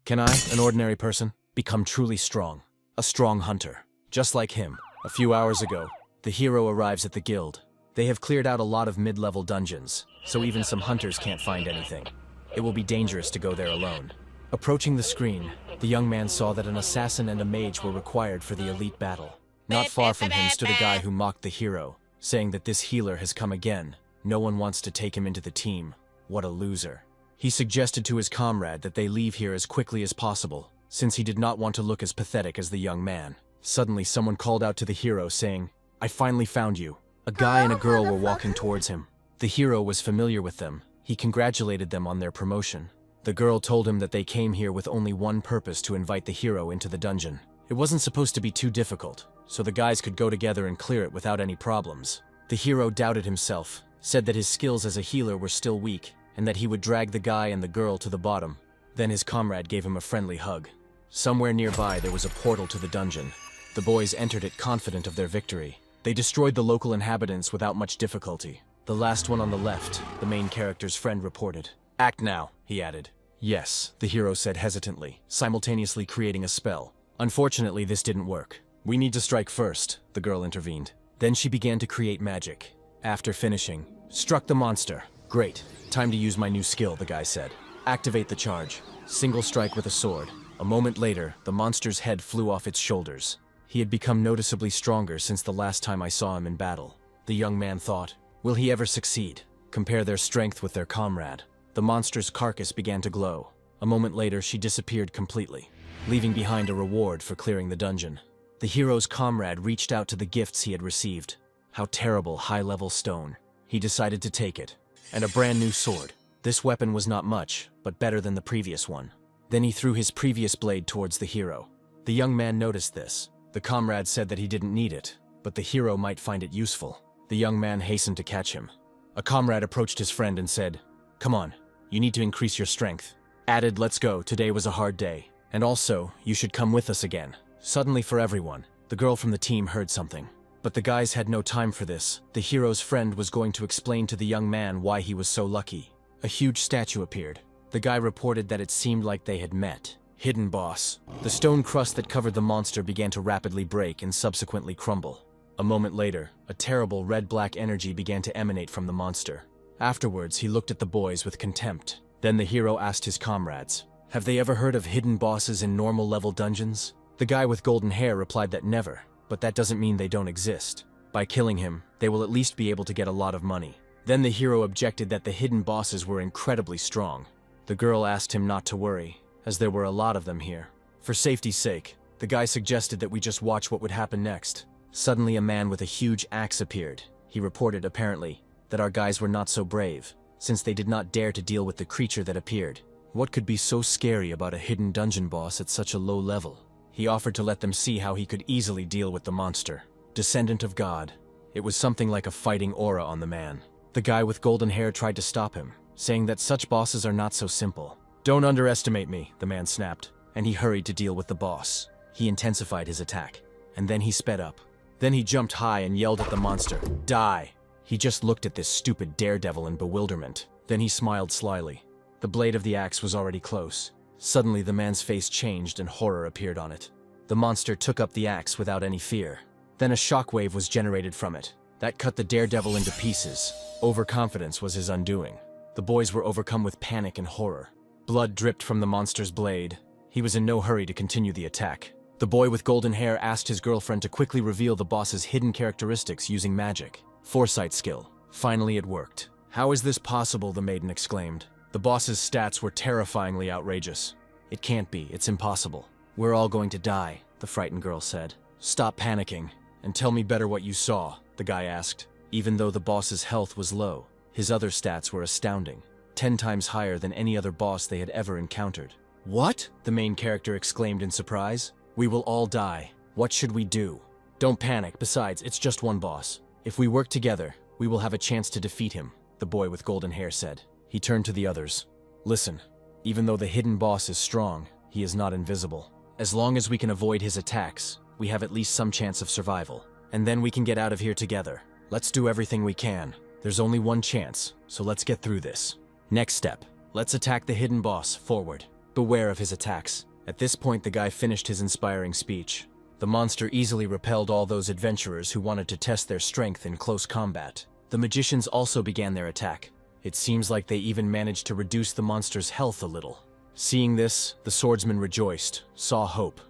Can I, an ordinary person, become truly strong? A strong hunter. Just like him. A few hours ago, the hero arrives at the guild. They have cleared out a lot of mid-level dungeons, so even some hunters can't find anything. It will be dangerous to go there alone. Approaching the screen, the young man saw that an assassin and a mage were required for the elite battle. Not far from him stood a guy who mocked the hero, saying that this healer has come again. No one wants to take him into the team. What a loser. He suggested to his comrade that they leave here as quickly as possible, since he did not want to look as pathetic as the young man. Suddenly, someone called out to the hero, saying, "I finally found you." A guy and a girl were walking towards him. The hero was familiar with them. He congratulated them on their promotion. The girl told him that they came here with only one purpose: to invite the hero into the dungeon. It wasn't supposed to be too difficult, so the guys could go together and clear it without any problems. The hero doubted himself, said that his skills as a healer were still weak, and that he would drag the guy and the girl to the bottom. Then his comrade gave him a friendly hug. Somewhere nearby there was a portal to the dungeon. The boys entered it confident of their victory. They destroyed the local inhabitants without much difficulty. The last one on the left, the main character's friend, reported. "Act now," he added. "Yes," the hero said hesitantly, simultaneously creating a spell. "Unfortunately, this didn't work. We need to strike first," the girl intervened. Then she began to create magic. After finishing, struck the monster. "Great. Time to use my new skill," the guy said. "Activate the charge. Single strike with a sword." A moment later, the monster's head flew off its shoulders. He had become noticeably stronger since the last time I saw him in battle. The young man thought, will he ever succeed? Compare their strength with their comrade. The monster's carcass began to glow. A moment later, she disappeared completely, leaving behind a reward for clearing the dungeon. The hero's comrade reached out to the gifts he had received. How terrible, high-level stone. He decided to take it. And a brand new sword. This weapon was not much, but better than the previous one. Then he threw his previous blade towards the hero. The young man noticed this. The comrade said that he didn't need it, but the hero might find it useful. The young man hastened to catch him. A comrade approached his friend and said, "Come on, you need to increase your strength." Added, "Let's go, today was a hard day. And also, you should come with us again." Suddenly for everyone, the girl from the team heard something. But the guys had no time for this. The hero's friend was going to explain to the young man why he was so lucky. A huge statue appeared. The guy reported that it seemed like they had met. Hidden boss. The stone crust that covered the monster began to rapidly break and subsequently crumble. A moment later, a terrible red-black energy began to emanate from the monster. Afterwards, he looked at the boys with contempt. Then the hero asked his comrades, "Have they ever heard of hidden bosses in normal-level dungeons?" The guy with golden hair replied that never, but that doesn't mean they don't exist. By killing him, they will at least be able to get a lot of money. Then the hero objected that the hidden bosses were incredibly strong. The girl asked him not to worry, as there were a lot of them here. For safety's sake, the guy suggested that we just watch what would happen next. Suddenly a man with a huge axe appeared. He reported, apparently, that our guys were not so brave, since they did not dare to deal with the creature that appeared. What could be so scary about a hidden dungeon boss at such a low level? He offered to let them see how he could easily deal with the monster. Descendant of God. It was something like a fighting aura on the man. The guy with golden hair tried to stop him, saying that such bosses are not so simple. "Don't underestimate me," the man snapped, and he hurried to deal with the boss. He intensified his attack, and then he sped up. Then he jumped high and yelled at the monster, "Die!" He just looked at this stupid daredevil in bewilderment. Then he smiled slyly. The blade of the axe was already close. Suddenly the man's face changed and horror appeared on it. The monster took up the axe without any fear. Then a shockwave was generated from it. That cut the daredevil into pieces. Overconfidence was his undoing. The boys were overcome with panic and horror. Blood dripped from the monster's blade. He was in no hurry to continue the attack. The boy with golden hair asked his girlfriend to quickly reveal the boss's hidden characteristics using magic. Foresight skill. Finally it worked. "How is this possible?" the maiden exclaimed. The boss's stats were terrifyingly outrageous. "It can't be, it's impossible. We're all going to die," the frightened girl said. "Stop panicking, and tell me better what you saw," the guy asked. Even though the boss's health was low, his other stats were astounding. 10 times higher than any other boss they had ever encountered. "What?" the main character exclaimed in surprise. "We will all die. What should we do?" "Don't panic, besides, it's just one boss. If we work together, we will have a chance to defeat him," the boy with golden hair said. He turned to the others. "Listen, even though the hidden boss is strong, he is not invisible. As long as we can avoid his attacks, we have at least some chance of survival. And then we can get out of here together. Let's do everything we can. There's only one chance, so let's get through this. Next step, let's attack the hidden boss, forward." Beware of his attacks. At this point, the guy finished his inspiring speech. The monster easily repelled all those adventurers who wanted to test their strength in close combat. The magicians also began their attack. It seems like they even managed to reduce the monster's health a little. Seeing this, the swordsmen rejoiced, saw hope.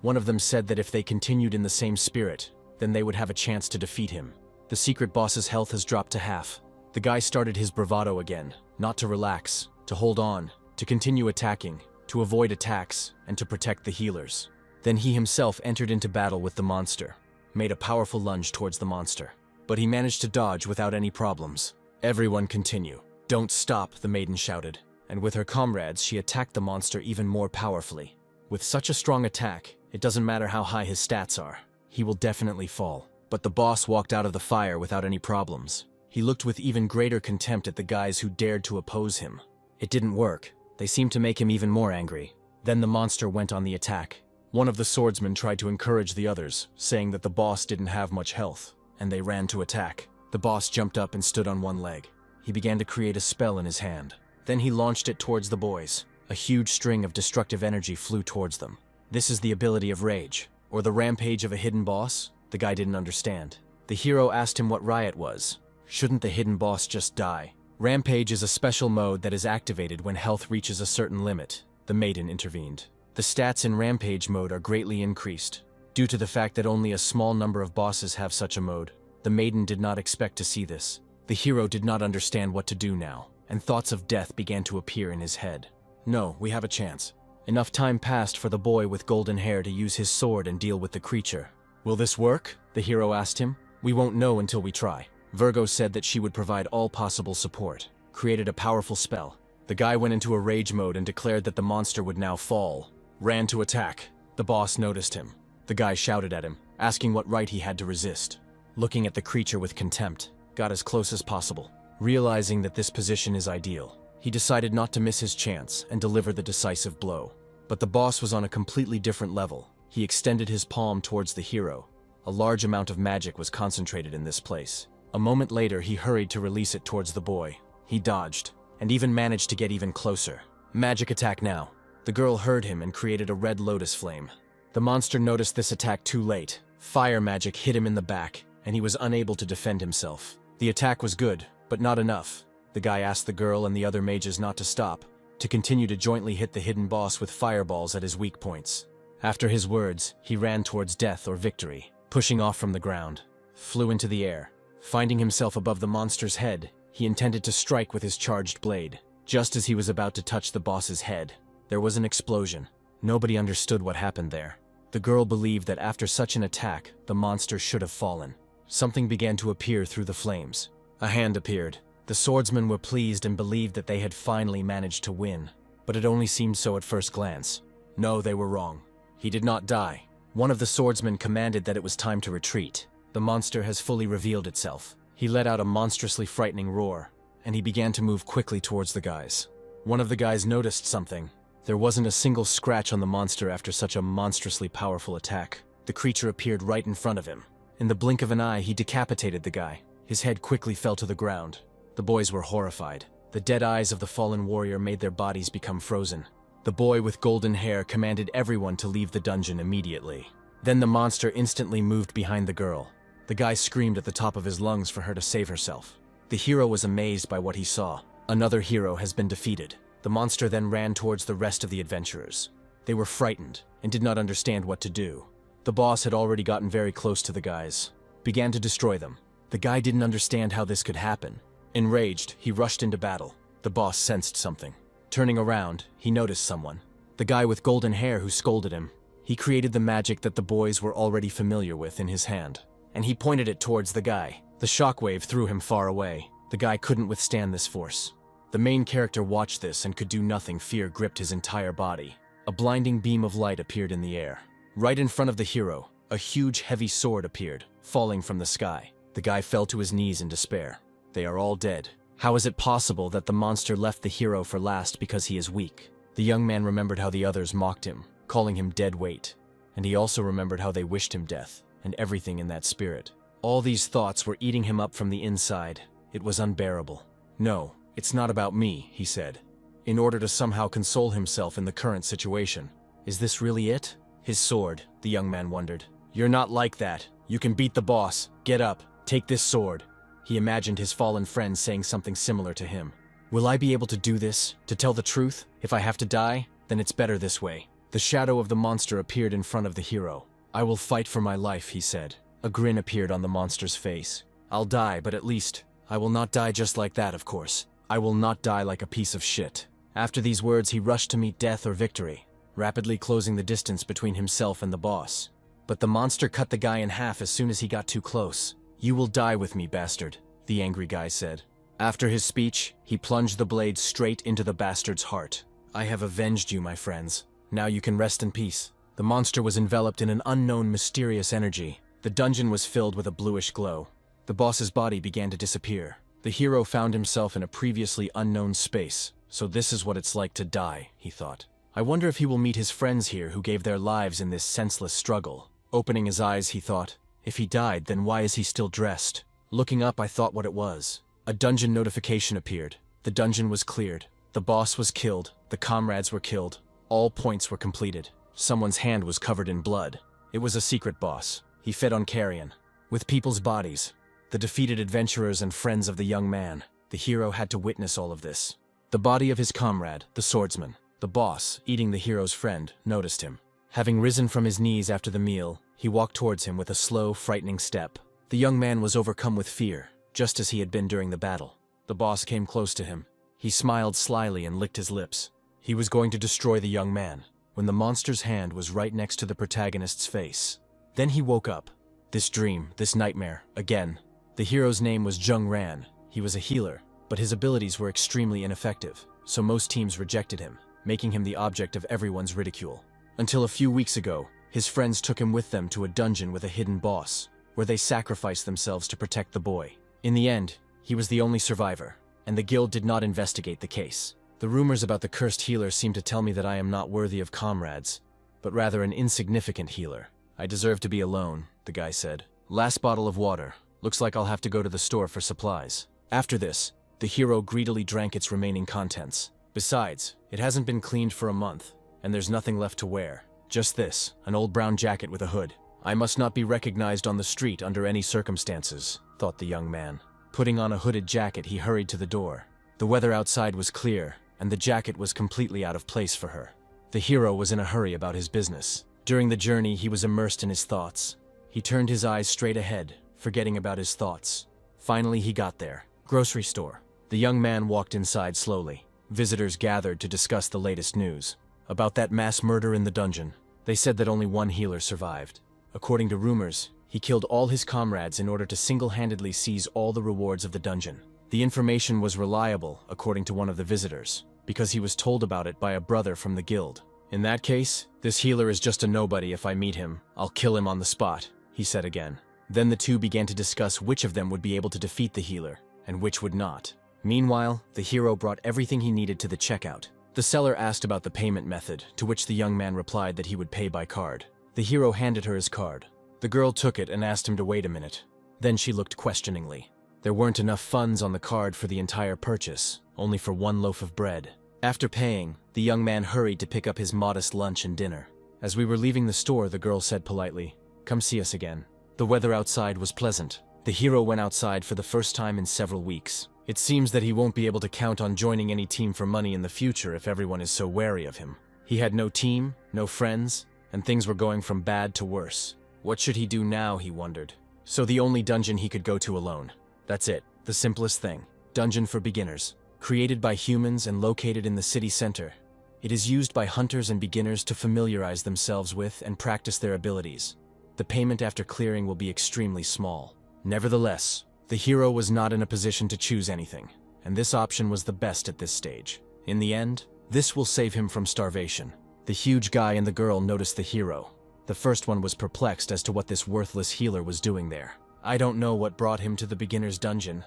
One of them said that if they continued in the same spirit, then they would have a chance to defeat him. The secret boss's health has dropped to half. The guy started his bravado again, not to relax, to hold on, to continue attacking, to avoid attacks, and to protect the healers. Then he himself entered into battle with the monster, made a powerful lunge towards the monster. But he managed to dodge without any problems. Everyone continue. Don't stop, the maiden shouted, and with her comrades she attacked the monster even more powerfully. With such a strong attack, it doesn't matter how high his stats are. He will definitely fall. But the boss walked out of the fire without any problems. He looked with even greater contempt at the guys who dared to oppose him. It didn't work. They seemed to make him even more angry. Then the monster went on the attack. One of the swordsmen tried to encourage the others, saying that the boss didn't have much health, and they ran to attack. The boss jumped up and stood on one leg. He began to create a spell in his hand. Then he launched it towards the boys. A huge string of destructive energy flew towards them. This is the ability of rage, or the rampage of a hidden boss? The guy didn't understand. The hero asked him what riot was. Shouldn't the hidden boss just die? Rampage is a special mode that is activated when health reaches a certain limit. The maiden intervened. The stats in Rampage mode are greatly increased. Due to the fact that only a small number of bosses have such a mode, the maiden did not expect to see this. The hero did not understand what to do now, and thoughts of death began to appear in his head. No, we have a chance. Enough time passed for the boy with golden hair to use his sword and deal with the creature. Will this work? The hero asked him. We won't know until we try. Virgo said that she would provide all possible support, created a powerful spell. The guy went into a rage mode and declared that the monster would now fall. Ran to attack. The boss noticed him. The guy shouted at him, asking what right he had to resist. Looking at the creature with contempt, got as close as possible. Realizing that this position is ideal, he decided not to miss his chance and deliver the decisive blow. But the boss was on a completely different level. He extended his palm towards the hero. A large amount of magic was concentrated in this place. A moment later, he hurried to release it towards the boy. He dodged, and even managed to get even closer. Magic attack now. The girl heard him and created a red lotus flame. The monster noticed this attack too late. Fire magic hit him in the back, and he was unable to defend himself. The attack was good, but not enough. The guy asked the girl and the other mages not to stop, to continue to jointly hit the hidden boss with fireballs at his weak points. After his words, he ran towards death or victory, pushing off from the ground, flew into the air. Finding himself above the monster's head, he intended to strike with his charged blade. Just as he was about to touch the boss's head, there was an explosion. Nobody understood what happened there. The girl believed that after such an attack, the monster should have fallen. Something began to appear through the flames. A hand appeared. The swordsmen were pleased and believed that they had finally managed to win. But it only seemed so at first glance. No, they were wrong. He did not die. One of the swordsmen commanded that it was time to retreat. The monster has fully revealed itself. He let out a monstrously frightening roar, and he began to move quickly towards the guys. One of the guys noticed something. There wasn't a single scratch on the monster after such a monstrously powerful attack. The creature appeared right in front of him. In the blink of an eye, he decapitated the guy. His head quickly fell to the ground. The boys were horrified. The dead eyes of the fallen warrior made their bodies become frozen. The boy with golden hair commanded everyone to leave the dungeon immediately. Then the monster instantly moved behind the girl. The guy screamed at the top of his lungs for her to save herself. The hero was amazed by what he saw. Another hero has been defeated. The monster then ran towards the rest of the adventurers. They were frightened and did not understand what to do. The boss had already gotten very close to the guys, began to destroy them. The guy didn't understand how this could happen. Enraged, he rushed into battle. The boss sensed something. Turning around, he noticed someone. The guy with golden hair who scolded him. He created the magic that the boys were already familiar with in his hand, and he pointed it towards the guy. The shockwave threw him far away. The guy couldn't withstand this force. The main character watched this and could do nothing. Fear gripped his entire body. A blinding beam of light appeared in the air. Right in front of the hero, a huge heavy sword appeared, falling from the sky. The guy fell to his knees in despair. They are all dead. How is it possible that the monster left the hero for last because he is weak? The young man remembered how the others mocked him, calling him dead weight. And he also remembered how they wished him death, and everything in that spirit. All these thoughts were eating him up from the inside. It was unbearable. No, it's not about me, he said. in order to somehow console himself in the current situation. Is this really it? His sword, the young man wondered. You're not like that. You can beat the boss. Get up. Take this sword. He imagined his fallen friend saying something similar to him. Will I be able to do this? To tell the truth? If I have to die, then it's better this way. The shadow of the monster appeared in front of the hero. I will fight for my life, he said. A grin appeared on the monster's face. I'll die, but at least, I will not die just like that, of course. I will not die like a piece of shit. After these words, he rushed to meet death or victory, rapidly closing the distance between himself and the boss. But the monster cut the guy in half as soon as he got too close. You will die with me, bastard, the angry guy said. After his speech, he plunged the blade straight into the bastard's heart. I have avenged you, my friends. Now you can rest in peace. The monster was enveloped in an unknown mysterious energy. The dungeon was filled with a bluish glow. The boss's body began to disappear. The hero found himself in a previously unknown space. So this is what it's like to die, he thought. I wonder if he will meet his friends here who gave their lives in this senseless struggle. Opening his eyes, he thought, if he died, then why is he still dressed? Looking up, I thought what it was. A dungeon notification appeared. The dungeon was cleared. The boss was killed. The comrades were killed. All points were completed. Someone's hand was covered in blood. It was a secret boss. He fed on carrion. With people's bodies. The defeated adventurers and friends of the young man. The hero had to witness all of this. The body of his comrade, the swordsman, the boss, eating the hero's friend, noticed him. Having risen from his knees after the meal, he walked towards him with a slow, frightening step. The young man was overcome with fear, just as he had been during the battle. The boss came close to him. He smiled slyly and licked his lips. He was going to destroy the young man, when the monster's hand was right next to the protagonist's face. Then he woke up. This dream, this nightmare, again. The hero's name was Jung Ran. He was a healer, but his abilities were extremely ineffective, so most teams rejected him, making him the object of everyone's ridicule. Until a few weeks ago, his friends took him with them to a dungeon with a hidden boss, where they sacrificed themselves to protect the boy. In the end, he was the only survivor, and the guild did not investigate the case. The rumors about the cursed healer seem to tell me that I am not worthy of comrades, but rather an insignificant healer. I deserve to be alone, the guy said. Last bottle of water. Looks like I'll have to go to the store for supplies. After this, the hero greedily drank its remaining contents. Besides, it hasn't been cleaned for a month, and there's nothing left to wear. Just this, an old brown jacket with a hood. I must not be recognized on the street under any circumstances, thought the young man. Putting on a hooded jacket, he hurried to the door. The weather outside was clear, and the jacket was completely out of place for her. The hero was in a hurry about his business. During the journey, he was immersed in his thoughts. He turned his eyes straight ahead, forgetting about his thoughts. Finally, he got there. Grocery store. The young man walked inside slowly. Visitors gathered to discuss the latest news. About that mass murder in the dungeon. They said that only one healer survived. According to rumors, he killed all his comrades in order to single-handedly seize all the rewards of the dungeon. The information was reliable, according to one of the visitors, because he was told about it by a brother from the guild. In that case, this healer is just a nobody. If I meet him, I'll kill him on the spot, he said again. Then the two began to discuss which of them would be able to defeat the healer, and which would not. Meanwhile, the hero brought everything he needed to the checkout. The seller asked about the payment method, to which the young man replied that he would pay by card. The hero handed her his card. The girl took it and asked him to wait a minute. Then she looked questioningly. There weren't enough funds on the card for the entire purchase, only for one loaf of bread. After paying, the young man hurried to pick up his modest lunch and dinner. As we were leaving the store, the girl said politely, "Come see us again." The weather outside was pleasant. The hero went outside for the first time in several weeks. It seems that he won't be able to count on joining any team for money in the future if everyone is so wary of him. He had no team, no friends, and things were going from bad to worse. What should he do now, he wondered. So the only dungeon he could go to alone. That's it, the simplest thing. Dungeon for beginners. Created by humans and located in the city center. It is used by hunters and beginners to familiarize themselves with and practice their abilities. The payment after clearing will be extremely small. Nevertheless, the hero was not in a position to choose anything, and this option was the best at this stage. In the end, this will save him from starvation. The huge guy and the girl noticed the hero. The first one was perplexed as to what this worthless healer was doing there. I don't know what brought him to the beginner's dungeon,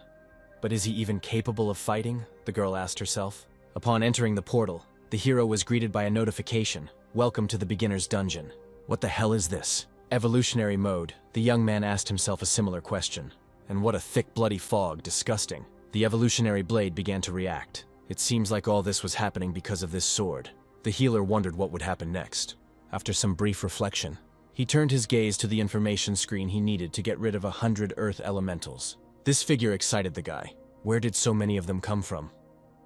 but is he even capable of fighting? The girl asked herself. Upon entering the portal, the hero was greeted by a notification. Welcome to the beginner's dungeon. What the hell is this? Evolutionary mode. The young man asked himself a similar question. And what a thick bloody fog, disgusting. The evolutionary blade began to react. It seems like all this was happening because of this sword. The healer wondered what would happen next. After some brief reflection, he turned his gaze to the information screen he needed to get rid of 100 earth elementals. This figure excited the guy. Where did so many of them come from?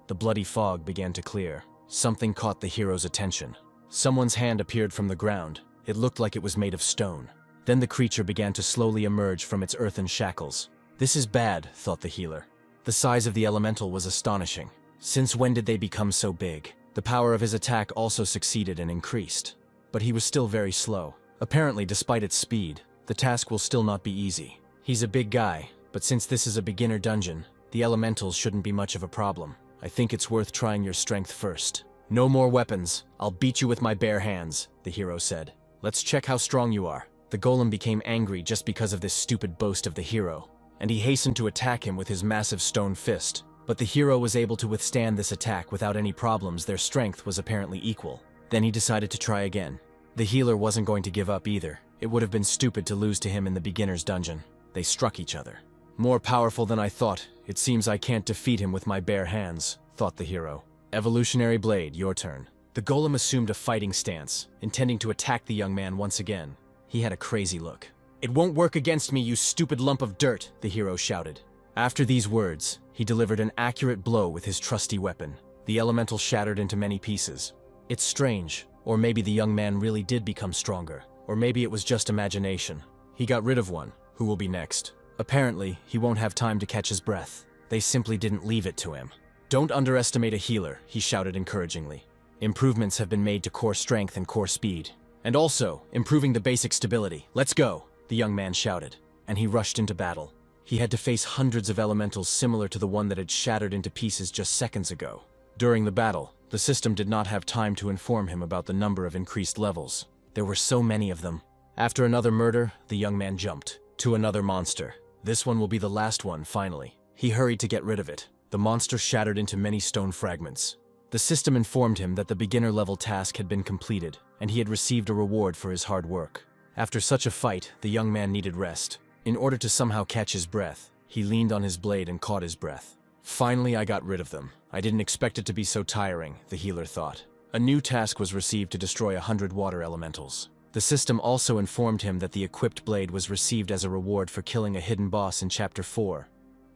The bloody fog began to clear. Something caught the hero's attention. Someone's hand appeared from the ground. It looked like it was made of stone. Then the creature began to slowly emerge from its earthen shackles. This is bad, thought the healer. The size of the elemental was astonishing. Since when did they become so big? The power of his attack also succeeded and increased. But he was still very slow. Apparently, despite its speed, the task will still not be easy. He's a big guy, but since this is a beginner dungeon, the elementals shouldn't be much of a problem. I think it's worth trying your strength first. No more weapons. I'll beat you with my bare hands, the hero said. Let's check how strong you are. The golem became angry just because of this stupid boast of the hero, and he hastened to attack him with his massive stone fist. But the hero was able to withstand this attack without any problems. Their strength was apparently equal. Then he decided to try again. The healer wasn't going to give up either. It would have been stupid to lose to him in the beginner's dungeon. They struck each other. More powerful than I thought. It seems I can't defeat him with my bare hands, thought the hero. Evolutionary Blade, your turn. The golem assumed a fighting stance, intending to attack the young man once again. He had a crazy look. It won't work against me, you stupid lump of dirt, the hero shouted. After these words, he delivered an accurate blow with his trusty weapon. The elemental shattered into many pieces. It's strange, or maybe the young man really did become stronger, or maybe it was just imagination. He got rid of one. Who will be next? Apparently, he won't have time to catch his breath. They simply didn't leave it to him. Don't underestimate a healer, he shouted encouragingly. Improvements have been made to core strength and core speed. And also, improving the basic stability. Let's go, the young man shouted, and he rushed into battle. He had to face hundreds of elementals similar to the one that had shattered into pieces just seconds ago. During the battle, the system did not have time to inform him about the number of increased levels. There were so many of them. After another murder, the young man jumped to another monster. This one will be the last one, finally. He hurried to get rid of it. The monster shattered into many stone fragments. The system informed him that the beginner-level task had been completed, and he had received a reward for his hard work. After such a fight, the young man needed rest. In order to somehow catch his breath, he leaned on his blade and caught his breath. Finally, I got rid of them. I didn't expect it to be so tiring, the healer thought. A new task was received to destroy 100 water elementals. The system also informed him that the equipped blade was received as a reward for killing a hidden boss in Chapter 4,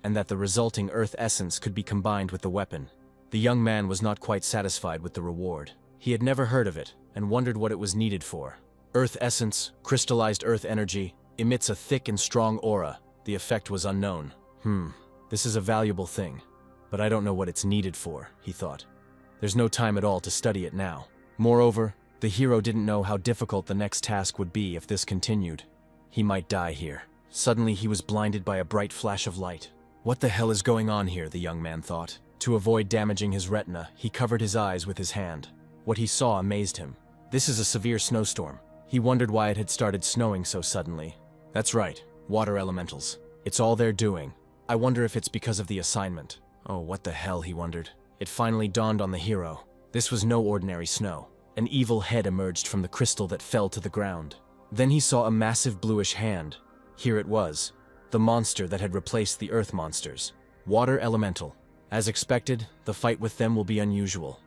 and that the resulting earth essence could be combined with the weapon. The young man was not quite satisfied with the reward. He had never heard of it, and wondered what it was needed for. Earth essence, crystallized earth energy, emits a thick and strong aura. The effect was unknown. This is a valuable thing, but I don't know what it's needed for, he thought. There's no time at all to study it now. Moreover, the hero didn't know how difficult the next task would be if this continued. He might die here. Suddenly he was blinded by a bright flash of light. What the hell is going on here, the young man thought. To avoid damaging his retina, he covered his eyes with his hand. What he saw amazed him. This is a severe snowstorm. He wondered why it had started snowing so suddenly. That's right, water elementals. It's all they're doing. I wonder if it's because of the assignment. Oh, what the hell, he wondered. It finally dawned on the hero. This was no ordinary snow. An evil head emerged from the crystal that fell to the ground. Then he saw a massive bluish hand. Here it was, the monster that had replaced the earth monsters. Water elemental. As expected, the fight with them will be unusual.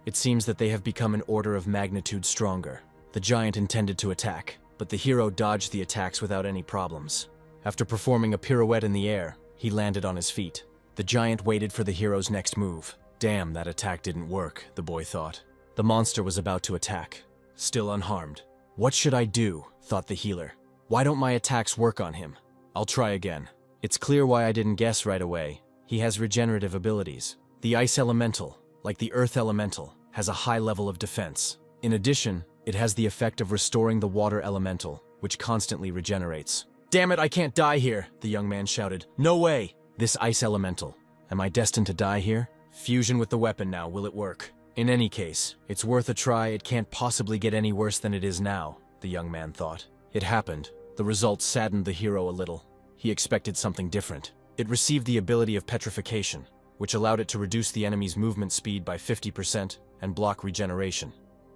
It seems that they have become an order of magnitude stronger. The giant intended to attack, but the hero dodged the attacks without any problems. After performing a pirouette in the air, he landed on his feet. The giant waited for the hero's next move. Damn, that attack didn't work, the boy thought. The monster was about to attack, still unharmed. What should I do, thought the healer. Why don't my attacks work on him? I'll try again. It's clear why I didn't guess right away. He has regenerative abilities. The ice elemental, like the earth elemental, has a high level of defense. In addition, it has the effect of restoring the water elemental, which constantly regenerates. Damn it, I can't die here, the young man shouted. No way! This ice elemental. Am I destined to die here? Fusion with the weapon now, will it work? In any case, it's worth a try. It can't possibly get any worse than it is now, the young man thought. It happened. The result saddened the hero a little. He expected something different. It received the ability of petrification, which allowed it to reduce the enemy's movement speed by 50% and block regeneration.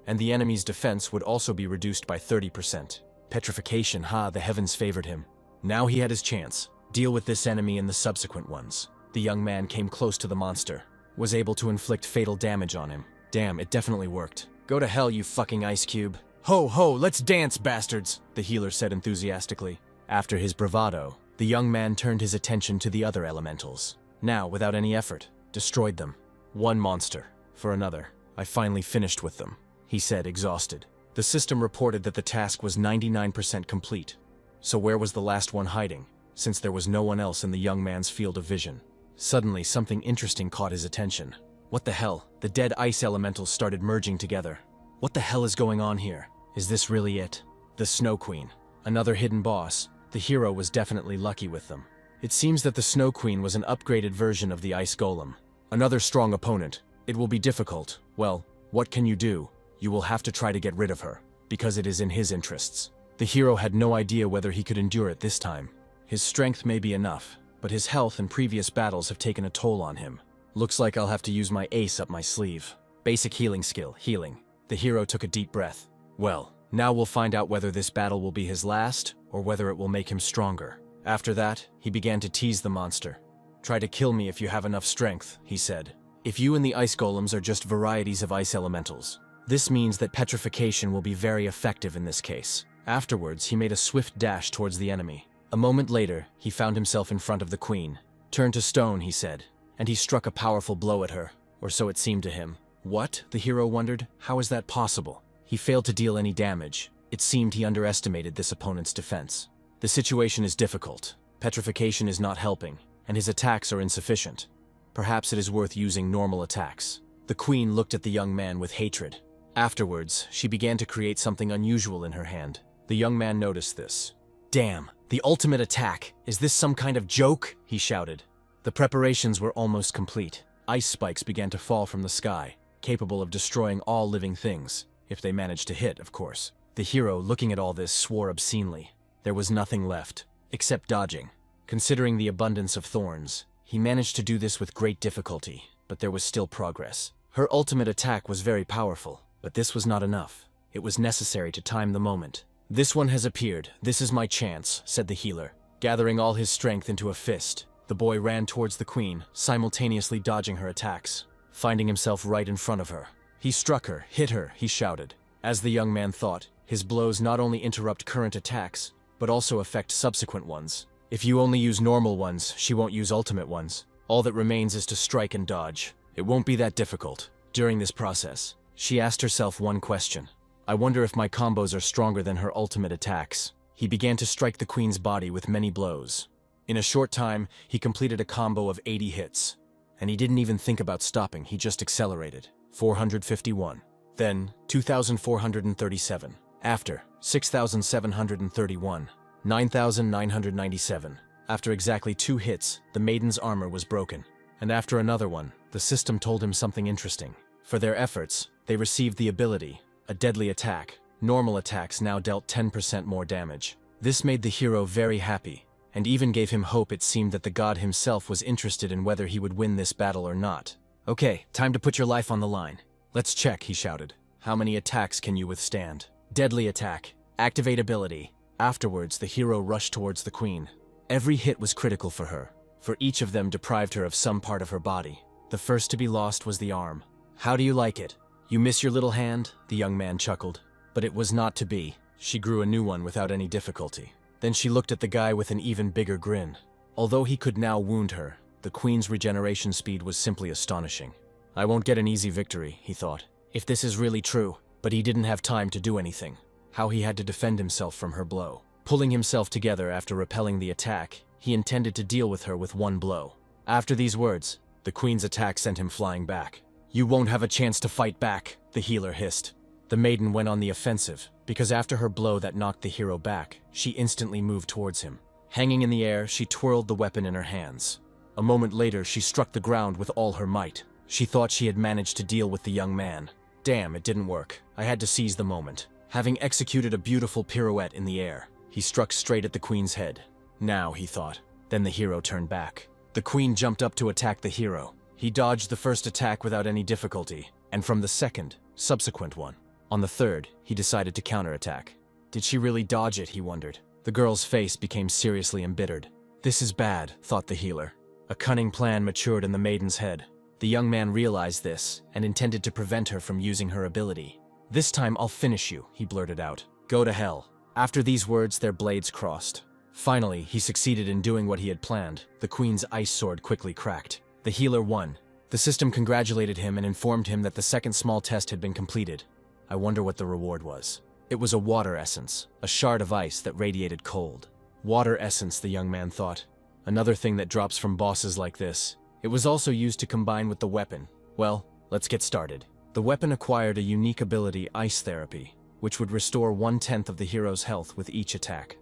And the enemy's defense would also be reduced by 30%. Petrification, the heavens favored him. Now he had his chance. Deal with this enemy and the subsequent ones. The young man came close to the monster. was able to inflict fatal damage on him. Damn, it definitely worked. Go to hell, you fucking ice cube. Ho ho, let's dance, bastards, the healer said enthusiastically. After his bravado, the young man turned his attention to the other elementals. Now, without any effort, destroyed them. One monster for another. I finally finished with them, he said, exhausted. The system reported that the task was 99% complete. So where was the last one hiding, since there was no one else in the young man's field of vision? Suddenly, something interesting caught his attention. What the hell? The dead ice elementals started merging together. What the hell is going on here? Is this really it? The Snow Queen. Another hidden boss. The hero was definitely lucky with them. It seems that the Snow Queen was an upgraded version of the Ice Golem. Another strong opponent. It will be difficult. Well, what can you do? You will have to try to get rid of her, because it is in his interests. The hero had no idea whether he could endure it this time. His strength may be enough, but his health and previous battles have taken a toll on him. Looks like I'll have to use my ace up my sleeve. Basic healing skill, healing. The hero took a deep breath. Well, now we'll find out whether this battle will be his last, or whether it will make him stronger. After that, he began to tease the monster. Try to kill me if you have enough strength, he said. If you and the ice golems are just varieties of ice elementals, this means that petrification will be very effective in this case. Afterwards, he made a swift dash towards the enemy. A moment later, he found himself in front of the queen. Turn to stone, he said, and he struck a powerful blow at her, or so it seemed to him. What? The hero wondered. How is that possible? He failed to deal any damage. It seemed he underestimated this opponent's defense. The situation is difficult. Petrification is not helping, and his attacks are insufficient. Perhaps it is worth using normal attacks. The queen looked at the young man with hatred. Afterwards, she began to create something unusual in her hand. The young man noticed this. Damn, the ultimate attack! Is this some kind of joke? He shouted. The preparations were almost complete. Ice spikes began to fall from the sky, capable of destroying all living things, if they managed to hit, of course. The hero, looking at all this, swore obscenely. There was nothing left, except dodging. Considering the abundance of thorns, he managed to do this with great difficulty, but there was still progress. Her ultimate attack was very powerful, but this was not enough. It was necessary to time the moment. This one has appeared. This is my chance, said the healer. Gathering all his strength into a fist, the boy ran towards the queen, simultaneously dodging her attacks. Finding himself right in front of her, he struck her, hit her, he shouted. As the young man thought, his blows not only interrupt current attacks, but also affect subsequent ones. If you only use normal ones, she won't use ultimate ones. All that remains is to strike and dodge. It won't be that difficult. During this process, she asked herself one question. I wonder if my combos are stronger than her ultimate attacks. He began to strike the queen's body with many blows. In a short time, he completed a combo of 80 hits. And he didn't even think about stopping, he just accelerated. 451. Then, 2,437. After, 6,731. 9,997. After exactly 2 hits, the maiden's armor was broken. And after another one, the system told him something interesting. For their efforts, they received the ability, a deadly attack. Normal attacks now dealt 10% more damage. This made the hero very happy, and even gave him hope. It seemed that the god himself was interested in whether he would win this battle or not. Okay, time to put your life on the line. Let's check, he shouted. How many attacks can you withstand? Deadly attack. Activate ability. Afterwards, the hero rushed towards the queen. Every hit was critical for her, for each of them deprived her of some part of her body. The first to be lost was the arm. How do you like it? You miss your little hand? The young man chuckled. But it was not to be. She grew a new one without any difficulty. Then she looked at the guy with an even bigger grin. Although he could now wound her, the queen's regeneration speed was simply astonishing. I won't get an easy victory, he thought. If this is really true, but he didn't have time to do anything. How he had to defend himself from her blow. Pulling himself together after repelling the attack, he intended to deal with her with one blow. After these words, the queen's attack sent him flying back. You won't have a chance to fight back, the healer hissed. The maiden went on the offensive, because after her blow that knocked the hero back, she instantly moved towards him. Hanging in the air, she twirled the weapon in her hands. A moment later, she struck the ground with all her might. She thought she had managed to deal with the young man. Damn, it didn't work. I had to seize the moment. Having executed a beautiful pirouette in the air, he struck straight at the queen's head. Now, he thought. Then the hero turned back. The queen jumped up to attack the hero. He dodged the first attack without any difficulty, and from the second, subsequent one. On the third, he decided to counterattack. Did she really dodge it, he wondered. The girl's face became seriously embittered. This is bad, thought the healer. A cunning plan matured in the maiden's head. The young man realized this and intended to prevent her from using her ability. "This time I'll finish you," he blurted out. "Go to hell." After these words, their blades crossed. Finally, he succeeded in doing what he had planned. The queen's ice sword quickly cracked. The healer won. The system congratulated him and informed him that the second small test had been completed. I wonder what the reward was. It was a water essence, a shard of ice that radiated cold. Water essence, the young man thought. Another thing that drops from bosses like this. It was also used to combine with the weapon. Well, let's get started. The weapon acquired a unique ability, Ice Therapy, which would restore 1/10 of the hero's health with each attack.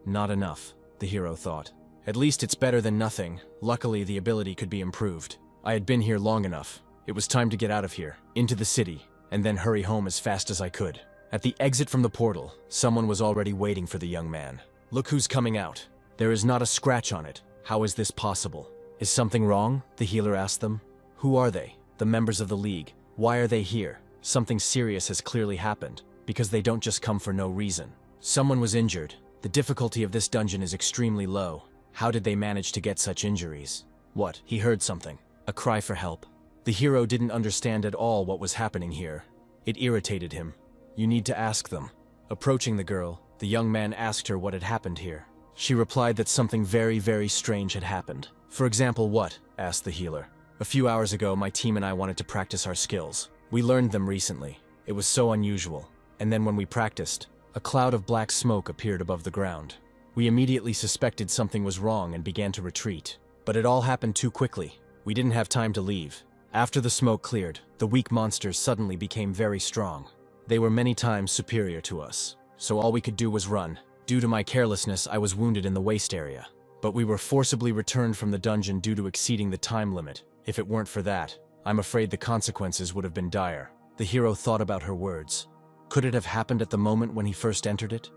Not enough, the hero thought. At least it's better than nothing. Luckily, the ability could be improved. I had been here long enough. It was time to get out of here, into the city, and then hurry home as fast as I could. At the exit from the portal, someone was already waiting for the young man. "Look who's coming out. There is not a scratch on it. How is this possible?" "Is something wrong?" the healer asked them. "Who are they? The members of the League. Why are they here? Something serious has clearly happened, because they don't just come for no reason. Someone was injured. The difficulty of this dungeon is extremely low. How did they manage to get such injuries?" What? He heard something. A cry for help. The hero didn't understand at all what was happening here. It irritated him. "You need to ask them." Approaching the girl, the young man asked her what had happened here. She replied that something very, very strange had happened. "For example, what?" asked the healer. "A few hours ago, my team and I wanted to practice our skills. We learned them recently. It was so unusual. And then when we practiced, a cloud of black smoke appeared above the ground. We immediately suspected something was wrong and began to retreat. But it all happened too quickly. We didn't have time to leave. After the smoke cleared, the weak monsters suddenly became very strong. They were many times superior to us, so all we could do was run. Due to my carelessness, I was wounded in the waist area. But we were forcibly returned from the dungeon due to exceeding the time limit. If it weren't for that, I'm afraid the consequences would have been dire." The hero thought about her words. Could it have happened at the moment when he first entered it?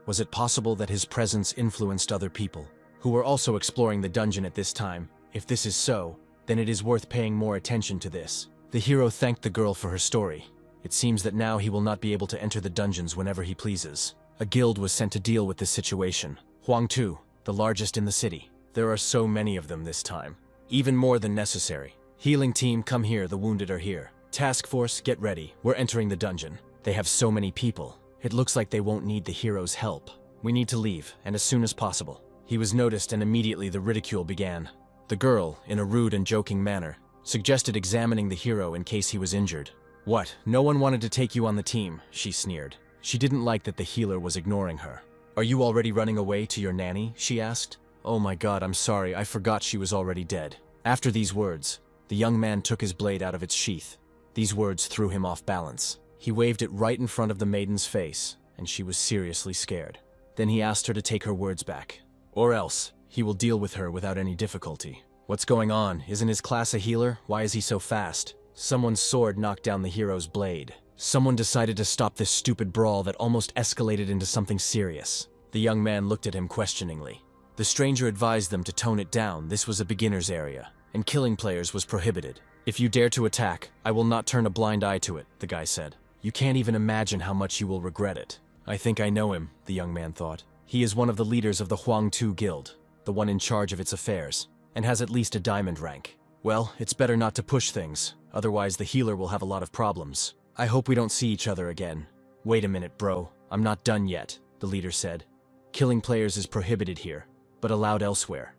Was it possible that his presence influenced other people, who were also exploring the dungeon at this time? If this is so, then it is worth paying more attention to this. The hero thanked the girl for her story. It seems that now he will not be able to enter the dungeons whenever he pleases. A guild was sent to deal with this situation. Huangtu, the largest in the city. There are so many of them this time. Even more than necessary. "Healing team, come here, the wounded are here. Task force, get ready. We're entering the dungeon. They have so many people. It looks like they won't need the hero's help. We need to leave, and as soon as possible." He was noticed, and immediately the ridicule began. The girl, in a rude and joking manner, suggested examining the hero in case he was injured. "What? No one wanted to take you on the team," she sneered. She didn't like that the healer was ignoring her. "Are you already running away to your nanny?" she asked. "Oh my god, I'm sorry, I forgot she was already dead." After these words, the young man took his blade out of its sheath. These words threw him off balance. He waved it right in front of the maiden's face, and she was seriously scared. Then he asked her to take her words back. Or else, he will deal with her without any difficulty. What's going on? Isn't his class a healer? Why is he so fast? Someone's sword knocked down the hero's blade. Someone decided to stop this stupid brawl that almost escalated into something serious. The young man looked at him questioningly. The stranger advised them to tone it down. This was a beginner's area, and killing players was prohibited. "If you dare to attack, I will not turn a blind eye to it," the guy said. "You can't even imagine how much you will regret it." "I think I know him," the young man thought. "He is one of the leaders of the Huangtu Guild, the one in charge of its affairs, and has at least a diamond rank. Well, it's better not to push things, otherwise the healer will have a lot of problems. I hope we don't see each other again." "Wait a minute, bro. I'm not done yet," the leader said. "Killing players is prohibited here, but allowed elsewhere."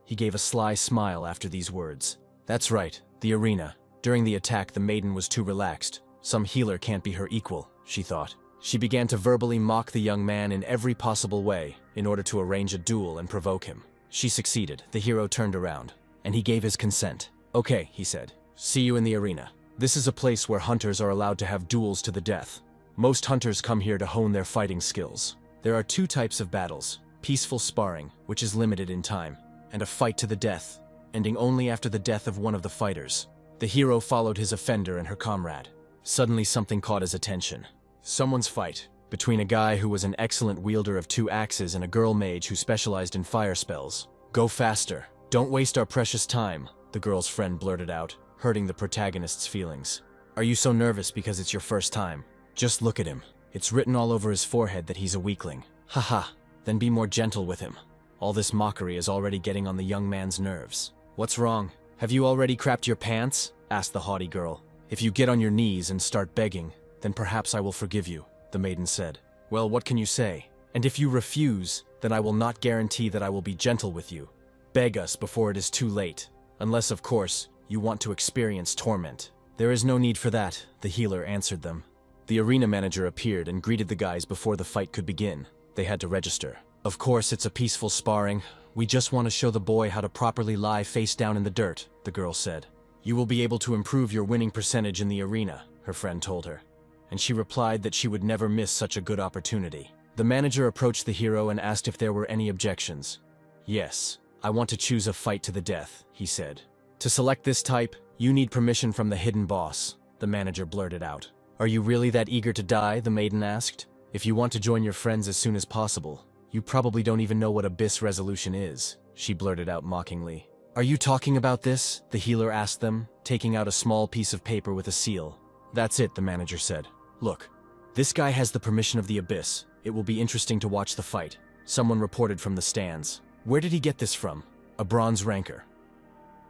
He gave a sly smile after these words. "That's right, the arena. During the attack, the maiden was too relaxed. Some healer can't be her equal," she thought. She began to verbally mock the young man in every possible way in order to arrange a duel and provoke him. She succeeded. The hero turned around, and he gave his consent. "Okay," he said. "See you in the arena. This is a place where hunters are allowed to have duels to the death. Most hunters come here to hone their fighting skills. There are two types of battles: peaceful sparring, which is limited in time, and a fight to the death, ending only after the death of one of the fighters." The hero followed his offender and her comrade. Suddenly something caught his attention. Someone's fight, between a guy who was an excellent wielder of 2 axes and a girl mage who specialized in fire spells. "Go faster. Don't waste our precious time," the girl's friend blurted out, hurting the protagonist's feelings. "Are you so nervous because it's your first time? Just look at him. It's written all over his forehead that he's a weakling. Haha, then be more gentle with him. All this mockery is already getting on the young man's nerves." "What's wrong?" Have you already crapped your pants? Asked the haughty girl. If you get on your knees and start begging, then perhaps I will forgive you, the maiden said. Well, what can you say? And if you refuse, then I will not guarantee that I will be gentle with you. Beg us before it is too late. Unless, of course, you want to experience torment. There is no need for that, the healer answered them. The arena manager appeared and greeted the guys before the fight could begin. They had to register. Of course, it's a peaceful sparring. We just want to show the boy how to properly lie face down in the dirt, the girl said. You will be able to improve your winning percentage in the arena, her friend told her. And she replied that she would never miss such a good opportunity. The manager approached the hero and asked if there were any objections. Yes, I want to choose a fight to the death, he said. To select this type, you need permission from the hidden boss, the manager blurted out. Are you really that eager to die? The maiden asked. If you want to join your friends as soon as possible, you probably don't even know what Abyss Resolution is, she blurted out mockingly. Are you talking about this? The healer asked them, taking out a small piece of paper with a seal. That's it, the manager said. Look, this guy has the permission of the Abyss. It will be interesting to watch the fight. Someone reported from the stands. Where did he get this from? A bronze ranker.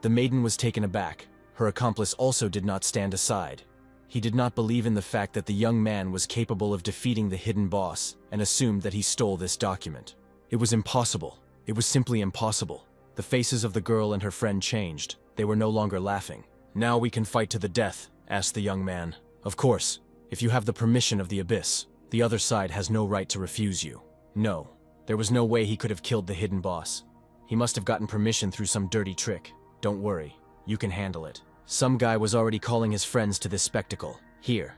The maiden was taken aback. Her accomplice also did not stand aside. He did not believe in the fact that the young man was capable of defeating the hidden boss and assumed that he stole this document. It was impossible. It was simply impossible. The faces of the girl and her friend changed. They were no longer laughing. Now we can fight to the death, asked the young man. Of course, if you have the permission of the Abyss, the other side has no right to refuse you. No, there was no way he could have killed the hidden boss. He must have gotten permission through some dirty trick. Don't worry, you can handle it. Some guy was already calling his friends to this spectacle. Here.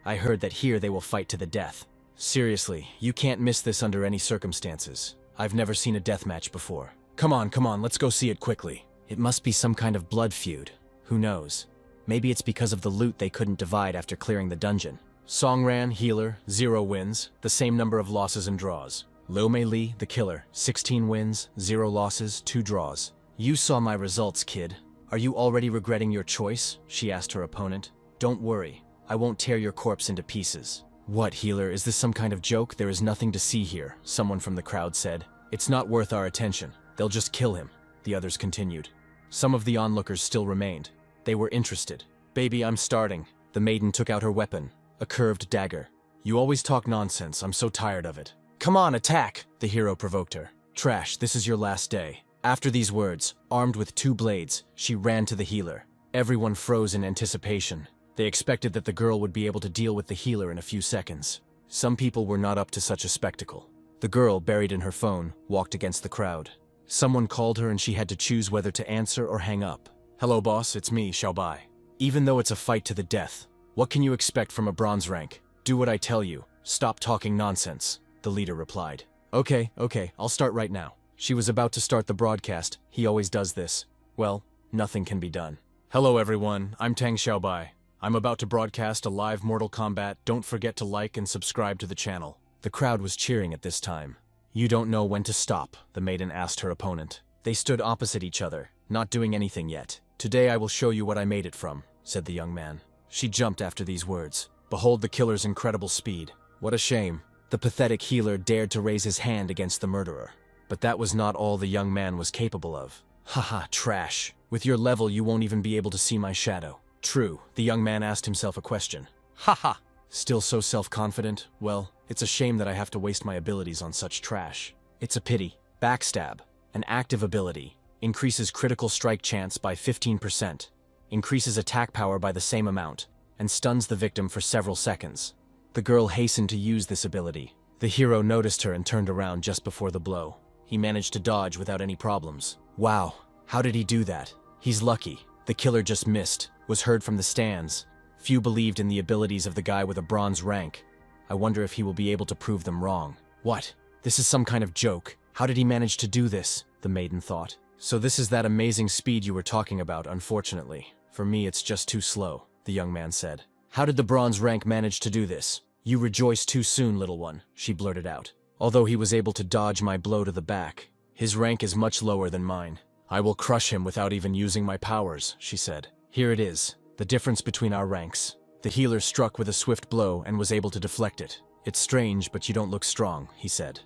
I heard that here they will fight to the death. Seriously, you can't miss this under any circumstances. I've never seen a death match before. Come on, let's go see it quickly. It must be some kind of blood feud. Who knows? Maybe it's because of the loot they couldn't divide after clearing the dungeon. Songran, healer, 0 wins, the same number of losses and draws. Lo Mei Li, the killer, 16 wins, 0 losses, 2 draws. You saw my results, kid. Are you already regretting your choice? She asked her opponent. Don't worry, I won't tear your corpse into pieces. What, healer, is this some kind of joke? There is nothing to see here, someone from the crowd said. It's not worth our attention. They'll just kill him, the others continued. Some of the onlookers still remained. They were interested. Baby, I'm starting. The maiden took out her weapon, a curved dagger. You always talk nonsense, I'm so tired of it. Come on, attack, the hero provoked her. Trash, this is your last day. After these words, armed with 2 blades, she ran to the healer. Everyone froze in anticipation. They expected that the girl would be able to deal with the healer in a few seconds. Some people were not up to such a spectacle. The girl, buried in her phone, walked against the crowd. Someone called her and she had to choose whether to answer or hang up. Hello boss, it's me, Xiaobai. Even though it's a fight to the death, what can you expect from a bronze rank? Do what I tell you. Stop talking nonsense, the leader replied. Okay, I'll start right now. She was about to start the broadcast. He always does this. Well, nothing can be done. Hello everyone, I'm Tang Xiaobai. I'm about to broadcast a live Mortal Kombat. Don't forget to like and subscribe to the channel. The crowd was cheering at this time. You don't know when to stop, the maiden asked her opponent. They stood opposite each other, not doing anything yet. Today I will show you what I made it from, said the young man. She jumped after these words. Behold the killer's incredible speed. What a shame. The pathetic healer dared to raise his hand against the murderer. But that was not all the young man was capable of. Haha, trash. With your level, you won't even be able to see my shadow. True, the young man asked himself a question. Haha. Still so self-confident? Well, it's a shame that I have to waste my abilities on such trash. It's a pity. Backstab, an active ability, increases critical strike chance by 15%, increases attack power by the same amount, and stuns the victim for several seconds. The girl hastened to use this ability. The hero noticed her and turned around just before the blow. He managed to dodge without any problems. Wow, how did he do that? He's lucky. The killer just missed, was heard from the stands. Few believed in the abilities of the guy with a bronze rank. I wonder if he will be able to prove them wrong. What? This is some kind of joke. How did he manage to do this? The maiden thought. So this is that amazing speed you were talking about, unfortunately. For me, it's just too slow, the young man said. How did the bronze rank manage to do this? You rejoice too soon, little one, she blurted out. Although he was able to dodge my blow to the back, his rank is much lower than mine. I will crush him without even using my powers, she said. Here it is, the difference between our ranks. The healer struck with a swift blow and was able to deflect it. It's strange, but you don't look strong, he said.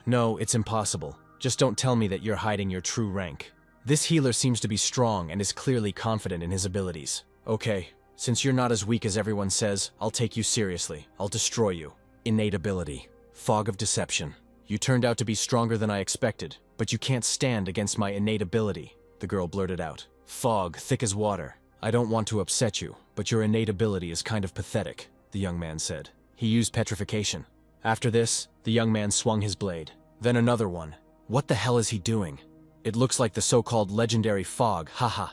No, it's impossible. Just don't tell me that you're hiding your true rank. This healer seems to be strong and is clearly confident in his abilities. Okay, since you're not as weak as everyone says, I'll take you seriously. I'll destroy you. Innate ability. Fog of deception. You turned out to be stronger than I expected, but you can't stand against my innate ability, the girl blurted out. Fog, thick as water. I don't want to upset you, but your innate ability is kind of pathetic, the young man said. He used petrification. After this, the young man swung his blade. Then another one. What the hell is he doing? It looks like the so-called legendary Fog, haha.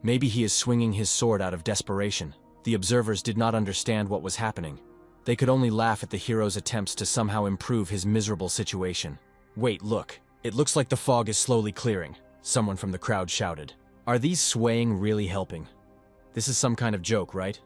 Maybe he is swinging his sword out of desperation. The observers did not understand what was happening. They could only laugh at the hero's attempts to somehow improve his miserable situation. Wait, look. It looks like the fog is slowly clearing, someone from the crowd shouted. Are these swaying really helping? This is some kind of joke, right?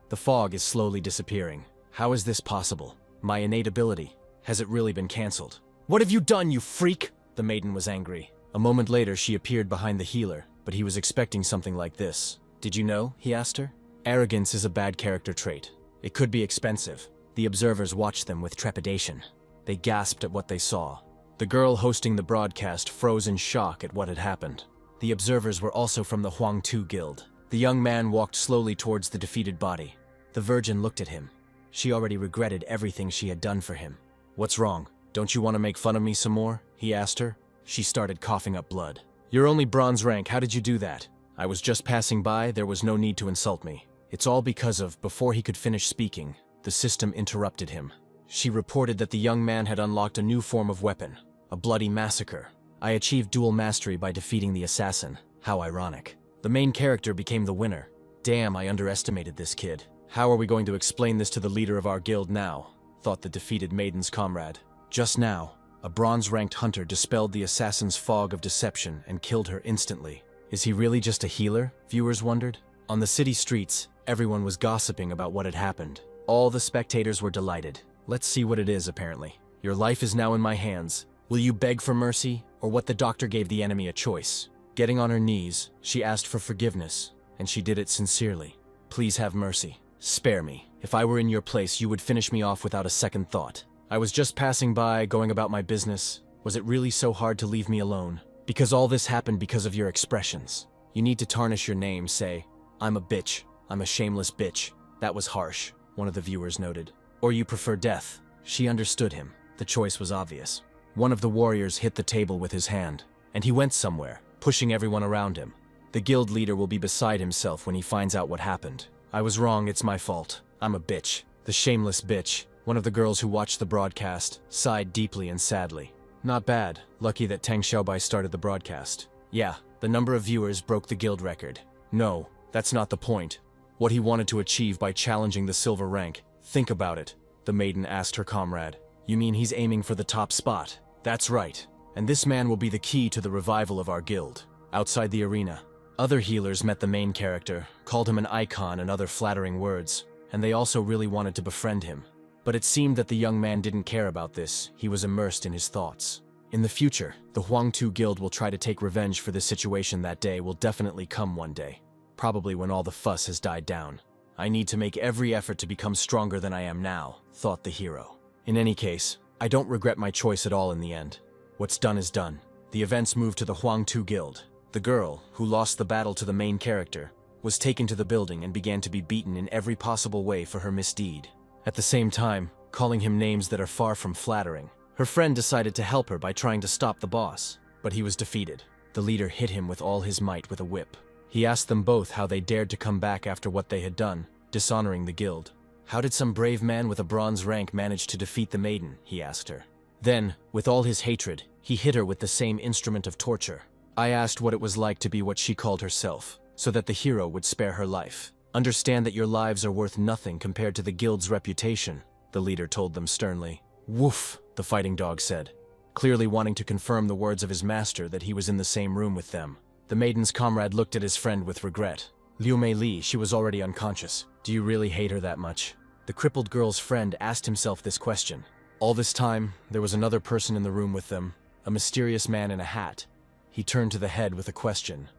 The fog is slowly disappearing. How is this possible? My innate ability. Has it really been cancelled? What have you done, you freak? The maiden was angry. A moment later, she appeared behind the healer, but he was expecting something like this. Did you know? He asked her. Arrogance is a bad character trait. It could be expensive. The observers watched them with trepidation. They gasped at what they saw. The girl hosting the broadcast froze in shock at what had happened. The observers were also from the Huangtu Guild. The young man walked slowly towards the defeated body. The Virgin looked at him. She already regretted everything she had done for him. What's wrong? Don't you want to make fun of me some more? He asked her. She started coughing up blood. You're only bronze rank, how did you do that? I was just passing by, there was no need to insult me. It's all because of, before he could finish speaking, the system interrupted him. She reported that the young man had unlocked a new form of weapon, a bloody massacre. I achieved dual mastery by defeating the assassin. How ironic. The main character became the winner. Damn, I underestimated this kid. How are we going to explain this to the leader of our guild now? Thought the defeated maiden's comrade. Just now, a bronze-ranked hunter dispelled the assassin's fog of deception and killed her instantly. Is he really just a healer? Viewers wondered. On the city streets, everyone was gossiping about what had happened. All the spectators were delighted. Let's see what it is, apparently. Your life is now in my hands. Will you beg for mercy, or what the doctor gave the enemy a choice? Getting on her knees, she asked for forgiveness, and she did it sincerely. Please have mercy. Spare me. If I were in your place, you would finish me off without a second thought. I was just passing by, going about my business. Was it really so hard to leave me alone? Because all this happened because of your expressions. You need to tarnish your name, say, I'm a bitch. I'm a shameless bitch. That was harsh, one of the viewers noted. Or you prefer death. She understood him. The choice was obvious. One of the warriors hit the table with his hand, and he went somewhere, pushing everyone around him. The guild leader will be beside himself when he finds out what happened. I was wrong, it's my fault. I'm a bitch. The shameless bitch. One of the girls who watched the broadcast sighed deeply and sadly. Not bad. Lucky that Tang Xiaobai started the broadcast. Yeah, the number of viewers broke the guild record. No, that's not the point. What he wanted to achieve by challenging the silver rank. Think about it, the maiden asked her comrade. You mean he's aiming for the top spot? That's right. And this man will be the key to the revival of our guild. Outside the arena, other healers met the main character, called him an icon and other flattering words, and they also really wanted to befriend him. But it seemed that the young man didn't care about this. He was immersed in his thoughts. In the future, the Huangtu Guild will try to take revenge for this situation. That day will definitely come one day. Probably when all the fuss has died down. I need to make every effort to become stronger than I am now, thought the hero. In any case, I don't regret my choice at all in the end. What's done is done. The events moved to the Huangtu Guild. The girl, who lost the battle to the main character, was taken to the building and began to be beaten in every possible way for her misdeed. At the same time, calling him names that are far from flattering. Her friend decided to help her by trying to stop the boss, but he was defeated. The leader hit him with all his might with a whip. He asked them both how they dared to come back after what they had done, dishonoring the guild. How did some brave man with a bronze rank manage to defeat the maiden, he asked her. Then, with all his hatred, he hit her with the same instrument of torture. I asked what it was like to be what she called herself, so that the hero would spare her life. Understand that your lives are worth nothing compared to the guild's reputation, the leader told them sternly. Woof, the fighting dog said, clearly wanting to confirm the words of his master that he was in the same room with them. The maiden's comrade looked at his friend with regret. Liu Mei Li, she was already unconscious. Do you really hate her that much? The crippled girl's friend asked himself this question. All this time, there was another person in the room with them, a mysterious man in a hat. He turned to the head with a question.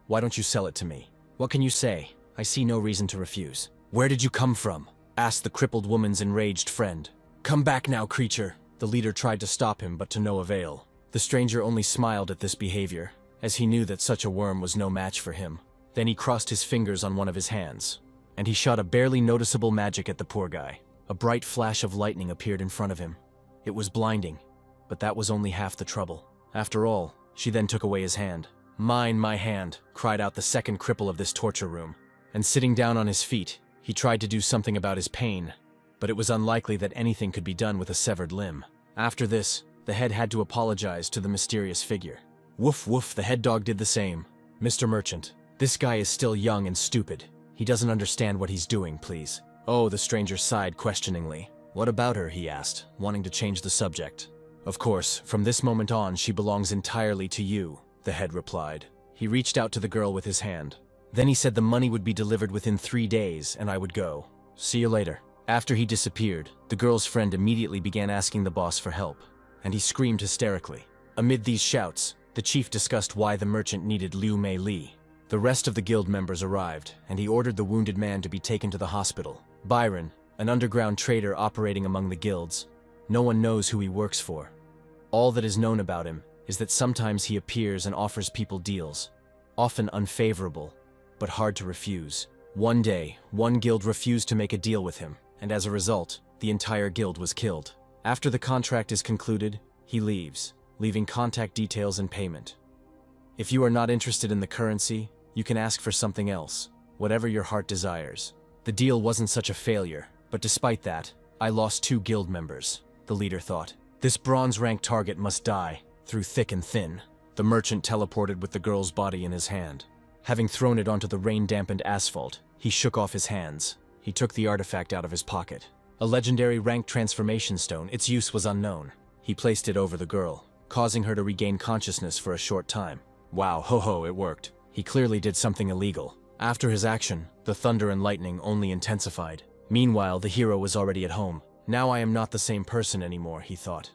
Why don't you sell it to me? What can you say? I see no reason to refuse. Where did you come from? Asked the crippled woman's enraged friend. Come back now, creature. The leader tried to stop him, but to no avail. The stranger only smiled at this behavior, as he knew that such a worm was no match for him. Then he crossed his fingers on one of his hands, and he shot a barely noticeable magic at the poor guy. A bright flash of lightning appeared in front of him. It was blinding, but that was only half the trouble. After all, she then took away his hand. "Mine, my hand," cried out the second cripple of this torture room. And sitting down on his feet, he tried to do something about his pain, but it was unlikely that anything could be done with a severed limb. After this, the head had to apologize to the mysterious figure. Woof woof, the head dog did the same. "Mr. Merchant, this guy is still young and stupid. He doesn't understand what he's doing, please." "Oh," the stranger sighed questioningly. "What about her?" he asked, wanting to change the subject. "Of course, from this moment on, she belongs entirely to you," the head replied. He reached out to the girl with his hand. Then he said the money would be delivered within 3 days and I would go. "See you later." After he disappeared, the girl's friend immediately began asking the boss for help, and he screamed hysterically. Amid these shouts, the chief discussed why the merchant needed Liu Mei Li. The rest of the guild members arrived, and he ordered the wounded man to be taken to the hospital. Byron, an underground trader operating among the guilds. No one knows who he works for. All that is known about him is that sometimes he appears and offers people deals, often unfavorable, but hard to refuse. One day, one guild refused to make a deal with him, and as a result, the entire guild was killed. After the contract is concluded, he leaves, leaving contact details and payment. If you are not interested in the currency, you can ask for something else, whatever your heart desires. The deal wasn't such a failure, but despite that, I lost 2 guild members, the leader thought. This bronze-ranked target must die, through thick and thin. The merchant teleported with the girl's body in his hand. Having thrown it onto the rain-dampened asphalt, he shook off his hands. He took the artifact out of his pocket. A legendary rank transformation stone, its use was unknown. He placed it over the girl, causing her to regain consciousness for a short time. Wow, ho-ho, it worked. He clearly did something illegal. After his action, the thunder and lightning only intensified. Meanwhile, the hero was already at home. Now I am not the same person anymore, he thought.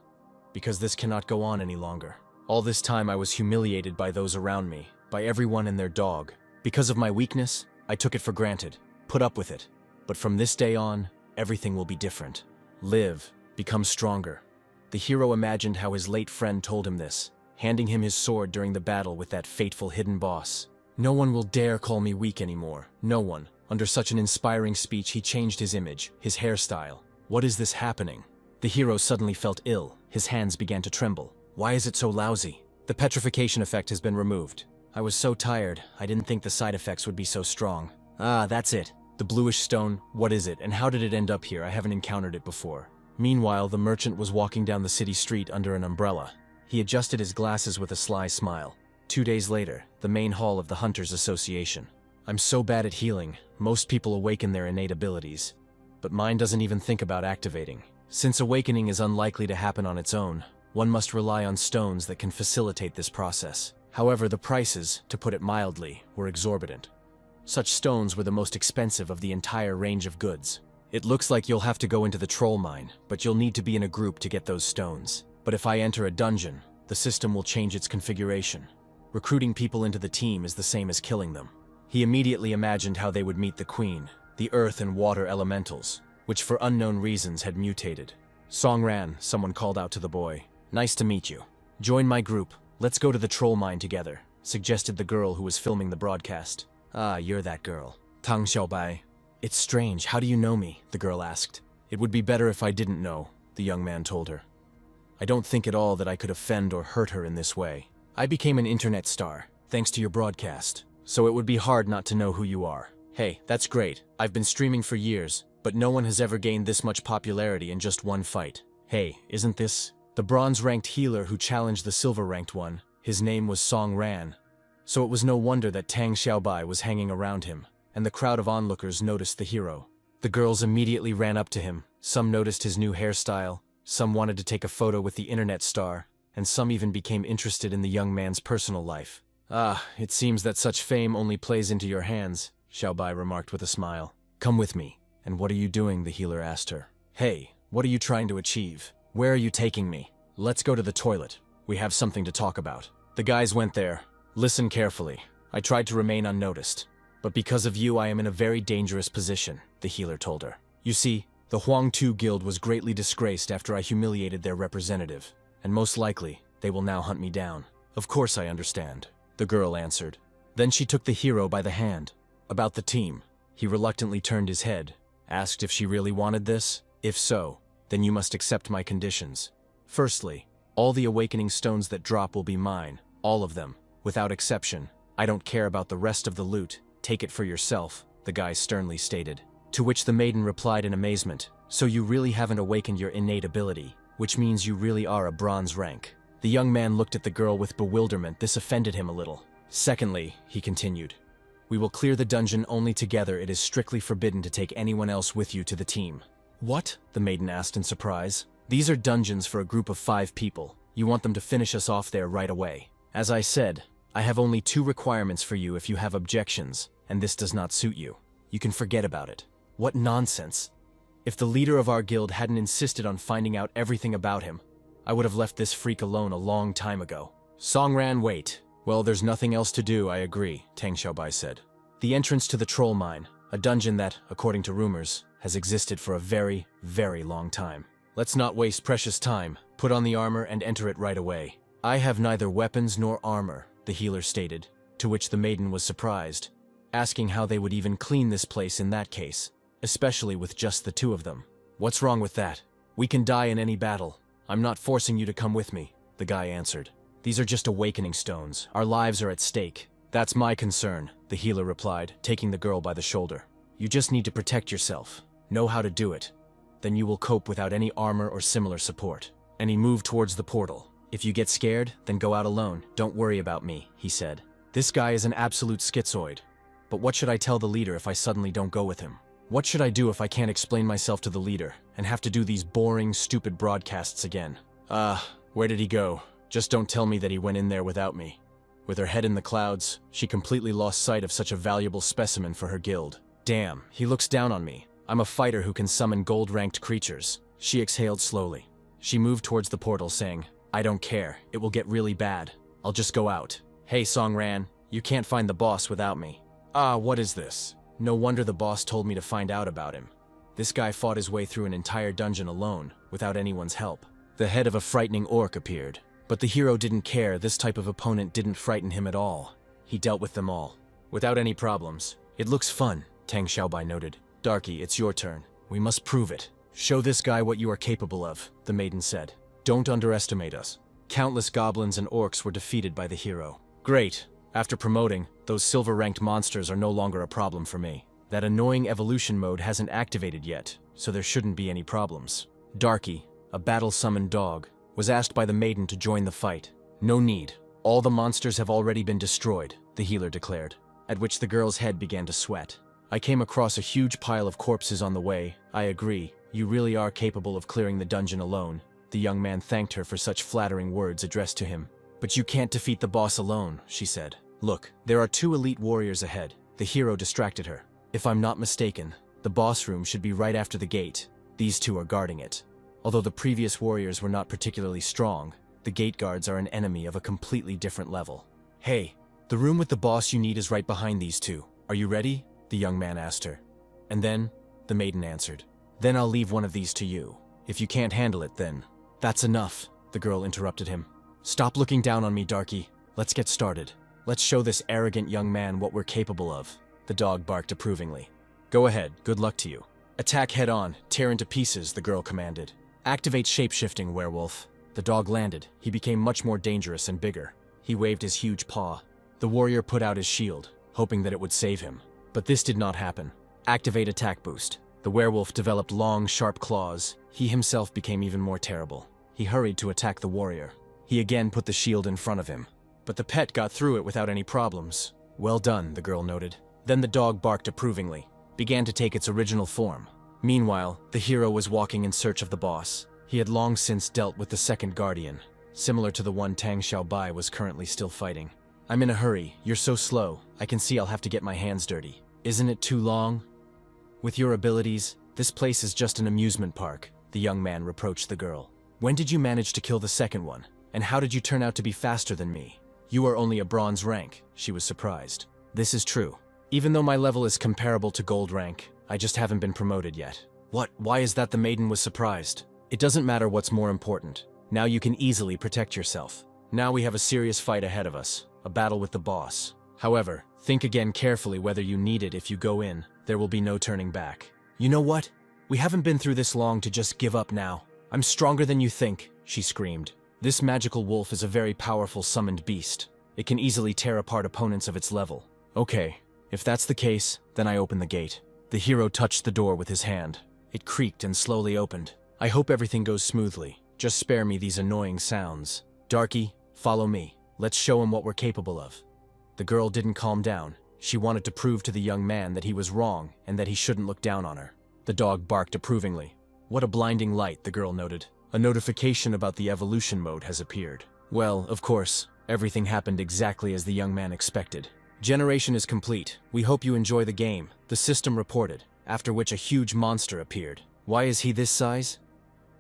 Because this cannot go on any longer. All this time I was humiliated by those around me, by everyone and their dog. Because of my weakness, I took it for granted, put up with it. But from this day on, everything will be different. Live, become stronger. The hero imagined how his late friend told him this, handing him his sword during the battle with that fateful hidden boss. No one will dare call me weak anymore. No one. Under such an inspiring speech, he changed his image, his hairstyle. What is this happening? The hero suddenly felt ill. His hands began to tremble. Why is it so lousy? The petrification effect has been removed. I was so tired, I didn't think the side effects would be so strong. Ah, that's it. The bluish stone, what is it, and how did it end up here? I haven't encountered it before. Meanwhile, the merchant was walking down the city street under an umbrella. He adjusted his glasses with a sly smile. 2 days later, the main hall of the Hunters Association. I'm so bad at healing, most people awaken their innate abilities. But mine doesn't even think about activating. Since awakening is unlikely to happen on its own, one must rely on stones that can facilitate this process. However, the prices, to put it mildly, were exorbitant. Such stones were the most expensive of the entire range of goods. It looks like you'll have to go into the troll mine, but you'll need to be in a group to get those stones. But if I enter a dungeon, the system will change its configuration. Recruiting people into the team is the same as killing them. He immediately imagined how they would meet the queen, the earth and water elementals, which for unknown reasons had mutated. Songran, someone called out to the boy. Nice to meet you. Join my group. Let's go to the troll mine together, suggested the girl who was filming the broadcast. Ah, you're that girl. Tang Xiaobai. It's strange, how do you know me? The girl asked. It would be better if I didn't know, the young man told her. I don't think at all that I could offend or hurt her in this way. I became an internet star, thanks to your broadcast, so it would be hard not to know who you are. Hey, that's great. I've been streaming for years, but no one has ever gained this much popularity in just one fight. Hey, isn't this? The bronze-ranked healer who challenged the silver-ranked one, his name was Song Ran. So it was no wonder that Tang Xiaobai was hanging around him, and the crowd of onlookers noticed the hero. The girls immediately ran up to him. Some noticed his new hairstyle, some wanted to take a photo with the internet star, and some even became interested in the young man's personal life. Ah, it seems that such fame only plays into your hands, Xiaobai remarked with a smile. Come with me. And what are you doing? The healer asked her. Hey, what are you trying to achieve? Where are you taking me? Let's go to the toilet. We have something to talk about. The guys went there. Listen carefully. I tried to remain unnoticed. But because of you, I am in a very dangerous position, the healer told her. You see, the Huang Tu Guild was greatly disgraced after I humiliated their representative, and most likely, they will now hunt me down. Of course I understand. the girl answered. Then she took the hero by the hand. About the team. He reluctantly turned his head, asked if she really wanted this. If so, then you must accept my conditions. Firstly, all the awakening stones that drop will be mine, all of them, without exception. I don't care about the rest of the loot, take it for yourself, the guy sternly stated. To which the maiden replied in amazement, so you really haven't awakened your innate ability, which means you really are a bronze rank. The young man looked at the girl with bewilderment. This offended him a little. Secondly, he continued, we will clear the dungeon only together. It is strictly forbidden to take anyone else with you to the team. What? The maiden asked in surprise. These are dungeons for a group of 5 people. You want them to finish us off there right away. As I said, I have only 2 requirements for you if you have objections, and this does not suit you. You can forget about it. What nonsense. If the leader of our guild hadn't insisted on finding out everything about him, I would have left this freak alone a long time ago. Songran, wait. Well, there's nothing else to do, I agree, Tang Xiaobai said. The entrance to the troll mine, a dungeon that, according to rumors, has existed for a very, very long time. Let's not waste precious time. Put on the armor and enter it right away. I have neither weapons nor armor, the healer stated, to which the maiden was surprised, asking how they would even clean this place in that case, especially with just the 2 of them. What's wrong with that? We can die in any battle. I'm not forcing you to come with me, the guy answered. These are just awakening stones. Our lives are at stake. That's my concern, the healer replied, taking the girl by the shoulder. You just need to protect yourself. Know how to do it. Then you will cope without any armor or similar support. And he moved towards the portal. If you get scared, then go out alone. Don't worry about me, he said. This guy is an absolute schizoid. But what should I tell the leader if I suddenly don't go with him? What should I do if I can't explain myself to the leader and have to do these boring, stupid broadcasts again? Where did he go? Just don't tell me that he went in there without me. With her head in the clouds, she completely lost sight of such a valuable specimen for her guild. Damn, he looks down on me. I'm a fighter who can summon gold-ranked creatures. She exhaled slowly. She moved towards the portal saying, I don't care, it will get really bad. I'll just go out. Hey Songran, you can't find the boss without me. What is this? No wonder the boss told me to find out about him. This guy fought his way through an entire dungeon alone, without anyone's help. The head of a frightening orc appeared. But the hero didn't care. This type of opponent didn't frighten him at all. He dealt with them all, without any problems. It looks fun, Tang Xiaobai noted. Darky, it's your turn. We must prove it. Show this guy what you are capable of, the maiden said. Don't underestimate us. Countless goblins and orcs were defeated by the hero. Great. After promoting, those silver-ranked monsters are no longer a problem for me. That annoying evolution mode hasn't activated yet, so there shouldn't be any problems. Darky, a battle-summoned dog, was asked by the maiden to join the fight. No need. All the monsters have already been destroyed, the healer declared, at which the girl's head began to sweat. I came across a huge pile of corpses on the way. I agree, you really are capable of clearing the dungeon alone. The young man thanked her for such flattering words addressed to him. But you can't defeat the boss alone, she said. Look, there are 2 elite warriors ahead. The hero distracted her. If I'm not mistaken, the boss room should be right after the gate. These 2 are guarding it. Although the previous warriors were not particularly strong, the gate guards are an enemy of a completely different level. Hey, the room with the boss you need is right behind these 2. Are you ready? The young man asked her. And then, the maiden answered. Then I'll leave one of these to you. If you can't handle it, then. That's enough, the girl interrupted him. Stop looking down on me, Darky. Let's get started. Let's show this arrogant young man what we're capable of. The dog barked approvingly. Go ahead, good luck to you. Attack head on, tear into pieces, the girl commanded. Activate shape-shifting, werewolf. The dog landed. He became much more dangerous and bigger. He waved his huge paw. The warrior put out his shield, hoping that it would save him. But this did not happen. Activate attack boost. The werewolf developed long, sharp claws. He himself became even more terrible. He hurried to attack the warrior. He again put the shield in front of him. But the pet got through it without any problems. Well done, the girl noted. Then the dog barked approvingly, began to take its original form. Meanwhile, the hero was walking in search of the boss. He had long since dealt with the second guardian, similar to the one Tang Xiaobai was currently still fighting. I'm in a hurry. You're so slow. I can see I'll have to get my hands dirty. Isn't it too long? With your abilities, this place is just an amusement park, the young man reproached the girl. When did you manage to kill the second one? And how did you turn out to be faster than me? You are only a bronze rank, she was surprised. This is true. Even though my level is comparable to gold rank, I just haven't been promoted yet. What? Why is that? The maiden was surprised. It doesn't matter what's more important. Now you can easily protect yourself. Now we have a serious fight ahead of us. a battle with the boss. However, think again carefully whether you need it. If you go in, there will be no turning back. You know what? We haven't been through this long to just give up now. I'm stronger than you think, she screamed. This magical wolf is a very powerful summoned beast. It can easily tear apart opponents of its level. Okay, if that's the case, then I open the gate. The hero touched the door with his hand. It creaked and slowly opened. I hope everything goes smoothly. Just spare me these annoying sounds. Darky, follow me. Let's show him what we're capable of. The girl didn't calm down. She wanted to prove to the young man that he was wrong and that he shouldn't look down on her. The dog barked approvingly. What a blinding light, the girl noted. A notification about the evolution mode has appeared. Well, of course, everything happened exactly as the young man expected. Generation is complete. We hope you enjoy the game, the system reported, after which a huge monster appeared. Why is he this size?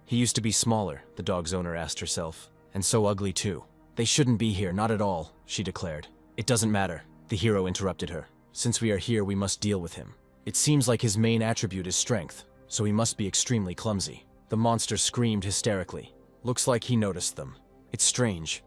He used to be smaller, the dog's owner asked herself. And so ugly too. They shouldn't be here, not at all, she declared. It doesn't matter, the hero interrupted her. Since we are here, we must deal with him. It seems like his main attribute is strength, so he must be extremely clumsy. The monster screamed hysterically. Looks like he noticed them. It's strange.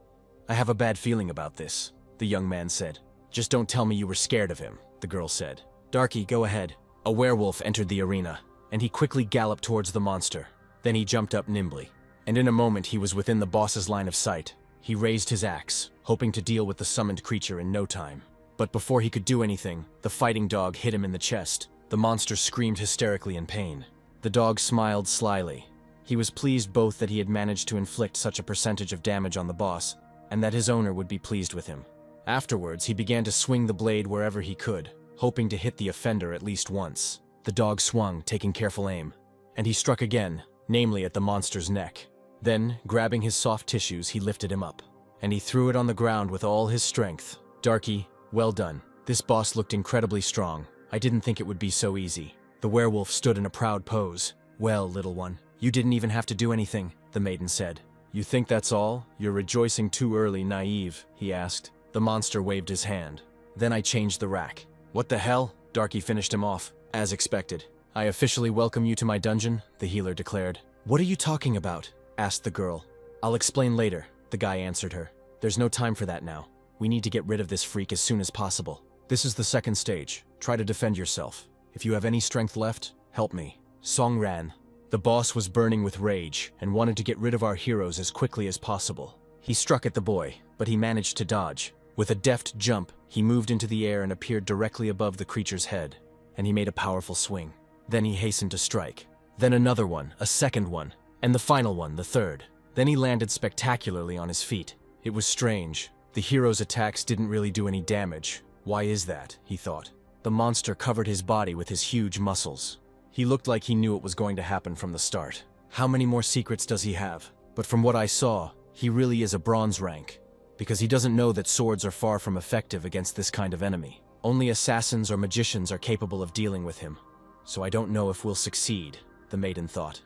I have a bad feeling about this, the young man said. Just don't tell me you were scared of him, the girl said. Darky, go ahead. A werewolf entered the arena, and he quickly galloped towards the monster. Then he jumped up nimbly, and in a moment he was within the boss's line of sight. He raised his axe, hoping to deal with the summoned creature in no time. But before he could do anything, the fighting dog hit him in the chest. The monster screamed hysterically in pain. The dog smiled slyly. He was pleased both that he had managed to inflict such a percentage of damage on the boss, and that his owner would be pleased with him. Afterwards, he began to swing the blade wherever he could, hoping to hit the offender at least once. The dog swung, taking careful aim, and he struck again, namely at the monster's neck. Then, grabbing his soft tissues, he lifted him up, and he threw it on the ground with all his strength. Darky, well done. This boss looked incredibly strong. I didn't think it would be so easy. The werewolf stood in a proud pose. Well, little one, you didn't even have to do anything, the maiden said. You think that's all? You're rejoicing too early, naive, he asked. The monster waved his hand. Then I changed the rack. What the hell? Darky finished him off, as expected. I officially welcome you to my dungeon, the healer declared. What are you talking about? Asked the girl. I'll explain later, the guy answered her. There's no time for that now. We need to get rid of this freak as soon as possible. This is the second stage. Try to defend yourself. If you have any strength left, help me. Song ran. The boss was burning with rage and wanted to get rid of our heroes as quickly as possible. He struck at the boy, but he managed to dodge. With a deft jump, he moved into the air and appeared directly above the creature's head, and he made a powerful swing. Then he hastened to strike. Then another one, a second one, and the final one, the third. Then he landed spectacularly on his feet. It was strange. The hero's attacks didn't really do any damage. Why is that? He thought. The monster covered his body with his huge muscles. He looked like he knew it was going to happen from the start. How many more secrets does he have? But from what I saw, he really is a bronze rank, because he doesn't know that swords are far from effective against this kind of enemy. Only assassins or magicians are capable of dealing with him. So I don't know if we'll succeed, the maiden thought.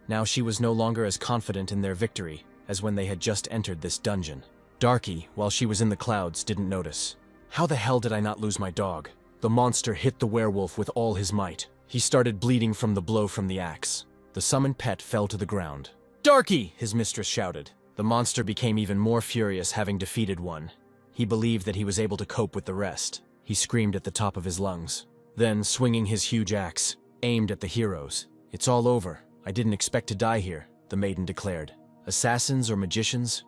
Now she was no longer as confident in their victory as when they had just entered this dungeon. Darky, while she was in the clouds, didn't notice. How the hell did I not lose my dog? The monster hit the werewolf with all his might. He started bleeding from the blow from the axe. The summoned pet fell to the ground. Darky! His mistress shouted. The monster became even more furious, having defeated one. He believed that he was able to cope with the rest. He screamed at the top of his lungs. Then, swinging his huge axe, aimed at the heroes. It's all over. I didn't expect to die here, the maiden declared. Assassins or magicians?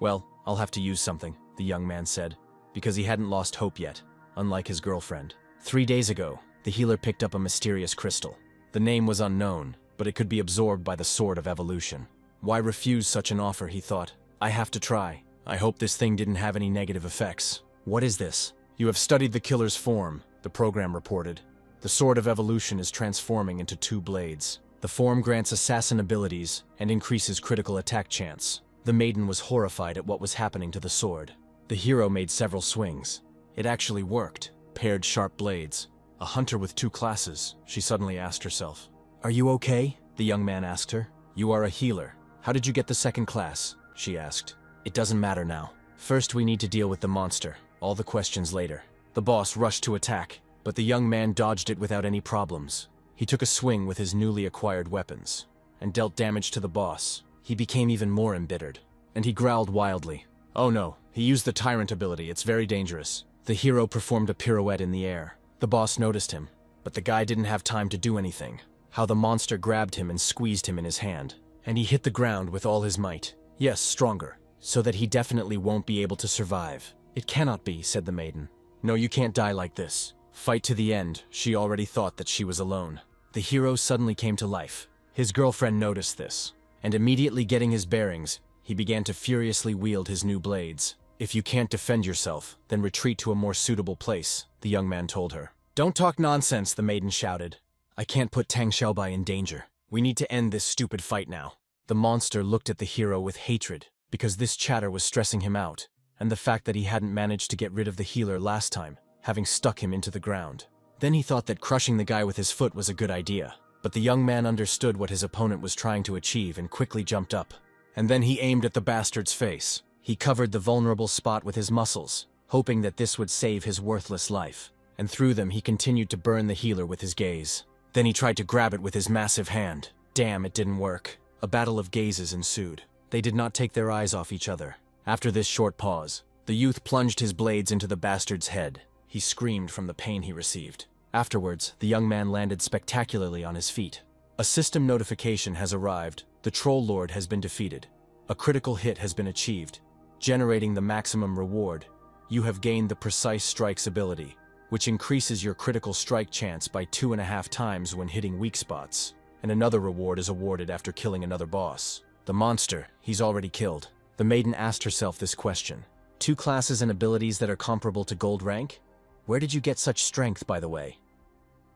Well, I'll have to use something, the young man said, because he hadn't lost hope yet, unlike his girlfriend. 3 days ago, the healer picked up a mysterious crystal. The name was unknown, but it could be absorbed by the Sword of Evolution. Why refuse such an offer, he thought. I have to try. I hope this thing didn't have any negative effects. What is this? You have studied the killer's form, the program reported. The Sword of Evolution is transforming into 2 blades. The form grants assassin abilities and increases critical attack chance. The maiden was horrified at what was happening to the sword. The hero made several swings. It actually worked. Paired sharp blades. A hunter with 2 classes, she suddenly asked herself. Are you okay? The young man asked her. You are a healer. How did you get the 2nd class? She asked. It doesn't matter now. First we need to deal with the monster. All the questions later. The boss rushed to attack, but the young man dodged it without any problems. He took a swing with his newly acquired weapons, and dealt damage to the boss. He became even more embittered, and he growled wildly. Oh no, He used the tyrant ability, it's very dangerous. The hero performed a pirouette in the air. The boss noticed him, but the guy didn't have time to do anything. How the monster grabbed him and squeezed him in his hand. And he hit the ground with all his might. Yes, stronger. So that he definitely won't be able to survive. It cannot be, said the maiden. No, you can't die like this. Fight to the end. She already thought that she was alone. The hero suddenly came to life. His girlfriend noticed this, and immediately getting his bearings, he began to furiously wield his new blades. If you can't defend yourself, then retreat to a more suitable place, the young man told her. Don't talk nonsense, the maiden shouted. I can't put Tang Xiaobai in danger. We need to end this stupid fight now. The monster looked at the hero with hatred, because this chatter was stressing him out, and the fact that he hadn't managed to get rid of the healer last time, having stuck him into the ground. Then he thought that crushing the guy with his foot was a good idea, but the young man understood what his opponent was trying to achieve and quickly jumped up. And then he aimed at the bastard's face. He covered the vulnerable spot with his muscles, hoping that this would save his worthless life. And through them he continued to burn the healer with his gaze. Then he tried to grab it with his massive hand. Damn, it didn't work. A battle of gazes ensued. They did not take their eyes off each other. After this short pause, the youth plunged his blades into the bastard's head. He screamed from the pain he received. Afterwards, the young man landed spectacularly on his feet. A system notification has arrived. The Troll Lord has been defeated. A critical hit has been achieved, generating the maximum reward. You have gained the Precise Strikes ability, which increases your critical strike chance by 2.5 times when hitting weak spots. And another reward is awarded after killing another boss. The monster, he's already killed. The maiden asked herself this question. 2 classes and abilities that are comparable to gold rank? Where did you get such strength, by the way?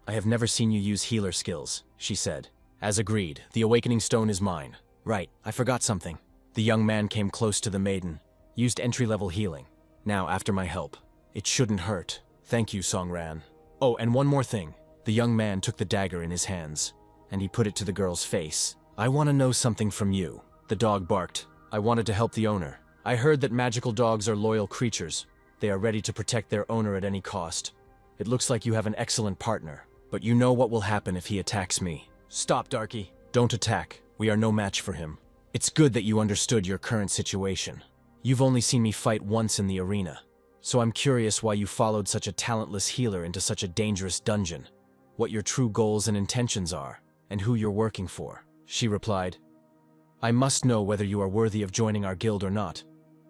I have never seen you use healer skills, she said. As agreed, the awakening stone is mine. Right, I forgot something. The young man came close to the maiden. Used entry-level healing. Now, after my help. It shouldn't hurt. Thank you, Songran. Oh, and one more thing. The young man took the dagger in his hands, and he put it to the girl's face. I want to know something from you. The dog barked. I wanted to help the owner. I heard that magical dogs are loyal creatures. They are ready to protect their owner at any cost. It looks like you have an excellent partner, but you know what will happen if he attacks me. Stop, Darky. Don't attack. We are no match for him. It's good that you understood your current situation. You've only seen me fight once in the arena, so I'm curious why you followed such a talentless healer into such a dangerous dungeon, what your true goals and intentions are, and who you're working for. She replied, I must know whether you are worthy of joining our guild or not.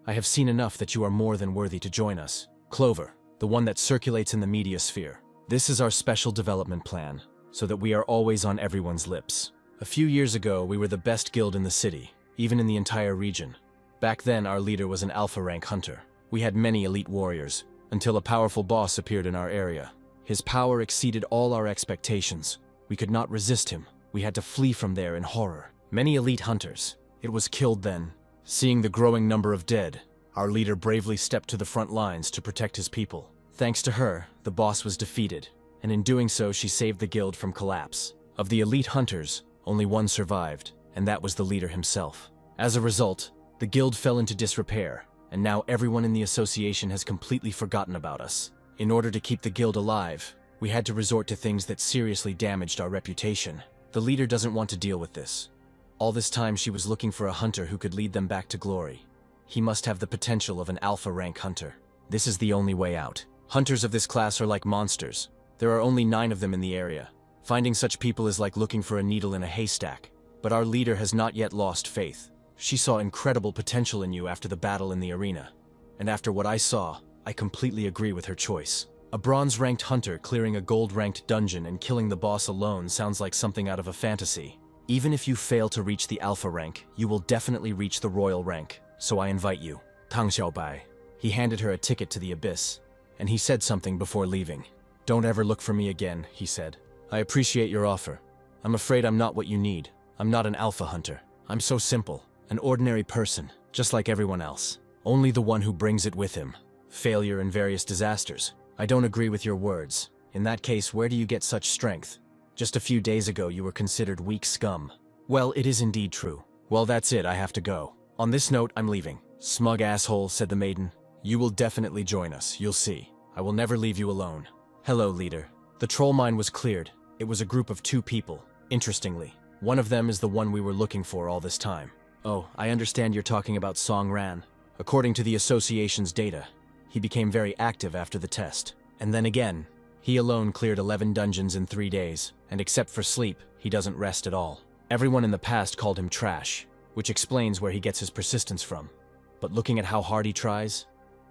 I have seen enough that you are more than worthy to join us. Clover, the one that circulates in the media sphere. This is our special development plan, so that we are always on everyone's lips. A few years ago, we were the best guild in the city, even in the entire region. Back then, our leader was an alpha rank hunter. We had many elite warriors, until a powerful boss appeared in our area. His power exceeded all our expectations. We could not resist him. We had to flee from there in horror. Many elite hunters. It was killed then. Seeing the growing number of dead, our leader bravely stepped to the front lines to protect his people. Thanks to her, the boss was defeated, and in doing so she saved the guild from collapse. Of the elite hunters, only one survived, and that was the leader himself. As a result, the guild fell into disrepair, and now everyone in the association has completely forgotten about us. In order to keep the guild alive, we had to resort to things that seriously damaged our reputation. The leader doesn't want to deal with this. All this time she was looking for a hunter who could lead them back to glory. He must have the potential of an alpha rank hunter. This is the only way out. Hunters of this class are like monsters. There are only 9 of them in the area. Finding such people is like looking for a needle in a haystack. But our leader has not yet lost faith. She saw incredible potential in you after the battle in the arena. And after what I saw, I completely agree with her choice. A bronze-ranked hunter clearing a gold-ranked dungeon and killing the boss alone sounds like something out of a fantasy. Even if you fail to reach the alpha rank, you will definitely reach the royal rank. So I invite you. Tang Xiaobai. He handed her a ticket to the abyss, and he said something before leaving. Don't ever look for me again, he said. I appreciate your offer. I'm afraid I'm not what you need. I'm not an alpha hunter. I'm so simple. An ordinary person, just like everyone else. Only the one who brings it with him. Failure and various disasters. I don't agree with your words. In that case, where do you get such strength? Just a few days ago, you were considered weak scum. Well, it is indeed true. Well, that's it, I have to go. On this note, I'm leaving. Smug asshole, said the maiden. You will definitely join us, you'll see. I will never leave you alone. Hello, leader. The troll mine was cleared. It was a group of 2 people. Interestingly, one of them is the one we were looking for all this time. Oh, I understand you're talking about Song Ran. According to the association's data, he became very active after the test. And then again, he alone cleared 11 dungeons in 3 days, and except for sleep, he doesn't rest at all. Everyone in the past called him trash, which explains where he gets his persistence from. But looking at how hard he tries,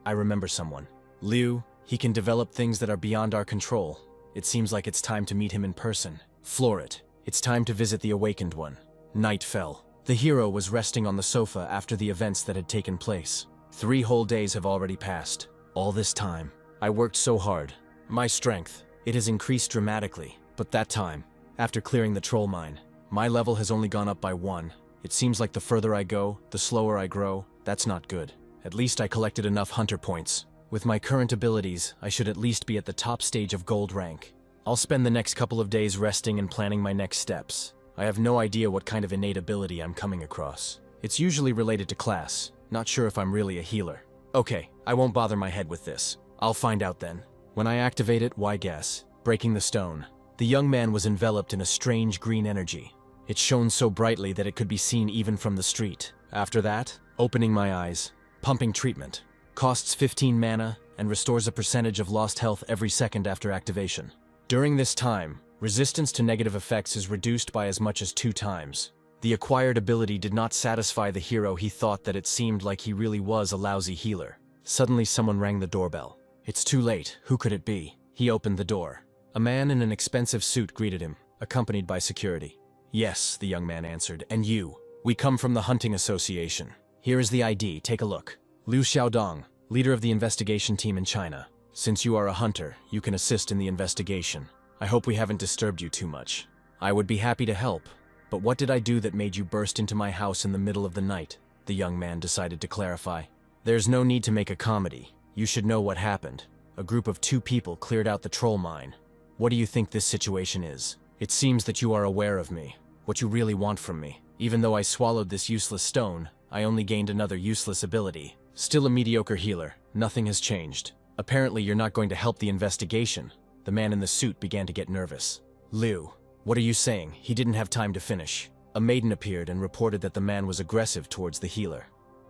I remember someone. Liu, he can develop things that are beyond our control. It seems like it's time to meet him in person. Floor it. It's time to visit the Awakened One. Night fell. The hero was resting on the sofa after the events that had taken place. 3 whole days have already passed. All this time, I worked so hard. My strength, it has increased dramatically. But that time, after clearing the troll mine, my level has only gone up by 1. It seems like the further I go, the slower I grow. That's not good. At least I collected enough hunter points. With my current abilities, I should at least be at the top stage of gold rank. I'll spend the next couple of days resting and planning my next steps. I have no idea what kind of innate ability I'm coming across. It's usually related to class. Not sure if I'm really a healer. Okay, I won't bother my head with this. I'll find out then. When I activate it, why guess? Breaking the stone. The young man was enveloped in a strange green energy. It shone so brightly that it could be seen even from the street. After that, opening my eyes. Pumping treatment. Costs 15 mana and restores a percentage of lost health every second after activation. During this time, resistance to negative effects is reduced by as much as 2 times. The acquired ability did not satisfy the hero. He thought that it seemed like he really was a lousy healer. Suddenly someone rang the doorbell. It's too late. Who could it be? He opened the door. A man in an expensive suit greeted him, accompanied by security. Yes, the young man answered. And you? We come from the Hunting Association. Here is the ID. Take a look. Liu Xiaodong, leader of the investigation team in China. Since you are a hunter, you can assist in the investigation. I hope we haven't disturbed you too much. I would be happy to help. But what did I do that made you burst into my house in the middle of the night? The young man decided to clarify. There's no need to make a comedy. You should know what happened. A group of 2 people cleared out the troll mine. What do you think this situation is? It seems that you are aware of me. What you really want from me. Even though I swallowed this useless stone, I only gained another useless ability. Still a mediocre healer. Nothing has changed. Apparently you're not going to help the investigation. The man in the suit began to get nervous. Liu, what are you saying? He didn't have time to finish. A maiden appeared and reported that the man was aggressive towards the healer.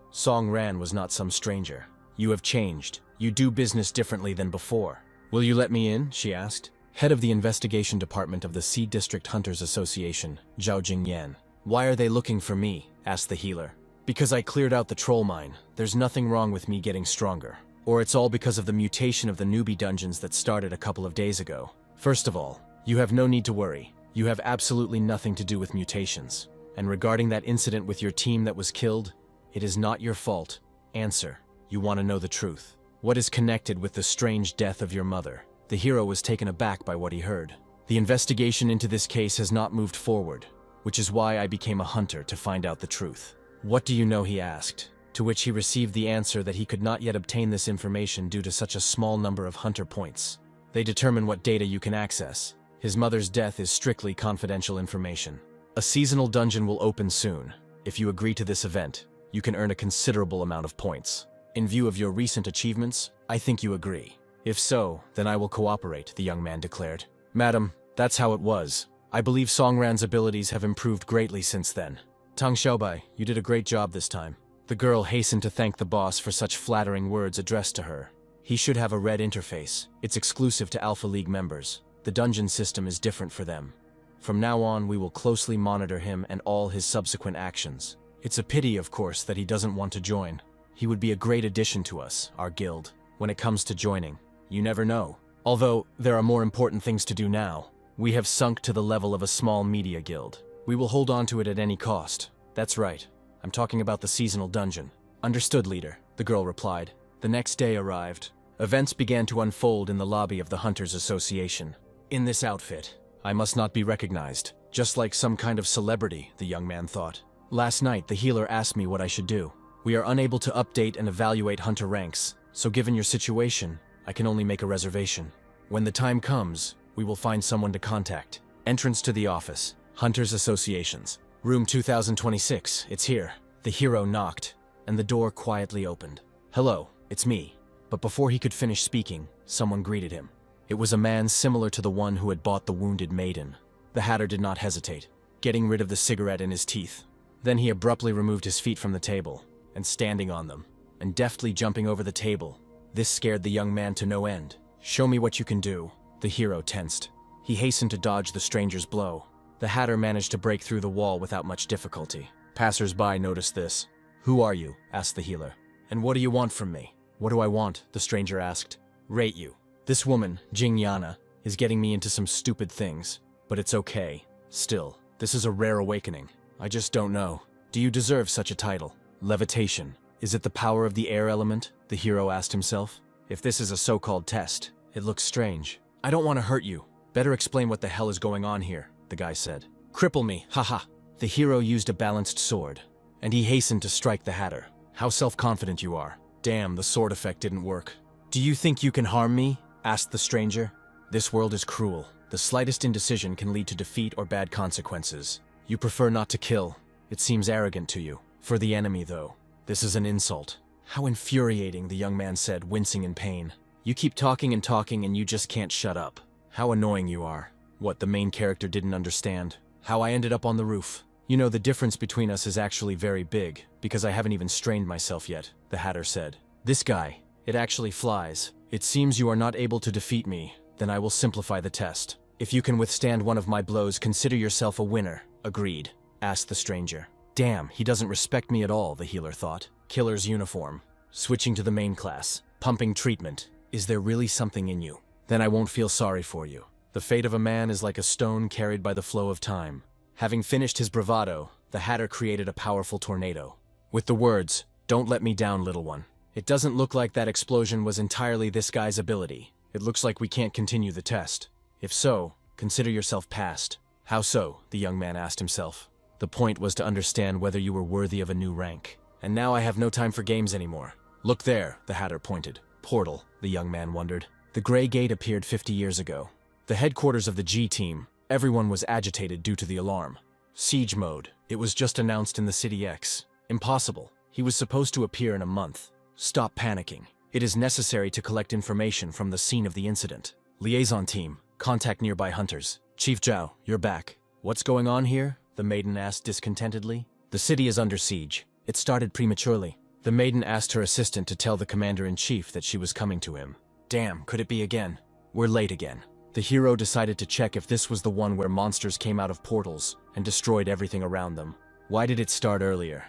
Song Ran was not some stranger. You have changed. You do business differently than before. Will you let me in? She asked. Head of the investigation department of the Sea District Hunters Association, Zhao Jingyan. Why are they looking for me? Asked the healer. Because I cleared out the troll mine. There's nothing wrong with me getting stronger. Or it's all because of the mutation of the newbie dungeons that started a couple of days ago. First of all, you have no need to worry. You have absolutely nothing to do with mutations. And regarding that incident with your team that was killed, it is not your fault. Answer. You want to know the truth. What is connected with the strange death of your mother? The hero was taken aback by what he heard. The investigation into this case has not moved forward, which is why I became a hunter to find out the truth. What do you know? He asked. To which he received the answer that he could not yet obtain this information due to such a small number of hunter points. They determine what data you can access. His mother's death is strictly confidential information. A seasonal dungeon will open soon. If you agree to this event, you can earn a considerable amount of points. In view of your recent achievements, I think you agree. If so, then I will cooperate, the young man declared. Madam, that's how it was. I believe Songran's abilities have improved greatly since then. Tang Xiaobai, you did a great job this time. The girl hastened to thank the boss for such flattering words addressed to her. He should have a red interface. It's exclusive to Alpha League members. The dungeon system is different for them. From now on, we will closely monitor him and all his subsequent actions. It's a pity, of course, that he doesn't want to join. He would be a great addition to us, our guild. When it comes to joining, you never know. Although, there are more important things to do now. We have sunk to the level of a small media guild. We will hold on to it at any cost. That's right. I'm talking about the seasonal dungeon. Understood, leader, the girl replied. The next day arrived. Events began to unfold in the lobby of the Hunters Association. In this outfit, I must not be recognized. Just like some kind of celebrity, the young man thought. Last night, the healer asked me what I should do. We are unable to update and evaluate hunter ranks, so given your situation, I can only make a reservation. When the time comes, we will find someone to contact. Entrance to the office. Hunters Associations. Room 2026, it's here. The hero knocked, and the door quietly opened. Hello, it's me. But before he could finish speaking, someone greeted him. It was a man similar to the one who had bought the wounded maiden. The hatter did not hesitate, getting rid of the cigarette in his teeth. Then he abruptly removed his feet from the table, and standing on them, and deftly jumping over the table. This scared the young man to no end. "Show me what you can do." The hero tensed. He hastened to dodge the stranger's blow. The hatter managed to break through the wall without much difficulty. Passers-by noticed this. "Who are you?" asked the healer. "And what do you want from me?" "What do I want?" the stranger asked. "Rate you. This woman, Jing Yana, is getting me into some stupid things. But it's okay. Still, this is a rare awakening. I just don't know. Do you deserve such a title?" "Levitation. Is it the power of the air element?" the hero asked himself. "If this is a so-called test, it looks strange." "I don't want to hurt you. Better explain what the hell is going on here," the guy said. "Cripple me, haha." The hero used a balanced sword, and he hastened to strike the hatter. "How self-confident you are." "Damn, the sword effect didn't work." "Do you think you can harm me?" asked the stranger. "This world is cruel. The slightest indecision can lead to defeat or bad consequences. You prefer not to kill. It seems arrogant to you. For the enemy, though, this is an insult." "How infuriating," the young man said, wincing in pain. "You keep talking and talking and you just can't shut up. How annoying you are." What the main character didn't understand. "How I ended up on the roof. You know, the difference between us is actually very big, because I haven't even strained myself yet," the hatter said. "This guy, it actually flies. It seems you are not able to defeat me. Then I will simplify the test. If you can withstand one of my blows, consider yourself a winner." "Agreed," asked the stranger. "Damn, he doesn't respect me at all," the healer thought. Killer's uniform. Switching to the main class. Pumping treatment. Is there really something in you? Then I won't feel sorry for you. The fate of a man is like a stone carried by the flow of time. Having finished his bravado, the hatter created a powerful tornado. With the words, "Don't let me down, little one." It doesn't look like that explosion was entirely this guy's ability. It looks like we can't continue the test. If so, consider yourself passed. "How so?" the young man asked himself. "The point was to understand whether you were worthy of a new rank. And now I have no time for games anymore." "Look there," the hatter pointed. "Portal," the young man wondered. The Gray Gate appeared 50 years ago. The headquarters of the G team. Everyone was agitated due to the alarm. Siege mode. It was just announced in the City X. Impossible. He was supposed to appear in a month. Stop panicking. It is necessary to collect information from the scene of the incident. Liaison team, contact nearby hunters. Chief Zhao, you're back. What's going on here? The maiden asked discontentedly. The city is under siege. It started prematurely. The maiden asked her assistant to tell the commander-in-chief that she was coming to him. Damn, could it be again? We're late again. The hero decided to check if this was the one where monsters came out of portals and destroyed everything around them. Why did it start earlier?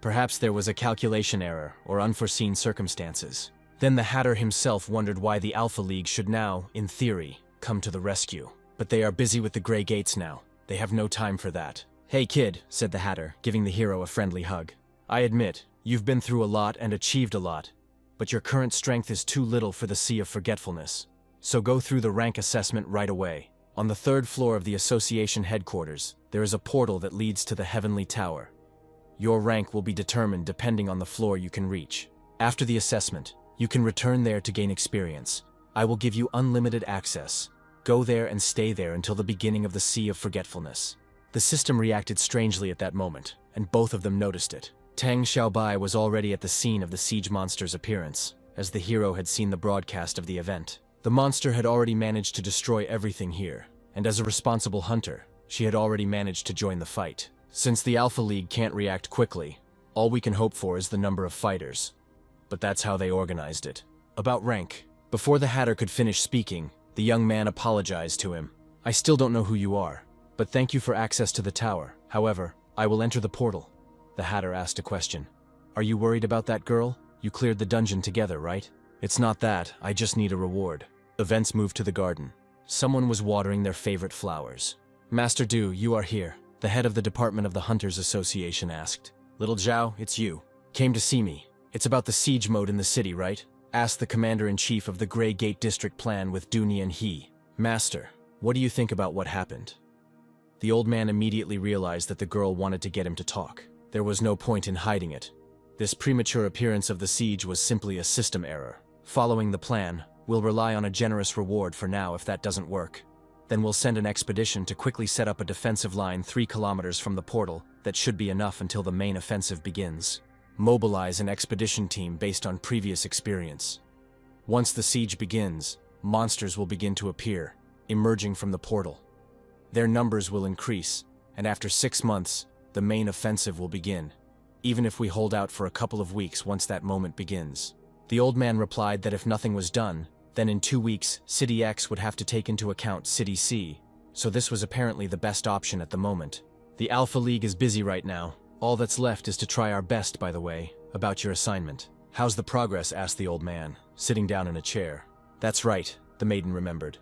Perhaps there was a calculation error or unforeseen circumstances. Then the Hatter himself wondered why the Alpha League should now, in theory, come to the rescue. But they are busy with the Grey Gates now. They have no time for that. "Hey kid," said the Hatter, giving the hero a friendly hug. "I admit, you've been through a lot and achieved a lot, but your current strength is too little for the Sea of Forgetfulness. So go through the rank assessment right away. On the 3rd floor of the Association headquarters, there is a portal that leads to the Heavenly Tower. Your rank will be determined depending on the floor you can reach. After the assessment, you can return there to gain experience. I will give you unlimited access. Go there and stay there until the beginning of the Sea of Forgetfulness." The system reacted strangely at that moment, and both of them noticed it. Tang Xiaobai was already at the scene of the siege monster's appearance, as the hero had seen the broadcast of the event. The monster had already managed to destroy everything here, and as a responsible hunter, she had already managed to join the fight. Since the Alpha League can't react quickly, all we can hope for is the number of fighters. But that's how they organized it. About rank. Before the Hatter could finish speaking, the young man apologized to him. "I still don't know who you are, but thank you for access to the tower. However, I will enter the portal." The Hatter asked a question. "Are you worried about that girl? You cleared the dungeon together, right?" "It's not that, I just need a reward." Events moved to the garden. Someone was watering their favorite flowers. "Master Du, you are here," the head of the department of the Hunters Association asked. "Little Zhao, it's you. Came to see me. It's about the siege mode in the city, right?" asked the commander-in-chief of the Grey Gate District Plan with Dooney and He. "Master, what do you think about what happened?" The old man immediately realized that the girl wanted to get him to talk. There was no point in hiding it. This premature appearance of the siege was simply a system error. Following the plan, we'll rely on a generous reward for now if that doesn't work. Then we'll send an expedition to quickly set up a defensive line 3 kilometers from the portal that should be enough until the main offensive begins. Mobilize an expedition team based on previous experience. Once the siege begins, monsters will begin to appear, emerging from the portal. Their numbers will increase, and after 6 months, the main offensive will begin. even if we hold out for a couple of weeks once that moment begins. The old man replied that if nothing was done, then in 2 weeks, City X would have to take into account City C, so this was apparently the best option at the moment. The Alpha League is busy right now. All that's left is to try our best, by the way, about your assignment. How's the progress? Asked the old man, sitting down in a chair. That's right, the maiden remembered.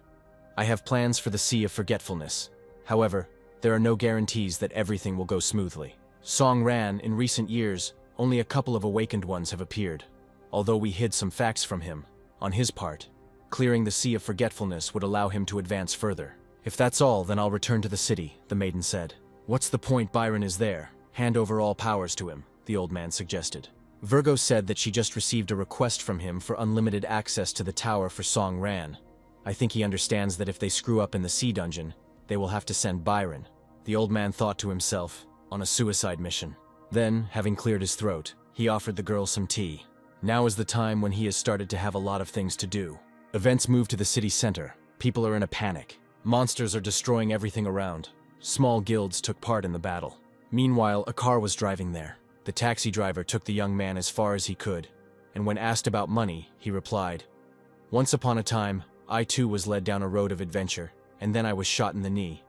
I have plans for the Sea of Forgetfulness. However, there are no guarantees that everything will go smoothly. Song Ran, in recent years, only a couple of awakened ones have appeared. Although we hid some facts from him, on his part, clearing the Sea of Forgetfulness would allow him to advance further. If that's all, then I'll return to the city, the maiden said. What's the point? Byron is there. Hand over all powers to him, the old man suggested. Virgo said that she just received a request from him for unlimited access to the tower for Song Ran. I think he understands that if they screw up in the sea dungeon, they will have to send Byron. The old man thought to himself, on a suicide mission. Then, having cleared his throat, he offered the girl some tea. Now is the time when he has started to have a lot of things to do. Events move to the city center. People are in a panic. Monsters are destroying everything around. Small guilds took part in the battle. Meanwhile, a car was driving there. The taxi driver took the young man as far as he could, and when asked about money, he replied, "Once upon a time, I too was led down a road of adventure, and then I was shot in the knee.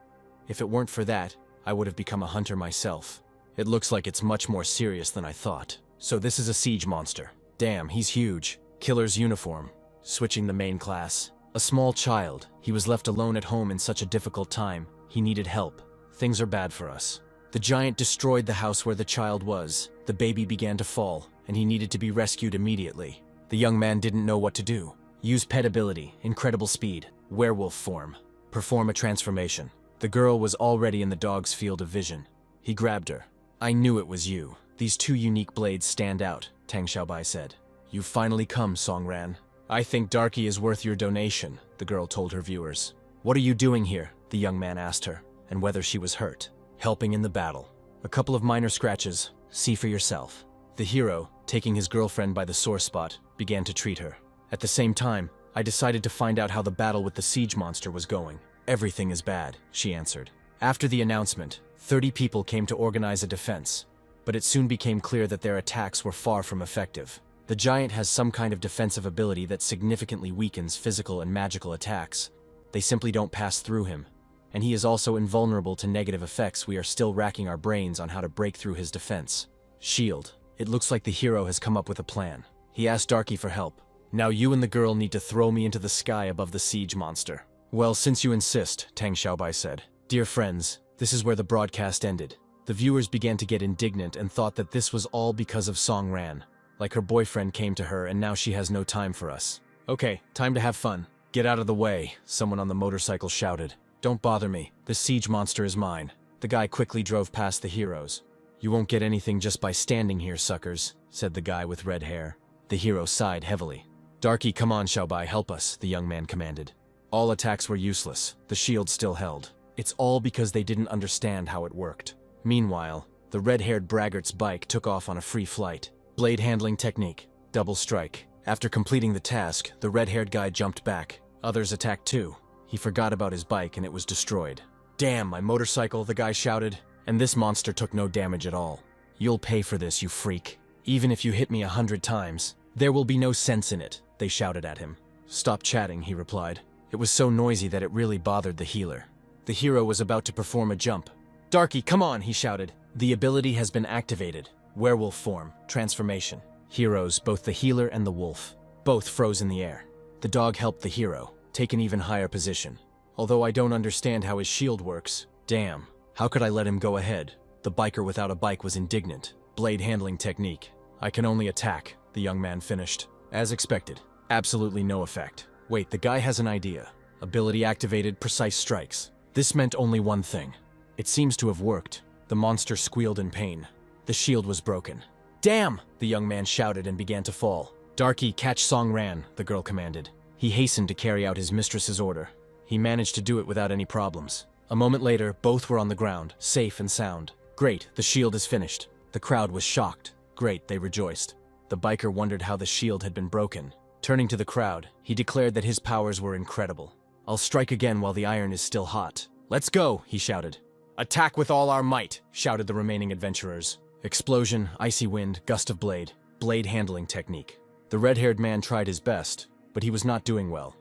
If it weren't for that, I would have become a hunter myself. It looks like it's much more serious than I thought. So this is a siege monster. Damn, he's huge. Killer's uniform. Switching the main class. A small child. He was left alone at home in such a difficult time. He needed help. Things are bad for us." The giant destroyed the house where the child was. The baby began to fall, and he needed to be rescued immediately. The young man didn't know what to do. Use pet ability, incredible speed, werewolf form. Perform a transformation. The girl was already in the dog's field of vision. He grabbed her. "I knew it was you. These 2 unique blades stand out," Tang Xiaobai said. "You've finally come, Song Ran. I think Darky is worth your donation," the girl told her viewers. "What are you doing here?" the young man asked her, and whether she was hurt. "Helping in the battle. A couple of minor scratches. See for yourself." The hero, taking his girlfriend by the sore spot, began to treat her. At the same time, I decided to find out how the battle with the siege monster was going. "Everything is bad," she answered. After the announcement, 30 people came to organize a defense, but it soon became clear that their attacks were far from effective. The giant has some kind of defensive ability that significantly weakens physical and magical attacks. They simply don't pass through him. And he is also invulnerable to negative effects. We are still racking our brains on how to break through his defense. Shield. It looks like the hero has come up with a plan. He asked Darky for help. "Now you and the girl need to throw me into the sky above the siege monster." "Well, since you insist," Tang Xiaobai said. Dear friends, this is where the broadcast ended. The viewers began to get indignant and thought that this was all because of Song Ran. Like her boyfriend came to her and now she has no time for us. "Okay, time to have fun. Get out of the way," someone on the motorcycle shouted. "Don't bother me. The siege monster is mine." The guy quickly drove past the heroes. "You won't get anything just by standing here, suckers," said the guy with red hair. The hero sighed heavily. "Darky, come on, Xiaobai, help us," the young man commanded. All attacks were useless. The shield still held. It's all because they didn't understand how it worked. Meanwhile, the red-haired braggart's bike took off on a free flight. Blade handling technique. Double strike. After completing the task, the red-haired guy jumped back. Others attacked too. He forgot about his bike and it was destroyed. "Damn, my motorcycle," the guy shouted. "And this monster took no damage at all. You'll pay for this, you freak. Even if you hit me 100 times, there will be no sense in it," they shouted at him. "Stop chatting," he replied. It was so noisy that it really bothered the healer. The hero was about to perform a jump. "Darky, come on," he shouted. "The ability has been activated. Werewolf form, transformation." Heroes, both the healer and the wolf, both froze in the air. The dog helped the hero take an even higher position. Although I don't understand how his shield works. Damn, how could I let him go ahead? The biker without a bike was indignant. Blade handling technique. "I can only attack," the young man finished. As expected. Absolutely no effect. Wait, the guy has an idea. Ability activated, precise strikes. This meant only one thing. It seems to have worked. The monster squealed in pain. The shield was broken. "Damn!" the young man shouted and began to fall. "Darky, catch Song Ran," the girl commanded. He hastened to carry out his mistress's order. He managed to do it without any problems. A moment later, both were on the ground, safe and sound. "Great, the shield is finished." The crowd was shocked. "Great," they rejoiced. The biker wondered how the shield had been broken. Turning to the crowd, he declared that his powers were incredible. "I'll strike again while the iron is still hot." "Let's go," he shouted. "Attack with all our might," shouted the remaining adventurers. Explosion, icy wind, gust of blade, blade handling technique. The red-haired man tried his best, but he was not doing well.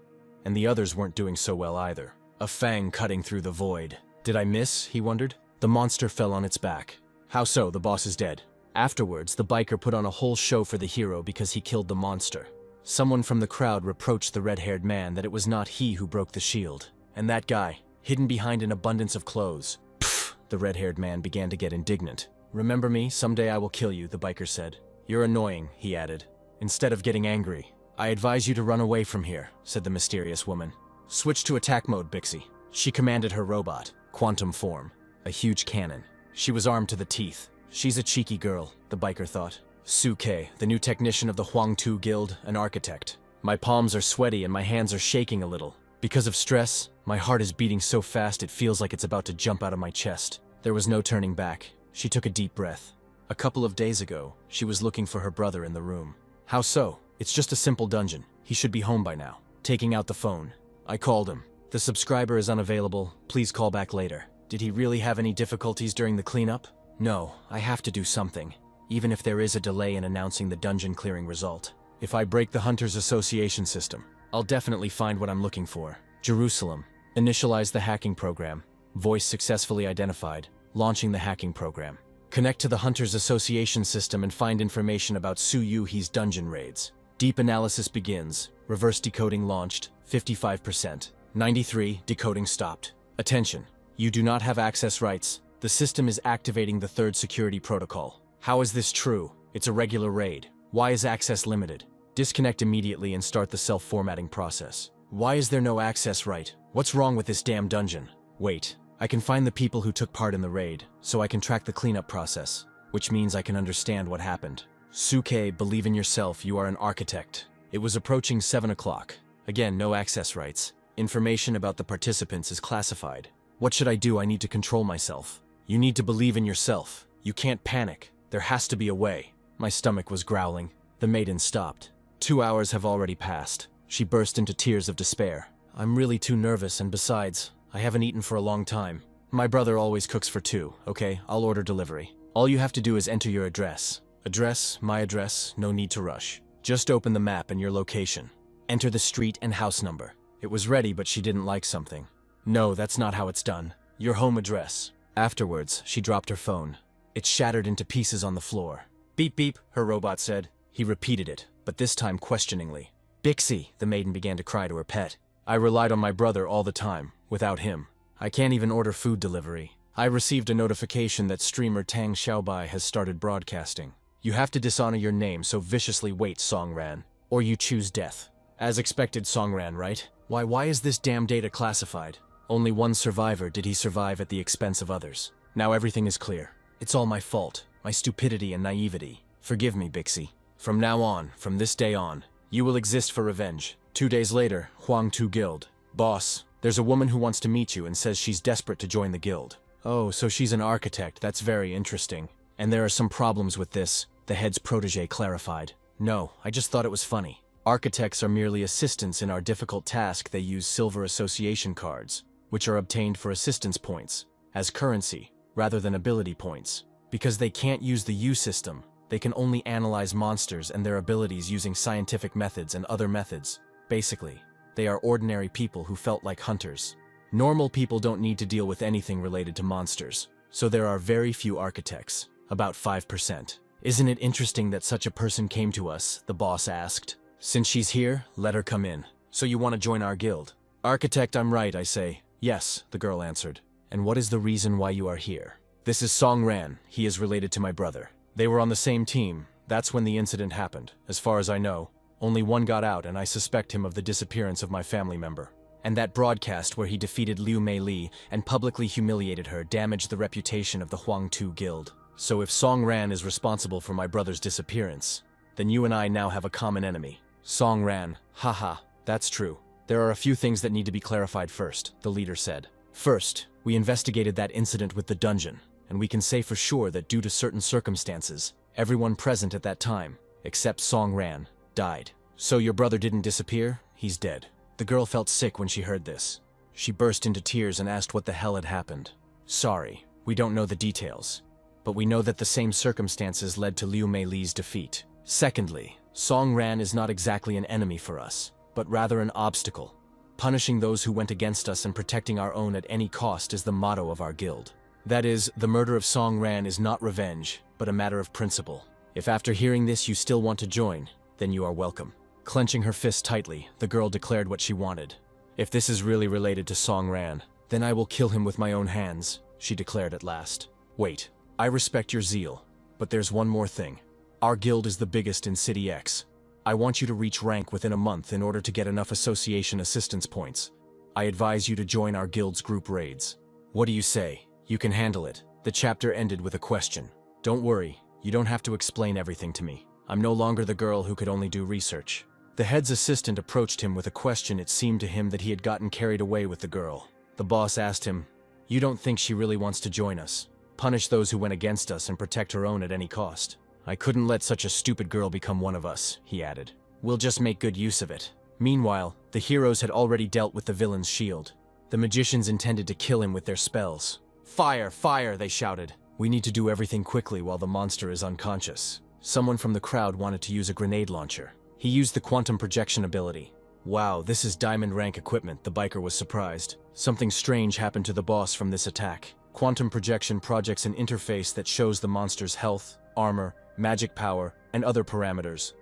And the others weren't doing so well either. A fang cutting through the void. Did I miss? He wondered. The monster fell on its back. How so? The boss is dead. Afterwards, the biker put on a whole show for the hero because he killed the monster. Someone from the crowd reproached the red-haired man that it was not he who broke the shield. And that guy, hidden behind an abundance of clothes. Pfft, the red-haired man began to get indignant. Remember me? Someday I will kill you, the biker said. You're annoying, he added. Instead of getting angry, I advise you to run away from here, said the mysterious woman. Switch to attack mode, Bixie. She commanded her robot, Quantum Form, a huge cannon. She was armed to the teeth. She's a cheeky girl, the biker thought. Suke, the new technician of the Huangtu Guild, an architect. My palms are sweaty and my hands are shaking a little. Because of stress, my heart is beating so fast it feels like it's about to jump out of my chest. There was no turning back. She took a deep breath. A couple of days ago, she was looking for her brother in the room. How so? It's just a simple dungeon. He should be home by now. Taking out the phone. I called him. The subscriber is unavailable. Please call back later. Did he really have any difficulties during the cleanup? No, I have to do something. Even if there is a delay in announcing the dungeon clearing result. If I break the Hunters Association system, I'll definitely find what I'm looking for. Jerusalem. Initialize the hacking program. Voice successfully identified. Launching the hacking program. Connect to the Hunters Association system and find information about Su Yuhi's dungeon raids. Deep analysis begins. Reverse decoding launched. 55%. 93. Decoding stopped. Attention. You do not have access rights. The system is activating the third security protocol. How is this true? It's a regular raid. Why is access limited? Disconnect immediately and start the self-formatting process. Why is there no access right? What's wrong with this damn dungeon? Wait. I can find the people who took part in the raid, so I can track the cleanup process, which means I can understand what happened. Suke, believe in yourself, you are an architect. It was approaching 7 o'clock. Again, no access rights. Information about the participants is classified. What should I do? I need to control myself. You need to believe in yourself. You can't panic. There has to be a way. My stomach was growling. The maiden stopped. 2 hours have already passed. She burst into tears of despair. I'm really too nervous, and besides, I haven't eaten for a long time. My brother always cooks for two, okay? I'll order delivery. All you have to do is enter your address. Address, my address, no need to rush. Just open the map and your location. Enter the street and house number. It was ready, but she didn't like something. No, that's not how it's done. Your home address. Afterwards, she dropped her phone. It shattered into pieces on the floor. Beep beep, her robot said. He repeated it, but this time questioningly. Bixie, the maiden began to cry to her pet. I relied on my brother all the time. Without him, I can't even order food delivery. I received a notification that streamer Tang Xiaobai has started broadcasting. You have to dishonor your name, so viciously wait, Songran. Or you choose death. As expected, Songran, right? Why is this damn data classified? Only one survivor. Did he survive at the expense of others? Now everything is clear. It's all my fault. My stupidity and naivety. Forgive me, Bixie. From now on, from this day on, you will exist for revenge. 2 days later, Huangtu Guild. Boss, there's a woman who wants to meet you and says she's desperate to join the guild. Oh, so she's an architect. That's very interesting. And there are some problems with this, the head's protege clarified. No, I just thought it was funny. Architects are merely assistants in our difficult task. They use silver association cards, which are obtained for assistance points, as currency, rather than ability points. Because they can't use the U system, they can only analyze monsters and their abilities using scientific methods and other methods. Basically, they are ordinary people who felt like hunters. Normal people don't need to deal with anything related to monsters, so there are very few architects, about 5%. Isn't it interesting that such a person came to us, the boss asked. Since she's here, let her come in. So you want to join our guild? Architect, I'm right, I say. Yes, the girl answered. And what is the reason why you are here? This is Song Ran. He is related to my brother. They were on the same team. That's when the incident happened. As far as I know, only one got out, and I suspect him of the disappearance of my family member. And that broadcast where he defeated Liu Mei Li and publicly humiliated her damaged the reputation of the Huangtu Guild. So if Song Ran is responsible for my brother's disappearance, then you and I now have a common enemy. Song Ran, haha, that's true. There are a few things that need to be clarified first, the leader said. First, we investigated that incident with the dungeon, and we can say for sure that due to certain circumstances, everyone present at that time, except Song Ran, died. So your brother didn't disappear? He's dead. The girl felt sick when she heard this. She burst into tears and asked what the hell had happened. Sorry, we don't know the details. but we know that the same circumstances led to Liu Meili's defeat. Secondly, Song Ran is not exactly an enemy for us, but rather an obstacle. Punishing those who went against us and protecting our own at any cost is the motto of our guild. That is, the murder of Song Ran is not revenge, but a matter of principle. If after hearing this you still want to join, then you are welcome. Clenching her fist tightly, the girl declared what she wanted. If this is really related to Song Ran, then I will kill him with my own hands, she declared at last. Wait, I respect your zeal, but there's one more thing. Our guild is the biggest in City X. I want you to reach rank within a month in order to get enough association assistance points. I advise you to join our guild's group raids. What do you say? You can handle it. The chapter ended with a question. Don't worry, you don't have to explain everything to me. I'm no longer the girl who could only do research. The head's assistant approached him with a question. It seemed to him that he had gotten carried away with the girl. The boss asked him, "You don't think she really wants to join us? Punish those who went against us and protect her own at any cost." "I couldn't let such a stupid girl become one of us," he added. "We'll just make good use of it." Meanwhile, the heroes had already dealt with the villain's shield. The magicians intended to kill him with their spells. "Fire! Fire!" they shouted. "We need to do everything quickly while the monster is unconscious." Someone from the crowd wanted to use a grenade launcher. He used the quantum projection ability. "Wow, this is diamond rank equipment," the biker was surprised. Something strange happened to the boss from this attack. Quantum projection projects an interface that shows the monster's health, armor, magic power, and other parameters.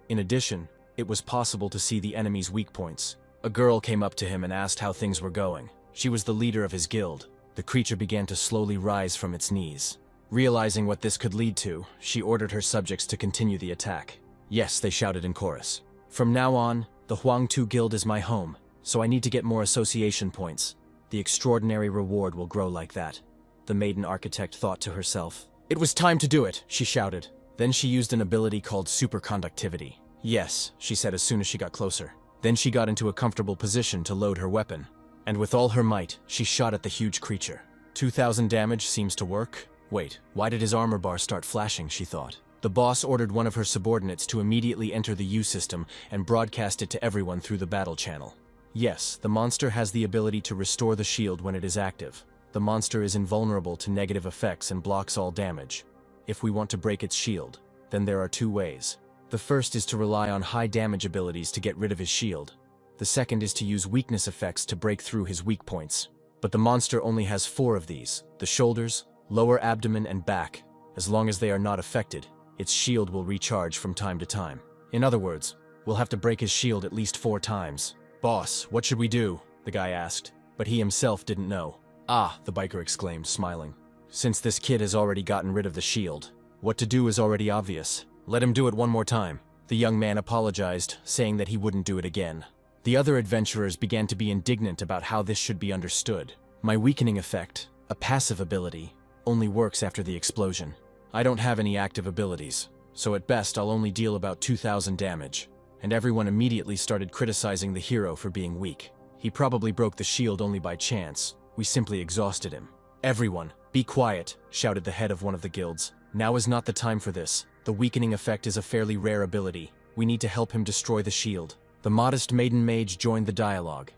In addition, it was possible to see the enemy's weak points. A girl came up to him and asked how things were going. She was the leader of his guild. The creature began to slowly rise from its knees. Realizing what this could lead to, she ordered her subjects to continue the attack. "Yes," they shouted in chorus. "From now on, the Huangtu Guild is my home, so I need to get more association points. The extraordinary reward will grow like that," the maiden architect thought to herself. "It was time to do it," she shouted. Then she used an ability called superconductivity. "Yes," she said as soon as she got closer. Then she got into a comfortable position to load her weapon. And with all her might, she shot at the huge creature. 2,000 damage seems to work. Wait, why did his armor bar start flashing, she thought. The boss ordered one of her subordinates to immediately enter the U system and broadcast it to everyone through the battle channel. Yes, the monster has the ability to restore the shield when it is active. The monster is invulnerable to negative effects and blocks all damage. If we want to break its shield, then there are two ways. The first is to rely on high damage abilities to get rid of his shield. The second is to use weakness effects to break through his weak points. But the monster only has 4 of these: the shoulders, lower abdomen, and back. As long as they are not affected, its shield will recharge from time to time. In other words, we'll have to break his shield at least 4 times. "Boss, what should we do?" the guy asked, but he himself didn't know. "Ah," the biker exclaimed, smiling. "Since this kid has already gotten rid of the shield, what to do is already obvious. Let him do it one more time." The young man apologized, saying that he wouldn't do it again. The other adventurers began to be indignant about how this should be understood. "My weakening effect, a passive ability, only works after the explosion. I don't have any active abilities, so at best I'll only deal about 2,000 damage." And everyone immediately started criticizing the hero for being weak. "He probably broke the shield only by chance. We simply exhausted him." "Everyone, be quiet," shouted the head of one of the guilds. "Now is not the time for this. The weakening effect is a fairly rare ability. We need to help him destroy the shield." The modest maiden mage joined the dialogue.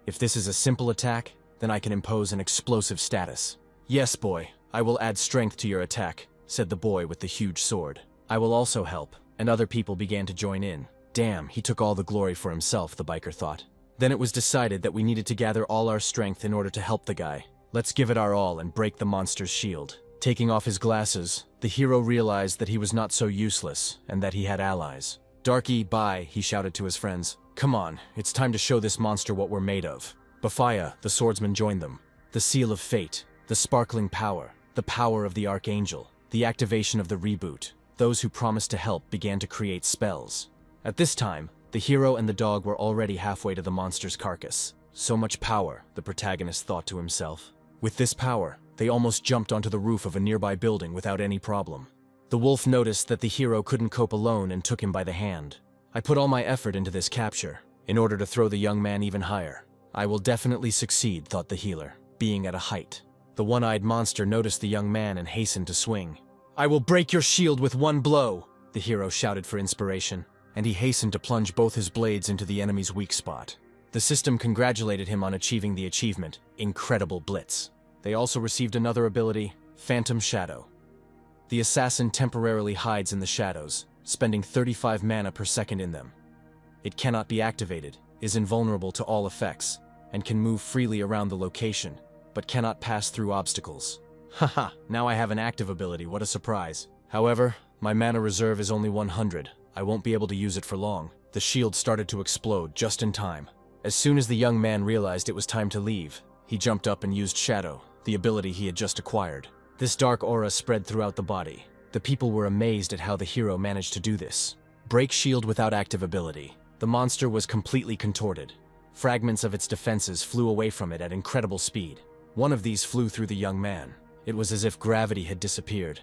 "If this is a simple attack, then I can impose an explosive status." "Yes, boy, I will add strength to your attack," said the boy with the huge sword. "I will also help," and other people began to join in. Damn, he took all the glory for himself, the biker thought. Then it was decided that we needed to gather all our strength in order to help the guy. Let's give it our all and break the monster's shield. Taking off his glasses, the hero realized that he was not so useless and that he had allies. "Darky, bye," he shouted to his friends. "Come on, it's time to show this monster what we're made of." Bafaya, the swordsman, joined them. The seal of fate, the sparkling power, the power of the archangel, the activation of the reboot. Those who promised to help began to create spells. At this time, the hero and the dog were already halfway to the monster's carcass. So much power, the protagonist thought to himself. With this power, they almost jumped onto the roof of a nearby building without any problem. The wolf noticed that the hero couldn't cope alone and took him by the hand. "I put all my effort into this capture, in order to throw the young man even higher. I will definitely succeed," thought the healer, being at a height. The one-eyed monster noticed the young man and hastened to swing. "I will break your shield with one blow," the hero shouted for inspiration, and he hastened to plunge both his blades into the enemy's weak spot. The system congratulated him on achieving the achievement, Incredible Blitz. They also received another ability, Phantom Shadow. The assassin temporarily hides in the shadows, spending 35 mana per second in them. It cannot be activated, is invulnerable to all effects, and can move freely around the location, but cannot pass through obstacles. Haha, now I have an active ability, what a surprise. However, my mana reserve is only 100. I won't be able to use it for long. The shield started to explode just in time. As soon as the young man realized it was time to leave, he jumped up and used Shadow, the ability he had just acquired. This dark aura spread throughout the body. The people were amazed at how the hero managed to do this. Break shield without active ability. The monster was completely contorted. Fragments of its defenses flew away from it at incredible speed. One of these flew through the young man. It was as if gravity had disappeared.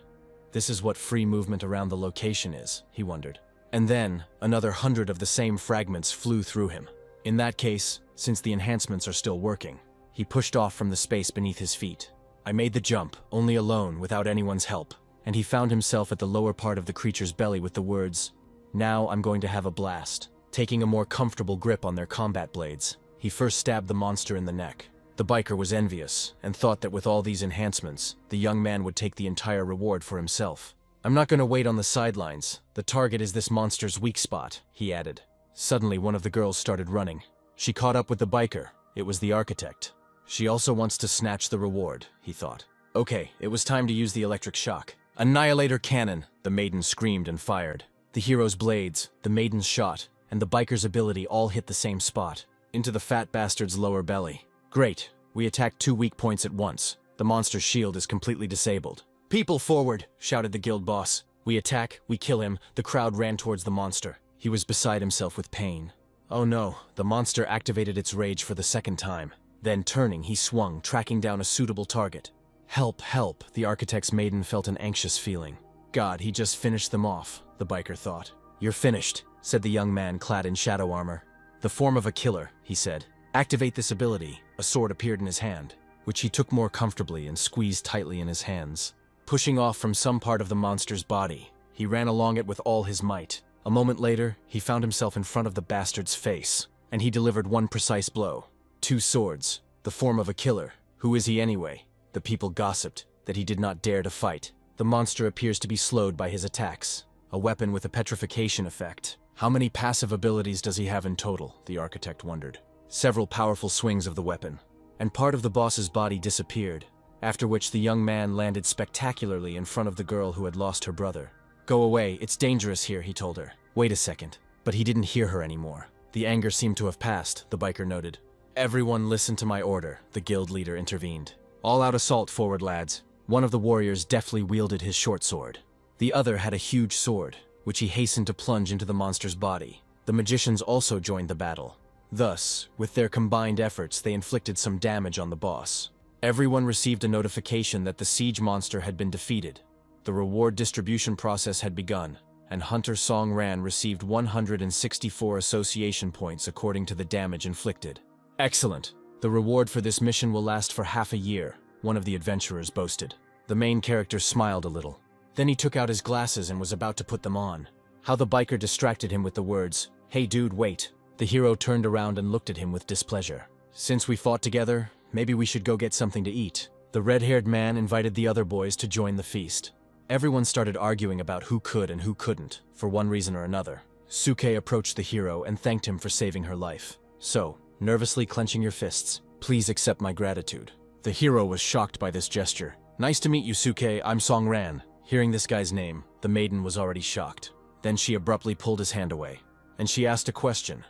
This is what free movement around the location is, he wondered. And then, another 100 of the same fragments flew through him. In that case, since the enhancements are still working, he pushed off from the space beneath his feet. I made the jump, only alone, without anyone's help, and he found himself at the lower part of the creature's belly with the words, "Now I'm going to have a blast." Taking a more comfortable grip on their combat blades, he first stabbed the monster in the neck. The biker was envious, and thought that with all these enhancements, the young man would take the entire reward for himself. "I'm not going to wait on the sidelines. The target is this monster's weak spot," he added. Suddenly, one of the girls started running. She caught up with the biker. It was the architect. She also wants to snatch the reward, he thought. Okay, it was time to use the electric shock. "Annihilator cannon!" the maiden screamed and fired. The hero's blades, the maiden's shot, and the biker's ability all hit the same spot, into the fat bastard's lower belly. Great, we attacked 2 weak points at once. The monster's shield is completely disabled. "People forward!" shouted the guild boss. "We attack, we kill him." The crowd ran towards the monster. He was beside himself with pain. Oh no, the monster activated its rage for the second time. Then turning, he swung, tracking down a suitable target. Help, help, the architect's maiden felt an anxious feeling. God, he just finished them off, the biker thought. "You're finished," said the young man clad in shadow armor. "The form of a killer," he said. "Activate this ability." A sword appeared in his hand, which he took more comfortably and squeezed tightly in his hands. Pushing off from some part of the monster's body, he ran along it with all his might. A moment later, he found himself in front of the bastard's face, and he delivered one precise blow. 2 swords, the form of a killer. Who is he anyway? The people gossiped that he did not dare to fight. The monster appears to be slowed by his attacks. A weapon with a petrification effect. How many passive abilities does he have in total? The architect wondered. Several powerful swings of the weapon, and part of the boss's body disappeared, after which the young man landed spectacularly in front of the girl who had lost her brother. "Go away, it's dangerous here," he told her. "Wait a second." But he didn't hear her anymore. The anger seemed to have passed, the biker noted. "Everyone listen to my order," the guild leader intervened. "All-out assault forward, lads." One of the warriors deftly wielded his short sword. The other had a huge sword, which he hastened to plunge into the monster's body. The magicians also joined the battle. Thus, with their combined efforts, they inflicted some damage on the boss. Everyone received a notification that the siege monster had been defeated. The reward distribution process had begun, and Hunter Song Ran received 164 association points according to the damage inflicted. "Excellent. The reward for this mission will last for half a year," one of the adventurers boasted. The main character smiled a little. Then he took out his glasses and was about to put them on. How the biker distracted him with the words, "Hey dude, wait." The hero turned around and looked at him with displeasure. "Since we fought together, maybe we should go get something to eat." The red-haired man invited the other boys to join the feast. Everyone started arguing about who could and who couldn't, for one reason or another. Suke approached the hero and thanked him for saving her life. "So, nervously clenching your fists, please accept my gratitude." The hero was shocked by this gesture. "Nice to meet you, Suke, I'm Song Ran." Hearing this guy's name, the maiden was already shocked. Then she abruptly pulled his hand away, and she asked a question.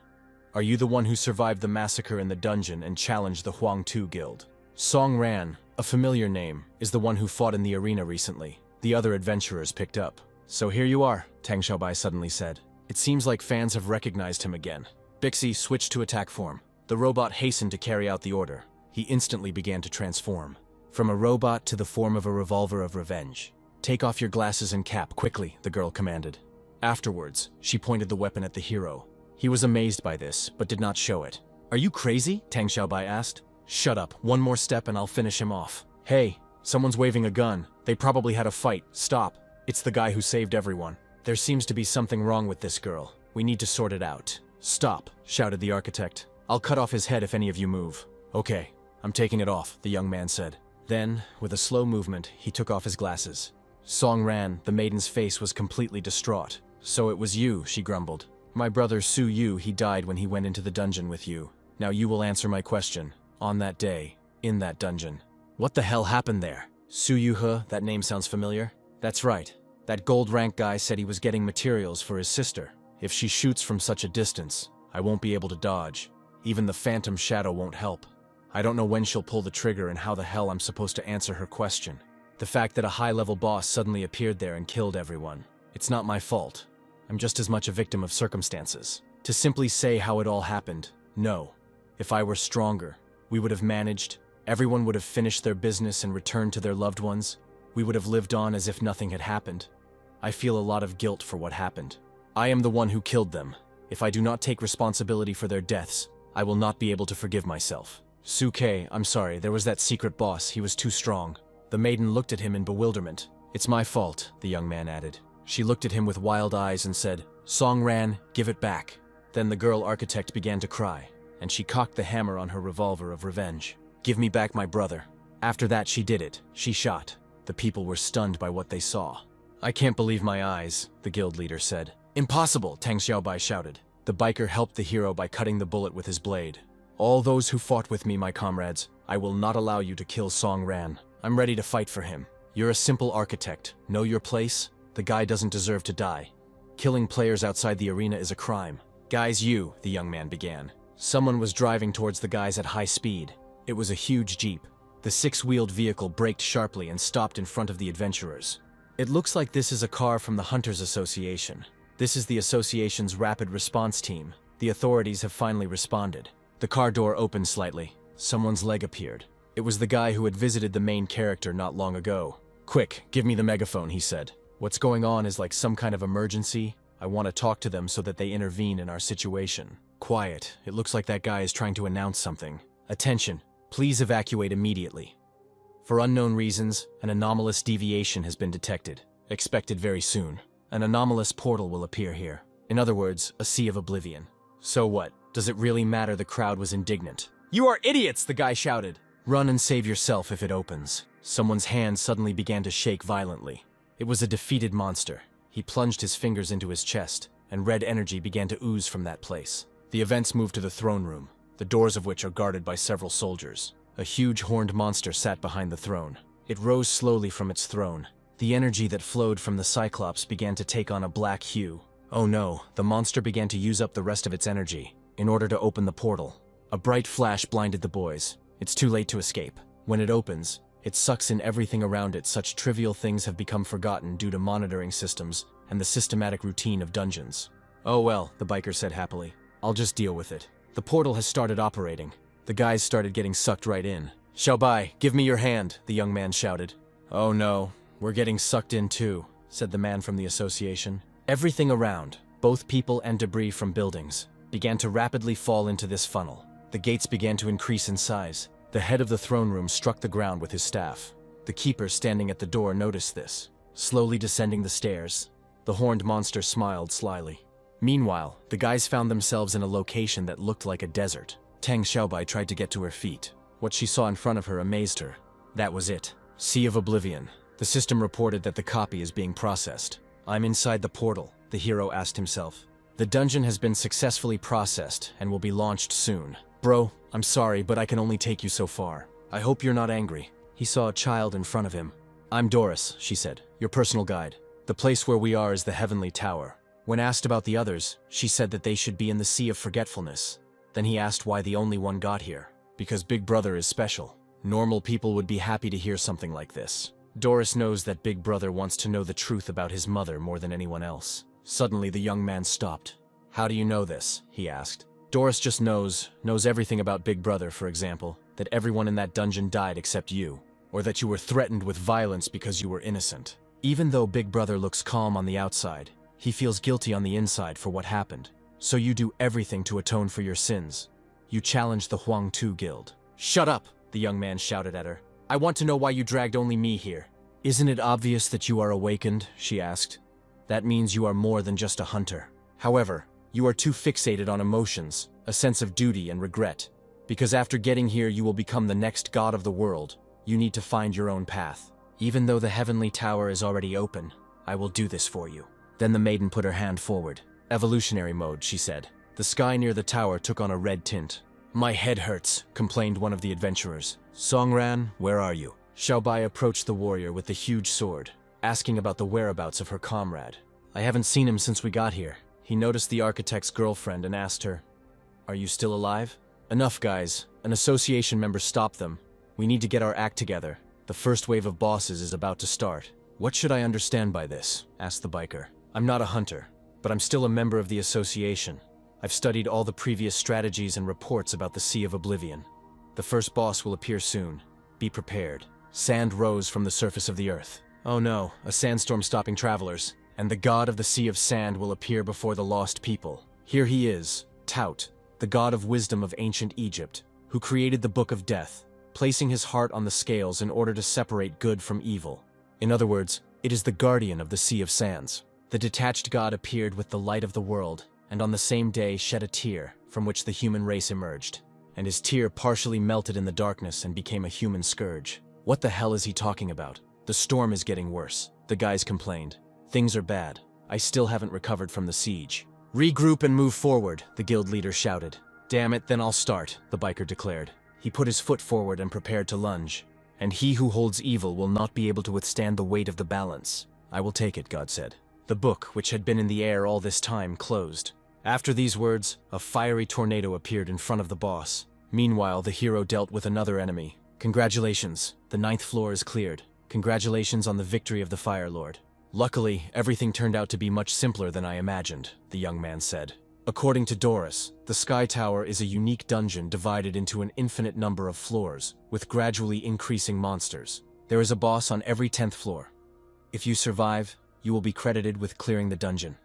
"Are you the one who survived the massacre in the dungeon and challenged the Huang Tu Guild?" Song Ran, a familiar name, is the one who fought in the arena recently. The other adventurers picked up. "So here you are," Tang Xiaobai suddenly said. "It seems like fans have recognized him again." Bixie switched to attack form. The robot hastened to carry out the order. He instantly began to transform. From a robot to the form of a revolver of revenge. "Take off your glasses and cap, quickly," the girl commanded. Afterwards, she pointed the weapon at the hero. He was amazed by this, but did not show it. "Are you crazy?" Tang Xiaobai asked. "Shut up, one more step and I'll finish him off." "Hey, someone's waving a gun. They probably had a fight. Stop. It's the guy who saved everyone. There seems to be something wrong with this girl. We need to sort it out." "Stop," shouted the architect. "I'll cut off his head if any of you move." "Okay, I'm taking it off," the young man said. Then, with a slow movement, he took off his glasses. Song ran, the maiden's face was completely distraught. So it was you, she grumbled. My brother Su Yu, he died when he went into the dungeon with you. Now you will answer my question. On that day, in that dungeon. What the hell happened there? Su Yu He, that name sounds familiar? That's right. That gold rank guy said he was getting materials for his sister. If she shoots from such a distance, I won't be able to dodge. Even the phantom shadow won't help. I don't know when she'll pull the trigger and how the hell I'm supposed to answer her question. The fact that a high-level boss suddenly appeared there and killed everyone. It's not my fault. I'm just as much a victim of circumstances. To simply say how it all happened, no. If I were stronger, we would have managed. Everyone would have finished their business and returned to their loved ones. We would have lived on as if nothing had happened. I feel a lot of guilt for what happened. I am the one who killed them. If I do not take responsibility for their deaths, I will not be able to forgive myself. Su-Kei, I'm sorry, there was that secret boss, he was too strong. The maiden looked at him in bewilderment. It's my fault, the young man added. She looked at him with wild eyes and said, Song ran, give it back. Then the girl architect began to cry, and she cocked the hammer on her revolver of revenge. Give me back my brother. After that she did it. She shot. The people were stunned by what they saw. I can't believe my eyes, the guild leader said. Impossible, Tang Xiaobai shouted. The biker helped the hero by cutting the bullet with his blade. All those who fought with me, my comrades, I will not allow you to kill Song Ran. I'm ready to fight for him. You're a simple architect. Know your place? The guy doesn't deserve to die. Killing players outside the arena is a crime. Guys, the young man began. Someone was driving towards the guys at high speed. It was a huge jeep. The six-wheeled vehicle braked sharply and stopped in front of the adventurers. It looks like this is a car from the Hunters Association. This is the association's rapid response team. The authorities have finally responded. The car door opened slightly. Someone's leg appeared. It was the guy who had visited the main character not long ago. Quick, give me the megaphone, he said. What's going on is like some kind of emergency. I want to talk to them so that they intervene in our situation. Quiet, it looks like that guy is trying to announce something. Attention, please evacuate immediately. For unknown reasons, an anomalous deviation has been detected. Expected very soon. An anomalous portal will appear here. In other words, a sea of oblivion. So what? Does it really matter? The crowd was indignant. You are idiots, the guy shouted. Run and save yourself if it opens. Someone's hand suddenly began to shake violently. It was a defeated monster. He plunged his fingers into his chest, and red energy began to ooze from that place. The events moved to the throne room, the doors of which are guarded by several soldiers. A huge horned monster sat behind the throne. It rose slowly from its throne. The energy that flowed from the Cyclops began to take on a black hue. Oh no, the monster began to use up the rest of its energy in order to open the portal. A bright flash blinded the boys. It's too late to escape. When it opens, it sucks in everything around it. Such trivial things have become forgotten due to monitoring systems and the systematic routine of dungeons. Oh well, the biker said happily. I'll just deal with it. The portal has started operating. The guys started getting sucked right in. Xiaobai, give me your hand, the young man shouted. Oh no, we're getting sucked in too, said the man from the association. Everything around, both people and debris from buildings, began to rapidly fall into this funnel. The gates began to increase in size. The head of the throne room struck the ground with his staff. The keeper standing at the door noticed this. Slowly descending the stairs, the horned monster smiled slyly. Meanwhile, the guys found themselves in a location that looked like a desert. Tang Xiaobai tried to get to her feet. What she saw in front of her amazed her. That was it. Sea of Oblivion. The system reported that the copy is being processed. I'm inside the portal, the hero asked himself. The dungeon has been successfully processed and will be launched soon. Bro, I'm sorry, but I can only take you so far. I hope you're not angry. He saw a child in front of him. I'm Doris, she said, your personal guide. The place where we are is the Heavenly Tower. When asked about the others, she said that they should be in the Sea of Forgetfulness. Then he asked why the only one got here. Because Big Brother is special. Normal people would be happy to hear something like this. Doris knows that Big Brother wants to know the truth about his mother more than anyone else. Suddenly, the young man stopped. How do you know this? He asked. Doris just knows everything about Big Brother, for example, that everyone in that dungeon died except you, or that you were threatened with violence because you were innocent. Even though Big Brother looks calm on the outside, he feels guilty on the inside for what happened. So you do everything to atone for your sins. You challenge the Huang Tu Guild. Shut up, the young man shouted at her. I want to know why you dragged only me here. Isn't it obvious that you are awakened? She asked. That means you are more than just a hunter. However, you are too fixated on emotions, a sense of duty and regret. Because after getting here you will become the next god of the world. You need to find your own path. Even though the heavenly tower is already open, I will do this for you. Then the maiden put her hand forward. Evolutionary mode, she said. The sky near the tower took on a red tint. My head hurts, complained one of the adventurers. Songran, where are you? Xiaobai approached the warrior with the huge sword, asking about the whereabouts of her comrade. I haven't seen him since we got here. He noticed the architect's girlfriend and asked her, Are you still alive? Enough, guys. An association member stopped them. We need to get our act together. The first wave of bosses is about to start. What should I understand by this? Asked the biker. I'm not a hunter, but I'm still a member of the association. I've studied all the previous strategies and reports about the Sea of Oblivion. The first boss will appear soon. Be prepared. Sand rose from the surface of the earth. Oh no, a sandstorm stopping travelers. And the god of the Sea of Sand will appear before the lost people. Here he is, Tout, the god of wisdom of ancient Egypt, who created the Book of Death, placing his heart on the scales in order to separate good from evil. In other words, it is the guardian of the Sea of Sands. The detached god appeared with the light of the world, and on the same day shed a tear from which the human race emerged. And his tear partially melted in the darkness and became a human scourge. What the hell is he talking about? The storm is getting worse, the guys complained. Things are bad. I still haven't recovered from the siege. Regroup and move forward, the guild leader shouted. Damn it, then I'll start, the biker declared. He put his foot forward and prepared to lunge. And he who holds evil will not be able to withstand the weight of the balance. I will take it, God said. The book, which had been in the air all this time, closed. After these words, a fiery tornado appeared in front of the boss. Meanwhile, the hero dealt with another enemy. Congratulations, the 9th floor is cleared. Congratulations on the victory of the Fire Lord. Luckily, everything turned out to be much simpler than I imagined, the young man said. According to Doris, the Sky Tower is a unique dungeon divided into an infinite number of floors, with gradually increasing monsters. There is a boss on every 10th floor. If you survive, you will be credited with clearing the dungeon.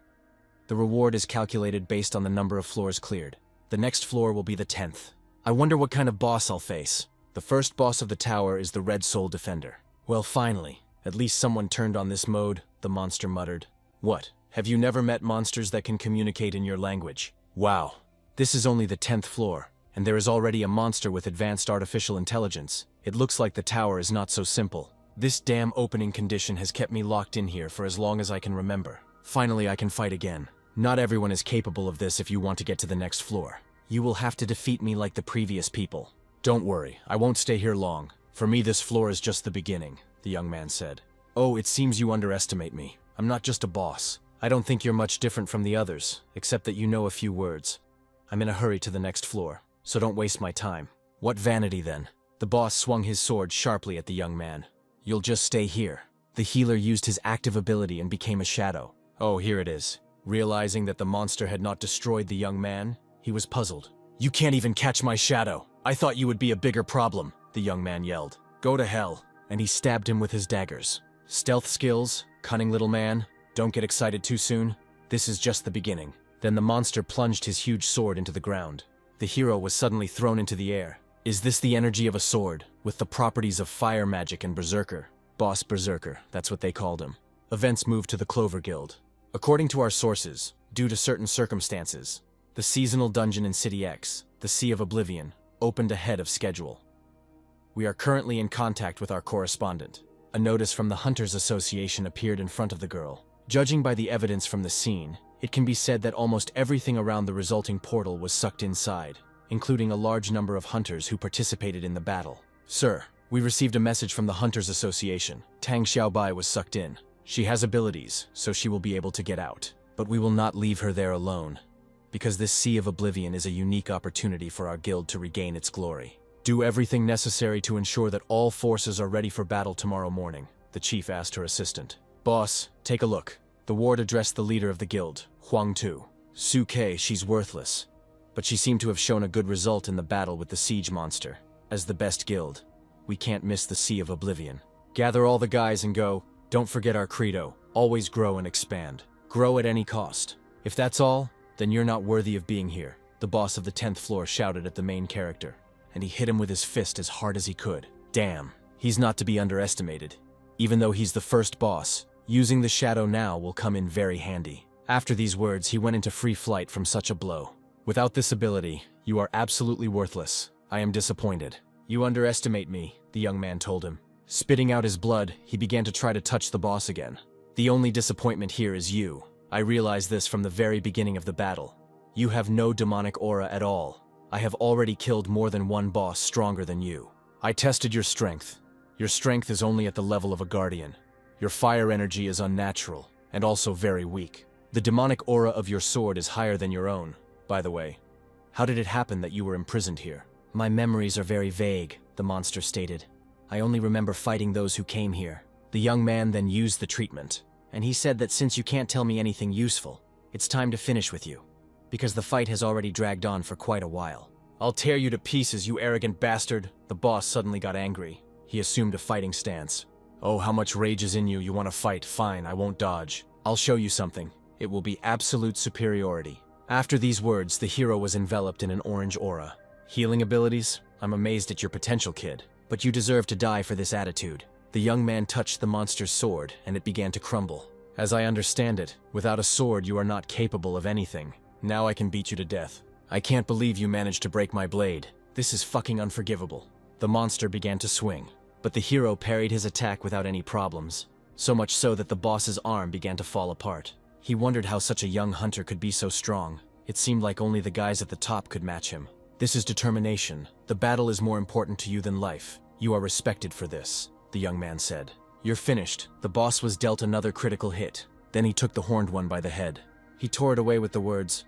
The reward is calculated based on the number of floors cleared. The next floor will be the 10th. I wonder what kind of boss I'll face. The first boss of the tower is the Red Soul Defender. Well, finally. At least someone turned on this mode, the monster muttered. What? Have you never met monsters that can communicate in your language? Wow. This is only the 10th floor, and there is already a monster with advanced artificial intelligence. It looks like the tower is not so simple. This damn opening condition has kept me locked in here for as long as I can remember. Finally, I can fight again. Not everyone is capable of this if you want to get to the next floor. You will have to defeat me like the previous people. Don't worry, I won't stay here long. For me, this floor is just the beginning, the young man said. Oh, it seems you underestimate me. I'm not just a boss. I don't think you're much different from the others, except that you know a few words. I'm in a hurry to the next floor, so don't waste my time. What vanity, then? The boss swung his sword sharply at the young man. You'll just stay here. The healer used his active ability and became a shadow. Oh, here it is. Realizing that the monster had not destroyed the young man, he was puzzled. You can't even catch my shadow. I thought you would be a bigger problem, the young man yelled. Go to hell. And he stabbed him with his daggers. Stealth skills, cunning little man. Don't get excited too soon. This is just the beginning. Then the monster plunged his huge sword into the ground. The hero was suddenly thrown into the air. Is this the energy of a sword, with the properties of fire magic and berserker? Boss Berserker, that's what they called him. Events moved to the Clover Guild. According to our sources, due to certain circumstances, the seasonal dungeon in City X, the Sea of Oblivion, opened ahead of schedule. We are currently in contact with our correspondent. A notice from the Hunters Association appeared in front of the girl. Judging by the evidence from the scene, it can be said that almost everything around the resulting portal was sucked inside, including a large number of hunters who participated in the battle. Sir, we received a message from the Hunters Association. Tang Xiaobai was sucked in. She has abilities, so she will be able to get out. But we will not leave her there alone, because this Sea of Oblivion is a unique opportunity for our guild to regain its glory. Do everything necessary to ensure that all forces are ready for battle tomorrow morning, the chief asked her assistant. Boss, take a look. The ward addressed the leader of the guild, Huang Tu. Su Kei, she's worthless, but she seemed to have shown a good result in the battle with the siege monster. As the best guild, we can't miss the Sea of Oblivion. Gather all the guys and go. Don't forget our credo. Always grow and expand. Grow at any cost. If that's all, then you're not worthy of being here, the boss of the 10th floor shouted at the main character, and he hit him with his fist as hard as he could. Damn, he's not to be underestimated. Even though he's the first boss, using the shadow now will come in very handy. After these words, he went into free flight from such a blow. Without this ability, you are absolutely worthless. I am disappointed. You underestimate me, the young man told him. Spitting out his blood, he began to try to touch the boss again. The only disappointment here is you. I realized this from the very beginning of the battle. You have no demonic aura at all. I have already killed more than one boss stronger than you. I tested your strength. Your strength is only at the level of a guardian. Your fire energy is unnatural, and also very weak. The demonic aura of your sword is higher than your own, by the way. How did it happen that you were imprisoned here? My memories are very vague, the monster stated. I only remember fighting those who came here. The young man then used the treatment, and he said that since you can't tell me anything useful, it's time to finish with you, because the fight has already dragged on for quite a while. I'll tear you to pieces, you arrogant bastard. The boss suddenly got angry. He assumed a fighting stance. Oh, how much rage is in you, you want to fight? Fine, I won't dodge. I'll show you something. It will be absolute superiority. After these words, the hero was enveloped in an orange aura. Healing abilities? I'm amazed at your potential, kid. But you deserve to die for this attitude. The young man touched the monster's sword, and it began to crumble. As I understand it, without a sword you are not capable of anything. Now I can beat you to death. I can't believe you managed to break my blade. This is fucking unforgivable. The monster began to swing, but the hero parried his attack without any problems. So much so that the boss's arm began to fall apart. He wondered how such a young hunter could be so strong. It seemed like only the guys at the top could match him. This is determination. The battle is more important to you than life. You are respected for this, the young man said. You're finished. The boss was dealt another critical hit. Then he took the horned one by the head. He tore it away with the words,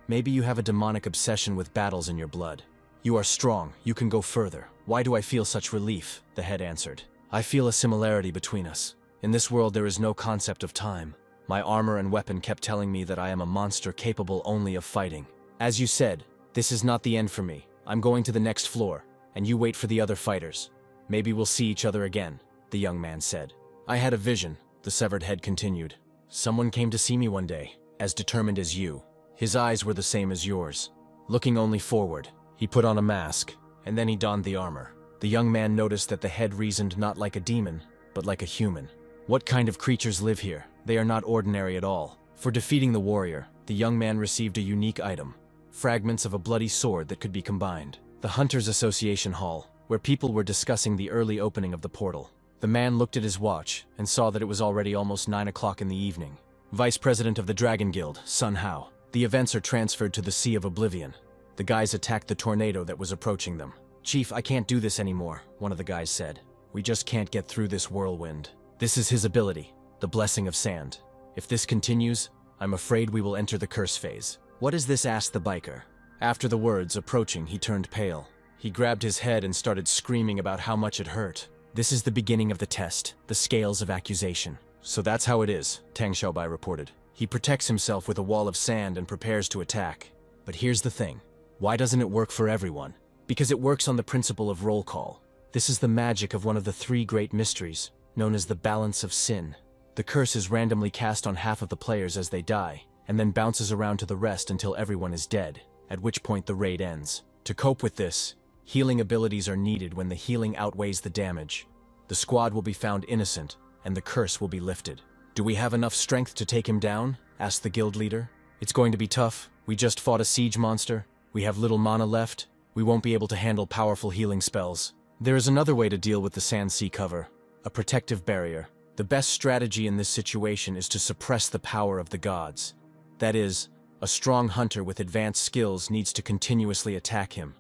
"Maybe you have a demonic obsession with battles in your blood. You are strong. You can go further. Why do I feel such relief?" the head answered. I feel a similarity between us. In this world there is no concept of time. My armor and weapon kept telling me that I am a monster capable only of fighting. As you said, this is not the end for me. I'm going to the next floor, and you wait for the other fighters. Maybe we'll see each other again, the young man said. I had a vision, the severed head continued. Someone came to see me one day, as determined as you. His eyes were the same as yours. Looking only forward, he put on a mask, and then he donned the armor. The young man noticed that the head reasoned not like a demon, but like a human. What kind of creatures live here? They are not ordinary at all. For defeating the warrior, the young man received a unique item. Fragments of a bloody sword that could be combined. The Hunters Association Hall, where people were discussing the early opening of the portal. The man looked at his watch and saw that it was already almost 9 o'clock in the evening. Vice President of the Dragon Guild, Sun Hao. The events are transferred to the Sea of Oblivion. The guys attacked the tornado that was approaching them. Chief, I can't do this anymore, one of the guys said. We just can't get through this whirlwind. This is his ability, the Blessing of Sand. If this continues, I'm afraid we will enter the curse phase. What is this? Asked the biker. After the words, approaching, he turned pale. He grabbed his head and started screaming about how much it hurt. This is the beginning of the test, the scales of accusation. So that's how it is, Tang Xiaobai reported. He protects himself with a wall of sand and prepares to attack. But here's the thing. Why doesn't it work for everyone? Because it works on the principle of roll call. This is the magic of one of the 3 great mysteries, known as the balance of sin. The curse is randomly cast on half of the players as they die, and then bounces around to the rest until everyone is dead, at which point the raid ends. To cope with this, healing abilities are needed when the healing outweighs the damage. The squad will be found innocent, and the curse will be lifted. Do we have enough strength to take him down? Asked the guild leader. It's going to be tough. We just fought a siege monster. We have little mana left. We won't be able to handle powerful healing spells. There is another way to deal with the sand sea cover. A protective barrier. The best strategy in this situation is to suppress the power of the gods. That is, a strong hunter with advanced skills needs to continuously attack him.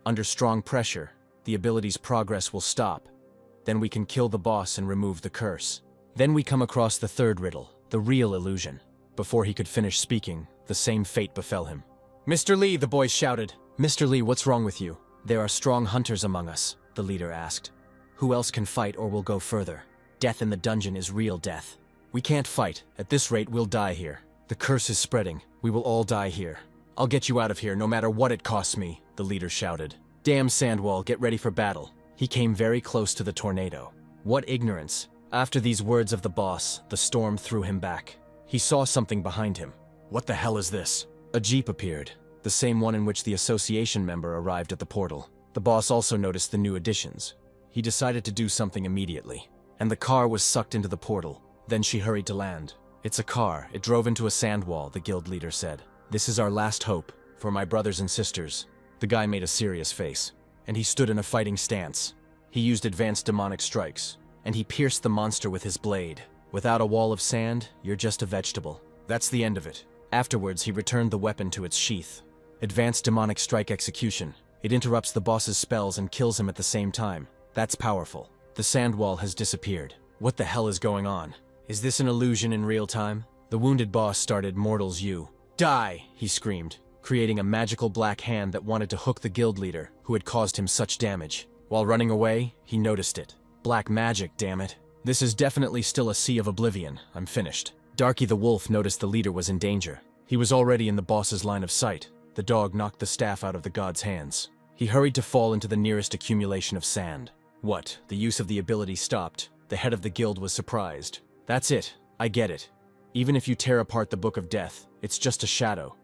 Under strong pressure, the ability's progress will stop. Then we can kill the boss and remove the curse. Then we come across the third riddle, the real illusion. Before he could finish speaking, the same fate befell him. Mr. Lee, the boys shouted. Mr. Lee, what's wrong with you? There are strong hunters among us, the leader asked. Who else can fight or will go further? Death in the dungeon is real death. We can't fight. At this rate, we'll die here. The curse is spreading. We will all die here. I'll get you out of here no matter what it costs me, the leader shouted. Damn Sandwall, get ready for battle. He came very close to the tornado. What ignorance. After these words of the boss, the storm threw him back. He saw something behind him. What the hell is this? A jeep appeared, the same one in which the association member arrived at the portal. The boss also noticed the new additions. He decided to do something immediately, and the car was sucked into the portal. Then she hurried to land. It's a car. It drove into a sand wall, the guild leader said. This is our last hope, for my brothers and sisters. The guy made a serious face, and he stood in a fighting stance. He used advanced demonic strikes, and he pierced the monster with his blade. Without a wall of sand, you're just a vegetable. That's the end of it. Afterwards, he returned the weapon to its sheath. Advanced demonic strike execution. It interrupts the boss's spells and kills him at the same time. That's powerful. The sand wall has disappeared. What the hell is going on? Is this an illusion in real time? The wounded boss started Mortal's You. Die, he screamed, creating a magical black hand that wanted to hook the guild leader who had caused him such damage. While running away, he noticed it. Black magic, damn it. This is definitely still a sea of oblivion. I'm finished. Darky the wolf noticed the leader was in danger. He was already in the boss's line of sight. The dog knocked the staff out of the god's hands. He hurried to fall into the nearest accumulation of sand. What? The use of the ability stopped. The head of the guild was surprised. That's it. I get it. Even if you tear apart the Book of Death, it's just a shadow.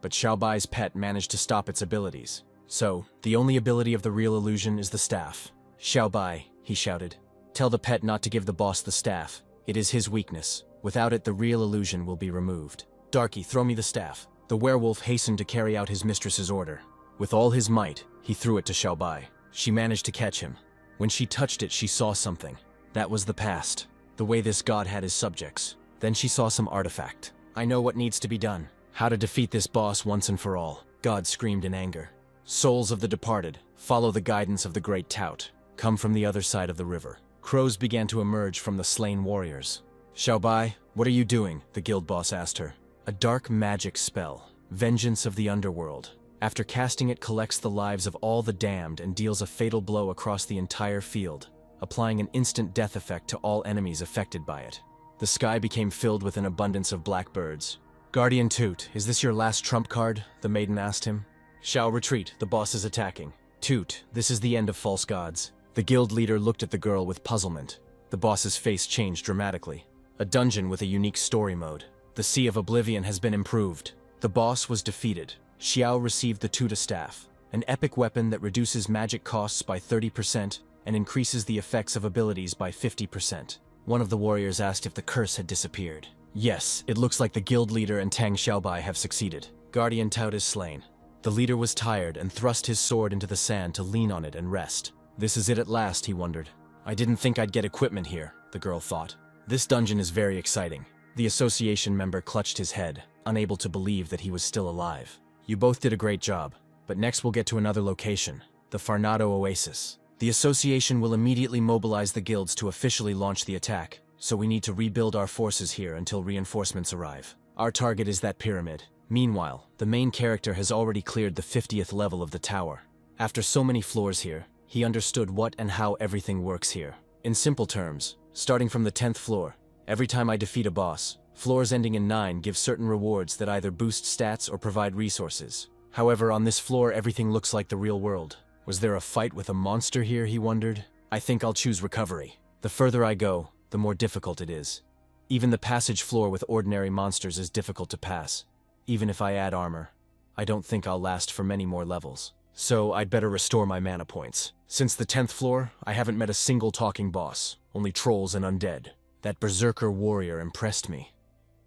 But Xiaobai's pet managed to stop its abilities. So, the only ability of the real illusion is the staff. Xiaobai, he shouted. Tell the pet not to give the boss the staff. It is his weakness. Without it, the real illusion will be removed. Darky, throw me the staff. The werewolf hastened to carry out his mistress's order. With all his might, he threw it to Xiaobai. She managed to catch him. When she touched it, she saw something. That was the past. The way this god had his subjects. Then she saw some artifact. I know what needs to be done. How to defeat this boss once and for all. God screamed in anger. Souls of the departed, follow the guidance of the great tout. Come from the other side of the river. Crows began to emerge from the slain warriors. Xiaobai, what are you doing? The guild boss asked her. A dark magic spell. Vengeance of the underworld. After casting it, collects the lives of all the damned and deals a fatal blow across the entire field, applying an instant death effect to all enemies affected by it. The sky became filled with an abundance of blackbirds. Guardian Toot, is this your last trump card? The maiden asked him. Shao, retreat, the boss is attacking. Toot, this is the end of false gods. The guild leader looked at the girl with puzzlement. The boss's face changed dramatically. A dungeon with a unique story mode. The Sea of Oblivion has been improved. The boss was defeated. Xiao received the Tuta Staff, an epic weapon that reduces magic costs by 30% and increases the effects of abilities by 50%. One of the warriors asked if the curse had disappeared. Yes, it looks like the guild leader and Tang Xiaobai have succeeded. Guardian Tout is slain. The leader was tired and thrust his sword into the sand to lean on it and rest. This is it at last, he wondered. I didn't think I'd get equipment here, the girl thought. This dungeon is very exciting. The association member clutched his head, unable to believe that he was still alive. You both did a great job, but next we'll get to another location, the Farnado Oasis. The association will immediately mobilize the guilds to officially launch the attack, so we need to rebuild our forces here until reinforcements arrive. Our target is that pyramid. Meanwhile, the main character has already cleared the 50th level of the tower. After so many floors here, he understood what and how everything works here. In simple terms, starting from the 10th floor, every time I defeat a boss, floors ending in 9 give certain rewards that either boost stats or provide resources. However, on this floor everything looks like the real world. Was there a fight with a monster here, he wondered? I think I'll choose recovery. The further I go, the more difficult it is. Even the passage floor with ordinary monsters is difficult to pass. Even if I add armor, I don't think I'll last for many more levels. So I'd better restore my mana points. Since the 10th floor, I haven't met a single talking boss, only trolls and undead. That berserker warrior impressed me.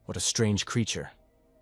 What a strange creature.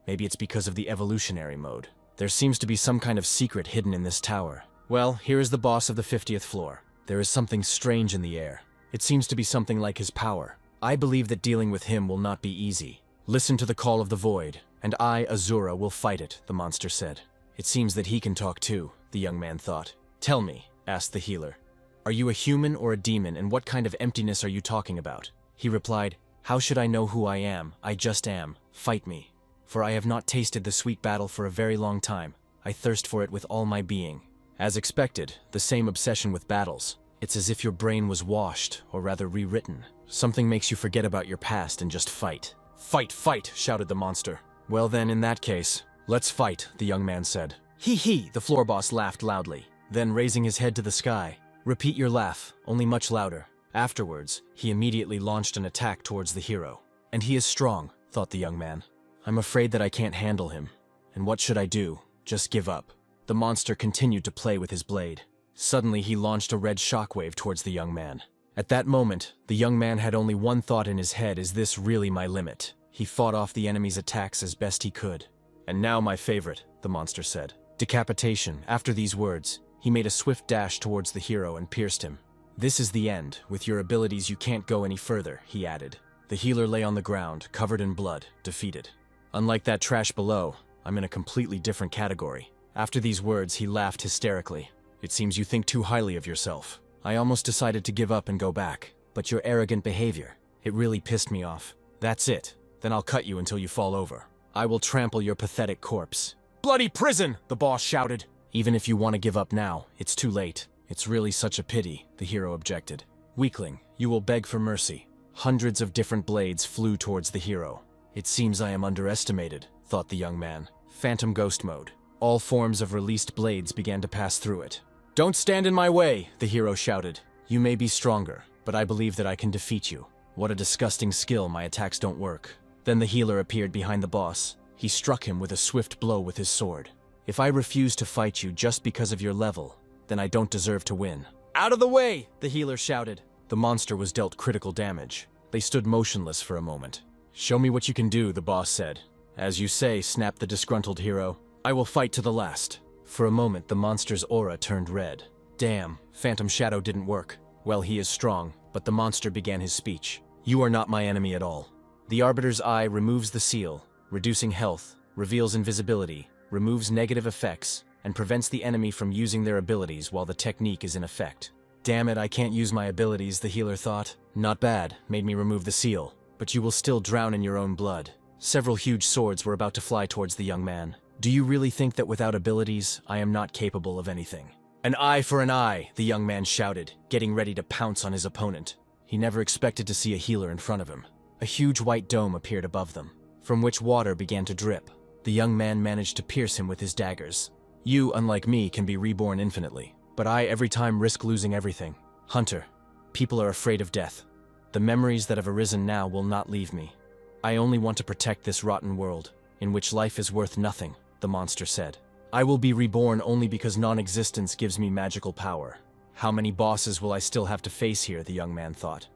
Maybe it's because of the evolutionary mode. There seems to be some kind of secret hidden in this tower. Well, here is the boss of the 50th floor. There is something strange in the air. It seems to be something like his power. I believe that dealing with him will not be easy. Listen to the call of the void, and I, Asura, will fight it, the monster said. It seems that he can talk too, the young man thought. Tell me, asked the healer. Are you a human or a demon, and what kind of emptiness are you talking about? He replied, How should I know who I am? I just am. Fight me. For I have not tasted the sweet battle for a very long time. I thirst for it with all my being. As expected, the same obsession with battles. It's as if your brain was washed, or rather rewritten. Something makes you forget about your past and just fight. Fight, fight, shouted the monster. Well then, in that case, let's fight, the young man said. Hee hee, the floor boss laughed loudly. Then raising his head to the sky, repeat your laugh, only much louder. Afterwards, he immediately launched an attack towards the hero. And he is strong, thought the young man. I'm afraid that I can't handle him. And what should I do? Just give up. The monster continued to play with his blade. Suddenly, he launched a red shockwave towards the young man. At that moment, the young man had only one thought in his head: is this really my limit? He fought off the enemy's attacks as best he could. And now my favorite, the monster said. Decapitation. After these words, he made a swift dash towards the hero and pierced him. "This is the end. With your abilities, you can't go any further," he added. The healer lay on the ground, covered in blood, defeated. "Unlike that trash below, I'm in a completely different category." After these words, he laughed hysterically. "It seems you think too highly of yourself. I almost decided to give up and go back, but your arrogant behavior, it really pissed me off. That's it. Then I'll cut you until you fall over. I will trample your pathetic corpse." "Bloody prison!" the boss shouted. "Even if you want to give up now, it's too late. It's really such a pity," the hero objected. "Weakling, you will beg for mercy." Hundreds of different blades flew towards the hero. "It seems I am underestimated," thought the young man. Phantom ghost mode. All forms of released blades began to pass through it. "Don't stand in my way," the hero shouted. "You may be stronger, but I believe that I can defeat you. What a disgusting skill, my attacks don't work." Then the healer appeared behind the boss. He struck him with a swift blow with his sword. "If I refuse to fight you just because of your level, then I don't deserve to win." "Out of the way!" the healer shouted. The monster was dealt critical damage. They stood motionless for a moment. "Show me what you can do," the boss said. "As you say," snapped the disgruntled hero. "I will fight to the last." For a moment, the monster's aura turned red. Damn, Phantom Shadow didn't work. Well, he is strong, but the monster began his speech. "You are not my enemy at all." The Arbiter's Eye removes the seal, reducing health, reveals invisibility, removes negative effects, and prevents the enemy from using their abilities while the technique is in effect. "Damn it, I can't use my abilities," the healer thought. "Not bad, made me remove the seal. But you will still drown in your own blood." Several huge swords were about to fly towards the young man. "Do you really think that without abilities, I am not capable of anything?" "An eye for an eye," the young man shouted, getting ready to pounce on his opponent. He never expected to see a healer in front of him. A huge white dome appeared above them, from which water began to drip. The young man managed to pierce him with his daggers. "You, unlike me, can be reborn infinitely, but I every time risk losing everything. Hunter, people are afraid of death. The memories that have arisen now will not leave me. I only want to protect this rotten world, in which life is worth nothing," the monster said. "I will be reborn only because non-existence gives me magical power." How many bosses will I still have to face here, the young man thought.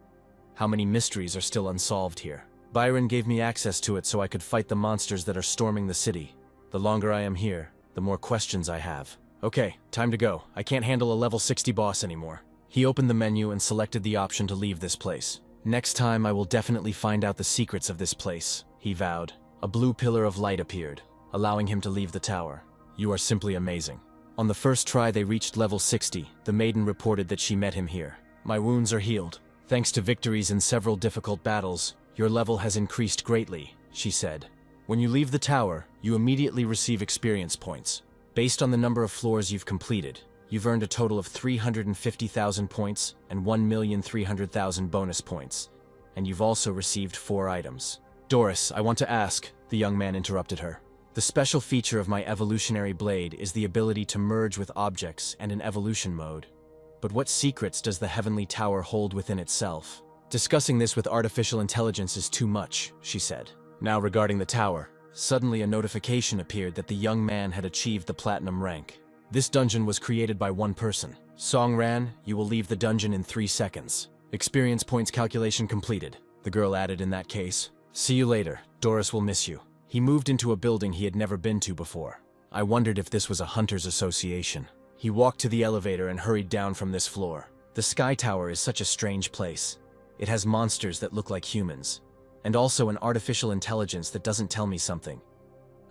How many mysteries are still unsolved here? Byron gave me access to it so I could fight the monsters that are storming the city. The longer I am here, the more questions I have. Okay, time to go. I can't handle a level 60 boss anymore. He opened the menu and selected the option to leave this place. "Next time I will definitely find out the secrets of this place," he vowed. A blue pillar of light appeared, allowing him to leave the tower. "You are simply amazing." On the first try they reached level 60, the maiden reported that she met him here. "My wounds are healed. Thanks to victories in several difficult battles, your level has increased greatly," she said. "When you leave the tower, you immediately receive experience points. Based on the number of floors you've completed, you've earned a total of 350,000 points and 1,300,000 bonus points, and you've also received 4 items. "Doris, I want to ask," the young man interrupted her. "The special feature of my evolutionary blade is the ability to merge with objects and in evolution mode. But what secrets does the Heavenly Tower hold within itself?" "Discussing this with artificial intelligence is too much," she said. Now regarding the tower, suddenly a notification appeared that the young man had achieved the platinum rank. This dungeon was created by one person. Song ran, "You will leave the dungeon in 3 seconds. Experience points calculation completed," the girl added in that case. "See you later. Doris will miss you." He moved into a building he had never been to before. I wondered if this was a hunter's association. He walked to the elevator and hurried down from this floor. The Sky Tower is such a strange place. It has monsters that look like humans, and also an artificial intelligence that doesn't tell me something.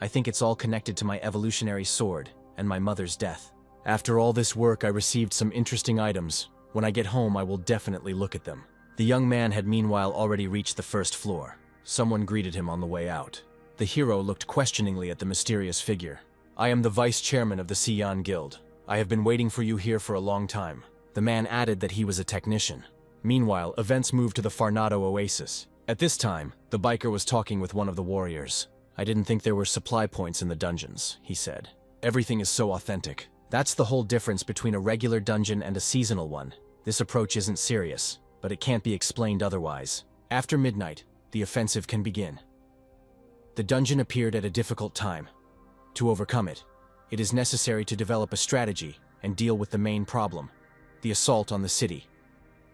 I think it's all connected to my evolutionary sword and my mother's death. After all this work, I received some interesting items. When I get home, I will definitely look at them. The young man had meanwhile already reached the first floor. Someone greeted him on the way out. The hero looked questioningly at the mysterious figure. "I am the vice chairman of the Sion Guild. I have been waiting for you here for a long time." The man added that he was a technician. Meanwhile, events moved to the Farnado Oasis. At this time, the biker was talking with one of the warriors. "I didn't think there were supply points in the dungeons," he said. "Everything is so authentic. That's the whole difference between a regular dungeon and a seasonal one. This approach isn't serious, but it can't be explained otherwise. After midnight, the offensive can begin." The dungeon appeared at a difficult time. To overcome it, it is necessary to develop a strategy and deal with the main problem, the assault on the city.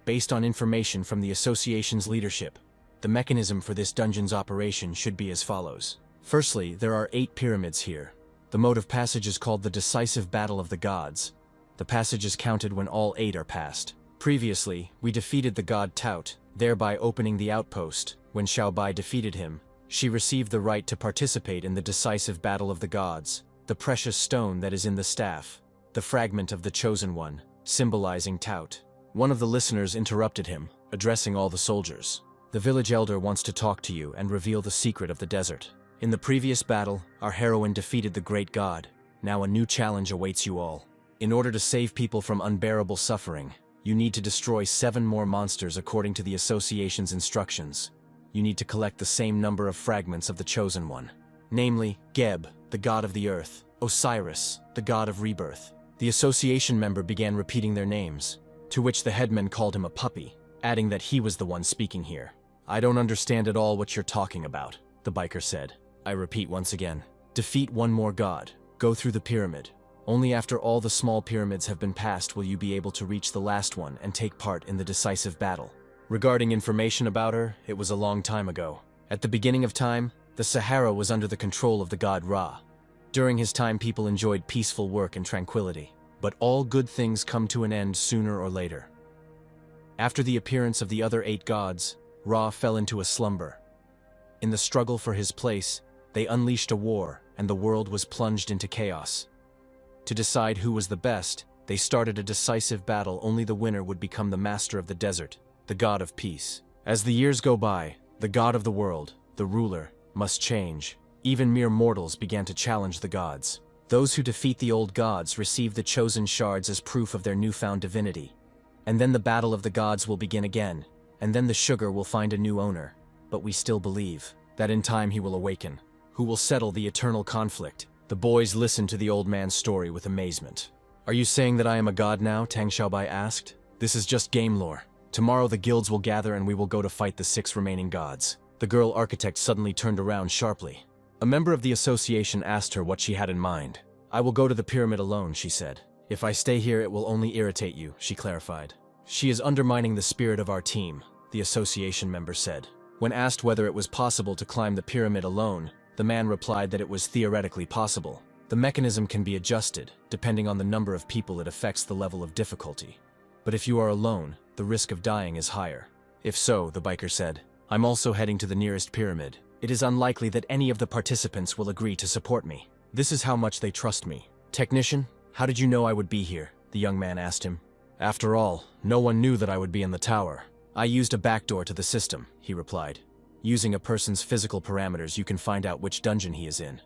Based on information from the association's leadership, the mechanism for this dungeon's operation should be as follows. Firstly, there are 8 pyramids here. The mode of passage is called the Decisive Battle of the Gods. The passage is counted when all 8 are passed. Previously, we defeated the god Tout, thereby opening the outpost. When Xiaobai defeated him, she received the right to participate in the decisive battle of the gods, the precious stone that is in the staff, the fragment of the chosen one, symbolizing Tout. One of the listeners interrupted him, addressing all the soldiers. The village elder wants to talk to you and reveal the secret of the desert. In the previous battle, our heroine defeated the great god. Now a new challenge awaits you all. In order to save people from unbearable suffering, you need to destroy 7 more monsters according to the association's instructions. You need to collect the same number of fragments of the chosen one. Namely, Geb, the god of the earth, Osiris, the god of rebirth. The association member began repeating their names, to which the headman called him a puppy, adding that he was the one speaking here. I don't understand at all what you're talking about, the biker said. I repeat once again. Defeat 1 more god. Go through the pyramid. Only after all the small pyramids have been passed will you be able to reach the last one and take part in the decisive battle. Regarding information about her, it was a long time ago. At the beginning of time, the Sahara was under the control of the god Ra. During his time, people enjoyed peaceful work and tranquility. But all good things come to an end sooner or later. After the appearance of the other 8 gods, Ra fell into a slumber. In the struggle for his place, they unleashed a war, and the world was plunged into chaos. To decide who was the best, they started a decisive battle. Only the winner would become the master of the desert, the god of peace. As the years go by, the god of the world, the ruler, must change. Even mere mortals began to challenge the gods. Those who defeat the old gods receive the chosen shards as proof of their newfound divinity. And then the battle of the gods will begin again, and then the sugar will find a new owner. But we still believe that in time he will awaken, who will settle the eternal conflict. The boys listened to the old man's story with amazement. Are you saying that I am a god now? Tang Xiaobai asked. This is just game lore. Tomorrow the guilds will gather and we will go to fight the 6 remaining gods. The girl architect suddenly turned around sharply. A member of the association asked her what she had in mind. I will go to the pyramid alone, she said. If I stay here, it will only irritate you, she clarified. She is undermining the spirit of our team, the association member said. When asked whether it was possible to climb the pyramid alone, the man replied that it was theoretically possible. The mechanism can be adjusted, depending on the number of people it affects the level of difficulty. But if you are alone, the risk of dying is higher. If so, the biker said, I'm also heading to the nearest pyramid. It is unlikely that any of the participants will agree to support me. This is how much they trust me. Technician, how did you know I would be here? The young man asked him. After all, no one knew that I would be in the tower. I used a backdoor to the system, he replied. Using a person's physical parameters, you can find out which dungeon he is in.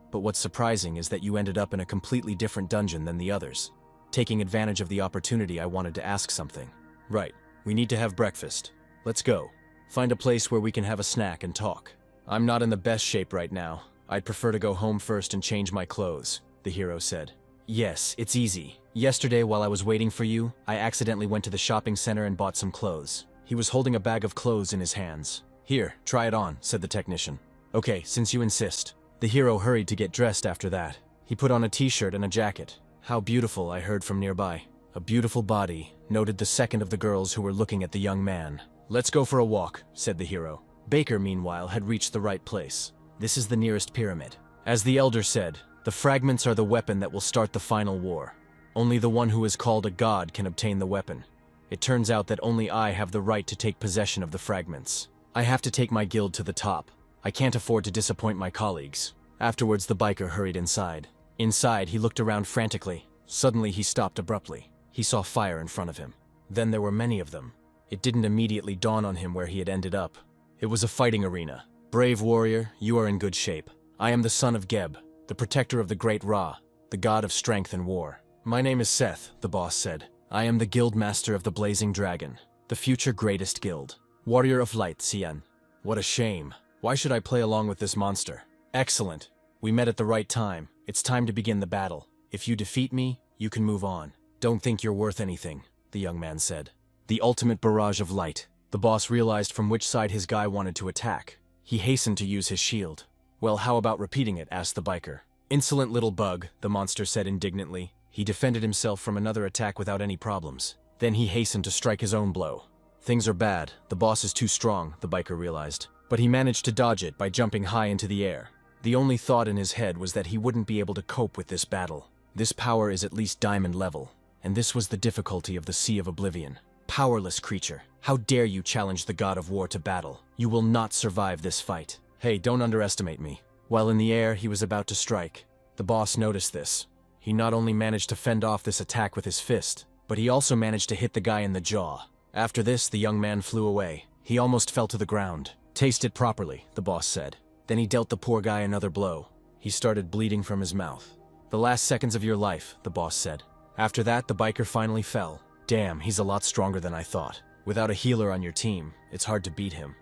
But what's surprising is that you ended up in a completely different dungeon than the others. Taking advantage of the opportunity, I wanted to ask something. Right, we need to have breakfast. Let's go. Find a place where we can have a snack and talk. I'm not in the best shape right now. I'd prefer to go home first and change my clothes, the hero said. Yes, it's easy. Yesterday, while I was waiting for you, I accidentally went to the shopping center and bought some clothes. He was holding a bag of clothes in his hands. Here, try it on, said the technician. Okay, since you insist. The hero hurried to get dressed after that. He put on a t-shirt and a jacket. How beautiful, I heard from nearby. A beautiful body, noted the second of the girls who were looking at the young man. Let's go for a walk, said the hero. Baker, meanwhile, had reached the right place. This is the nearest pyramid. As the elder said, the fragments are the weapon that will start the final war. Only the one who is called a god can obtain the weapon. It turns out that only I have the right to take possession of the fragments. I have to take my guild to the top. I can't afford to disappoint my colleagues. Afterwards, the biker hurried inside. Inside, he looked around frantically. Suddenly, he stopped abruptly. He saw fire in front of him. Then there were many of them. It didn't immediately dawn on him where he had ended up. It was a fighting arena. Brave warrior, you are in good shape. I am the son of Geb, the protector of the great Ra, the god of strength and war. My name is Seth, the boss said. I am the guild master of the Blazing Dragon, the future greatest guild. Warrior of Light, Xian. What a shame. Why should I play along with this monster? Excellent. We met at the right time. It's time to begin the battle. If you defeat me, you can move on. Don't think you're worth anything, the young man said. The ultimate barrage of light. The boss realized from which side his guy wanted to attack. He hastened to use his shield. Well, how about repeating it? Asked the biker. Insolent little bug, the monster said indignantly. He defended himself from another attack without any problems. Then he hastened to strike his own blow. Things are bad. The boss is too strong, the biker realized. But he managed to dodge it by jumping high into the air. The only thought in his head was that he wouldn't be able to cope with this battle. This power is at least diamond level, and this was the difficulty of the Sea of Oblivion. Powerless creature, how dare you challenge the god of war to battle? You will not survive this fight. Hey, don't underestimate me. While in the air, he was about to strike. The boss noticed this. He not only managed to fend off this attack with his fist, but he also managed to hit the guy in the jaw. After this, the young man flew away. He almost fell to the ground. Taste it properly, the boss said. Then he dealt the poor guy another blow. He started bleeding from his mouth. The last seconds of your life, the boss said. After that, the biker finally fell. Damn, he's a lot stronger than I thought. Without a healer on your team, it's hard to beat him.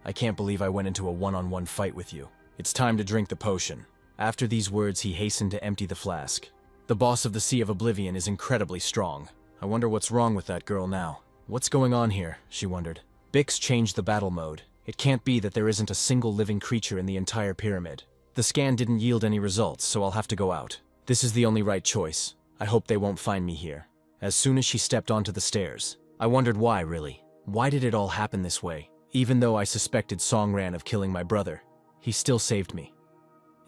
I can't believe I went into a one-on-one fight with you. It's time to drink the potion. After these words, he hastened to empty the flask. The boss of the Sea of Oblivion is incredibly strong. I wonder what's wrong with that girl now. What's going on here, she wondered. Bix changed the battle mode. It can't be that there isn't a single living creature in the entire pyramid. The scan didn't yield any results, so I'll have to go out. This is the only right choice. I hope they won't find me here. As soon as she stepped onto the stairs, I wondered why, really. Why did it all happen this way? Even though I suspected Songran of killing my brother, he still saved me.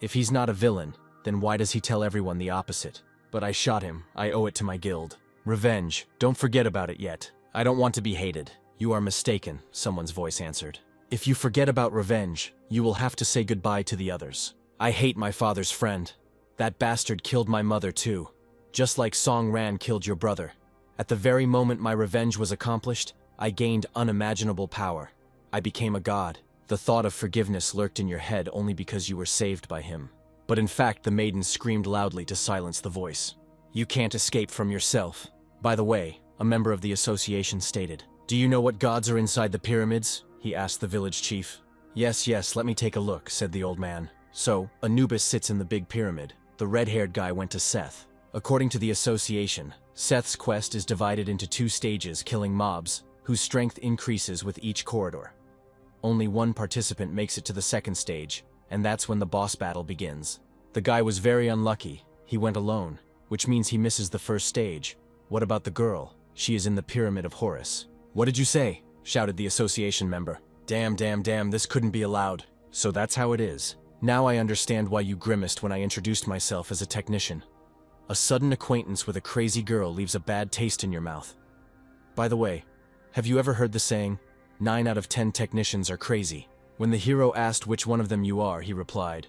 If he's not a villain, then why does he tell everyone the opposite? But I shot him. I owe it to my guild. Revenge. Don't forget about it yet. I don't want to be hated. You are mistaken, someone's voice answered. If you forget about revenge, you will have to say goodbye to the others. I hate my father's friend. That bastard killed my mother too. Just like Song Ran killed your brother. At the very moment my revenge was accomplished, I gained unimaginable power. I became a god. The thought of forgiveness lurked in your head only because you were saved by him. But in fact, the maiden screamed loudly to silence the voice. You can't escape from yourself. By the way, a member of the association stated. Do you know what gods are inside the pyramids? He asked the village chief. Yes, let me take a look, said the old man. So, Anubis sits in the big pyramid. The red-haired guy went to Seth. According to the association, Seth's quest is divided into 2 stages, killing mobs, whose strength increases with each corridor. Only one participant makes it to the 2nd stage, and that's when the boss battle begins. The guy was very unlucky. He went alone, which means he misses the 1st stage. What about the girl? She is in the Pyramid of Horus. What did you say? Shouted the association member. Damn, this couldn't be allowed. So that's how it is. Now I understand why you grimaced when I introduced myself as a technician. A sudden acquaintance with a crazy girl leaves a bad taste in your mouth. By the way, have you ever heard the saying, 9 out of 10 technicians are crazy? When the hero asked which one of them you are, he replied,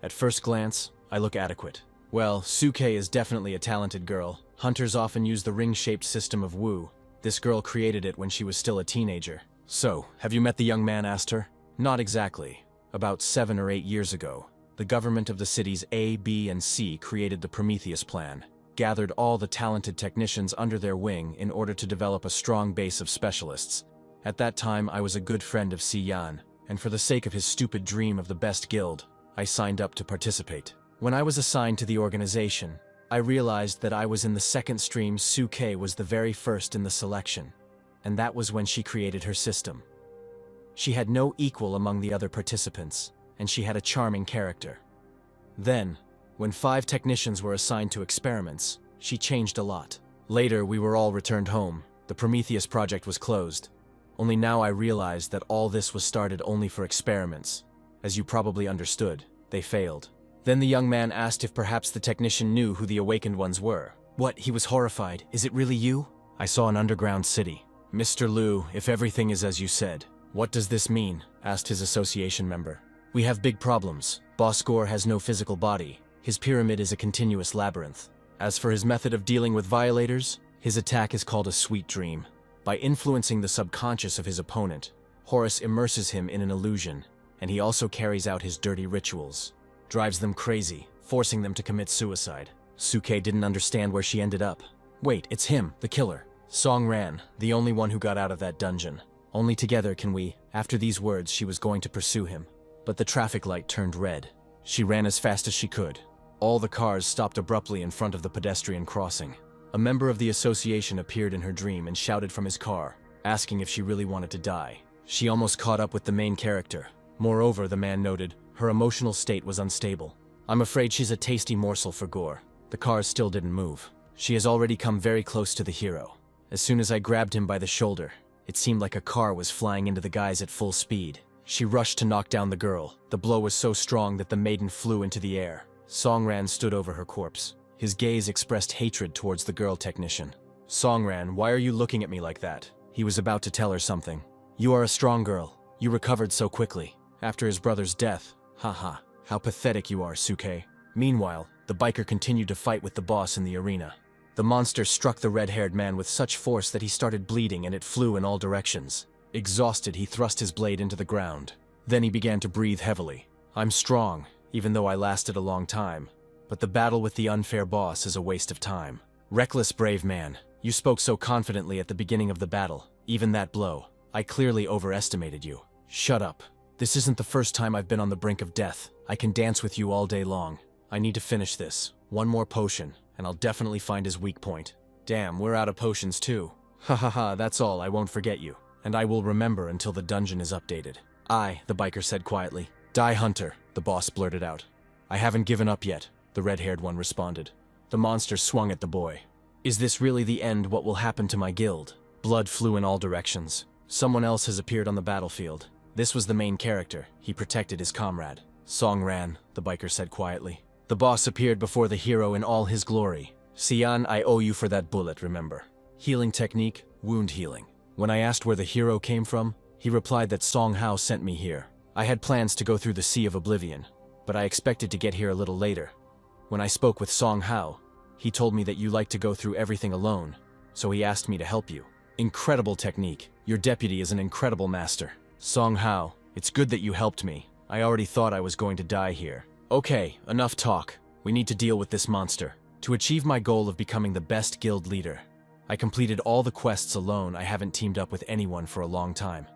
at first glance, I look adequate. Well, Suke is definitely a talented girl. Hunters often use the ring-shaped system of Wu. This girl created it when she was still a teenager. So, have you met the young man? Asked her. Not exactly. About 7 or 8 years ago, the government of the cities A, B, and C created the Prometheus Plan, gathered all the talented technicians under their wing in order to develop a strong base of specialists. At that time, I was a good friend of Si Yan, and for the sake of his stupid dream of the best guild, I signed up to participate. When I was assigned to the organization, I realized that I was in the 2nd stream. Suke was the very first in the selection, and that was when she created her system. She had no equal among the other participants, and she had a charming character. Then, when 5 technicians were assigned to experiments, she changed a lot. Later, we were all returned home. The Prometheus project was closed. Only now I realized that all this was started only for experiments. As you probably understood, they failed. Then the young man asked if perhaps the technician knew who the awakened ones were. What? He was horrified. Is it really you? I saw an underground city. Mr. Liu, if everything is as you said, what does this mean? Asked his association member. We have big problems. Boss Gore has no physical body. His pyramid is a continuous labyrinth. As for his method of dealing with violators, his attack is called a sweet dream. By influencing the subconscious of his opponent, Horus immerses him in an illusion, and he also carries out his dirty rituals. Drives them crazy, forcing them to commit suicide. Suke didn't understand where she ended up. Wait, it's him, the killer. Song Ran, the only one who got out of that dungeon. Only together can we. After these words, she was going to pursue him. But the traffic light turned red. She ran as fast as she could. All the cars stopped abruptly in front of the pedestrian crossing. A member of the association appeared in her dream and shouted from his car, asking if she really wanted to die. She almost caught up with the main character. Moreover, the man noted, her emotional state was unstable. I'm afraid she's a tasty morsel for Gore. The cars still didn't move. She has already come very close to the hero. As soon as I grabbed him by the shoulder, it seemed like a car was flying into the guys at full speed. She rushed to knock down the girl. The blow was so strong that the maiden flew into the air. Songran stood over her corpse. His gaze expressed hatred towards the girl technician. Songran, why are you looking at me like that? He was about to tell her something. You are a strong girl. You recovered so quickly. After his brother's death. Haha. How pathetic you are, Suke. Meanwhile, the biker continued to fight with the boss in the arena. The monster struck the red-haired man with such force that he started bleeding and it flew in all directions. Exhausted, he thrust his blade into the ground. Then he began to breathe heavily. I'm strong, even though I lasted a long time. But the battle with the unfair boss is a waste of time. Reckless brave man, you spoke so confidently at the beginning of the battle. Even that blow. I clearly overestimated you. Shut up. This isn't the first time I've been on the brink of death. I can dance with you all day long. I need to finish this. One more potion, and I'll definitely find his weak point. Damn, we're out of potions too. Ha ha ha, that's all, I won't forget you. And I will remember until the dungeon is updated. The biker said quietly. Die, Hunter, the boss blurted out. I haven't given up yet, the red-haired one responded. The monster swung at the boy. Is this really the end? What will happen to my guild? Blood flew in all directions. Someone else has appeared on the battlefield. This was the main character. He protected his comrade. Songran, the biker said quietly. The boss appeared before the hero in all his glory. Sian, I owe you for that bullet, remember. Healing technique, wound healing. When I asked where the hero came from, he replied that Song Hao sent me here. I had plans to go through the Sea of Oblivion, but I expected to get here a little later. When I spoke with Song Hao, he told me that you like to go through everything alone, so he asked me to help you. Incredible technique. Your deputy is an incredible master. Song Hao, it's good that you helped me. I already thought I was going to die here. Okay, enough talk. We need to deal with this monster. To achieve my goal of becoming the best guild leader, I completed all the quests alone. I haven't teamed up with anyone for a long time.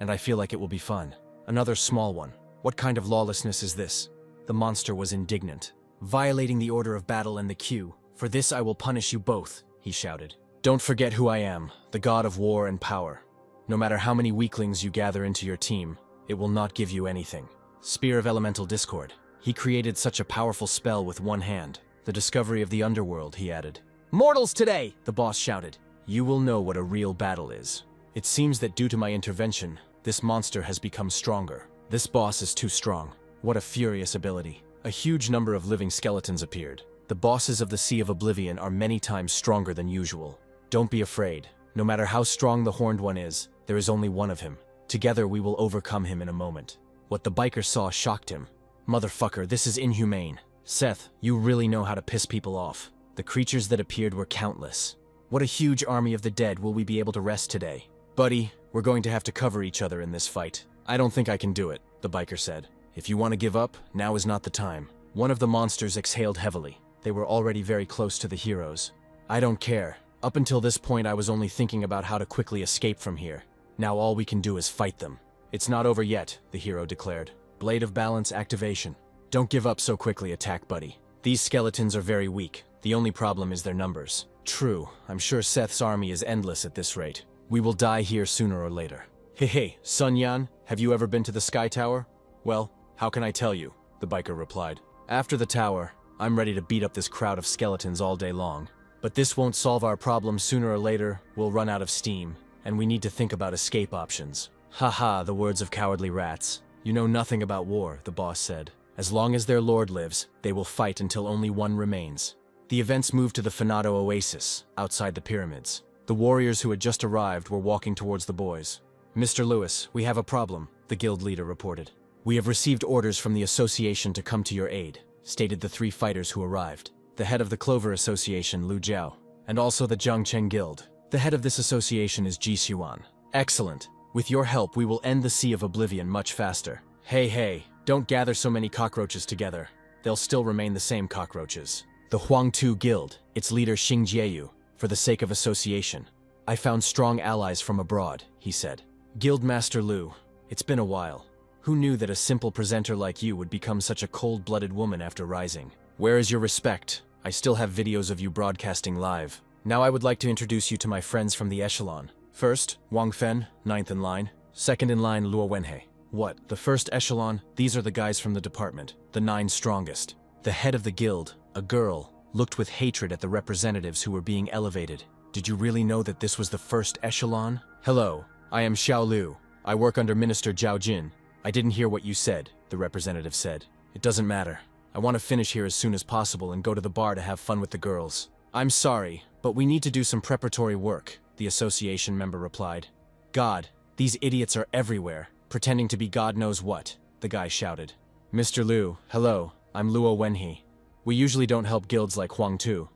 And I feel like it will be fun. Another small one. What kind of lawlessness is this? The monster was indignant. Violating the order of battle and the queue. For this I will punish you both, he shouted. Don't forget who I am, the god of war and power. No matter how many weaklings you gather into your team, it will not give you anything. Spear of Elemental Discord. He created such a powerful spell with one hand. The discovery of the underworld, he added. Mortals today, the boss shouted. You will know what a real battle is. It seems that due to my intervention, this monster has become stronger. This boss is too strong. What a furious ability. A huge number of living skeletons appeared. The bosses of the Sea of Oblivion are many times stronger than usual. Don't be afraid. No matter how strong the horned one is, there is only one of him. Together we will overcome him in a moment. What the biker saw shocked him. Motherfucker, this is inhumane. Seth, you really know how to piss people off. The creatures that appeared were countless. What a huge army of the dead. Will we be able to rest today? Buddy, we're going to have to cover each other in this fight. I don't think I can do it, the biker said. If you want to give up, now is not the time. One of the monsters exhaled heavily. They were already very close to the heroes. I don't care. Up until this point I was only thinking about how to quickly escape from here. Now all we can do is fight them. It's not over yet, the hero declared. Blade of Balance activation. Don't give up so quickly, attack buddy. These skeletons are very weak. The only problem is their numbers. True, I'm sure Seth's army is endless at this rate. We will die here sooner or later. Hey, Sun Yan, have you ever been to the Sky Tower? Well, how can I tell you? The biker replied. After the tower, I'm ready to beat up this crowd of skeletons all day long. But this won't solve our problem. Sooner or later, we'll run out of steam, and we need to think about escape options. Haha, the words of cowardly rats. You know nothing about war, the boss said. As long as their lord lives, they will fight until only one remains. The events moved to the Finado Oasis, outside the pyramids. The warriors who had just arrived were walking towards the boys. Mr. Lewis, we have a problem, the guild leader reported. We have received orders from the association to come to your aid, stated the three fighters who arrived. The head of the Clover Association, Lu Jiao, and also the Zhangcheng Guild. The head of this association is Ji Xuan. Excellent. With your help, we will end the Sea of Oblivion much faster. Hey, don't gather so many cockroaches together. They'll still remain the same cockroaches. The Huangtu Guild, its leader Xing Jieyu, for the sake of association. I found strong allies from abroad, he said. Guildmaster Lu, it's been a while. Who knew that a simple presenter like you would become such a cold-blooded woman after rising? Where is your respect? I still have videos of you broadcasting live. Now I would like to introduce you to my friends from the echelon. First, Wang Fen, 9th in line. Second in line, Luo Wenhei. What, the first echelon? These are the guys from the department, the 9 strongest. The head of the guild, a girl, looked with hatred at the representatives who were being elevated. Did you really know that this was the first echelon? Hello, I am Xiao Lu. I work under Minister Zhao Jin. I didn't hear what you said, the representative said. It doesn't matter. I want to finish here as soon as possible and go to the bar to have fun with the girls. I'm sorry, But we need to do some preparatory work, the association member replied. God, these idiots are everywhere, pretending to be God knows what, the guy shouted. Mr. Liu, hello, I'm Luo Wenhe. We usually don't help guilds like Huang Tu.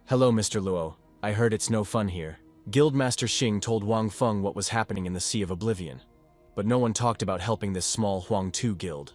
Hello, Mr. Luo. I heard it's no fun here. Guildmaster Xing told Wang Feng what was happening in the Sea of Oblivion. But no one talked about helping this small Huang Tu guild.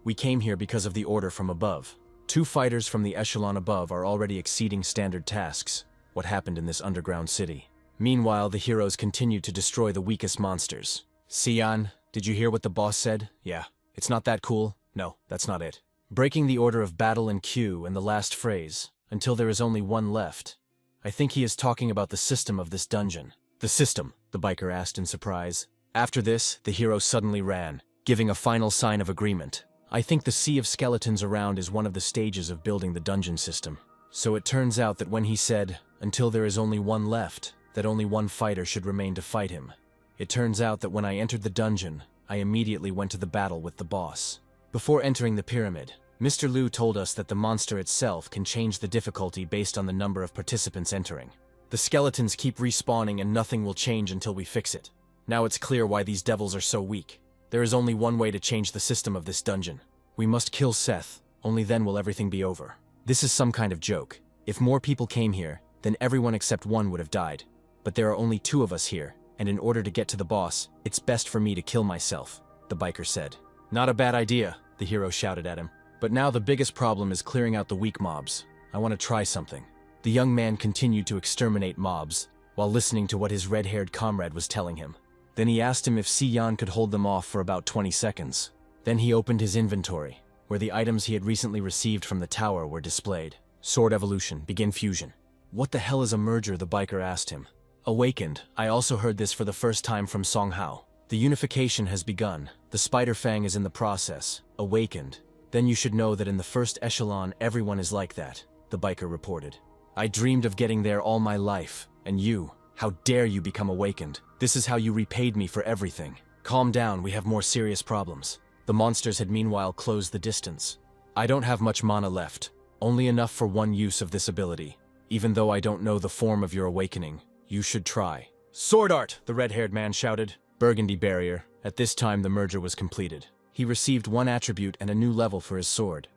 We came here because of the order from above. 2 fighters from the echelon above are already exceeding standard tasks. What happened in this underground city? Meanwhile, the heroes continue to destroy the weakest monsters. Xian, did you hear what the boss said? Yeah. It's not that cool? No, that's not it. Breaking the order of battle and queue and the last phrase, until there is only one left. I think he is talking about the system of this dungeon. The system, the biker asked in surprise. After this, the hero suddenly ran, giving a final sign of agreement. I think the sea of skeletons around is one of the stages of building the dungeon system. So it turns out that when he said, until there is only one left, that only one fighter should remain to fight him. It turns out that when I entered the dungeon, I immediately went to the battle with the boss. Before entering the pyramid, Mr. Liu told us that the monster itself can change the difficulty based on the number of participants entering. The skeletons keep respawning and nothing will change until we fix it. Now it's clear why these devils are so weak. There is only one way to change the system of this dungeon. We must kill Seth, only then will everything be over. This is some kind of joke. If more people came here, then everyone except one would have died. But there are only 2 of us here, and in order to get to the boss, it's best for me to kill myself, the biker said. Not a bad idea, the hero shouted at him. But now the biggest problem is clearing out the weak mobs. I want to try something. The young man continued to exterminate mobs, while listening to what his red-haired comrade was telling him. Then he asked him if Xian could hold them off for about 20 seconds. Then he opened his inventory, where the items he had recently received from the tower were displayed. Sword evolution, begin fusion. What the hell is a merger, the biker asked him. Awakened, I also heard this for the first time from Song Hao. The unification has begun. The spider fang is in the process. Awakened. Then you should know that in the first echelon everyone is like that, the biker reported. I dreamed of getting there all my life, and you, how dare you become awakened? This is how you repaid me for everything. Calm down, we have more serious problems. The monsters had meanwhile closed the distance. I don't have much mana left, only enough for one use of this ability. Even though I don't know the form of your awakening, you should try. Sword art, the red-haired man shouted. Burgundy barrier. At this time the merger was completed. He received 1 attribute and a new level for his sword.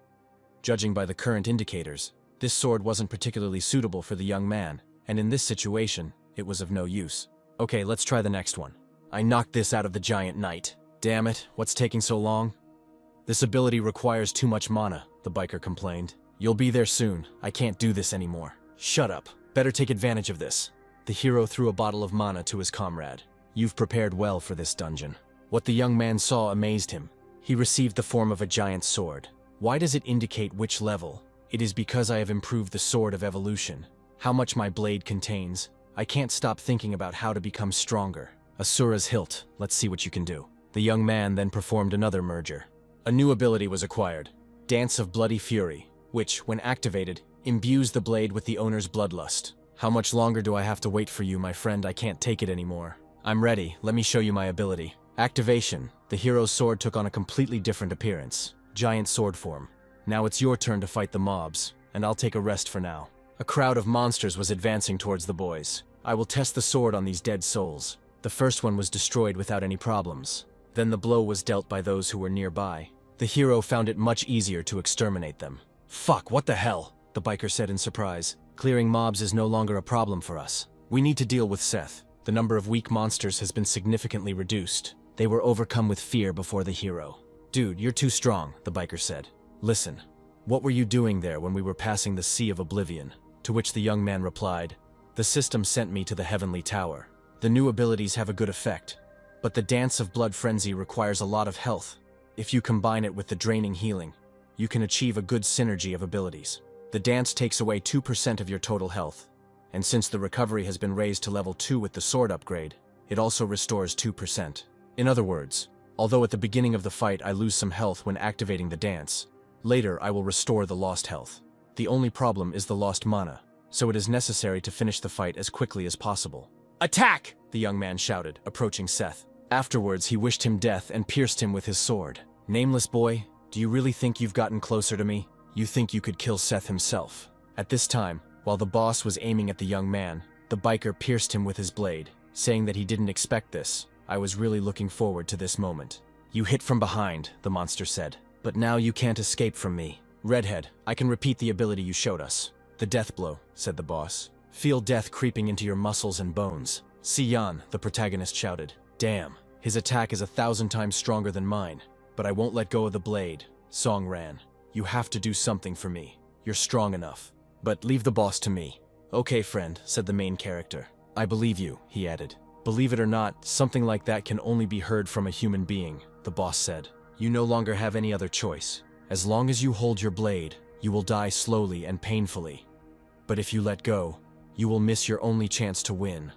Judging by the current indicators, this sword wasn't particularly suitable for the young man, and in this situation, it was of no use. Okay, let's try the next one. I knocked this out of the giant knight. Damn it, what's taking so long? This ability requires too much mana, the biker complained. You'll be there soon, I can't do this anymore. Shut up, better take advantage of this. The hero threw a bottle of mana to his comrade. You've prepared well for this dungeon. What the young man saw amazed him. He received the form of a giant sword. Why does it indicate which level? It is because I have improved the sword of evolution. How much my blade contains. I can't stop thinking about how to become stronger. Asura's hilt, let's see what you can do. The young man then performed another merger. A new ability was acquired. Dance of Bloody Fury, which, when activated, imbues the blade with the owner's bloodlust. How much longer do I have to wait for you, my friend? I can't take it anymore. I'm ready, let me show you my ability. Activation. The hero's sword took on a completely different appearance. Giant sword form. Now it's your turn to fight the mobs, and I'll take a rest for now. A crowd of monsters was advancing towards the boys. I will test the sword on these dead souls. The first one was destroyed without any problems. Then the blow was dealt by those who were nearby. The hero found it much easier to exterminate them. Fuck, what the hell? The biker said in surprise. Clearing mobs is no longer a problem for us. We need to deal with Seth. The number of weak monsters has been significantly reduced. They were overcome with fear before the hero. Dude, you're too strong, the biker said. Listen, what were you doing there when we were passing the Sea of Oblivion? To which the young man replied, the system sent me to the Heavenly Tower. The new abilities have a good effect, but the Dance of Blood Frenzy requires a lot of health. If you combine it with the draining healing, you can achieve a good synergy of abilities. The dance takes away 2% of your total health, and since the recovery has been raised to level 2 with the sword upgrade, it also restores 2%. In other words, although at the beginning of the fight I lose some health when activating the dance, later I will restore the lost health. The only problem is the lost mana, so it is necessary to finish the fight as quickly as possible. Attack! The young man shouted, approaching Seth. Afterwards he wished him death and pierced him with his sword. Nameless boy, do you really think you've gotten closer to me? You think you could kill Seth himself? At this time, While the boss was aiming at the young man, the biker pierced him with his blade, saying that he didn't expect this. I was really looking forward to this moment. You hit from behind, the monster said. But now you can't escape from me. Redhead, I can repeat the ability you showed us. The death blow, said the boss. Feel death creeping into your muscles and bones. Siyan, the protagonist shouted. Damn, his attack is 1,000 times stronger than mine. But I won't let go of the blade. Song ran. You have to do something for me. You're strong enough. But leave the boss to me. Okay, friend, said the main character. I believe you, he added. Believe it or not, something like that can only be heard from a human being, the boss said. You no longer have any other choice. As long as you hold your blade, you will die slowly and painfully. But if you let go, you will miss your only chance to win.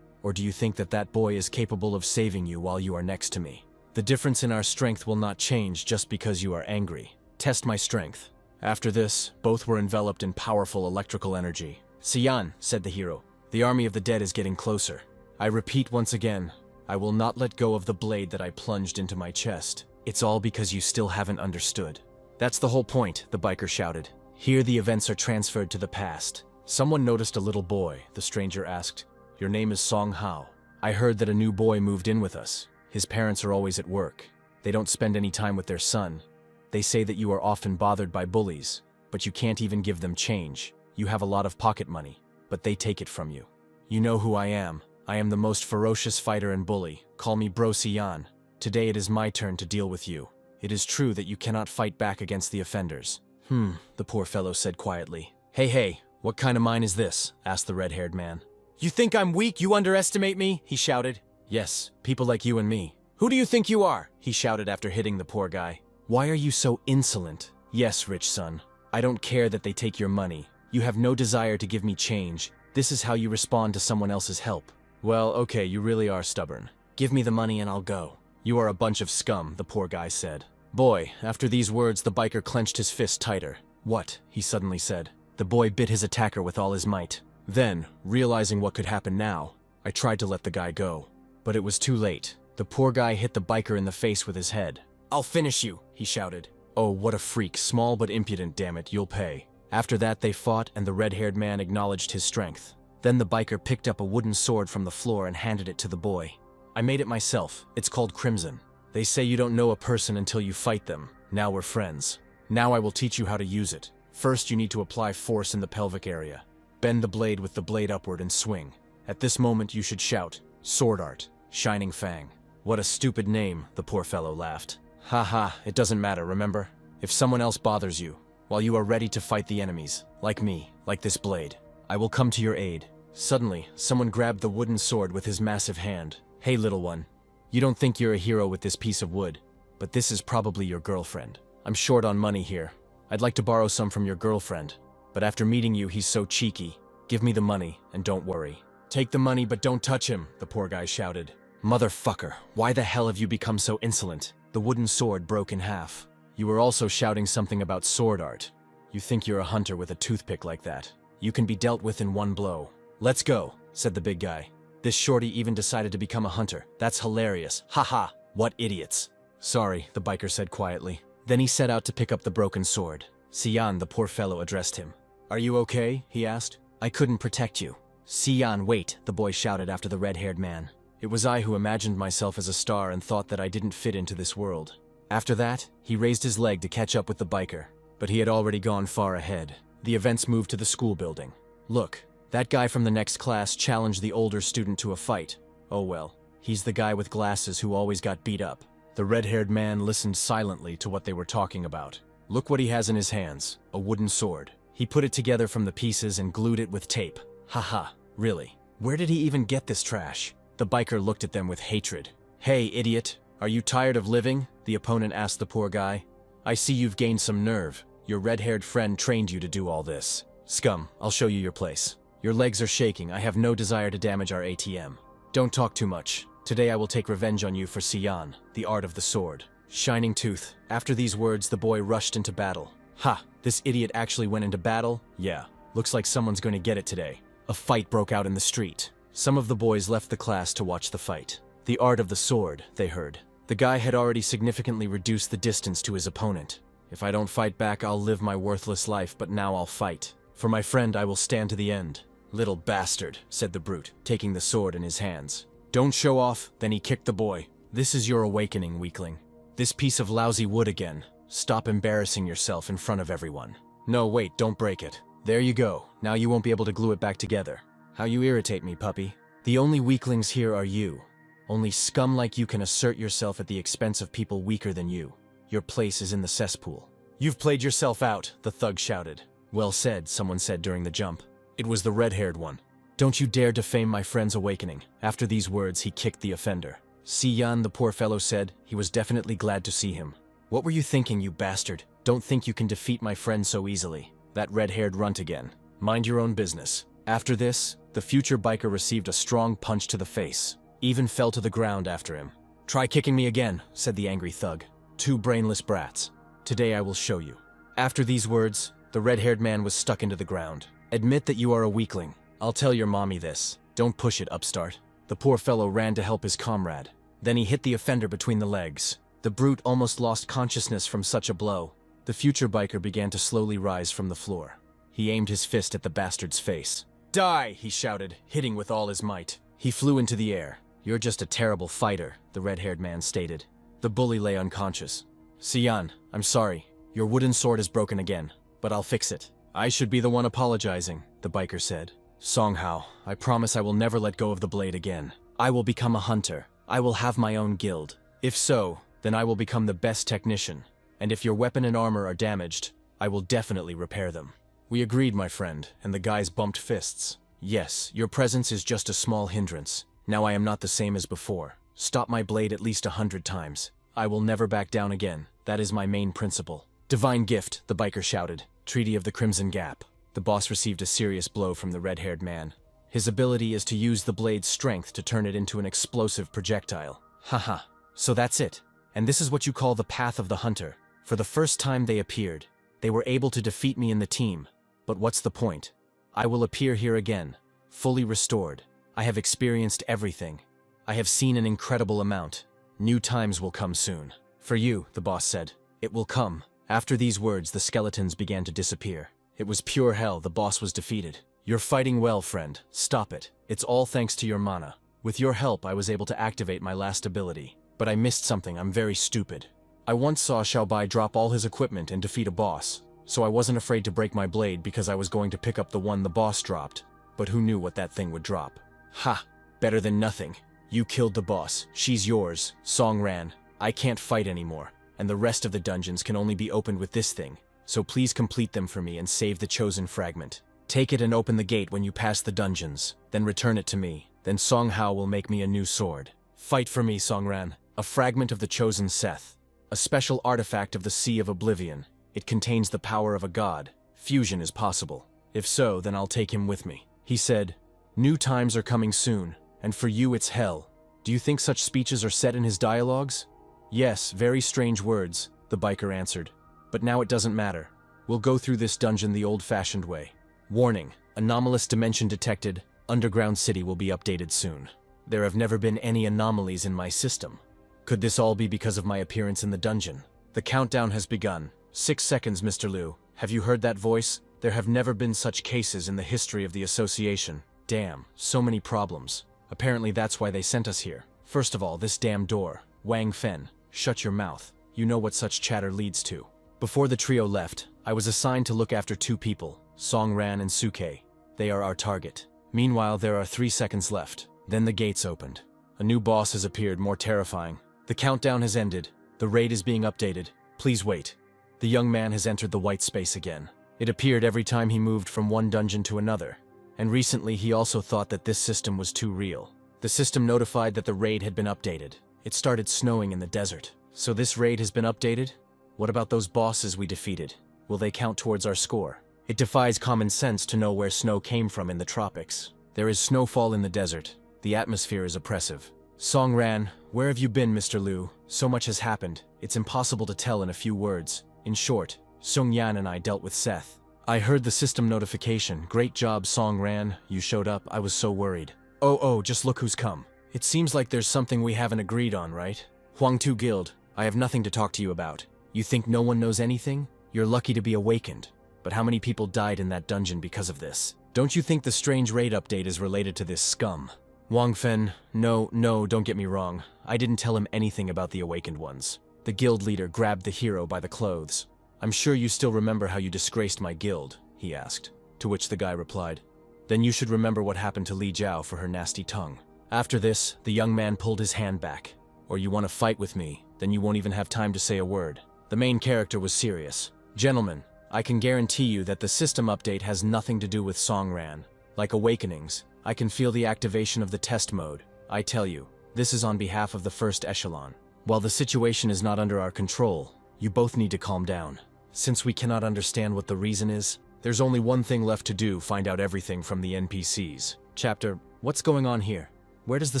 Or do you think that that boy is capable of saving you while you are next to me? The difference in our strength will not change just because you are angry. Test my strength. After this, both were enveloped in powerful electrical energy. Siyan, said the hero, the army of the dead is getting closer. I repeat once again, I will not let go of the blade that I plunged into my chest. It's all because you still haven't understood. That's the whole point, the biker shouted. Here the events are transferred to the past. Someone noticed a little boy, the stranger asked. Your name is Song Hao. I heard that a new boy moved in with us. His parents are always at work. They don't spend any time with their son. They say that you are often bothered by bullies, but you can't even give them change. You have a lot of pocket money, but they take it from you. You know who I am. I am the most ferocious fighter and bully. Call me Bro Siyan. Today it is my turn to deal with you. It is true that you cannot fight back against the offenders. The poor fellow said quietly. Hey, what kind of mine is this? Asked the red-haired man. You think I'm weak? You underestimate me? He shouted. Yes, people like you and me. Who do you think you are? He shouted after hitting the poor guy. Why are you so insolent? Yes, rich son. I don't care that they take your money. You have no desire to give me change. This is how you respond to someone else's help. Well, okay, you really are stubborn. Give me the money and I'll go. You are a bunch of scum, the poor guy said. Boy, after these words, the biker clenched his fist tighter. What? He suddenly said. The boy bit his attacker with all his might. Then, realizing what could happen now, I tried to let the guy go. But it was too late. The poor guy hit the biker in the face with his head. I'll finish you, he shouted. Oh, what a freak, small but impudent, damn it, you'll pay. After that they fought and the red-haired man acknowledged his strength. Then the biker picked up a wooden sword from the floor and handed it to the boy. I made it myself. It's called Crimson. They say you don't know a person until you fight them. Now we're friends. Now I will teach you how to use it. First you need to apply force in the pelvic area. Bend the blade with the blade upward and swing. At this moment you should shout, Sword Art, Shining Fang. What a stupid name, the poor fellow laughed. Haha, it doesn't matter, remember? If someone else bothers you, while you are ready to fight the enemies, like me, like this blade, I will come to your aid. Suddenly, someone grabbed the wooden sword with his massive hand. Hey little one, you don't think you're a hero with this piece of wood, but this is probably your girlfriend. I'm short on money here. I'd like to borrow some from your girlfriend, but after meeting you he's so cheeky. Give me the money, and don't worry. Take the money but don't touch him, the poor guy shouted. Motherfucker, why the hell have you become so insolent? The wooden sword broke in half. You were also shouting something about sword art. You think you're a hunter with a toothpick like that. You can be dealt with in one blow. Let's go, said the big guy. This shorty even decided to become a hunter. That's hilarious. Haha, what idiots. Sorry, the biker said quietly. Then he set out to pick up the broken sword. Siyan, the poor fellow, addressed him. Are you okay? He asked. I couldn't protect you. Siyan, wait, the boy shouted after the red-haired man. It was I who imagined myself as a star and thought that I didn't fit into this world. After that, he raised his leg to catch up with the biker, but he had already gone far ahead. The events moved to the school building. Look, that guy from the next class challenged the older student to a fight. Oh well, he's the guy with glasses who always got beat up. The red-haired man listened silently to what they were talking about. Look what he has in his hands, a wooden sword. He put it together from the pieces and glued it with tape. Haha, really? Where did he even get this trash? The biker looked at them with hatred. Hey, idiot, are you tired of living? The opponent asked the poor guy. I see you've gained some nerve. Your red-haired friend trained you to do all this. Scum, I'll show you your place. Your legs are shaking. I have no desire to damage our ATM. Don't talk too much. Today I will take revenge on you for Siyan, the art of the sword. Shining Tooth. After these words, the boy rushed into battle. Ha! This idiot actually went into battle? Yeah. Looks like someone's going to get it today. A fight broke out in the street. Some of the boys left the class to watch the fight. The art of the sword, they heard. The guy had already significantly reduced the distance to his opponent. If I don't fight back, I'll live my worthless life, but now I'll fight. For my friend, I will stand to the end. Little bastard, said the brute, taking the sword in his hands. Don't show off, then he kicked the boy. This is your awakening, weakling. This piece of lousy wood again. Stop embarrassing yourself in front of everyone. No, wait, don't break it. There you go. Now you won't be able to glue it back together. How you irritate me, puppy. The only weaklings here are you. Only scum like you can assert yourself at the expense of people weaker than you. Your place is in the cesspool. You've played yourself out, the thug shouted. Well said, someone said during the jump. It was the red-haired one. Don't you dare defame my friend's awakening. After these words, he kicked the offender. Si Yan, the poor fellow said, he was definitely glad to see him. What were you thinking, you bastard? Don't think you can defeat my friend so easily. That red-haired runt again. Mind your own business. After this, the future biker received a strong punch to the face. Even fell to the ground after him. Try kicking me again, said the angry thug. Two brainless brats. Today I will show you. After these words, the red-haired man was stuck into the ground. Admit that you are a weakling. I'll tell your mommy this. Don't push it, upstart. The poor fellow ran to help his comrade. Then he hit the offender between the legs. The brute almost lost consciousness from such a blow. The future biker began to slowly rise from the floor. He aimed his fist at the bastard's face. Die, he shouted, hitting with all his might. He flew into the air. You're just a terrible fighter, the red-haired man stated. The bully lay unconscious. Siyan, I'm sorry. Your wooden sword is broken again, but I'll fix it. I should be the one apologizing, the biker said. Songhao, I promise I will never let go of the blade again. I will become a hunter. I will have my own guild. If so, then I will become the best technician. And if your weapon and armor are damaged, I will definitely repair them. We agreed, my friend, and the guys bumped fists. Yes, your presence is just a small hindrance. Now I am not the same as before. Stop my blade at least 100 times. I will never back down again. That is my main principle. Divine gift, the biker shouted. Treaty of the Crimson Gap. The boss received a serious blow from the red-haired man. His ability is to use the blade's strength to turn it into an explosive projectile. Haha. So that's it. And this is what you call the path of the hunter. For the first time they appeared. They were able to defeat me in the team. But what's the point? I will appear here again, fully restored. I have experienced everything. I have seen an incredible amount. New times will come soon. For you, the boss said. It will come. After these words, the skeletons began to disappear. It was pure hell. The boss was defeated. You're fighting well, friend. Stop it. It's all thanks to your mana. With your help, I was able to activate my last ability. But I missed something. I'm very stupid. I once saw Xiaobai drop all his equipment and defeat a boss. So I wasn't afraid to break my blade because I was going to pick up the one the boss dropped. But who knew what that thing would drop? Ha! Better than nothing. You killed the boss. She's yours. Song ran. I can't fight anymore. And the rest of the dungeons can only be opened with this thing. So please complete them for me and save the chosen fragment. Take it and open the gate when you pass the dungeons. Then return it to me. Then Songhao will make me a new sword. Fight for me, Songran. A fragment of the chosen Seth. A special artifact of the Sea of Oblivion. It contains the power of a god. Fusion is possible. If so, then I'll take him with me. He said, new times are coming soon, and for you it's hell. Do you think such speeches are said in his dialogues? Yes, very strange words, the biker answered. But now it doesn't matter. We'll go through this dungeon the old-fashioned way. Warning, anomalous dimension detected. Underground city will be updated soon. There have never been any anomalies in my system. Could this all be because of my appearance in the dungeon? The countdown has begun. 6 seconds, Mr. Liu. Have you heard that voice? There have never been such cases in the history of the association. Damn, so many problems. Apparently that's why they sent us here. First of all, this damn door. Wang Fen, shut your mouth. You know what such chatter leads to. Before the trio left, I was assigned to look after 2 people, Song Ran and Suke. They are our target. Meanwhile, there are 3 seconds left. Then the gates opened. A new boss has appeared, more terrifying. The countdown has ended. The raid is being updated. Please wait. The young man has entered the white space again. It appeared every time he moved from one dungeon to another. And recently he also thought that this system was too real. The system notified that the raid had been updated. It started snowing in the desert. So this raid has been updated? What about those bosses we defeated? Will they count towards our score? It defies common sense to know where snow came from in the tropics. There is snowfall in the desert. The atmosphere is oppressive. Song Ran, where have you been, Mr. Liu? So much has happened. It's impossible to tell in a few words. In short, Song Yan and I dealt with Seth. I heard the system notification. Great job, Song Ran. You showed up. I was so worried. Oh, just look who's come. It seems like there's something we haven't agreed on, right? Huangtu Guild, I have nothing to talk to you about. You think no one knows anything? You're lucky to be awakened. But how many people died in that dungeon because of this? Don't you think the strange raid update is related to this scum? Wang Fen, no, don't get me wrong. I didn't tell him anything about the awakened ones. The guild leader grabbed the hero by the clothes. I'm sure you still remember how you disgraced my guild, he asked, to which the guy replied. Then you should remember what happened to Li Jiao for her nasty tongue. After this, the young man pulled his hand back. Or you want to fight with me, then you won't even have time to say a word. The main character was serious. Gentlemen, I can guarantee you that the system update has nothing to do with Songran. Like Awakenings, I can feel the activation of the test mode. I tell you, this is on behalf of the first echelon. While the situation is not under our control, you both need to calm down. Since we cannot understand what the reason is, there's only one thing left to do: find out everything from the NPCs. Chapter, what's going on here? Where does the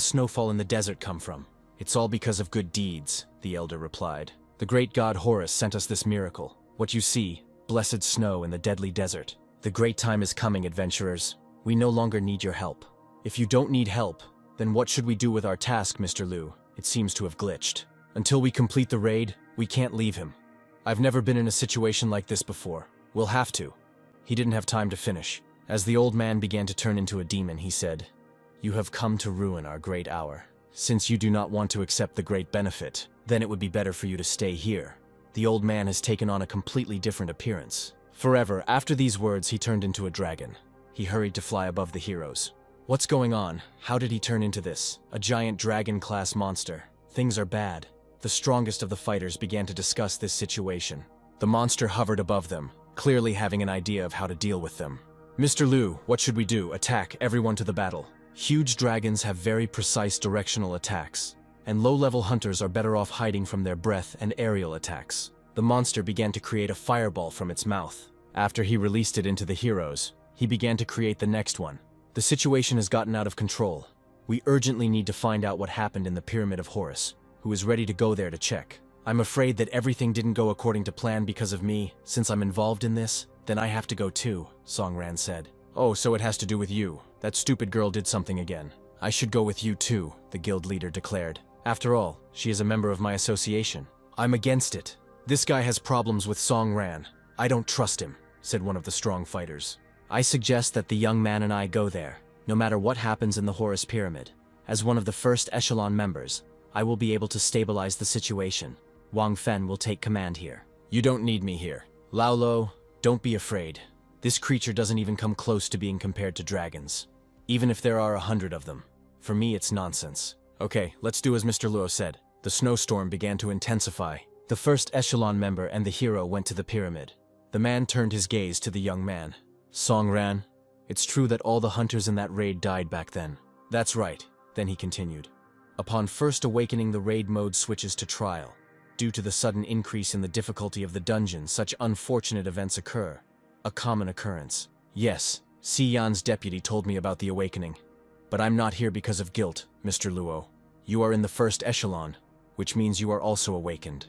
snowfall in the desert come from? It's all because of good deeds, the elder replied. The great god Horus sent us this miracle. What you see, blessed snow in the deadly desert. The great time is coming, adventurers. We no longer need your help. If you don't need help, then what should we do with our task, Mr. Liu? It seems to have glitched. Until we complete the raid, we can't leave him. I've never been in a situation like this before. We'll have to. He didn't have time to finish. As the old man began to turn into a demon, he said, You have come to ruin our great hour. Since you do not want to accept the great benefit, then it would be better for you to stay here. The old man has taken on a completely different appearance. Forever, after these words, he turned into a dragon. He hurried to fly above the heroes. What's going on? How did he turn into this? A giant dragon-class monster. Things are bad. The strongest of the fighters began to discuss this situation. The monster hovered above them, clearly having an idea of how to deal with them. Mr. Liu, what should we do? Attack, everyone to the battle. Huge dragons have very precise directional attacks, and low-level hunters are better off hiding from their breath and aerial attacks. The monster began to create a fireball from its mouth. After he released it into the heroes, he began to create the next one. The situation has gotten out of control. We urgently need to find out what happened in the Pyramid of Horus, who is ready to go there to check. I'm afraid that everything didn't go according to plan because of me. Since I'm involved in this, then I have to go too, Songran said. Oh, so it has to do with you. That stupid girl did something again. I should go with you too, the guild leader declared. After all, she is a member of my association. I'm against it. This guy has problems with Songran. I don't trust him, said one of the strong fighters. I suggest that the young man and I go there, no matter what happens in the Horus Pyramid. As one of the first echelon members, I will be able to stabilize the situation. Wang Fen will take command here. You don't need me here. Lao Lo, don't be afraid. This creature doesn't even come close to being compared to dragons, even if there are 100 of them. For me, it's nonsense. Okay, let's do as Mr. Luo said. The snowstorm began to intensify. The first echelon member and the hero went to the pyramid. The man turned his gaze to the young man. Songran, it's true that all the hunters in that raid died back then. That's right, then he continued. Upon first awakening, the raid mode switches to trial. Due to the sudden increase in the difficulty of the dungeon, such unfortunate events occur. A common occurrence. Yes, Si Yan's deputy told me about the awakening. But I'm not here because of guilt, Mr. Luo. You are in the first echelon, which means you are also awakened.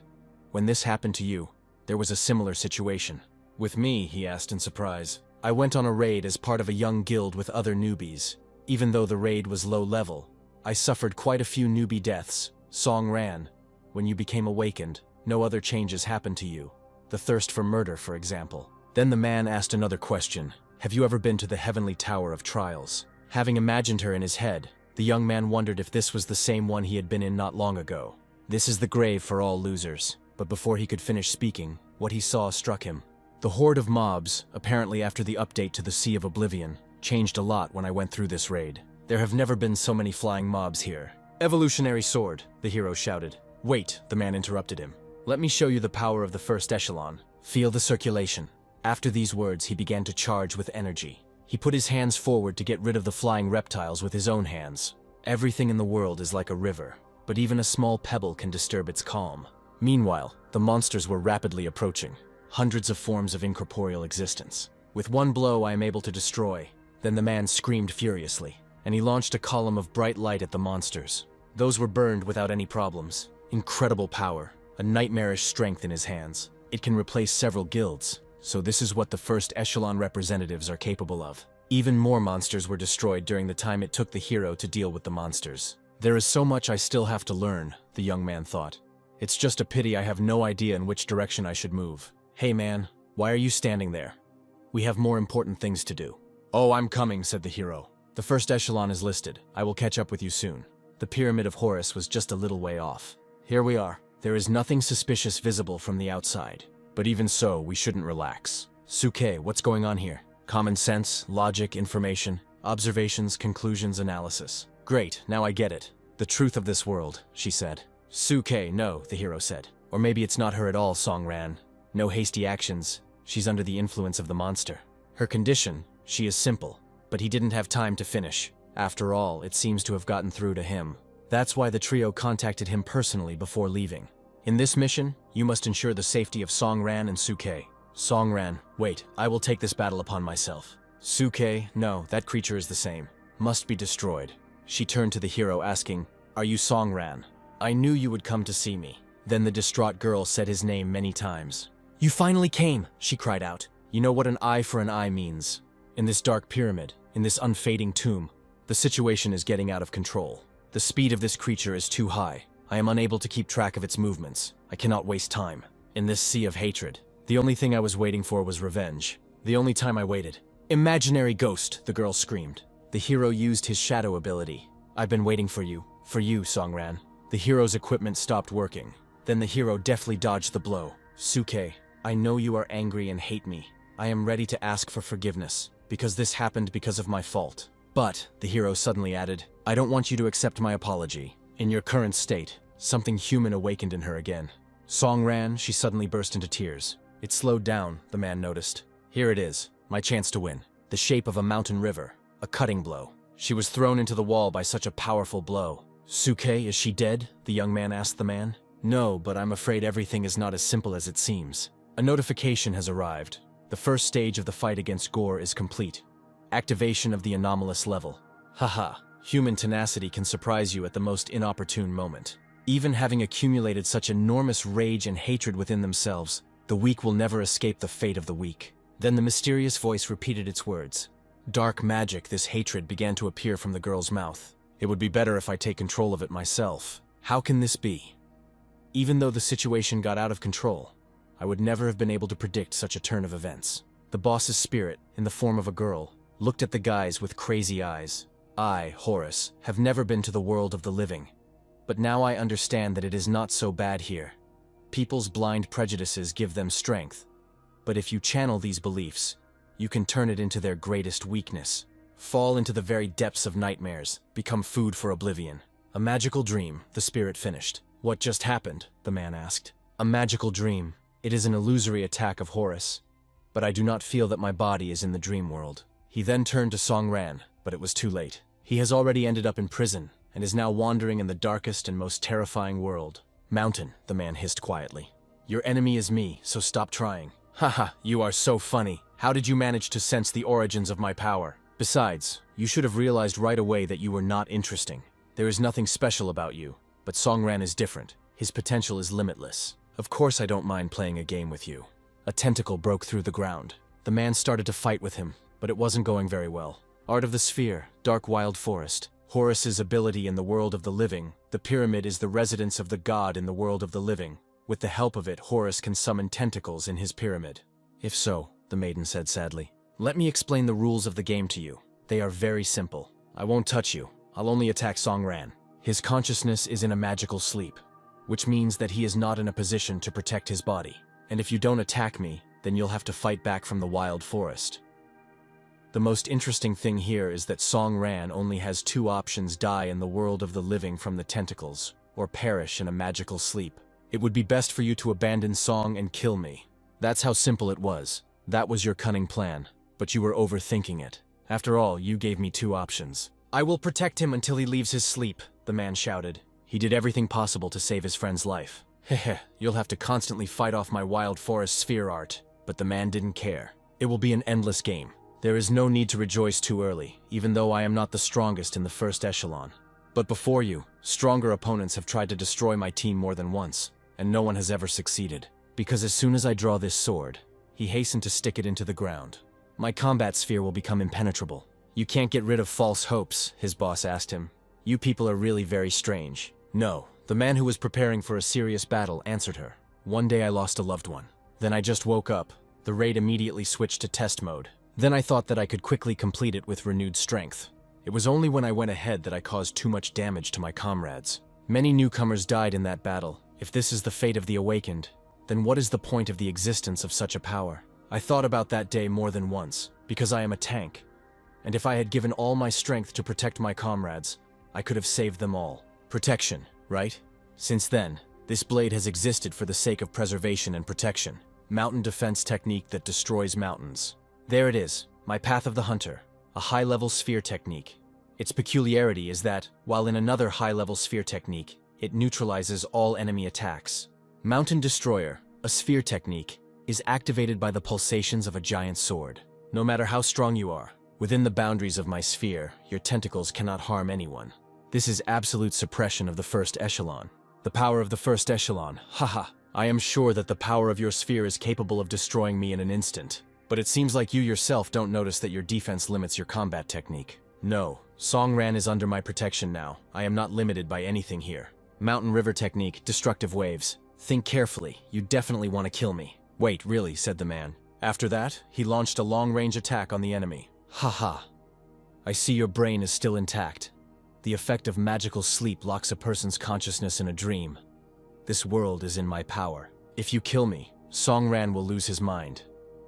When this happened to you, there was a similar situation. With me, he asked in surprise. I went on a raid as part of a young guild with other newbies. Even though the raid was low level, I suffered quite a few newbie deaths. Songran, when you became awakened, no other changes happened to you. The thirst for murder, for example. Then the man asked another question. Have you ever been to the Heavenly Tower of Trials? Having imagined her in his head, the young man wondered if this was the same one he had been in not long ago. This is the grave for all losers. But before he could finish speaking, what he saw struck him. The horde of mobs, apparently after the update to the Sea of Oblivion, changed a lot when I went through this raid. There have never been so many flying mobs here. Evolutionary sword, the hero shouted. Wait, the man interrupted him. Let me show you the power of the first echelon. Feel the circulation. After these words, he began to charge with energy. He put his hands forward to get rid of the flying reptiles with his own hands. Everything in the world is like a river, but even a small pebble can disturb its calm. Meanwhile, the monsters were rapidly approaching. Hundreds of forms of incorporeal existence. With one blow, I am able to destroy. Then the man screamed furiously, and he launched a column of bright light at the monsters. Those were burned without any problems. Incredible power, a nightmarish strength in his hands. It can replace several guilds. So this is what the first echelon representatives are capable of. Even more monsters were destroyed during the time it took the hero to deal with the monsters. There is so much I still have to learn, the young man thought. It's just a pity I have no idea in which direction I should move. Hey man, why are you standing there? We have more important things to do. Oh, I'm coming, said the hero. The first echelon is listed. I will catch up with you soon. The pyramid of Horus was just a little way off. Here we are. There is nothing suspicious visible from the outside. But even so, we shouldn't relax. Suke, what's going on here? Common sense, logic, information, observations, conclusions, analysis. Great, now I get it. The truth of this world, she said. Suke, no, the hero said. Or maybe it's not her at all, Song ran. No hasty actions. She's under the influence of the monster. Her condition, she is simple. But he didn't have time to finish. After all, it seems to have gotten through to him. That's why the trio contacted him personally before leaving. In this mission, you must ensure the safety of Songran and Suke. Songran, wait, I will take this battle upon myself. Suke, no, that creature is the same. Must be destroyed. She turned to the hero asking, are you Songran? I knew you would come to see me. Then the distraught girl said his name many times. You finally came, she cried out. You know what an eye for an eye means. In this dark pyramid, in this unfading tomb, the situation is getting out of control. The speed of this creature is too high. I am unable to keep track of its movements. I cannot waste time. In this sea of hatred, the only thing I was waiting for was revenge. The only time I waited. Imaginary ghost, the girl screamed. The hero used his shadow ability. I've been waiting for you, Songran. The hero's equipment stopped working. Then the hero deftly dodged the blow. Suke, I know you are angry and hate me. I am ready to ask for forgiveness, because this happened because of my fault. But, the hero suddenly added, I don't want you to accept my apology. In your current state, something human awakened in her again. Songran, she suddenly burst into tears. It slowed down, the man noticed. Here it is, my chance to win. The shape of a mountain river, a cutting blow. She was thrown into the wall by such a powerful blow. Suke, is she dead? The young man asked the man. No, but I'm afraid everything is not as simple as it seems. A notification has arrived. The first stage of the fight against Gore is complete. Activation of the anomalous level. Haha, human tenacity can surprise you at the most inopportune moment. Even having accumulated such enormous rage and hatred within themselves, the weak will never escape the fate of the weak. Then the mysterious voice repeated its words. Dark magic, this hatred began to appear from the girl's mouth. It would be better if I take control of it myself. How can this be? Even though the situation got out of control, I would never have been able to predict such a turn of events. The boss's spirit, in the form of a girl, looked at the guys with crazy eyes. I, Horus, have never been to the world of the living. But now I understand that it is not so bad here. People's blind prejudices give them strength. But if you channel these beliefs, you can turn it into their greatest weakness. Fall into the very depths of nightmares, become food for oblivion. A magical dream, the spirit finished. What just happened? The man asked. A magical dream. It is an illusory attack of Horus. But I do not feel that my body is in the dream world. He then turned to Songran, but it was too late. He has already ended up in prison, and is now wandering in the darkest and most terrifying world. Mountain, the man hissed quietly. Your enemy is me, so stop trying. Haha, you are so funny. How did you manage to sense the origins of my power? Besides, you should have realized right away that you were not interesting. There is nothing special about you, but Songran is different. His potential is limitless. Of course I don't mind playing a game with you. A tentacle broke through the ground. The man started to fight with him, but it wasn't going very well. Art of the Sphere, dark wild forest. Horus's ability in the world of the living. The pyramid is the residence of the god in the world of the living. With the help of it, Horus can summon tentacles in his pyramid. If so, the maiden said sadly, let me explain the rules of the game to you. They are very simple. I won't touch you. I'll only attack Songran. His consciousness is in a magical sleep, which means that he is not in a position to protect his body. And if you don't attack me, then you'll have to fight back from the wild forest. The most interesting thing here is that Songran only has two options: die in the world of the living from the tentacles, or perish in a magical sleep. It would be best for you to abandon Song and kill me. That's how simple it was. That was your cunning plan, but you were overthinking it. After all, you gave me two options. I will protect him until he leaves his sleep, the man shouted. He did everything possible to save his friend's life. Heh, you'll have to constantly fight off my wild forest sphere art. But the man didn't care. It will be an endless game. There is no need to rejoice too early, even though I am not the strongest in the first echelon. But before you, stronger opponents have tried to destroy my team more than once, and no one has ever succeeded. Because as soon as I draw this sword, he hastened to stick it into the ground. My combat sphere will become impenetrable. You can't get rid of false hopes, his boss asked him. You people are really very strange. No, the man who was preparing for a serious battle answered her. One day I lost a loved one. Then I just woke up. The raid immediately switched to test mode. Then I thought that I could quickly complete it with renewed strength. It was only when I went ahead that I caused too much damage to my comrades. Many newcomers died in that battle. If this is the fate of the awakened, then what is the point of the existence of such a power? I thought about that day more than once, because I am a tank. And if I had given all my strength to protect my comrades, I could have saved them all. Protection, right? Since then, this blade has existed for the sake of preservation and protection. Mountain defense technique that destroys mountains. There it is, my Path of the Hunter, a high-level sphere technique. Its peculiarity is that, while in another high-level sphere technique, it neutralizes all enemy attacks. Mountain Destroyer, a sphere technique, is activated by the pulsations of a giant sword. No matter how strong you are, within the boundaries of my sphere, your tentacles cannot harm anyone. This is absolute suppression of the first echelon. The power of the first echelon, haha. I am sure that the power of your sphere is capable of destroying me in an instant. But it seems like you yourself don't notice that your defense limits your combat technique. No, Songran is under my protection now. I am not limited by anything here. Mountain River technique, destructive waves. Think carefully, you definitely want to kill me. Wait, really, said the man. After that, he launched a long-range attack on the enemy. Haha. I see your brain is still intact. The effect of magical sleep locks a person's consciousness in a dream. This world is in my power. If you kill me, Songran will lose his mind.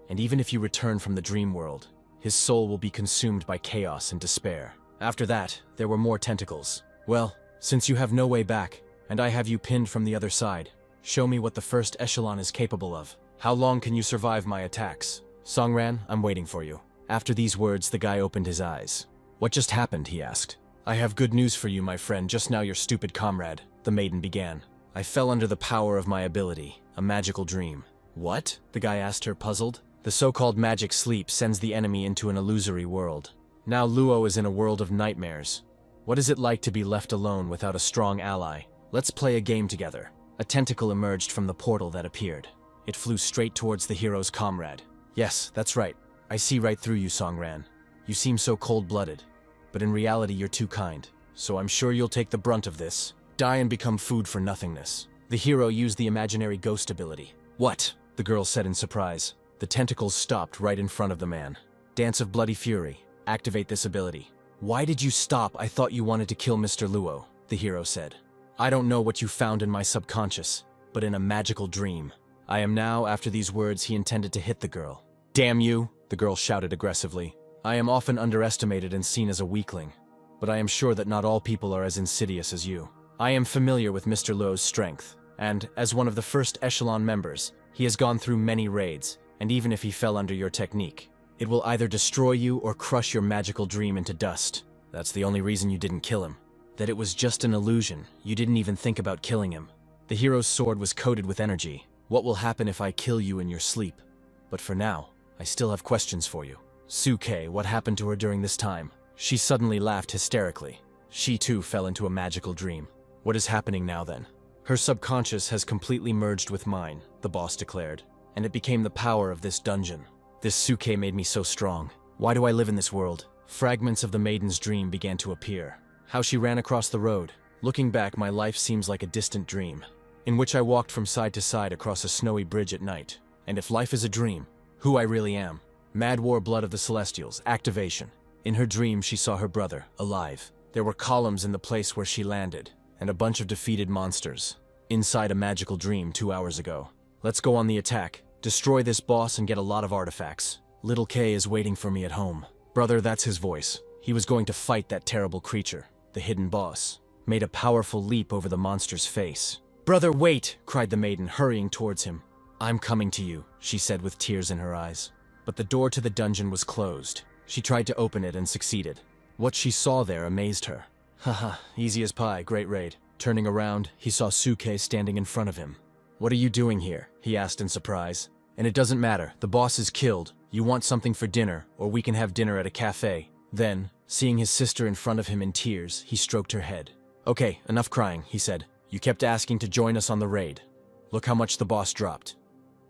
And even if you return from the dream world, his soul will be consumed by chaos and despair. After that, there were more tentacles. Well, since you have no way back, and I have you pinned from the other side, show me what the first echelon is capable of. How long can you survive my attacks? Songran, I'm waiting for you. After these words, the guy opened his eyes. What just happened? He asked. I have good news for you, my friend. Just now your stupid comrade, the maiden began. I fell under the power of my ability, a magical dream. What? The guy asked her, puzzled. The so-called magic sleep sends the enemy into an illusory world. Now Luo is in a world of nightmares. What is it like to be left alone without a strong ally? Let's play a game together. A tentacle emerged from the portal that appeared. It flew straight towards the hero's comrade. Yes, that's right. I see right through you, Songran. You seem so cold-blooded. But in reality, you're too kind. So I'm sure you'll take the brunt of this. Die and become food for nothingness. The hero used the imaginary ghost ability. What? The girl said in surprise. The tentacles stopped right in front of the man. Dance of Bloody Fury. Activate this ability. Why did you stop? I thought you wanted to kill Mr. Luo, the hero said. I don't know what you found in my subconscious, but in a magical dream. I am now, after these words, he intended to hit the girl. Damn you, the girl shouted aggressively. I am often underestimated and seen as a weakling, but I am sure that not all people are as insidious as you. I am familiar with Mr. Luo's strength, and, as one of the first echelon members, he has gone through many raids, and even if he fell under your technique, it will either destroy you or crush your magical dream into dust. That's the only reason you didn't kill him. That it was just an illusion. You didn't even think about killing him. The hero's sword was coated with energy. What will happen if I kill you in your sleep? But for now, I still have questions for you. Suke, what happened to her during this time? She suddenly laughed hysterically. She too fell into a magical dream. What is happening now then? Her subconscious has completely merged with mine, the boss declared, and it became the power of this dungeon. This Suke made me so strong. Why do I live in this world? Fragments of the maiden's dream began to appear. How she ran across the road. Looking back, my life seems like a distant dream, in which I walked from side to side across a snowy bridge at night. And if life is a dream, who I really am. Mad War Blood of the Celestials, activation. In her dream, she saw her brother, alive. There were columns in the place where she landed, and a bunch of defeated monsters. Inside a magical dream 2 hours ago. Let's go on the attack. Destroy this boss and get a lot of artifacts. Little K is waiting for me at home. Brother, that's his voice. He was going to fight that terrible creature, the hidden boss. Made a powerful leap over the monster's face. Brother, wait! Cried the maiden, hurrying towards him. I'm coming to you, she said with tears in her eyes. But the door to the dungeon was closed. She tried to open it and succeeded. What she saw there amazed her. Haha, easy as pie, great raid. Turning around, he saw Suke standing in front of him. What are you doing here? He asked in surprise. And it doesn't matter, the boss is killed. You want something for dinner, or we can have dinner at a cafe. Then, seeing his sister in front of him in tears, he stroked her head. Okay, enough crying, he said. You kept asking to join us on the raid. Look how much the boss dropped.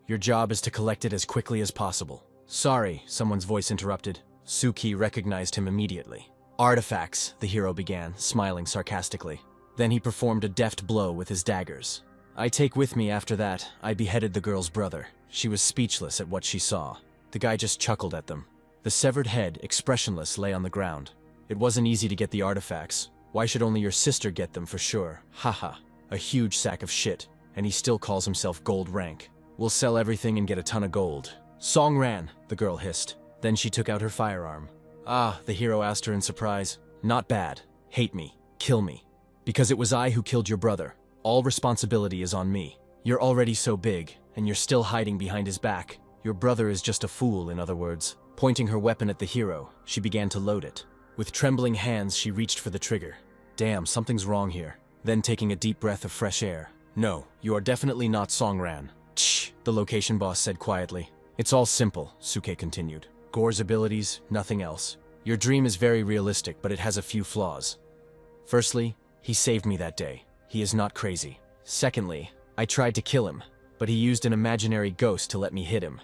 Your job is to collect it as quickly as possible. Sorry, someone's voice interrupted. Suki recognized him immediately. Artifacts, the hero began, smiling sarcastically. Then he performed a deft blow with his daggers. I take with me after that, I beheaded the girl's brother. She was speechless at what she saw. The guy just chuckled at them. The severed head, expressionless, lay on the ground. It wasn't easy to get the artifacts. Why should only your sister get them for sure? Haha. A huge sack of shit. And he still calls himself gold rank. We'll sell everything and get a ton of gold. Song ran, the girl hissed. Then she took out her firearm. Ah, the hero asked her in surprise. Not bad. Hate me. Kill me. Because it was I who killed your brother. All responsibility is on me. You're already so big, and you're still hiding behind his back. Your brother is just a fool, in other words. Pointing her weapon at the hero, she began to load it. With trembling hands, she reached for the trigger. Damn, something's wrong here. Then taking a deep breath of fresh air. No, you are definitely not Songran. Shh, the location boss said quietly. It's all simple, Suke continued. Gore's abilities, nothing else. Your dream is very realistic, but it has a few flaws. Firstly, he saved me that day. He is not crazy. Secondly, I tried to kill him, but he used an imaginary ghost to let me hit him.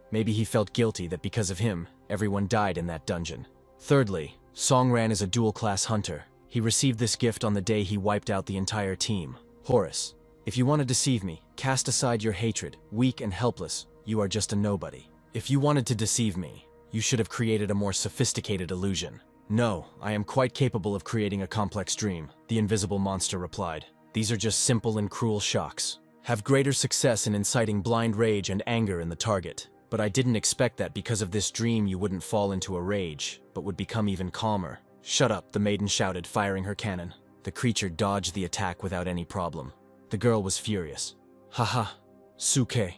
Maybe he felt guilty that because of him, everyone died in that dungeon. Thirdly, Songran is a dual-class hunter. He received this gift on the day he wiped out the entire team. Horus, if you want to deceive me, cast aside your hatred. Weak and helpless, you are just a nobody. If you wanted to deceive me, you should have created a more sophisticated illusion. No, I am quite capable of creating a complex dream, the invisible monster replied. These are just simple and cruel shocks. Have greater success in inciting blind rage and anger in the target. But I didn't expect that because of this dream you wouldn't fall into a rage, but would become even calmer. Shut up, the maiden shouted, firing her cannon. The creature dodged the attack without any problem. The girl was furious. Haha, Suke.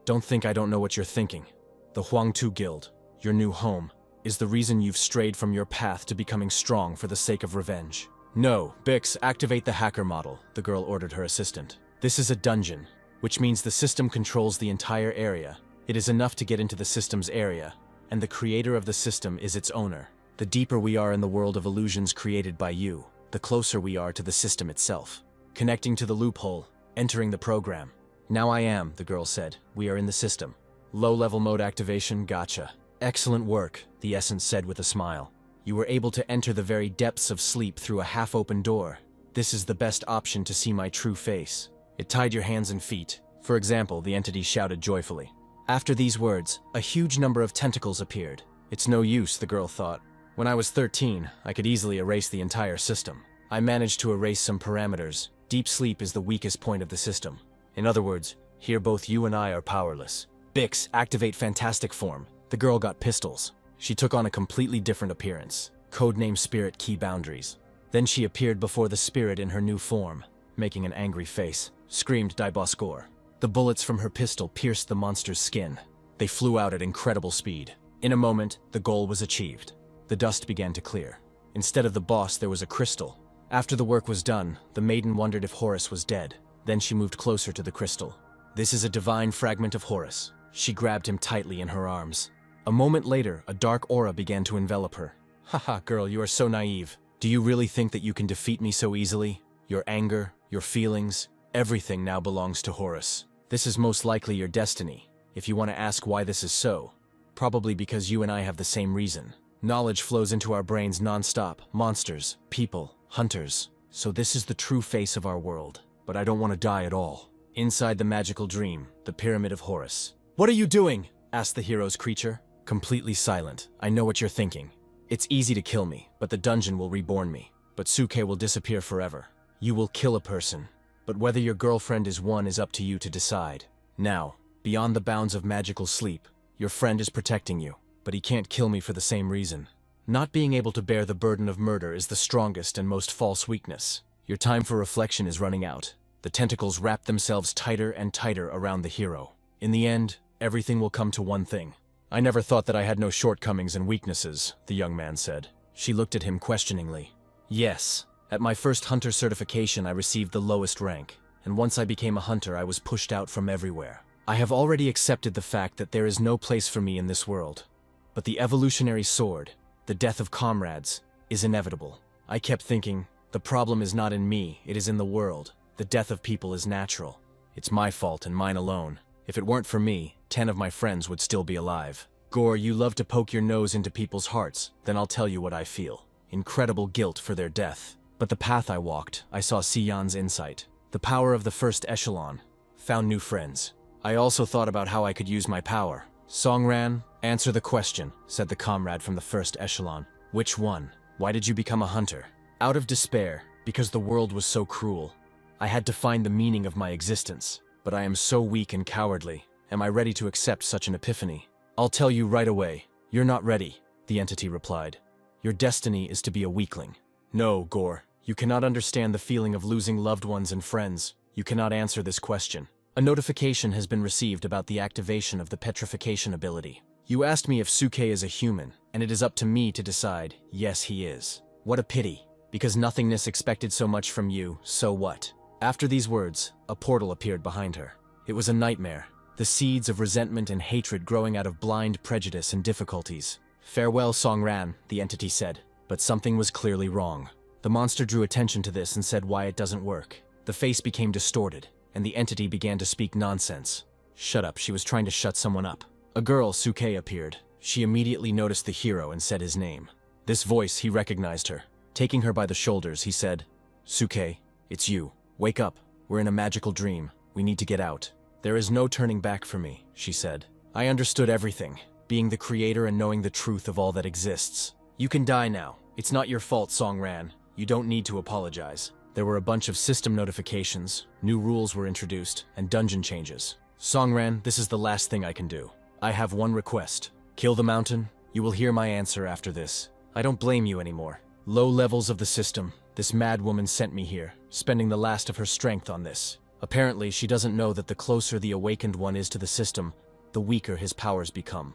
Don't think I don't know what you're thinking. The Huangtu Guild, your new home, is the reason you've strayed from your path to becoming strong for the sake of revenge. No, Bix, activate the hacker model, the girl ordered her assistant. This is a dungeon, which means the system controls the entire area. It is enough to get into the system's area, and the creator of the system is its owner. The deeper we are in the world of illusions created by you, the closer we are to the system itself. Connecting to the loophole, entering the program. Now I am, the girl said. We are in the system. Low-level mode activation, gotcha. Excellent work, the essence said with a smile. You were able to enter the very depths of sleep through a half-open door. This is the best option to see my true face. It tied your hands and feet. For example, the entity shouted joyfully. After these words, a huge number of tentacles appeared. It's no use, the girl thought. When I was 13, I could easily erase the entire system. I managed to erase some parameters. Deep sleep is the weakest point of the system. In other words, here both you and I are powerless. Bix, activate fantastic form. The girl got pistols. She took on a completely different appearance. Codename Spirit Key Boundaries. Then she appeared before the spirit in her new form, making an angry face. Screamed Daiboskor. The bullets from her pistol pierced the monster's skin. They flew out at incredible speed. In a moment, the goal was achieved. The dust began to clear. Instead of the boss, there was a crystal. After the work was done, the maiden wondered if Horus was dead. Then she moved closer to the crystal. This is a divine fragment of Horus. She grabbed him tightly in her arms. A moment later, a dark aura began to envelop her. Haha, girl, you are so naive. Do you really think that you can defeat me so easily? Your anger, your feelings, everything now belongs to Horus. This is most likely your destiny. If you want to ask why this is so, probably because you and I have the same reason. Knowledge flows into our brains non-stop. Monsters, people, hunters. So this is the true face of our world. But I don't want to die at all. Inside the magical dream, the Pyramid of Horus. What are you doing? Asked the hero's creature. Completely silent. I know what you're thinking. It's easy to kill me, but the dungeon will reborn me. But Suke will disappear forever. You will kill a person. But whether your girlfriend is one is up to you to decide. Now, beyond the bounds of magical sleep, your friend is protecting you, but he can't kill me for the same reason. Not being able to bear the burden of murder is the strongest and most false weakness. Your time for reflection is running out. The tentacles wrap themselves tighter and tighter around the hero. In the end, everything will come to one thing. I never thought that I had no shortcomings and weaknesses, the young man said. She looked at him questioningly. Yes. At my first hunter certification, I received the lowest rank, and once I became a hunter, I was pushed out from everywhere. I have already accepted the fact that there is no place for me in this world. But the evolutionary sword, the death of comrades, is inevitable. I kept thinking, the problem is not in me, it is in the world. The death of people is natural. It's my fault and mine alone. If it weren't for me, 10 of my friends would still be alive. Gore, you love to poke your nose into people's hearts, then I'll tell you what I feel. Incredible guilt for their death. But the path I walked, I saw Sion's insight. The power of the first echelon. Found new friends. I also thought about how I could use my power. Songran, answer the question, said the comrade from the first echelon. Which one? Why did you become a hunter? Out of despair, because the world was so cruel. I had to find the meaning of my existence, but I am so weak and cowardly. Am I ready to accept such an epiphany? I'll tell you right away. You're not ready, the entity replied. Your destiny is to be a weakling. No, Gore, you cannot understand the feeling of losing loved ones and friends. You cannot answer this question. A notification has been received about the activation of the petrification ability. You asked me if Suke is a human, and it is up to me to decide. Yes, he is. What a pity. Because nothingness expected so much from you, so what? After these words, a portal appeared behind her. It was a nightmare, the seeds of resentment and hatred growing out of blind prejudice and difficulties. Farewell, Songran, the entity said, but something was clearly wrong. The monster drew attention to this and said why it doesn't work. The face became distorted, and the entity began to speak nonsense. Shut up, she was trying to shut someone up. A girl, Suke, appeared. She immediately noticed the hero and said his name. This voice, he recognized her. Taking her by the shoulders, he said, Suke, it's you. Wake up. We're in a magical dream. We need to get out. There is no turning back for me, she said. I understood everything, being the creator and knowing the truth of all that exists. You can die now. It's not your fault, Songran. You don't need to apologize. There were a bunch of system notifications, new rules were introduced, and dungeon changes. Songran, this is the last thing I can do. I have one request. Kill the mountain. You will hear my answer after this. I don't blame you anymore. Low levels of the system. This mad woman sent me here, spending the last of her strength on this. Apparently, she doesn't know that the closer the awakened one is to the system, the weaker his powers become.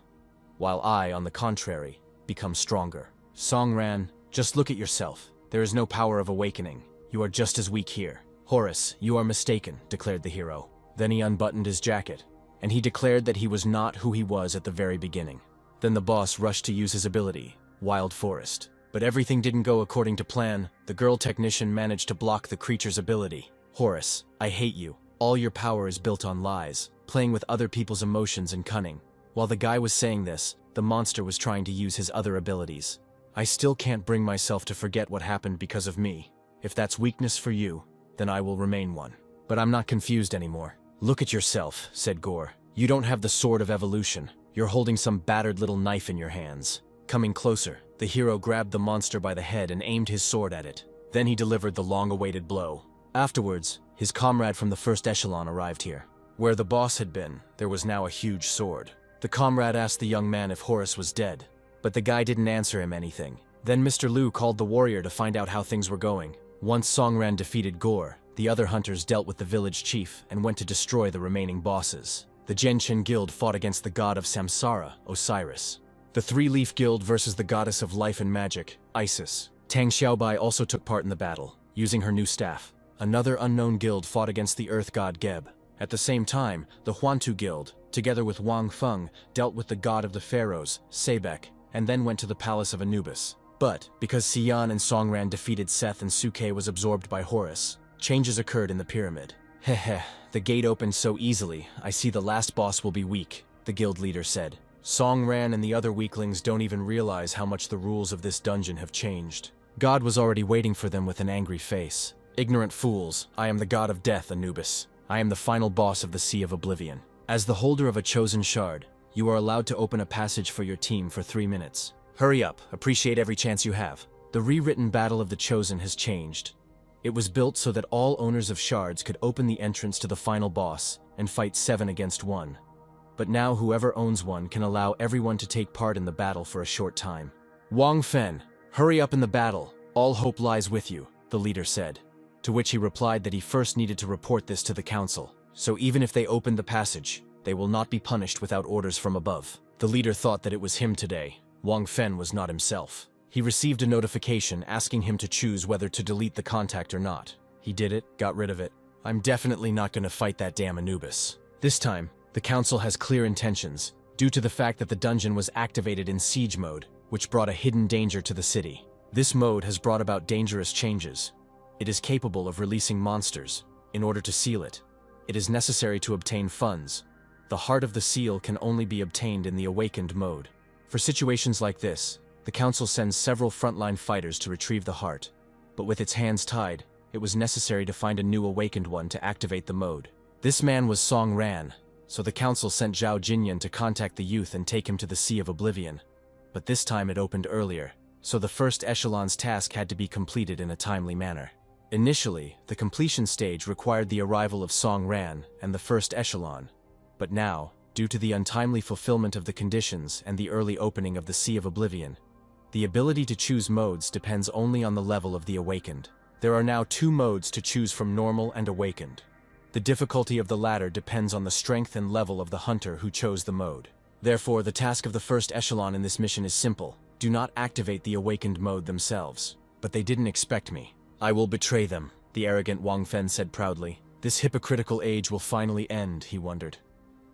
While I, on the contrary, become stronger. Songran, just look at yourself. There is no power of awakening. You are just as weak here. Horus, you are mistaken, declared the hero. Then he unbuttoned his jacket, and he declared that he was not who he was at the very beginning. Then the boss rushed to use his ability, Wild Forest. But everything didn't go according to plan. The girl technician managed to block the creature's ability. Horus, I hate you. All your power is built on lies, playing with other people's emotions and cunning. While the guy was saying this, the monster was trying to use his other abilities. I still can't bring myself to forget what happened because of me. If that's weakness for you, then I will remain one. But I'm not confused anymore. Look at yourself, said Gore. You don't have the sword of evolution. You're holding some battered little knife in your hands. Coming closer, the hero grabbed the monster by the head and aimed his sword at it. Then he delivered the long-awaited blow. Afterwards, his comrade from the first echelon arrived here. Where the boss had been, there was now a huge sword. The comrade asked the young man if Horus was dead, but the guy didn't answer him anything. Then Mr. Liu called the warrior to find out how things were going. Once Songran defeated Gore, the other hunters dealt with the village chief and went to destroy the remaining bosses. The Genshin Guild fought against the god of Samsara, Osiris. The Three-Leaf Guild versus the goddess of life and magic, Isis. Tang Xiaobai also took part in the battle, using her new staff. Another unknown guild fought against the earth god Geb. At the same time, the Huantu Guild, together with Wang Feng, dealt with the god of the pharaohs, Sebek, and then went to the palace of Anubis. But, because Xian and Songran defeated Seth and Suke was absorbed by Horus, changes occurred in the pyramid. Heh, the gate opened so easily, I see the last boss will be weak, the guild leader said. Songran and the other weaklings don't even realize how much the rules of this dungeon have changed. God was already waiting for them with an angry face. Ignorant fools, I am the god of death, Anubis. I am the final boss of the Sea of Oblivion. As the holder of a chosen shard, you are allowed to open a passage for your team for 3 minutes. Hurry up, appreciate every chance you have. The rewritten Battle of the Chosen has changed. It was built so that all owners of shards could open the entrance to the final boss and fight 7 against 1. But now whoever owns one can allow everyone to take part in the battle for a short time. Wang Fen, hurry up in the battle. All hope lies with you, the leader said. To which he replied that he first needed to report this to the council. So even if they opened the passage, they will not be punished without orders from above. The leader thought that it was him today. Wang Fen was not himself. He received a notification asking him to choose whether to delete the contact or not. He did it, got rid of it. I'm definitely not going to fight that damn Anubis. This time, the council has clear intentions, due to the fact that the dungeon was activated in siege mode, which brought a hidden danger to the city. This mode has brought about dangerous changes. It is capable of releasing monsters. In order to seal it, it is necessary to obtain funds. The heart of the seal can only be obtained in the awakened mode. For situations like this, the council sends several frontline fighters to retrieve the heart, but with its hands tied, it was necessary to find a new awakened one to activate the mode. This man was Song Ran, so the council sent Zhao Jinyan to contact the youth and take him to the Sea of Oblivion. But this time it opened earlier, so the first echelon's task had to be completed in a timely manner. Initially, the completion stage required the arrival of Song Ran and the first echelon, but now, due to the untimely fulfillment of the conditions and the early opening of the Sea of Oblivion, the ability to choose modes depends only on the level of the awakened. There are now 2 modes to choose from: normal and awakened. The difficulty of the latter depends on the strength and level of the hunter who chose the mode. Therefore, the task of the first echelon in this mission is simple. Do not activate the awakened mode themselves. But they didn't expect me. I will betray them, the arrogant Wang Fen said proudly. This hypocritical age will finally end, he wondered.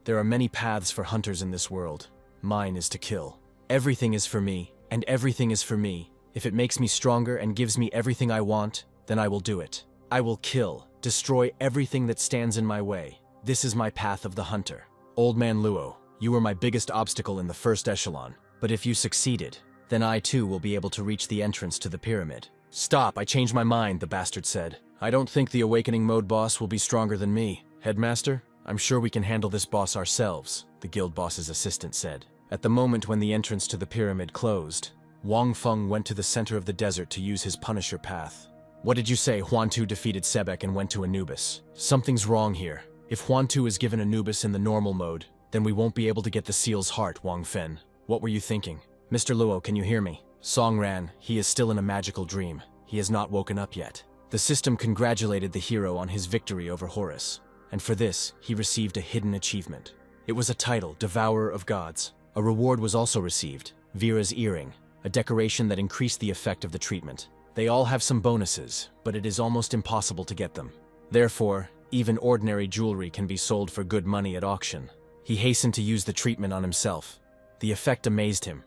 There are many paths for hunters in this world. Mine is to kill. Everything is for me, and everything is for me. If it makes me stronger and gives me everything I want, then I will do it. I will kill, destroy everything that stands in my way. This is my path of the hunter. Old man Luo, you were my biggest obstacle in the first echelon, but if you succeeded, then I too will be able to reach the entrance to the pyramid. Stop, I changed my mind, the bastard said. I don't think the awakening mode boss will be stronger than me. Headmaster, I'm sure we can handle this boss ourselves, the guild boss's assistant said. At the moment when the entrance to the pyramid closed, Wang Feng went to the center of the desert to use his Punisher path. What did you say? Huantu defeated Sebek and went to Anubis. Something's wrong here. If Huantu is given Anubis in the normal mode, then we won't be able to get the seal's heart, Wang Fen. What were you thinking? Mr. Luo, can you hear me? Song Ran, he is still in a magical dream. He has not woken up yet. The system congratulated the hero on his victory over Horus, and for this, he received a hidden achievement. It was a title, Devourer of Gods. A reward was also received, Vira's earring, a decoration that increased the effect of the treatment. They all have some bonuses, but it is almost impossible to get them. Therefore, even ordinary jewelry can be sold for good money at auction. He hastened to use the treatment on himself. The effect amazed him.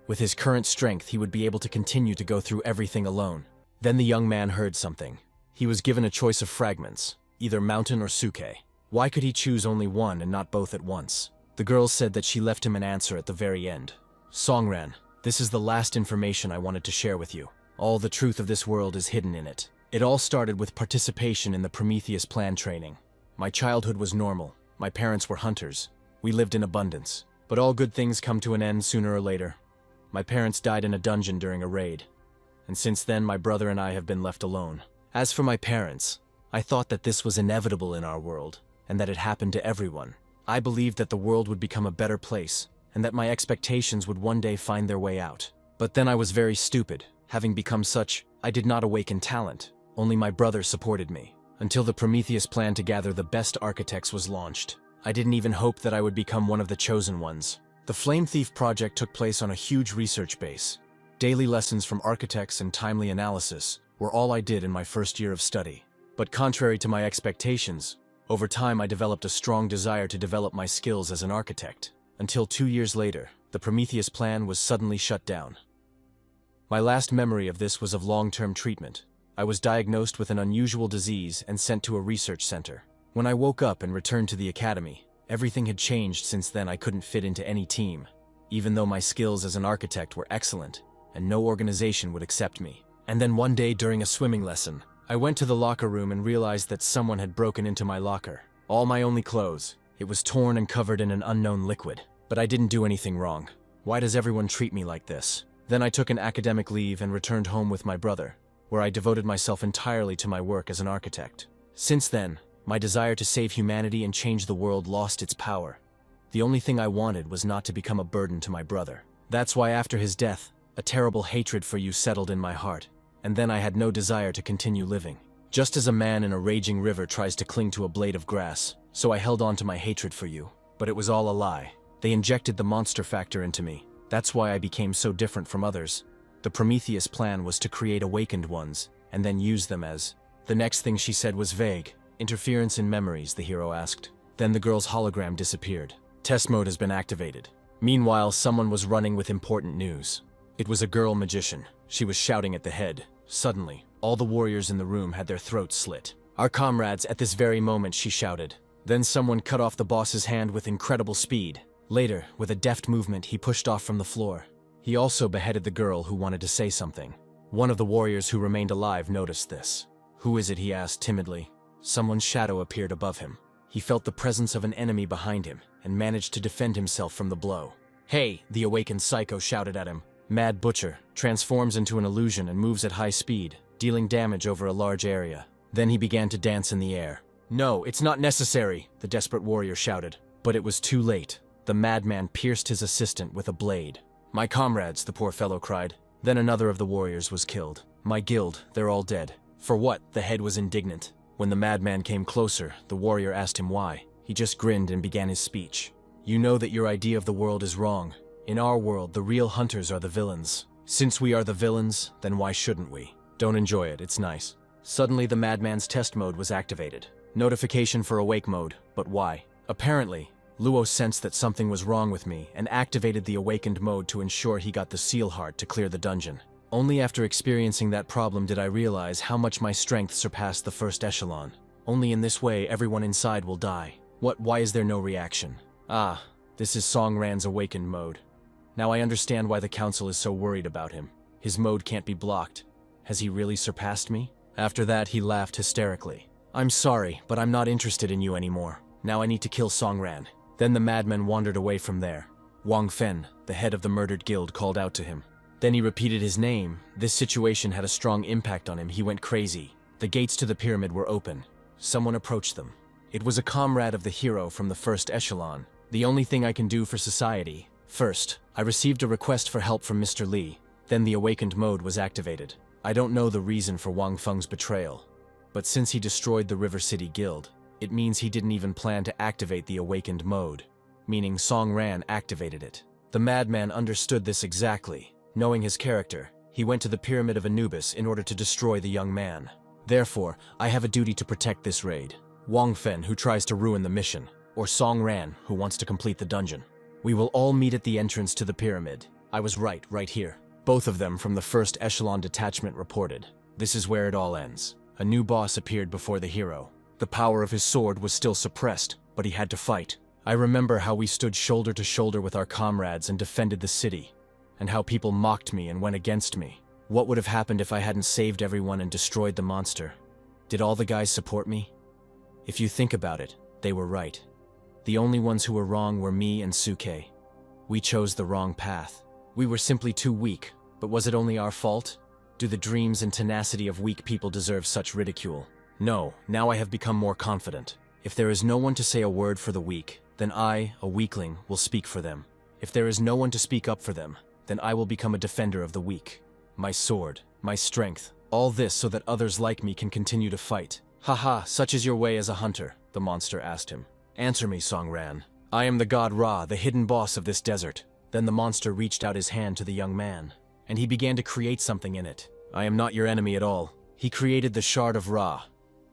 With his current strength, he would be able to continue to go through everything alone. Then the young man heard something. He was given a choice of fragments, either mountain or suke. Why could he choose only one and not both at once? The girl said that she left him an answer at the very end. Songran, this is the last information I wanted to share with you. All the truth of this world is hidden in it. It all started with participation in the Prometheus Plan training. My childhood was normal. My parents were hunters. We lived in abundance. But all good things come to an end sooner or later. My parents died in a dungeon during a raid. And since then, my brother and I have been left alone. As for my parents, I thought that this was inevitable in our world, and that it happened to everyone. I believed that the world would become a better place, and that my expectations would one day find their way out. But then I was very stupid. Having become such, I did not awaken talent. Only my brother supported me, until the Prometheus Plan to gather the best architects was launched. I didn't even hope that I would become one of the chosen ones. The Flame Thief project took place on a huge research base. Daily lessons from architects and timely analysis were all I did in my first year of study. But contrary to my expectations, over time I developed a strong desire to develop my skills as an architect. Until 2 years later, the Prometheus Plan was suddenly shut down. My last memory of this was of long-term treatment. I was diagnosed with an unusual disease and sent to a research center. When I woke up and returned to the academy, everything had changed. Since then I couldn't fit into any team, even though my skills as an architect were excellent, and no organization would accept me. And then one day during a swimming lesson, I went to the locker room and realized that someone had broken into my locker. All my only clothes. It was torn and covered in an unknown liquid. But I didn't do anything wrong. Why does everyone treat me like this? Then I took an academic leave and returned home with my brother, where I devoted myself entirely to my work as an architect. Since then, my desire to save humanity and change the world lost its power. The only thing I wanted was not to become a burden to my brother. That's why after his death, a terrible hatred for you settled in my heart, and then I had no desire to continue living. Just as a man in a raging river tries to cling to a blade of grass, so I held on to my hatred for you. But it was all a lie. They injected the monster factor into me. That's why I became so different from others. The Prometheus Plan was to create awakened ones, and then use them as... The next thing she said was vague. Interference in memories, the hero asked. Then the girl's hologram disappeared. Test mode has been activated. Meanwhile, someone was running with important news. It was a girl magician. She was shouting at the head. Suddenly, all the warriors in the room had their throats slit. Our comrades, at this very moment, she shouted. Then someone cut off the boss's hand with incredible speed. Later, with a deft movement, he pushed off from the floor. He also beheaded the girl who wanted to say something. One of the warriors who remained alive noticed this. Who is it? He asked timidly. Someone's shadow appeared above him. He felt the presence of an enemy behind him and managed to defend himself from the blow. Hey, the awakened psycho shouted at him. Mad Butcher transforms into an illusion and moves at high speed, dealing damage over a large area. Then he began to dance in the air. No, it's not necessary, the desperate warrior shouted. But it was too late. The madman pierced his assistant with a blade. My comrades, the poor fellow cried. Then another of the warriors was killed. My guild, they're all dead. For what? The head was indignant. When the madman came closer, the warrior asked him why. He just grinned and began his speech. You know that your idea of the world is wrong. In our world, the real hunters are the villains. Since we are the villains, then why shouldn't we? Don't enjoy it, it's nice. Suddenly, the madman's test mode was activated. Notification for awake mode, but why? Apparently, Luo sensed that something was wrong with me and activated the awakened mode to ensure he got the seal heart to clear the dungeon. Only after experiencing that problem did I realize how much my strength surpassed the first echelon. Only in this way everyone inside will die. Why is there no reaction? Ah, this is Song Ran's awakened mode. Now I understand why the council is so worried about him. His mode can't be blocked. Has he really surpassed me? After that, he laughed hysterically. I'm sorry, but I'm not interested in you anymore. Now I need to kill Song Ran. Then the madman wandered away from there. Wang Fen, the head of the murdered guild, called out to him. Then he repeated his name. This situation had a strong impact on him. He went crazy. The gates to the pyramid were open. Someone approached them. It was a comrade of the hero from the first echelon. The only thing I can do for society. First, I received a request for help from Mr. Li. Then the awakened mode was activated. I don't know the reason for Wang Feng's betrayal, but since he destroyed the River City Guild, it means he didn't even plan to activate the awakened mode, meaning Song Ran activated it. The madman understood this exactly. Knowing his character, he went to the Pyramid of Anubis in order to destroy the young man. Therefore, I have a duty to protect this raid. Wang Fen, who tries to ruin the mission, or Song Ran, who wants to complete the dungeon. We will all meet at the entrance to the pyramid. I was right here. Both of them from the first echelon detachment reported. This is where it all ends. A new boss appeared before the hero. The power of his sword was still suppressed, but he had to fight. I remember how we stood shoulder to shoulder with our comrades and defended the city, and how people mocked me and went against me. What would have happened if I hadn't saved everyone and destroyed the monster? Did all the guys support me? If you think about it, they were right. The only ones who were wrong were me and Suke. We chose the wrong path. We were simply too weak, but was it only our fault? Do the dreams and tenacity of weak people deserve such ridicule? No, now I have become more confident. If there is no one to say a word for the weak, then I, a weakling, will speak for them. If there is no one to speak up for them, then I will become a defender of the weak. My sword, my strength, all this so that others like me can continue to fight. Haha, such is your way as a hunter, the monster asked him. Answer me, Song Ran. I am the god Ra, the hidden boss of this desert. Then the monster reached out his hand to the young man, and he began to create something in it. I am not your enemy at all. He created the Shard of Ra,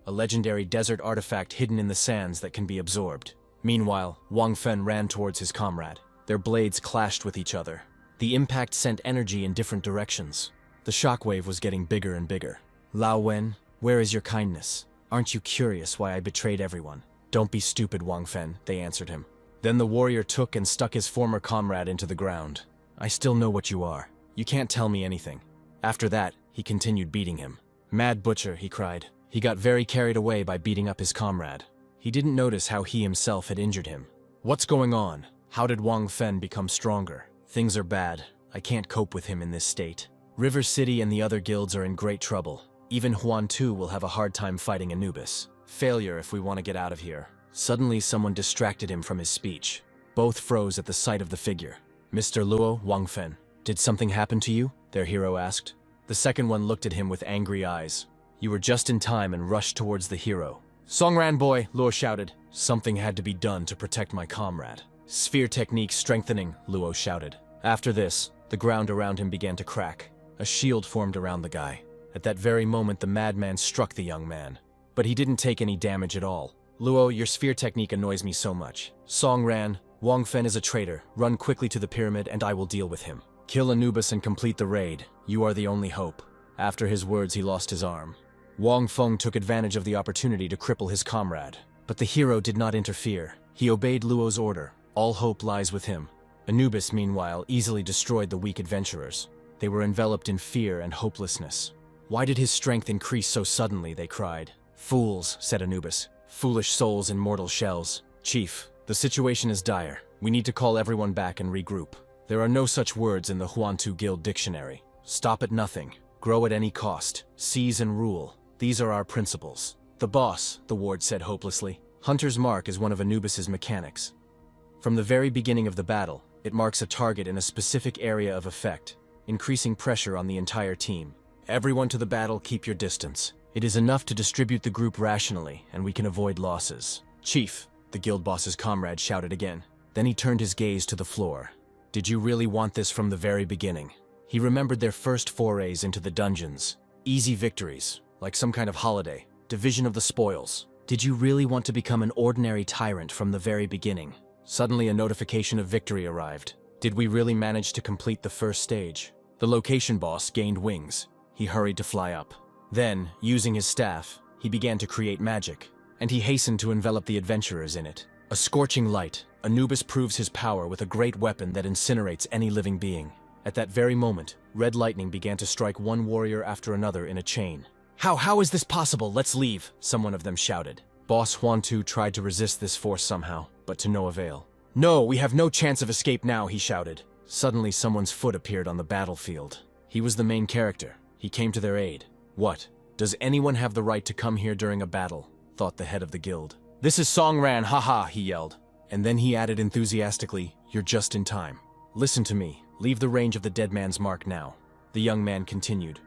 a legendary desert artifact hidden in the sands that can be absorbed. Meanwhile, Wang Fen ran towards his comrade. Their blades clashed with each other. The impact sent energy in different directions. The shockwave was getting bigger and bigger. Lao Wen, where is your kindness? Aren't you curious why I betrayed everyone? Don't be stupid, Wang Fen, they answered him. Then the warrior took and stuck his former comrade into the ground. I still know what you are. You can't tell me anything. After that, he continued beating him. Mad Butcher, he cried. He got very carried away by beating up his comrade. He didn't notice how he himself had injured him. What's going on? How did Wang Fen become stronger? Things are bad. I can't cope with him in this state. River City and the other guilds are in great trouble. Even Huan Tu will have a hard time fighting Anubis. Failure if we want to get out of here. Suddenly someone distracted him from his speech. Both froze at the sight of the figure. Mr. Luo, Wang Fen, did something happen to you? Their hero asked. The second one looked at him with angry eyes. You were just in time and rushed towards the hero. Song Ran boy, Luo shouted. Something had to be done to protect my comrade. Sphere technique strengthening, Luo shouted. After this, the ground around him began to crack. A shield formed around the guy. At that very moment, the madman struck the young man. But he didn't take any damage at all. Luo, your sphere technique annoys me so much. Song Ran, Wang Fen is a traitor. Run quickly to the pyramid and I will deal with him. Kill Anubis and complete the raid. You are the only hope. After his words, he lost his arm. Wang Feng took advantage of the opportunity to cripple his comrade. But the hero did not interfere. He obeyed Luo's order. All hope lies with him. Anubis, meanwhile, easily destroyed the weak adventurers. They were enveloped in fear and hopelessness. Why did his strength increase so suddenly, they cried. Fools, said Anubis. Foolish souls in mortal shells. Chief, the situation is dire. We need to call everyone back and regroup. There are no such words in the Huantu Guild dictionary. Stop at nothing. Grow at any cost. Seize and rule. These are our principles. The boss, the ward said hopelessly. Hunter's mark is one of Anubis's mechanics. From the very beginning of the battle, it marks a target in a specific area of effect, increasing pressure on the entire team. Everyone to the battle, keep your distance. It is enough to distribute the group rationally, and we can avoid losses. Chief, the guild boss's comrade shouted again. Then he turned his gaze to the floor. Did you really want this from the very beginning? He remembered their first forays into the dungeons. Easy victories, like some kind of holiday. Division of the spoils. Did you really want to become an ordinary tyrant from the very beginning? Suddenly a notification of victory arrived. Did we really manage to complete the first stage? The location boss gained wings. He hurried to fly up. Then, using his staff, he began to create magic, and he hastened to envelop the adventurers in it. A scorching light, Anubis proves his power with a great weapon that incinerates any living being. At that very moment, red lightning began to strike one warrior after another in a chain. How is this possible? Let's leave, someone of them shouted. Boss Huantu tried to resist this force somehow, but to no avail. No, we have no chance of escape now, he shouted. Suddenly someone's foot appeared on the battlefield. He was the main character. He came to their aid. What? Does anyone have the right to come here during a battle? Thought the head of the guild. This is Songran, haha, he yelled. And then he added enthusiastically, you're just in time. Listen to me. Leave the range of the dead man's mark now. The young man continued.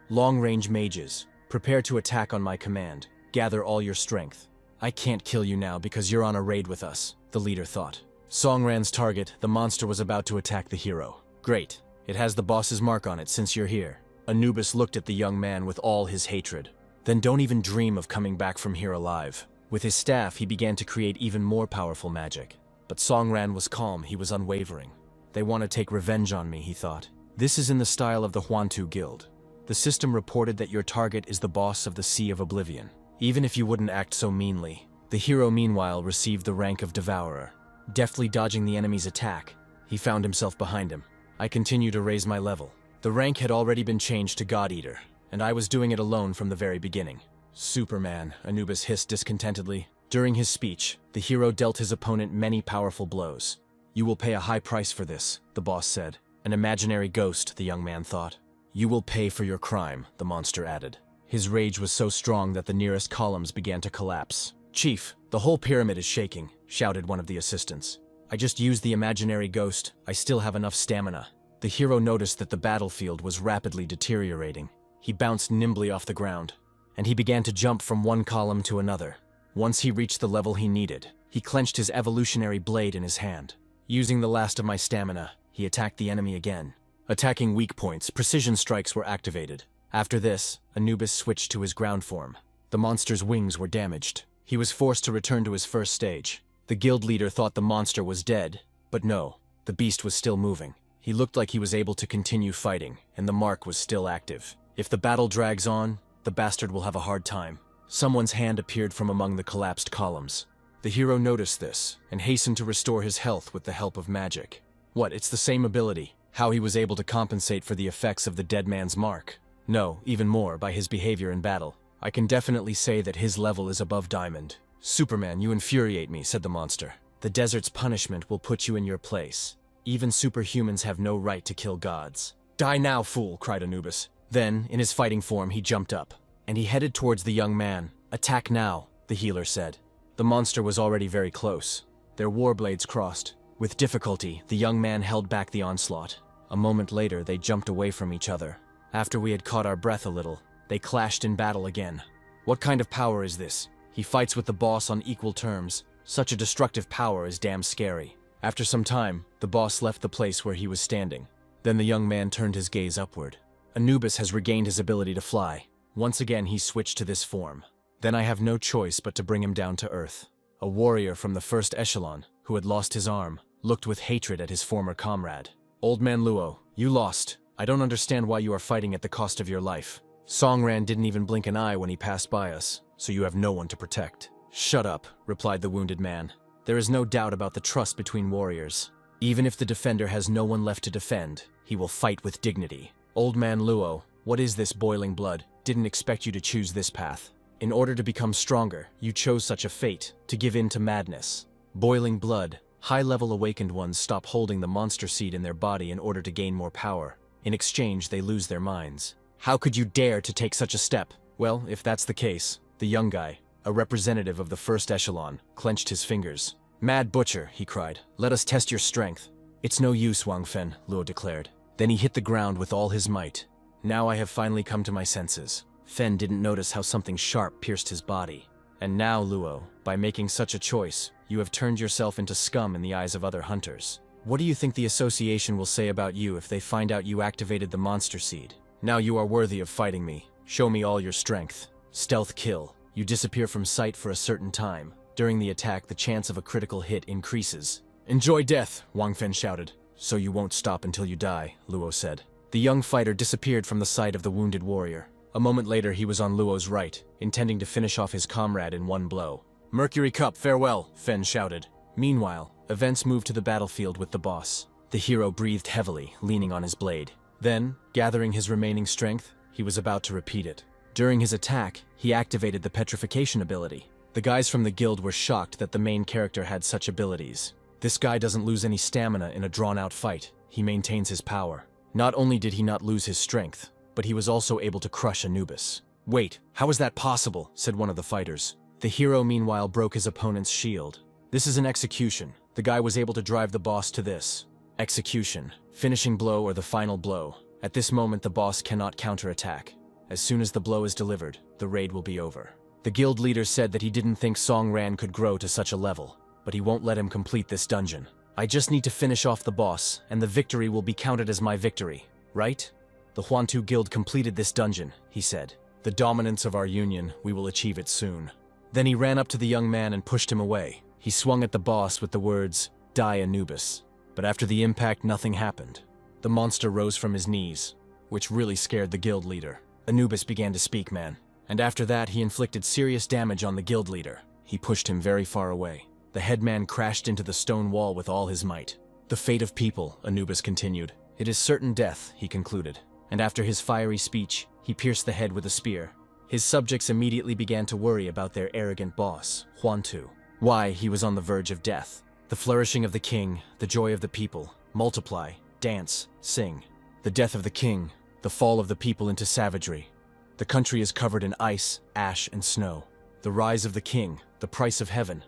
Long-range mages, prepare to attack on my command. Gather all your strength. I can't kill you now because you're on a raid with us, the leader thought. Songran's target, the monster, was about to attack the hero. Great. It has the boss's mark on it since you're here. Anubis looked at the young man with all his hatred. Then don't even dream of coming back from here alive. With his staff, he began to create even more powerful magic. But Songran was calm, he was unwavering. They want to take revenge on me, he thought. This is in the style of the Huantu Guild. The system reported that your target is the boss of the Sea of Oblivion. Even if you wouldn't act so meanly. The hero meanwhile received the rank of Devourer. Deftly dodging the enemy's attack, he found himself behind him. I continue to raise my level. The rank had already been changed to God Eater, and I was doing it alone from the very beginning. Superman, Anubis hissed discontentedly. During his speech, the hero dealt his opponent many powerful blows. You will pay a high price for this, the boss said. An imaginary ghost, the young man thought. You will pay for your crime, the monster added. His rage was so strong that the nearest columns began to collapse. Chief, the whole pyramid is shaking, shouted one of the assistants. I just used the imaginary ghost. I still have enough stamina. The hero noticed that the battlefield was rapidly deteriorating. He bounced nimbly off the ground, and he began to jump from one column to another. Once he reached the level he needed, he clenched his evolutionary blade in his hand. Using the last of my stamina, he attacked the enemy again. Attacking weak points, precision strikes were activated. After this, Anubis switched to his ground form. The monster's wings were damaged. He was forced to return to his first stage. The guild leader thought the monster was dead, but no, the beast was still moving. He looked like he was able to continue fighting, and the mark was still active. If the battle drags on, the bastard will have a hard time. Someone's hand appeared from among the collapsed columns. The hero noticed this, and hastened to restore his health with the help of magic. What, it's the same ability? How he was able to compensate for the effects of the dead man's mark? No, even more, by his behavior in battle. I can definitely say that his level is above Diamond. Superman, you infuriate me, said the monster. The desert's punishment will put you in your place. Even superhumans have no right to kill gods. Die now, fool, cried Anubis. Then, in his fighting form, he jumped up, and he headed towards the young man. Attack now, the healer said. The monster was already very close. Their war blades crossed. With difficulty, the young man held back the onslaught. A moment later, they jumped away from each other. After we had caught our breath a little, they clashed in battle again. What kind of power is this? He fights with the boss on equal terms. Such a destructive power is damn scary. After some time, the boss left the place where he was standing. Then the young man turned his gaze upward. Anubis has regained his ability to fly. Once again, he switched to this form. Then I have no choice but to bring him down to earth. A warrior from the first echelon, who had lost his arm, looked with hatred at his former comrade. Old man Luo, you lost. I don't understand why you are fighting at the cost of your life. Songran didn't even blink an eye when he passed by us, so you have no one to protect. Shut up, replied the wounded man. There is no doubt about the trust between warriors. Even if the defender has no one left to defend, he will fight with dignity. Old man Luo, What is this boiling blood? Didn't expect you to choose this path. In order to become stronger, you chose such a fate, to give in to madness. Boiling blood. High-level awakened ones stop holding the monster seed in their body in order to gain more power. In exchange, they lose their minds. How could you dare to take such a step? Well, if that's the case, the young guy, a representative of the first echelon, clenched his fingers. Mad Butcher, he cried. Let us test your strength. It's no use, Wang Fen, Luo declared. Then he hit the ground with all his might. Now I have finally come to my senses. Fen didn't notice how something sharp pierced his body. And now, Luo, by making such a choice, you have turned yourself into scum in the eyes of other hunters. What do you think the association will say about you if they find out you activated the monster seed? Now you are worthy of fighting me. Show me all your strength. Stealth kill. You disappear from sight for a certain time. During the attack, the chance of a critical hit increases. Enjoy death, Wang Fen shouted. So you won't stop until you die, Luo said. The young fighter disappeared from the sight of the wounded warrior. A moment later, he was on Luo's right, intending to finish off his comrade in one blow. Mercury Cup, farewell, Fen shouted. Meanwhile, events moved to the battlefield with the boss. The hero breathed heavily, leaning on his blade. Then, gathering his remaining strength, he was about to repeat it. During his attack, he activated the petrification ability. The guys from the guild were shocked that the main character had such abilities. This guy doesn't lose any stamina in a drawn-out fight. He maintains his power. Not only did he not lose his strength, but he was also able to crush Anubis. Wait, how is that possible? Said one of the fighters. The hero meanwhile broke his opponent's shield. This is an execution. The guy was able to drive the boss to this. Execution. Finishing blow or the final blow. At this moment the boss cannot counterattack. As soon as the blow is delivered, the raid will be over. The guild leader said that he didn't think Song Ran could grow to such a level, but he won't let him complete this dungeon. I just need to finish off the boss, and the victory will be counted as my victory, right? The Huantu Guild completed this dungeon, he said. The dominance of our union, we will achieve it soon. Then he ran up to the young man and pushed him away. He swung at the boss with the words, Die Anubis. But after the impact, nothing happened. The monster rose from his knees, which really scared the guild leader. Anubis began to speak, man. And after that, he inflicted serious damage on the guild leader. He pushed him very far away. The headman crashed into the stone wall with all his might. The fate of people, Anubis continued. It is certain death, he concluded. And after his fiery speech, he pierced the head with a spear. His subjects immediately began to worry about their arrogant boss, Huantu. Why, he was on the verge of death. The flourishing of the king, the joy of the people, multiply, dance, sing. The death of the king, the fall of the people into savagery. The country is covered in ice, ash, and snow. The rise of the king, the price of heaven.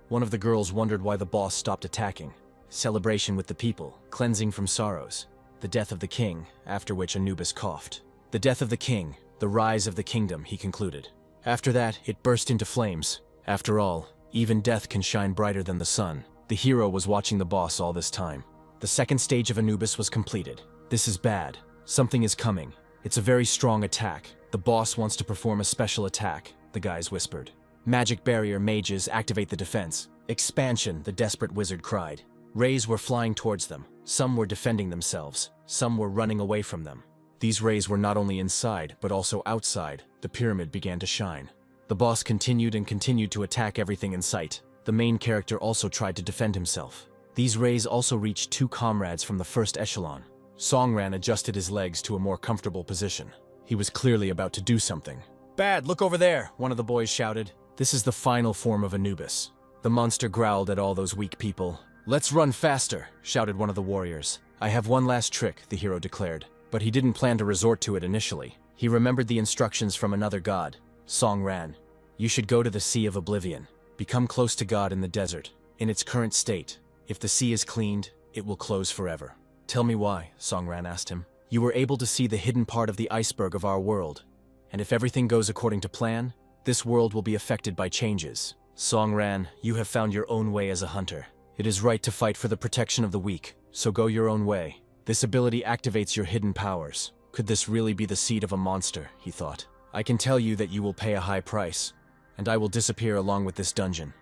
One of the girls wondered why the boss stopped attacking. Celebration with the people, cleansing from sorrows. The death of the king, after which Anubis coughed. The death of the king, the rise of the kingdom, he concluded. After that, it burst into flames. After all, even death can shine brighter than the sun. The hero was watching the boss all this time. The second stage of Anubis was completed. This is bad. Something is coming. It's a very strong attack. The boss wants to perform a special attack, the guys whispered. Magic barrier mages activate the defense. Expansion, the desperate wizard cried. Rays were flying towards them. Some were defending themselves. Some were running away from them. These rays were not only inside, but also outside. The pyramid began to shine. The boss continued and continued to attack everything in sight. The main character also tried to defend himself. These rays also reached two comrades from the first echelon. Songran adjusted his legs to a more comfortable position. He was clearly about to do something. Bad, look over there, one of the boys shouted. This is the final form of Anubis. The monster growled at all those weak people. Let's run faster, shouted one of the warriors. I have one last trick, the hero declared. But he didn't plan to resort to it initially. He remembered the instructions from another god, Song Ran. You should go to the Sea of Oblivion. Become close to God in the desert. In its current state, if the sea is cleaned, it will close forever. Tell me why, Song Ran asked him. You were able to see the hidden part of the iceberg of our world. And if everything goes according to plan, this world will be affected by changes. Song Ran, you have found your own way as a hunter. It is right to fight for the protection of the weak, so go your own way. This ability activates your hidden powers. Could this really be the seed of a monster, he thought. I can tell you that you will pay a high price, and I will disappear along with this dungeon.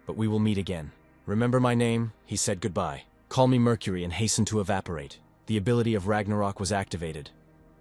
But we will meet again. Remember my name? He said goodbye. Call me Mercury and hasten to evaporate. The ability of Ragnarok was activated.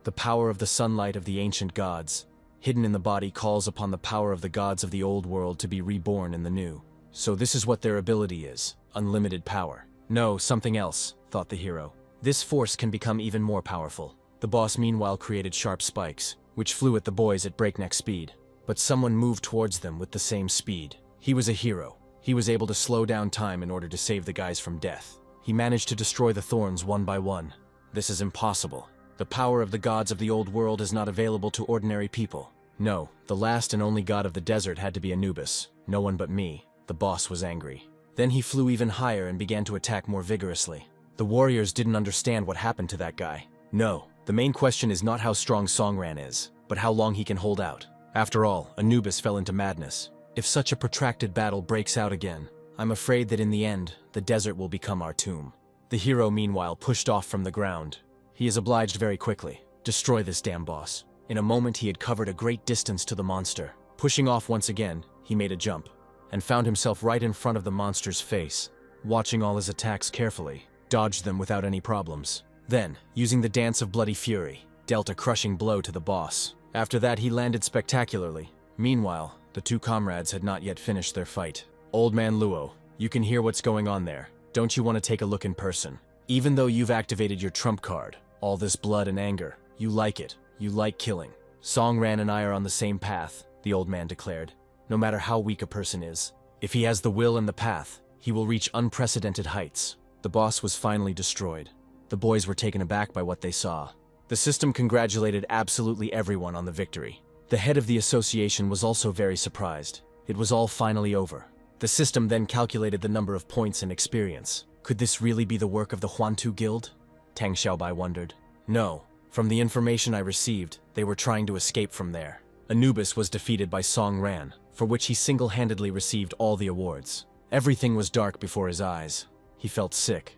The power of the sunlight of the ancient gods, hidden in the body, calls upon the power of the gods of the old world to be reborn in the new. So this is what their ability is, unlimited power. No, something else, thought the hero. This force can become even more powerful. The boss meanwhile created sharp spikes, which flew at the boys at breakneck speed. But someone moved towards them with the same speed. He was a hero. He was able to slow down time in order to save the guys from death. He managed to destroy the thorns one by one. This is impossible. The power of the gods of the old world is not available to ordinary people. No, the last and only god of the desert had to be Anubis. No one but me. The boss was angry. Then he flew even higher and began to attack more vigorously. The warriors didn't understand what happened to that guy. No, the main question is not how strong Songran is, but how long he can hold out. After all, Anubis fell into madness. If such a protracted battle breaks out again, I'm afraid that in the end, the desert will become our tomb. The hero, meanwhile, pushed off from the ground. He is obliged very quickly. Destroy this damn boss. In a moment, he had covered a great distance to the monster. Pushing off once again, he made a jump, and found himself right in front of the monster's face. Watching all his attacks carefully, dodged them without any problems. Then, using the dance of bloody fury, dealt a crushing blow to the boss. After that, he landed spectacularly. Meanwhile, the two comrades had not yet finished their fight. Old man Luo, you can hear what's going on there. Don't you want to take a look in person? Even though you've activated your trump card, all this blood and anger, you like it. You like killing. Songran and I are on the same path, the old man declared. No matter how weak a person is, if he has the will and the path, he will reach unprecedented heights. The boss was finally destroyed. The boys were taken aback by what they saw. The system congratulated absolutely everyone on the victory. The head of the association was also very surprised. It was all finally over. The system then calculated the number of points and experience. Could this really be the work of the Huantu Guild? Tang Xiaobai wondered. No. From the information I received, they were trying to escape from there. Anubis was defeated by Song Ran, for which he single-handedly received all the awards. Everything was dark before his eyes. He felt sick.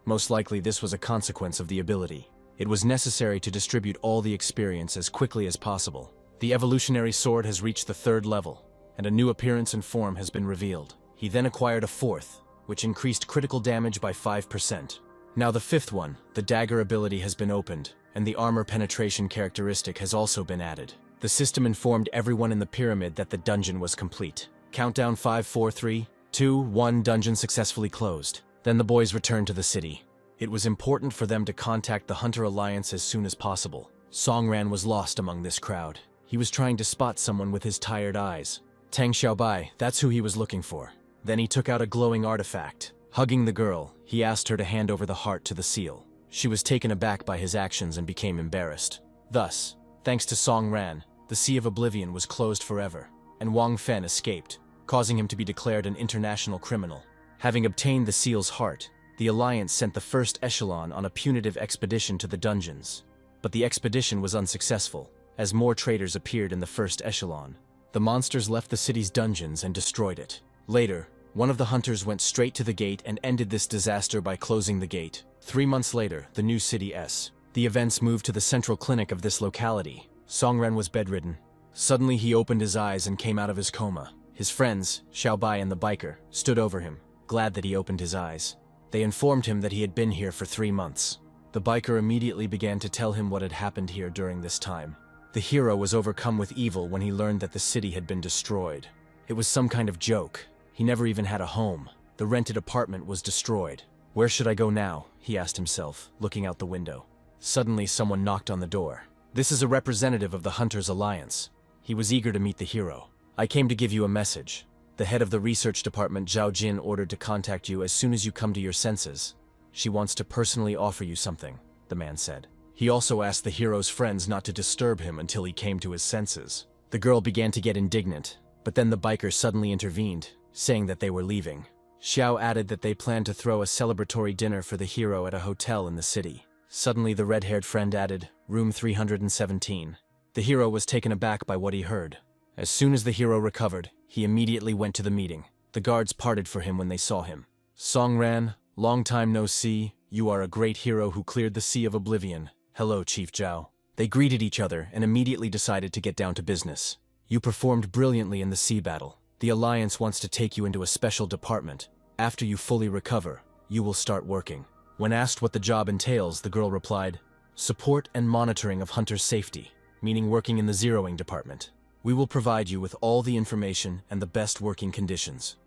Most likely this was a consequence of the ability. It was necessary to distribute all the experience as quickly as possible. The evolutionary sword has reached the 3rd level, and a new appearance and form has been revealed. He then acquired a 4th, which increased critical damage by 5%. Now the 5th one, the dagger ability, has been opened, and the armor penetration characteristic has also been added. The system informed everyone in the pyramid that the dungeon was complete. Countdown 5, 4, 3, 2, 1, dungeon successfully closed. Then the boys returned to the city. It was important for them to contact the Hunter Alliance as soon as possible. Songran was lost among this crowd. He was trying to spot someone with his tired eyes. Tang Xiaobai, that's who he was looking for. Then he took out a glowing artifact. Hugging the girl, he asked her to hand over the heart to the seal. She was taken aback by his actions and became embarrassed. Thus, thanks to Song Ran, the Sea of Oblivion was closed forever, and Wang Fen escaped, causing him to be declared an international criminal. Having obtained the seal's heart, the Alliance sent the first echelon on a punitive expedition to the dungeons. But the expedition was unsuccessful, as more traitors appeared in the first echelon. The monsters left the city's dungeons and destroyed it. Later, one of the hunters went straight to the gate and ended this disaster by closing the gate. 3 months later, the new city S. The events moved to the central clinic of this locality. Songren was bedridden. Suddenly he opened his eyes and came out of his coma. His friends, Xiaobai and the biker, stood over him, glad that he opened his eyes. They informed him that he had been here for 3 months. The biker immediately began to tell him what had happened here during this time. The hero was overcome with evil when he learned that the city had been destroyed. It was some kind of joke. He never even had a home. The rented apartment was destroyed. Where should I go now? He asked himself, looking out the window. Suddenly someone knocked on the door. This is a representative of the Hunters Alliance. He was eager to meet the hero. I came to give you a message. The head of the research department, Zhao Jin, ordered to contact you as soon as you come to your senses. She wants to personally offer you something, the man said. He also asked the hero's friends not to disturb him until he came to his senses. The girl began to get indignant, but then the biker suddenly intervened, saying that they were leaving. Xiao added that they planned to throw a celebratory dinner for the hero at a hotel in the city. Suddenly the red-haired friend added, room 317. The hero was taken aback by what he heard. As soon as the hero recovered, he immediately went to the meeting. The guards parted for him when they saw him. Songran, long time no see, you are a great hero who cleared the Sea of Oblivion. Hello, Chief Zhao. They greeted each other and immediately decided to get down to business. You performed brilliantly in the sea battle. The Alliance wants to take you into a special department. After you fully recover, you will start working. When asked what the job entails, the girl replied, support and monitoring of hunters' safety, meaning working in the zeroing department. We will provide you with all the information and the best working conditions.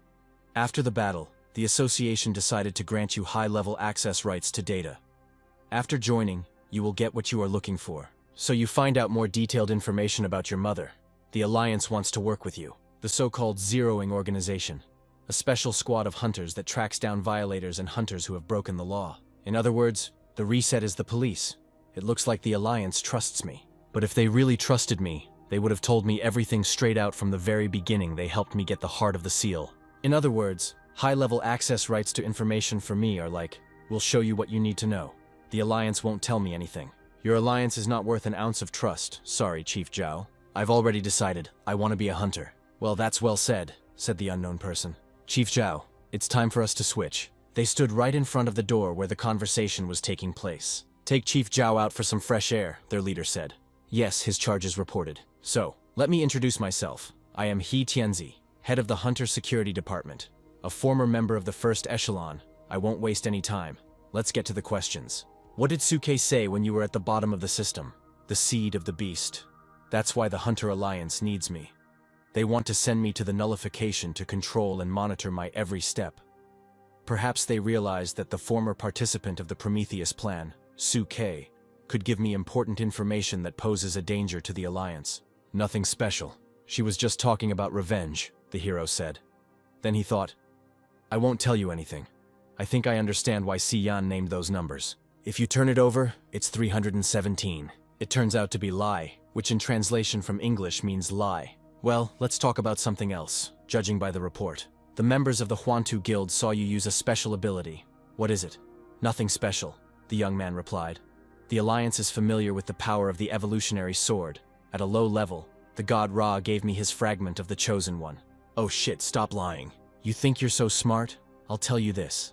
After the battle, the association decided to grant you high-level access rights to data. After joining, you will get what you are looking for. So you find out more detailed information about your mother. The Alliance wants to work with you. The so-called zeroing organization. A special squad of hunters that tracks down violators and hunters who have broken the law. In other words, the reset is the police. It looks like the Alliance trusts me. But if they really trusted me, they would have told me everything straight out from the very beginning. They helped me get the heart of the seal. In other words, high-level access rights to information for me are like, we'll show you what you need to know. The Alliance won't tell me anything. Your Alliance is not worth an ounce of trust. Sorry, Chief Zhao. I've already decided. I want to be a hunter. Well, that's well said, said the unknown person. Chief Zhao, it's time for us to switch. They stood right in front of the door where the conversation was taking place. Take Chief Zhao out for some fresh air, their leader said. Yes, his charges reported. So, let me introduce myself. I am He Tianzi, head of the Hunter Security Department, a former member of the First Echelon. I won't waste any time. Let's get to the questions. What did Suke say when you were at the bottom of the system? The seed of the beast. That's why the Hunter Alliance needs me. They want to send me to the nullification to control and monitor my every step. Perhaps they realized that the former participant of the Prometheus plan, Suke, could give me important information that poses a danger to the Alliance. Nothing special. She was just talking about revenge, the hero said. Then he thought, I won't tell you anything. I think I understand why Xian named those numbers. If you turn it over, it's 317. It turns out to be lie, which in translation from English means lie. Well, let's talk about something else, judging by the report. The members of the Huantu Guild saw you use a special ability. What is it? Nothing special, the young man replied. The Alliance is familiar with the power of the evolutionary sword. At a low level, the god Ra gave me his fragment of the Chosen One. Oh shit, stop lying. You think you're so smart? I'll tell you this.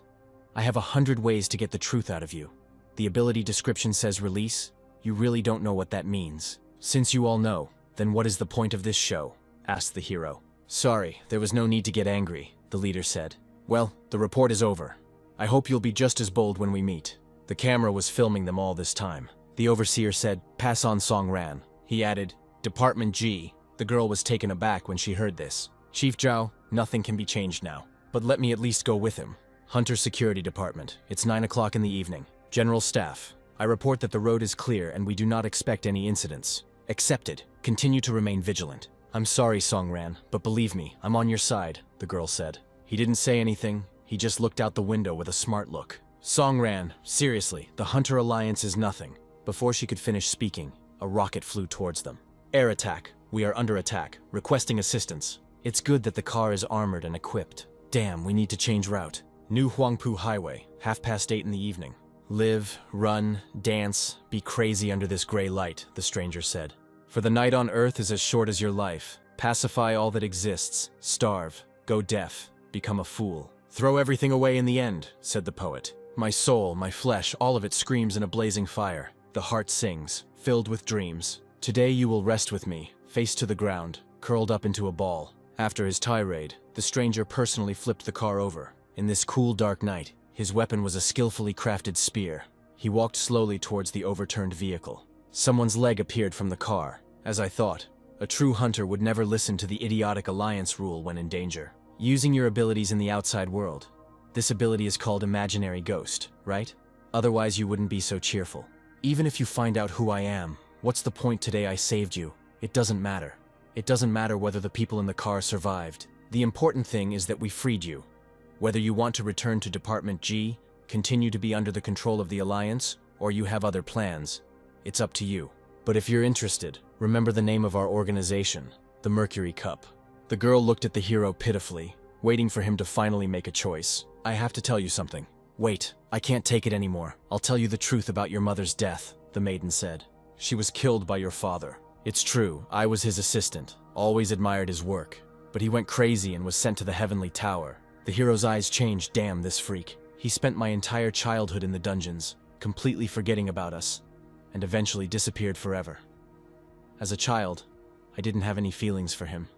I have 100 ways to get the truth out of you. The ability description says release. You really don't know what that means. Since you all know, then what is the point of this show? Asked the hero. Sorry, there was no need to get angry, the leader said. Well, the report is over. I hope you'll be just as bold when we meet. The camera was filming them all this time. The overseer said, pass on Song Ran. He added, Department G. The girl was taken aback when she heard this. Chief Zhao, nothing can be changed now. But let me at least go with him. Hunter Security Department. It's 9 o'clock in the evening. General Staff. I report that the road is clear and we do not expect any incidents. Accepted. Continue to remain vigilant. I'm sorry, Song Ran, but believe me, I'm on your side, the girl said. He didn't say anything. He just looked out the window with a smart look. Song Ran, seriously, the Hunter Alliance is nothing. Before she could finish speaking, a rocket flew towards them. Air attack. We are under attack. Requesting assistance. It's good that the car is armored and equipped. Damn, we need to change route. New Huangpu Highway, 8:30 in the evening. Live, run, dance, be crazy under this gray light, the stranger said. For the night on Earth is as short as your life. Pacify all that exists. Starve. Go deaf. Become a fool. Throw everything away in the end, said the poet. My soul, my flesh, all of it screams in a blazing fire. The heart sings, filled with dreams. Today you will rest with me, face to the ground, curled up into a ball. After his tirade, the stranger personally flipped the car over. In this cool, dark night, his weapon was a skillfully crafted spear. He walked slowly towards the overturned vehicle. Someone's leg appeared from the car. As I thought, a true hunter would never listen to the idiotic alliance rule when in danger. Using your abilities in the outside world. This ability is called Imaginary Ghost, right? Otherwise you wouldn't be so cheerful. Even if you find out who I am, what's the point today I saved you? It doesn't matter. It doesn't matter whether the people in the car survived. The important thing is that we freed you. Whether you want to return to Department G, continue to be under the control of the Alliance, or you have other plans, it's up to you. But if you're interested, remember the name of our organization, the Mercury Cup. The girl looked at the hero pitifully, waiting for him to finally make a choice. I have to tell you something. Wait, I can't take it anymore. I'll tell you the truth about your mother's death, the maiden said. She was killed by your father. It's true, I was his assistant, always admired his work. But he went crazy and was sent to the Heavenly Tower. The hero's eyes changed. Damn, this freak. He spent my entire childhood in the dungeons, completely forgetting about us, and eventually disappeared forever. As a child, I didn't have any feelings for him.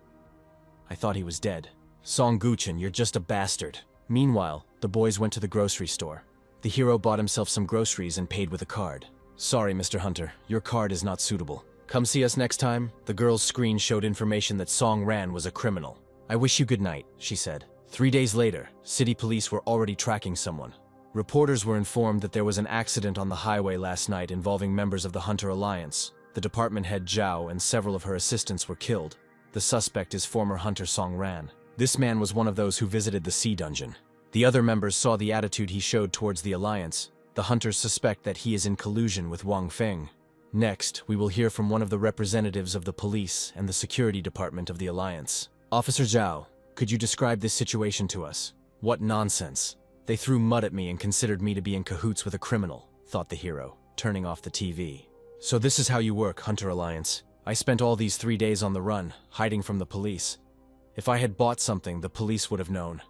I thought he was dead. Song Guchen, you're just a bastard. Meanwhile, the boys went to the grocery store. The hero bought himself some groceries and paid with a card. Sorry, Mr. Hunter, your card is not suitable. Come see us next time. The girl's screen showed information that Song Ran was a criminal. I wish you good night, she said. 3 days later, city police were already tracking someone. Reporters were informed that there was an accident on the highway last night involving members of the Hunter Alliance. The department head Zhao and several of her assistants were killed. The suspect is former Hunter Song Ran. This man was one of those who visited the sea dungeon. The other members saw the attitude he showed towards the Alliance. The Hunters suspect that he is in collusion with Wang Feng. Next, we will hear from one of the representatives of the police and the security department of the Alliance. Officer Zhao, could you describe this situation to us? What nonsense. They threw mud at me and considered me to be in cahoots with a criminal, thought the hero, turning off the TV. So this is how you work, Hunter Alliance. I spent all these 3 days on the run, hiding from the police. If I had bought something, the police would have known.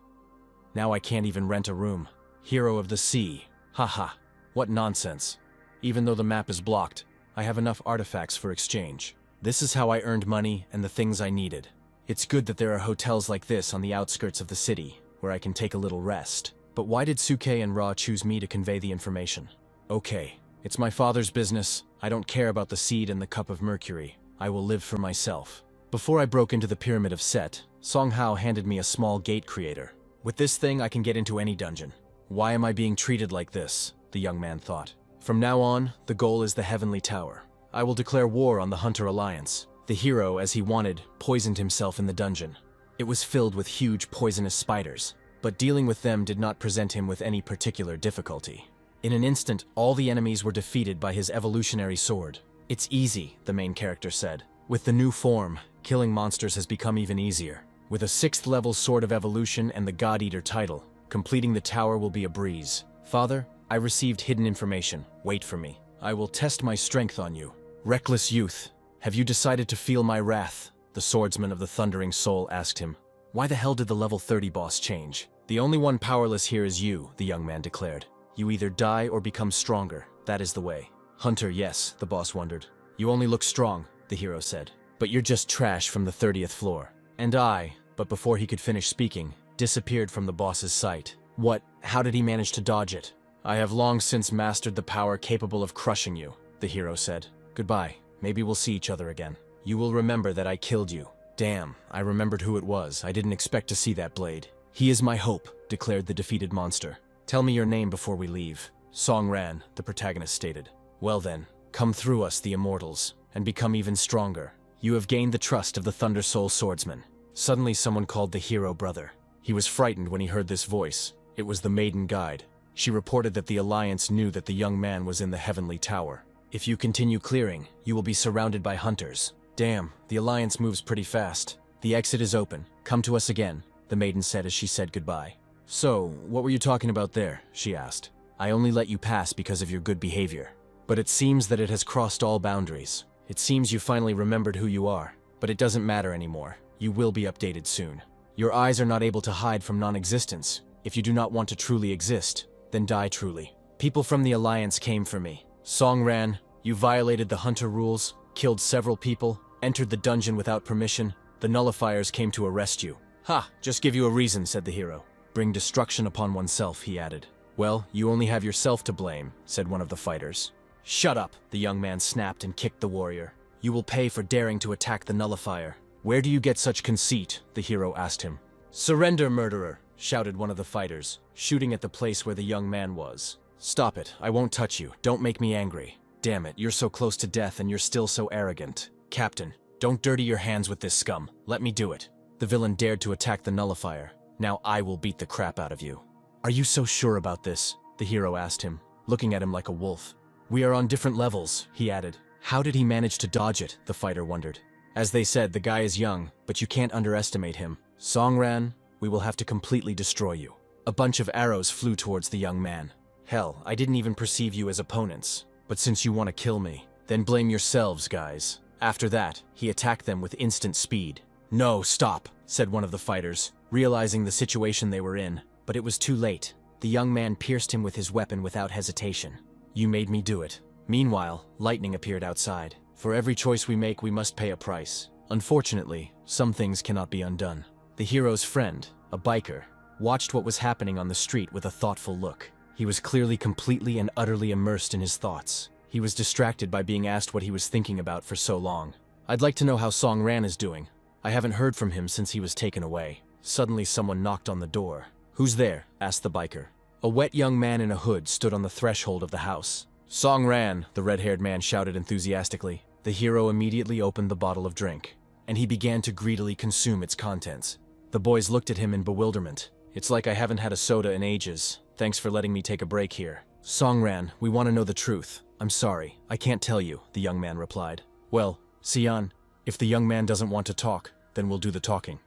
Now I can't even rent a room. Hero of the sea. Haha. What nonsense. Even though the map is blocked, I have enough artifacts for exchange. This is how I earned money and the things I needed. It's good that there are hotels like this on the outskirts of the city, where I can take a little rest. But why did Suke and Ra choose me to convey the information? Okay, it's my father's business. I don't care about the seed and the cup of mercury. I will live for myself. Before I broke into the Pyramid of Set, Song Hao handed me a small gate creator. With this thing, I can get into any dungeon. Why am I being treated like this? The young man thought. From now on, the goal is the Heavenly Tower. I will declare war on the Hunter Alliance. The hero, as he wanted, poisoned himself in the dungeon. It was filled with huge poisonous spiders, but dealing with them did not present him with any particular difficulty. In an instant, all the enemies were defeated by his evolutionary sword. It's easy, the main character said. With the new form, killing monsters has become even easier. With a 6th level Sword of Evolution and the God Eater title, completing the tower will be a breeze. Father, I received hidden information. Wait for me. I will test my strength on you. Reckless youth, have you decided to feel my wrath? The swordsman of the Thundering Soul asked him. Why the hell did the level 30 boss change? The only one powerless here is you, the young man declared. You either die or become stronger. That is the way. Hunter, yes, the boss wondered. You only look strong, the hero said. But you're just trash from the 30th floor. And I, but before he could finish speaking, disappeared from the boss's sight. What? How did he manage to dodge it? I have long since mastered the power capable of crushing you, the hero said. Goodbye. Maybe we'll see each other again. You will remember that I killed you. Damn, I remembered who it was. I didn't expect to see that blade. He is my hope, declared the defeated monster. Tell me your name before we leave. Song Ran, the protagonist stated. Well then, come through us, the immortals, and become even stronger. You have gained the trust of the Thunder Soul swordsman. Suddenly someone called the hero brother. He was frightened when he heard this voice. It was the maiden guide. She reported that the Alliance knew that the young man was in the Heavenly Tower. If you continue clearing, you will be surrounded by hunters. Damn, the Alliance moves pretty fast. The exit is open. Come to us again, the maiden said as she said goodbye. So, what were you talking about there? She asked. I only let you pass because of your good behavior. But it seems that it has crossed all boundaries. It seems you finally remembered who you are, but it doesn't matter anymore. You will be updated soon. Your eyes are not able to hide from non-existence. If you do not want to truly exist, then die truly. People from the Alliance came for me. Song Ran, you violated the Hunter rules, killed several people, entered the dungeon without permission. The nullifiers came to arrest you. Ha! Just give you a reason, said the hero. Bring destruction upon oneself, he added. Well, you only have yourself to blame, said one of the fighters. Shut up, the young man snapped and kicked the warrior. You will pay for daring to attack the nullifier. Where do you get such conceit? The hero asked him. Surrender, murderer, shouted one of the fighters, shooting at the place where the young man was. Stop it, I won't touch you, don't make me angry. Damn it, you're so close to death and you're still so arrogant. Captain, don't dirty your hands with this scum, let me do it. The villain dared to attack the nullifier. Now I will beat the crap out of you. Are you so sure about this? The hero asked him, looking at him like a wolf. We are on different levels, he added. How did he manage to dodge it? The fighter wondered. As they said, the guy is young, but you can't underestimate him. Song Ran, we will have to completely destroy you. A bunch of arrows flew towards the young man. Hell, I didn't even perceive you as opponents. But since you want to kill me, then blame yourselves, guys. After that, he attacked them with instant speed. No, stop, said one of the fighters, realizing the situation they were in. But it was too late. The young man pierced him with his weapon without hesitation. You made me do it. Meanwhile, lightning appeared outside. For every choice we make, we must pay a price. Unfortunately, some things cannot be undone. The hero's friend, a biker, watched what was happening on the street with a thoughtful look. He was clearly completely and utterly immersed in his thoughts. He was distracted by being asked what he was thinking about for so long. I'd like to know how Song Ran is doing. I haven't heard from him since he was taken away. Suddenly someone knocked on the door. Who's there? Asked the biker. A wet young man in a hood stood on the threshold of the house. "Song Ran," the red-haired man shouted enthusiastically. The hero immediately opened the bottle of drink, and he began to greedily consume its contents. The boys looked at him in bewilderment. "It's like I haven't had a soda in ages. Thanks for letting me take a break here." "Song Ran, we want to know the truth. I'm sorry, I can't tell you," the young man replied. "Well, Sian, if the young man doesn't want to talk, then we'll do the talking.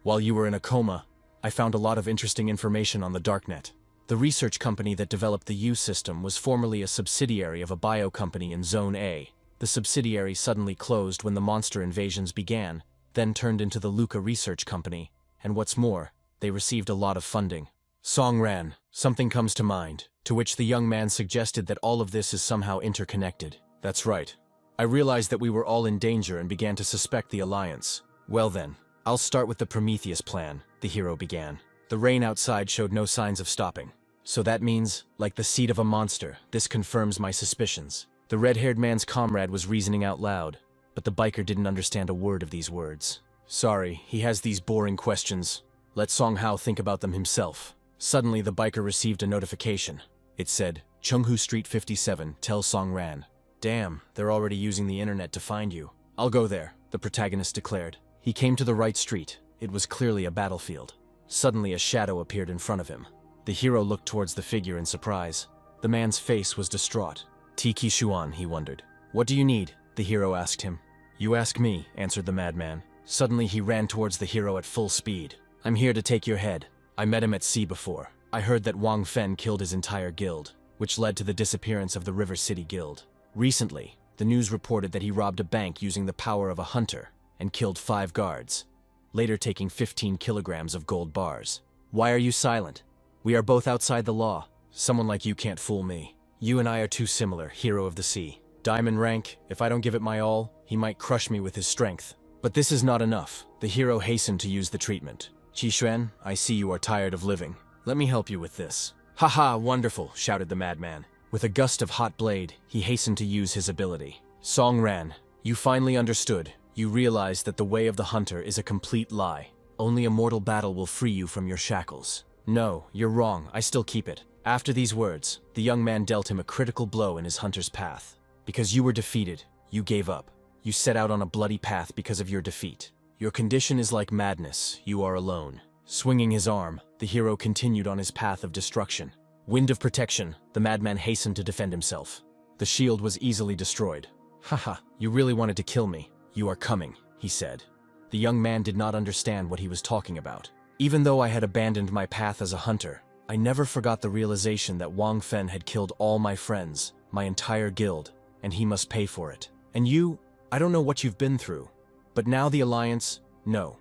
While you were in a coma, I found a lot of interesting information on the darknet. The research company that developed the U system was formerly a subsidiary of a bio company in Zone A. The subsidiary suddenly closed when the monster invasions began, then turned into the Luca Research Company, and what's more, they received a lot of funding." Song Ran, something comes to mind, to which the young man suggested that all of this is somehow interconnected. "That's right. I realized that we were all in danger and began to suspect the Alliance. Well then, I'll start with the Prometheus plan," the hero began. The rain outside showed no signs of stopping. "So that means, like the seed of a monster, this confirms my suspicions." The red-haired man's comrade was reasoning out loud, but the biker didn't understand a word of these words. "Sorry, he has these boring questions. Let Song Hao think about them himself." Suddenly, the biker received a notification. It said, "Chenghu Street 57, tell Song Ran." "Damn, they're already using the internet to find you." "I'll go there," the protagonist declared. He came to the right street. It was clearly a battlefield. Suddenly, a shadow appeared in front of him. The hero looked towards the figure in surprise. The man's face was distraught. "Tiki Shuan," he wondered. "What do you need?" the hero asked him. "You ask me," answered the madman. Suddenly, he ran towards the hero at full speed. "I'm here to take your head. I met him at sea before. I heard that Wang Fen killed his entire guild, which led to the disappearance of the River City Guild. Recently, the news reported that he robbed a bank using the power of a hunter and killed 5 guards, later taking 15 kilograms of gold bars. Why are you silent? We are both outside the law. Someone like you can't fool me. You and I are too similar, hero of the sea. Diamond rank, if I don't give it my all, he might crush me with his strength. But this is not enough." The hero hastened to use the treatment. "Qi Xuan, I see you are tired of living. Let me help you with this." "Ha, wonderful," shouted the madman. With a gust of hot blade, he hastened to use his ability. "Song Ran, you finally understood. You realized that the way of the hunter is a complete lie. Only a mortal battle will free you from your shackles." "No, you're wrong. I still keep it." After these words, the young man dealt him a critical blow in his hunter's path. "Because you were defeated, you gave up. You set out on a bloody path because of your defeat. Your condition is like madness. You are alone." Swinging his arm, the hero continued on his path of destruction. Wind of protection, the madman hastened to defend himself. The shield was easily destroyed. "Haha, you really wanted to kill me. You are coming," he said. The young man did not understand what he was talking about. "Even though I had abandoned my path as a hunter, I never forgot the realization that Wang Fen had killed all my friends, my entire guild, and he must pay for it. And you, I don't know what you've been through, but now the Alliance, no.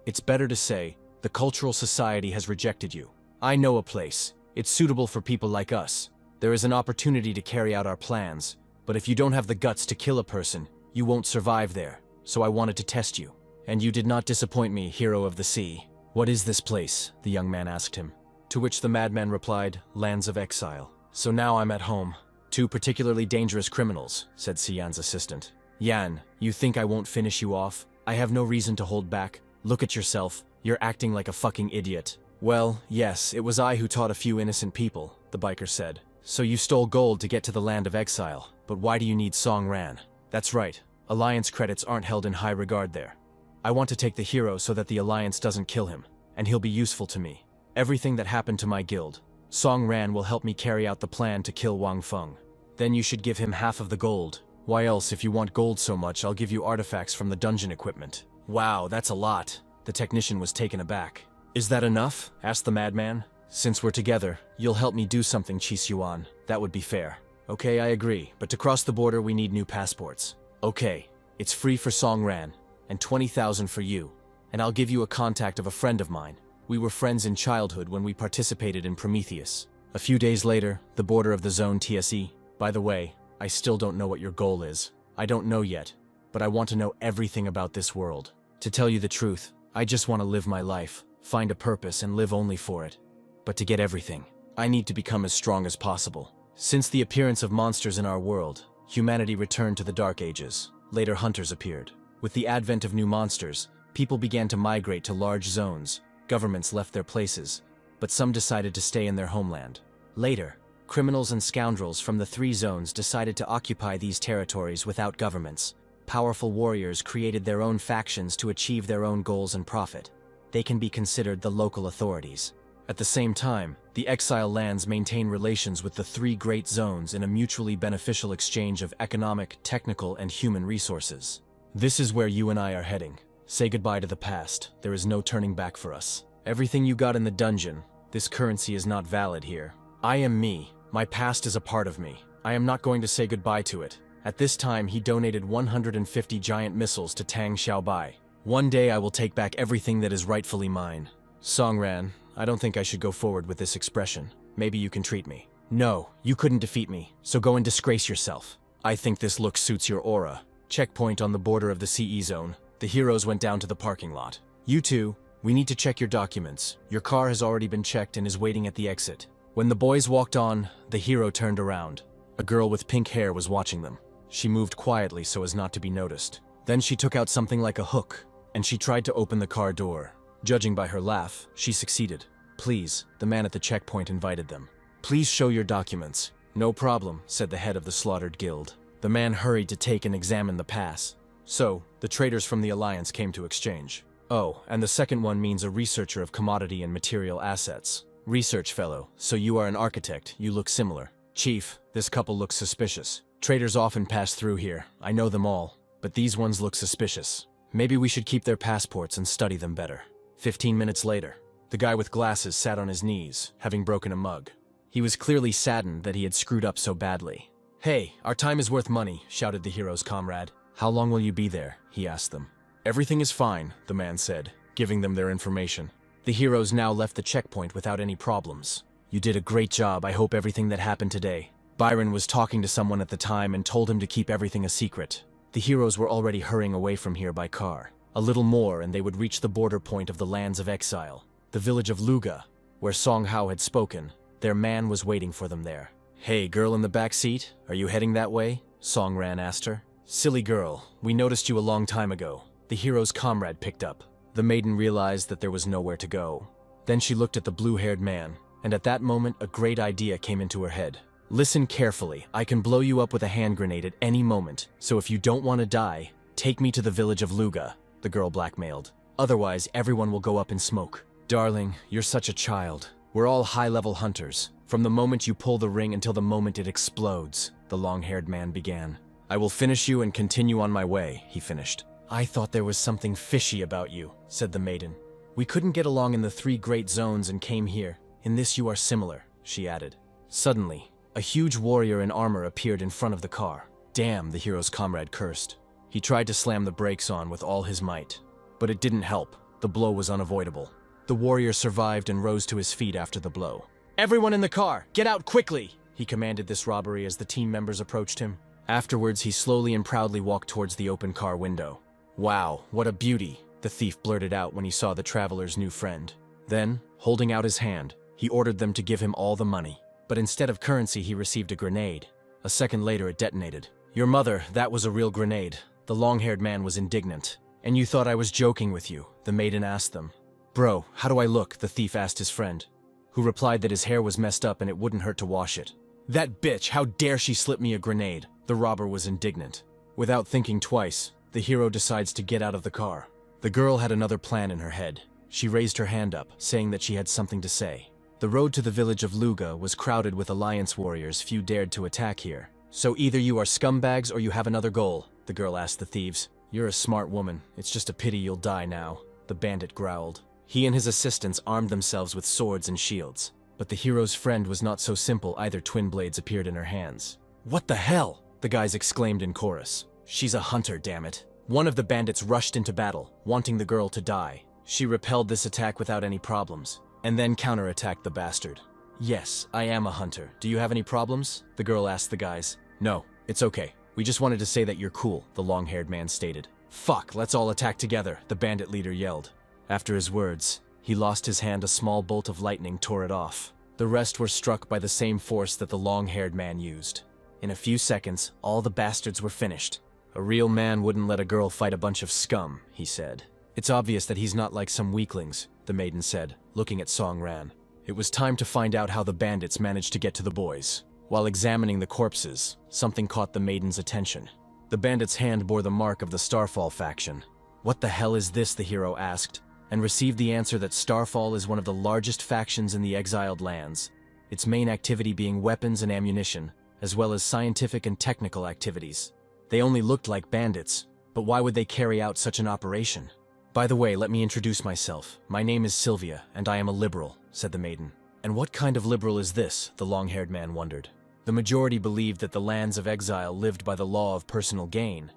It's better to say, the cultural society has rejected you. I know a place. It's suitable for people like us. There is an opportunity to carry out our plans, but if you don't have the guts to kill a person, you won't survive there, so I wanted to test you. And you did not disappoint me, hero of the sea." "What is this place?" the young man asked him. To which the madman replied, "Lands of exile." "So now I'm at home." "Two particularly dangerous criminals," said Sian's assistant. "Yan, you think I won't finish you off? I have no reason to hold back. Look at yourself. You're acting like a fucking idiot." "Well, yes, it was I who taught a few innocent people," the biker said. "So you stole gold to get to the land of exile, but why do you need Song Ran?" "That's right. Alliance credits aren't held in high regard there. I want to take the hero so that the Alliance doesn't kill him, and he'll be useful to me. Everything that happened to my guild, Song Ran will help me carry out the plan to kill Wang Feng. Then you should give him half of the gold. Why else, if you want gold so much, I'll give you artifacts from the dungeon equipment." "Wow, that's a lot." The technician was taken aback. "Is that enough?" asked the madman. "Since we're together, you'll help me do something, Qi Xuan. That would be fair." "Okay, I agree, but to cross the border we need new passports." "Okay, it's free for Song Ran, and 20,000 for you, and I'll give you a contact of a friend of mine. We were friends in childhood when we participated in Prometheus." A few days later, the border of the Zone TSE. "By the way, I still don't know what your goal is. I don't know yet, but I want to know everything about this world. To tell you the truth, I just want to live my life, find a purpose, and live only for it. But to get everything, I need to become as strong as possible. Since the appearance of monsters in our world, humanity returned to the Dark Ages. Later, hunters appeared. With the advent of new monsters, people began to migrate to large zones. Governments left their places, but some decided to stay in their homeland. Later, criminals and scoundrels from the 3 zones decided to occupy these territories without governments. Powerful warriors created their own factions to achieve their own goals and profit. They can be considered the local authorities. At the same time, the exile lands maintain relations with the 3 great zones in a mutually beneficial exchange of economic, technical, and human resources. This is where you and I are heading. Say goodbye to the past. There is no turning back for us. Everything you got in the dungeon, this currency is not valid here. I am me. My past is a part of me. I am not going to say goodbye to it. At this time, he donated 150 giant missiles to Tang Xiaobai. One day I will take back everything that is rightfully mine. Songran, I don't think I should go forward with this expression. Maybe you can treat me. No, you couldn't defeat me, so go and disgrace yourself. I think this look suits your aura. Checkpoint on the border of the CE zone. The heroes went down to the parking lot. You two, we need to check your documents. Your car has already been checked and is waiting at the exit. When the boys walked on, the hero turned around. A girl with pink hair was watching them. She moved quietly so as not to be noticed. Then she took out something like a hook, and she tried to open the car door. Judging by her laugh, she succeeded. Please, the man at the checkpoint invited them. Please show your documents. No problem, said the head of the slaughtered guild. The man hurried to take and examine the pass. So, the traders from the Alliance came to exchange. Oh, and the second one means a researcher of commodity and material assets. Research fellow, so you are an architect, you look similar. Chief, this couple looks suspicious. Traders often pass through here, I know them all, but these ones look suspicious. Maybe we should keep their passports and study them better. 15 minutes later, the guy with glasses sat on his knees, having broken a mug. He was clearly saddened that he had screwed up so badly. Hey, our time is worth money, shouted the hero's comrade. How long will you be there? He asked them. Everything is fine, the man said, giving them their information. The heroes now left the checkpoint without any problems. You did a great job, I hope everything that happened today. Byron was talking to someone at the time and told him to keep everything a secret. The heroes were already hurrying away from here by car. A little more and they would reach the border point of the lands of exile, the village of Luga, where Song Hao had spoken. Their man was waiting for them there. Hey, girl in the back seat, are you heading that way? Song Ran asked her. Silly girl, we noticed you a long time ago. The hero's comrade picked up. The maiden realized that there was nowhere to go. Then she looked at the blue-haired man, and at that moment a great idea came into her head. Listen carefully, I can blow you up with a hand grenade at any moment, so if you don't want to die, take me to the village of Luga, the girl blackmailed. Otherwise, everyone will go up in smoke. Darling, you're such a child. We're all high-level hunters. From the moment you pull the ring until the moment it explodes, the long-haired man began. I will finish you and continue on my way, he finished. I thought there was something fishy about you, said the maiden. We couldn't get along in the 3 great zones and came here. In this you are similar, she added. Suddenly, a huge warrior in armor appeared in front of the car. Damn, the hero's comrade cursed. He tried to slam the brakes on with all his might. But it didn't help. The blow was unavoidable. The warrior survived and rose to his feet after the blow. Everyone in the car, get out quickly! He commanded this robbery as the team members approached him. Afterwards, he slowly and proudly walked towards the open car window. Wow, what a beauty, the thief blurted out when he saw the traveler's new friend. Then, holding out his hand, he ordered them to give him all the money. But instead of currency, he received a grenade. A second later, it detonated. Your mother, that was a real grenade. The long-haired man was indignant. And you thought I was joking with you, the maiden asked them. Bro, how do I look? The thief asked his friend, who replied that his hair was messed up and it wouldn't hurt to wash it. That bitch, how dare she slip me a grenade? The robber was indignant. Without thinking twice, the hero decides to get out of the car. The girl had another plan in her head. She raised her hand up, saying that she had something to say. The road to the village of Luga was crowded with alliance warriors. Few dared to attack here. So either you are scumbags or you have another goal, the girl asked the thieves. You're a smart woman. It's just a pity you'll die now, the bandit growled. He and his assistants armed themselves with swords and shields. But the hero's friend was not so simple either. Twin blades appeared in her hands. What the hell? The guys exclaimed in chorus. She's a hunter, damn it. One of the bandits rushed into battle, wanting the girl to die. She repelled this attack without any problems, and then counterattacked the bastard. Yes, I am a hunter. Do you have any problems? The girl asked the guys. No, it's okay. We just wanted to say that you're cool, the long-haired man stated. Fuck, let's all attack together, the bandit leader yelled. After his words, he lost his hand. A small bolt of lightning tore it off. The rest were struck by the same force that the long-haired man used. In a few seconds, all the bastards were finished. A real man wouldn't let a girl fight a bunch of scum, he said. It's obvious that he's not like some weaklings, the maiden said, looking at Song Ran. It was time to find out how the bandits managed to get to the boys. While examining the corpses, something caught the maiden's attention. The bandit's hand bore the mark of the Starfall faction. "What the hell is this?" the hero asked, and received the answer that Starfall is one of the largest factions in the exiled lands, its main activity being weapons and ammunition, as well as scientific and technical activities. They only looked like bandits, but why would they carry out such an operation? "By the way, let me introduce myself. My name is Sylvia, and I am a liberal," said the maiden. "And what kind of liberal is this?" the long-haired man wondered. The majority believed that the lands of exile lived by the law of personal gain,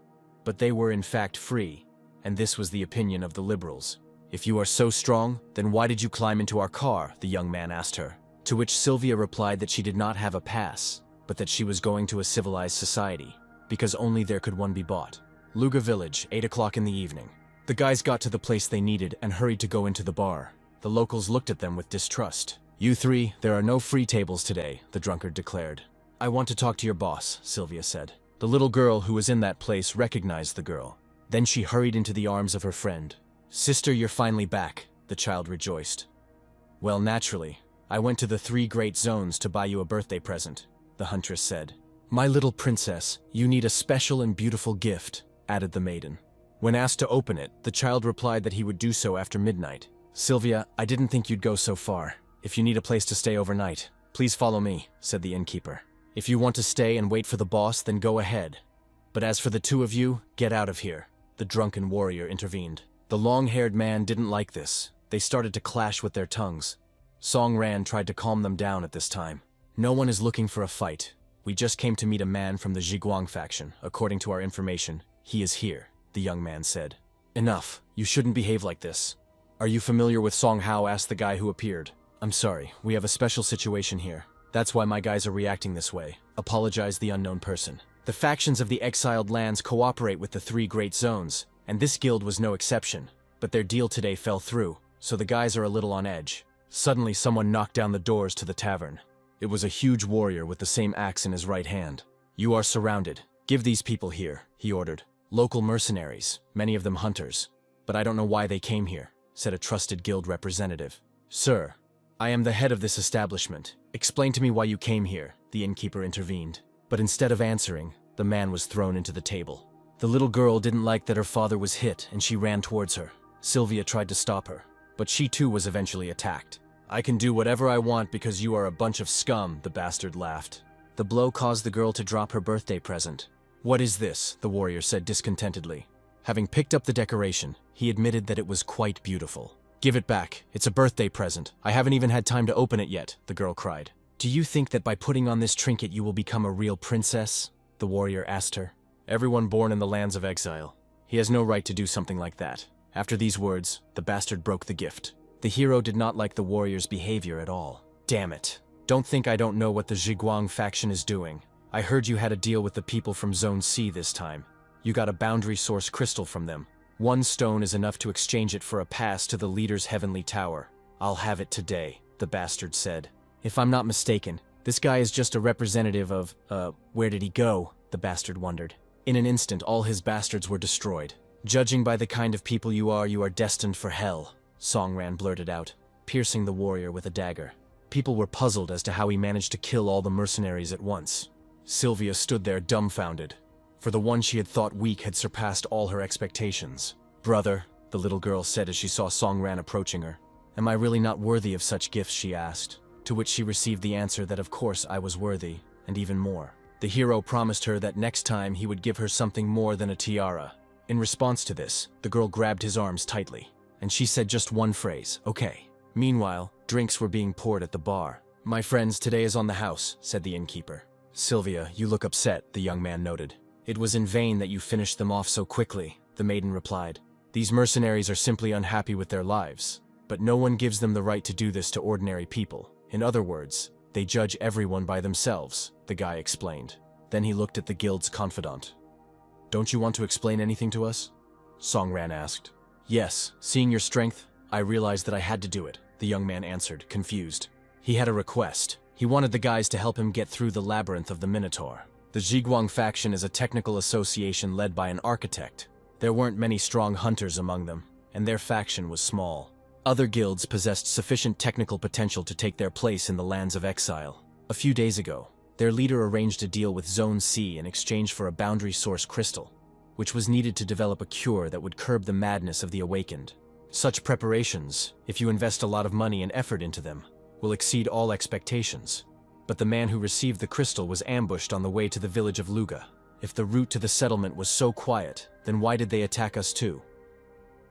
but they were in fact free, and this was the opinion of the liberals. "If you are so strong, then why did you climb into our car?" the young man asked her, to which Sylvia replied that she did not have a pass, but that she was going to a civilized society, because only there could one be bought. Luga Village, 8 o'clock in the evening. The guys got to the place they needed and hurried to go into the bar. The locals looked at them with distrust. "You three, there are no free tables today," the drunkard declared. "I want to talk to your boss," Sylvia said. The little girl who was in that place recognized the girl. Then she hurried into the arms of her friend. "Sister, you're finally back," the child rejoiced. "Well, naturally. I went to the 3 great zones to buy you a birthday present," the huntress said. "My little princess, you need a special and beautiful gift," added the maiden. When asked to open it, the child replied that he would do so after midnight. "Sylvia, I didn't think you'd go so far. If you need a place to stay overnight, please follow me," said the innkeeper. "If you want to stay and wait for the boss, then go ahead. But as for the 2 of you, get out of here," the drunken warrior intervened. The long-haired man didn't like this. They started to clash with their tongues. Song Ran tried to calm them down at this time. "No one is looking for a fight. We just came to meet a man from the Zhiguang faction. According to our information, he is here," the young man said. "Enough. You shouldn't behave like this." "Are you familiar with Song Hao?" asked the guy who appeared. "I'm sorry, we have a special situation here. That's why my guys are reacting this way," apologized the unknown person. "The factions of the exiled lands cooperate with the 3 great zones, and this guild was no exception. But their deal today fell through, so the guys are a little on edge." Suddenly, someone knocked down the doors to the tavern. It was a huge warrior with the same axe in his right hand. "You are surrounded. Give these people here," he ordered. "Local mercenaries, many of them hunters. But I don't know why they came here," said a trusted guild representative. "Sir, I am the head of this establishment. Explain to me why you came here," the innkeeper intervened. But instead of answering, the man was thrown into the table. The little girl didn't like that her father was hit, and she ran towards her. Sylvia tried to stop her, but she too was eventually attacked. "I can do whatever I want because you are a bunch of scum," the bastard laughed. The blow caused the girl to drop her birthday present. "What is this?" the warrior said discontentedly. Having picked up the decoration, he admitted that it was quite beautiful. "Give it back. It's a birthday present. I haven't even had time to open it yet," the girl cried. "Do you think that by putting on this trinket you will become a real princess?" the warrior asked her. "Everyone born in the lands of exile. He has no right to do something like that." After these words, the bastard broke the gift. The hero did not like the warrior's behavior at all. "Damn it. Don't think I don't know what the Zhiguang faction is doing. I heard you had a deal with the people from Zone C this time. You got a boundary source crystal from them. 1 stone is enough to exchange it for a pass to the leader's heavenly tower. I'll have it today," the bastard said. "If I'm not mistaken, this guy is just a representative of, where did he go?" the bastard wondered. In an instant, all his bastards were destroyed. "Judging by the kind of people you are destined for hell," Song Ran blurted out, piercing the warrior with a dagger. People were puzzled as to how he managed to kill all the mercenaries at once. Sylvia stood there dumbfounded, for the one she had thought weak had surpassed all her expectations. "Brother," the little girl said as she saw Song Ran approaching her. "Am I really not worthy of such gifts?" she asked, to which she received the answer that of course I was worthy, and even more. The hero promised her that next time he would give her something more than a tiara. In response to this, the girl grabbed his arms tightly, and she said just one phrase, "Okay." Meanwhile, drinks were being poured at the bar. "My friends, today is on the house," said the innkeeper. "Sylvia, you look upset," the young man noted. "It was in vain that you finished them off so quickly," the maiden replied. "These mercenaries are simply unhappy with their lives, but no one gives them the right to do this to ordinary people. In other words, they judge everyone by themselves," the guy explained. Then he looked at the guild's confidant. "Don't you want to explain anything to us?" Song Ran asked. "Yes, seeing your strength, I realized that I had to do it," the young man answered, confused. He had a request. He wanted the guys to help him get through the labyrinth of the Minotaur. The Zhiguang faction is a technical association led by an architect. There weren't many strong hunters among them, and their faction was small. Other guilds possessed sufficient technical potential to take their place in the lands of exile. A few days ago, their leader arranged a deal with Zone C in exchange for a boundary source crystal, which was needed to develop a cure that would curb the madness of the awakened. Such preparations, if you invest a lot of money and effort into them, will exceed all expectations. But the man who received the crystal was ambushed on the way to the village of Luga. If the route to the settlement was so quiet, then why did they attack us too?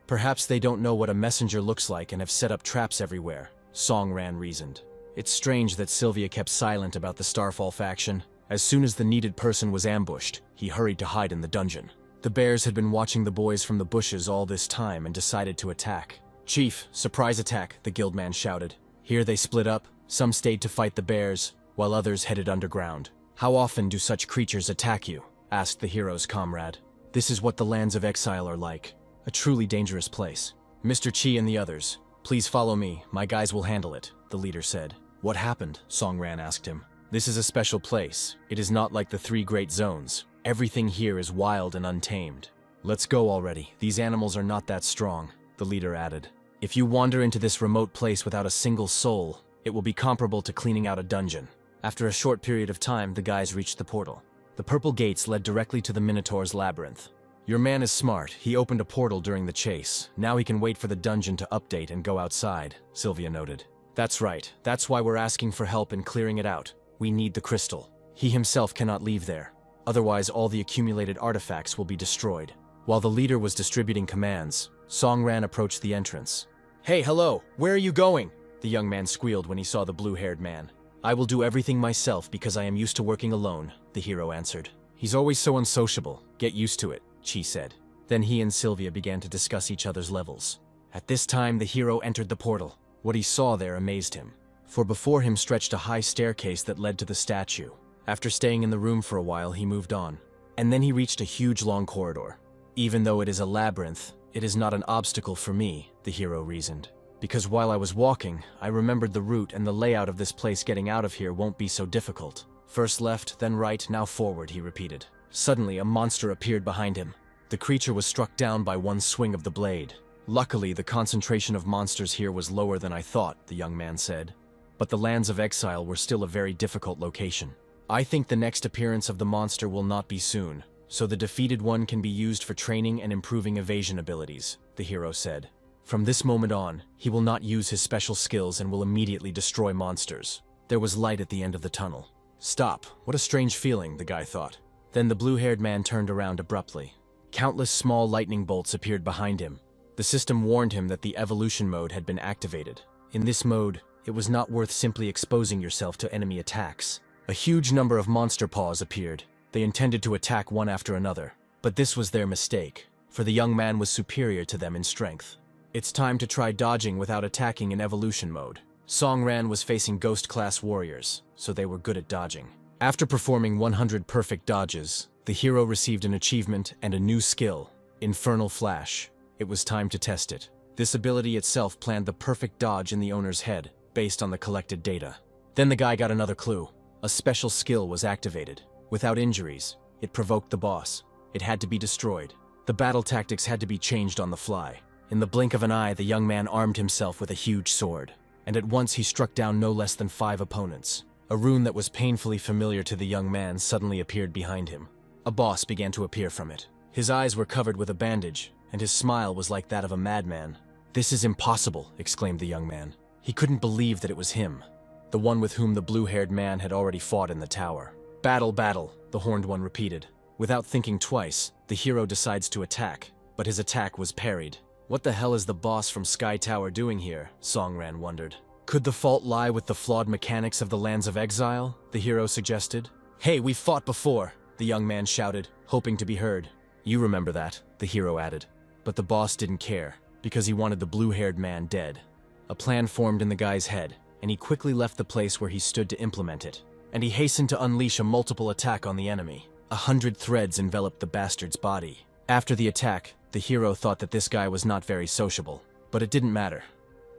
Perhaps they don't know what a messenger looks like and have set up traps everywhere, Songran reasoned. It's strange that Sylvia kept silent about the Starfall faction. As soon as the needed person was ambushed, he hurried to hide in the dungeon. The bears had been watching the boys from the bushes all this time and decided to attack. "Chief, surprise attack," the guildman shouted. Here they split up. Some stayed to fight the bears, while others headed underground. "How often do such creatures attack you?" asked the hero's comrade. "This is what the lands of exile are like. A truly dangerous place. Mr. Chi and the others, please follow me. My guys will handle it," the leader said. "What happened?" Songran asked him. "This is a special place. It is not like the three great zones. Everything here is wild and untamed. Let's go already. These animals are not that strong," the leader added. "If you wander into this remote place without a single soul, it will be comparable to cleaning out a dungeon." After a short period of time, the guys reached the portal. The purple gates led directly to the Minotaur's labyrinth. "Your man is smart. He opened a portal during the chase. Now he can wait for the dungeon to update and go outside," Sylvia noted. "That's right. That's why we're asking for help in clearing it out. We need the crystal. He himself cannot leave there. Otherwise, all the accumulated artifacts will be destroyed." While the leader was distributing commands, Songran approached the entrance. "Hey, hello! Where are you going?" the young man squealed when he saw the blue-haired man. "I will do everything myself because I am used to working alone," the hero answered. "He's always so unsociable. Get used to it," Chi said. Then he and Sylvia began to discuss each other's levels. At this time, the hero entered the portal. What he saw there amazed him, for before him stretched a high staircase that led to the statue. After staying in the room for a while, he moved on. And then he reached a huge long corridor. "Even though it is a labyrinth, it is not an obstacle for me," the hero reasoned. "Because while I was walking, I remembered the route and the layout of this place. Getting out of here won't be so difficult. First left, then right, now forward," he repeated. Suddenly, a monster appeared behind him. The creature was struck down by one swing of the blade. "Luckily, the concentration of monsters here was lower than I thought," the young man said. "But the lands of exile were still a very difficult location. I think the next appearance of the monster will not be soon, so the defeated one can be used for training and improving evasion abilities," the hero said. "From this moment on, he will not use his special skills and will immediately destroy monsters." There was light at the end of the tunnel. "Stop, what a strange feeling," the guy thought. Then the blue-haired man turned around abruptly. Countless small lightning bolts appeared behind him. The system warned him that the evolution mode had been activated. In this mode, it was not worth simply exposing yourself to enemy attacks. A huge number of monster paws appeared. They intended to attack one after another. But this was their mistake, for the young man was superior to them in strength. It's time to try dodging without attacking in evolution mode. Songran was facing ghost-class warriors, so they were good at dodging. After performing 100 perfect dodges, the hero received an achievement and a new skill, Infernal Flash. It was time to test it. This ability itself planned the perfect dodge in the owner's head, based on the collected data. Then the guy got another clue. A special skill was activated. Without injuries, it provoked the boss. It had to be destroyed. The battle tactics had to be changed on the fly. In the blink of an eye, the young man armed himself with a huge sword. And at once he struck down no less than 5 opponents. A rune that was painfully familiar to the young man suddenly appeared behind him. A boss began to appear from it. His eyes were covered with a bandage, and his smile was like that of a madman. "This is impossible," exclaimed the young man. He couldn't believe that it was him, the one with whom the blue-haired man had already fought in the tower. "Battle, battle," the horned one repeated. Without thinking twice, the hero decides to attack, but his attack was parried. What the hell is the boss from Sky Tower doing here? Songran wondered. Could the fault lie with the flawed mechanics of the lands of exile? The hero suggested. "Hey, we've fought before," the young man shouted, hoping to be heard. "You remember that," the hero added. But the boss didn't care, because he wanted the blue-haired man dead. A plan formed in the guy's head, and he quickly left the place where he stood to implement it. And he hastened to unleash a multiple attack on the enemy. 100 threads enveloped the bastard's body. After the attack, the hero thought that this guy was not very sociable, but it didn't matter.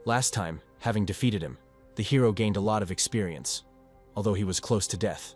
Last time, having defeated him, the hero gained a lot of experience, although he was close to death.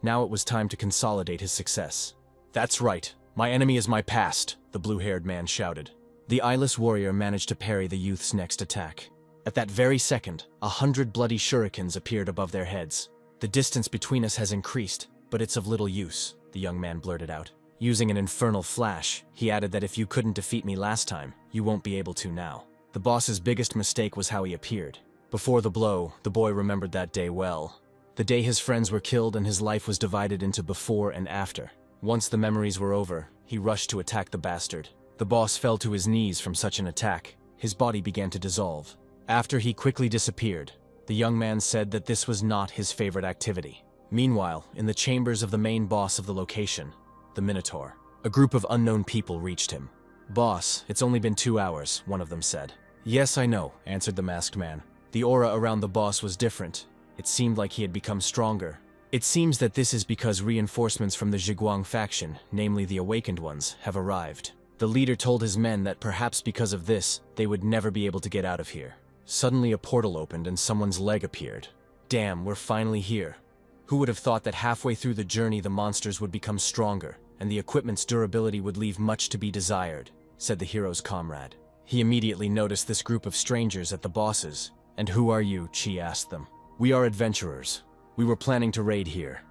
Now it was time to consolidate his success. "That's right, my enemy is my past," the blue-haired man shouted. The eyeless warrior managed to parry the youth's next attack. At that very second, 100 bloody shurikens appeared above their heads. "The distance between us has increased, but it's of little use," the young man blurted out. Using an infernal flash, he added that if you couldn't defeat me last time, you won't be able to now. The boss's biggest mistake was how he appeared. Before the blow, the boy remembered that day well. The day his friends were killed and his life was divided into before and after. Once the memories were over, he rushed to attack the bastard. The boss fell to his knees from such an attack. His body began to dissolve. After he quickly disappeared, the young man said that this was not his favorite activity. Meanwhile, in the chambers of the main boss of the location, the Minotaur, a group of unknown people reached him. "Boss, it's only been 2 hours," one of them said. "Yes, I know," answered the masked man. The aura around the boss was different. It seemed like he had become stronger. "It seems that this is because reinforcements from the Zhiguang faction, namely the Awakened Ones, have arrived. The leader told his men that perhaps because of this, they would never be able to get out of here." Suddenly a portal opened and someone's leg appeared. "Damn, we're finally here. Who would have thought that halfway through the journey the monsters would become stronger, and the equipment's durability would leave much to be desired," said the hero's comrade. He immediately noticed this group of strangers at the boss's. "And who are you?" Chi asked them. "We are adventurers. We were planning to raid here,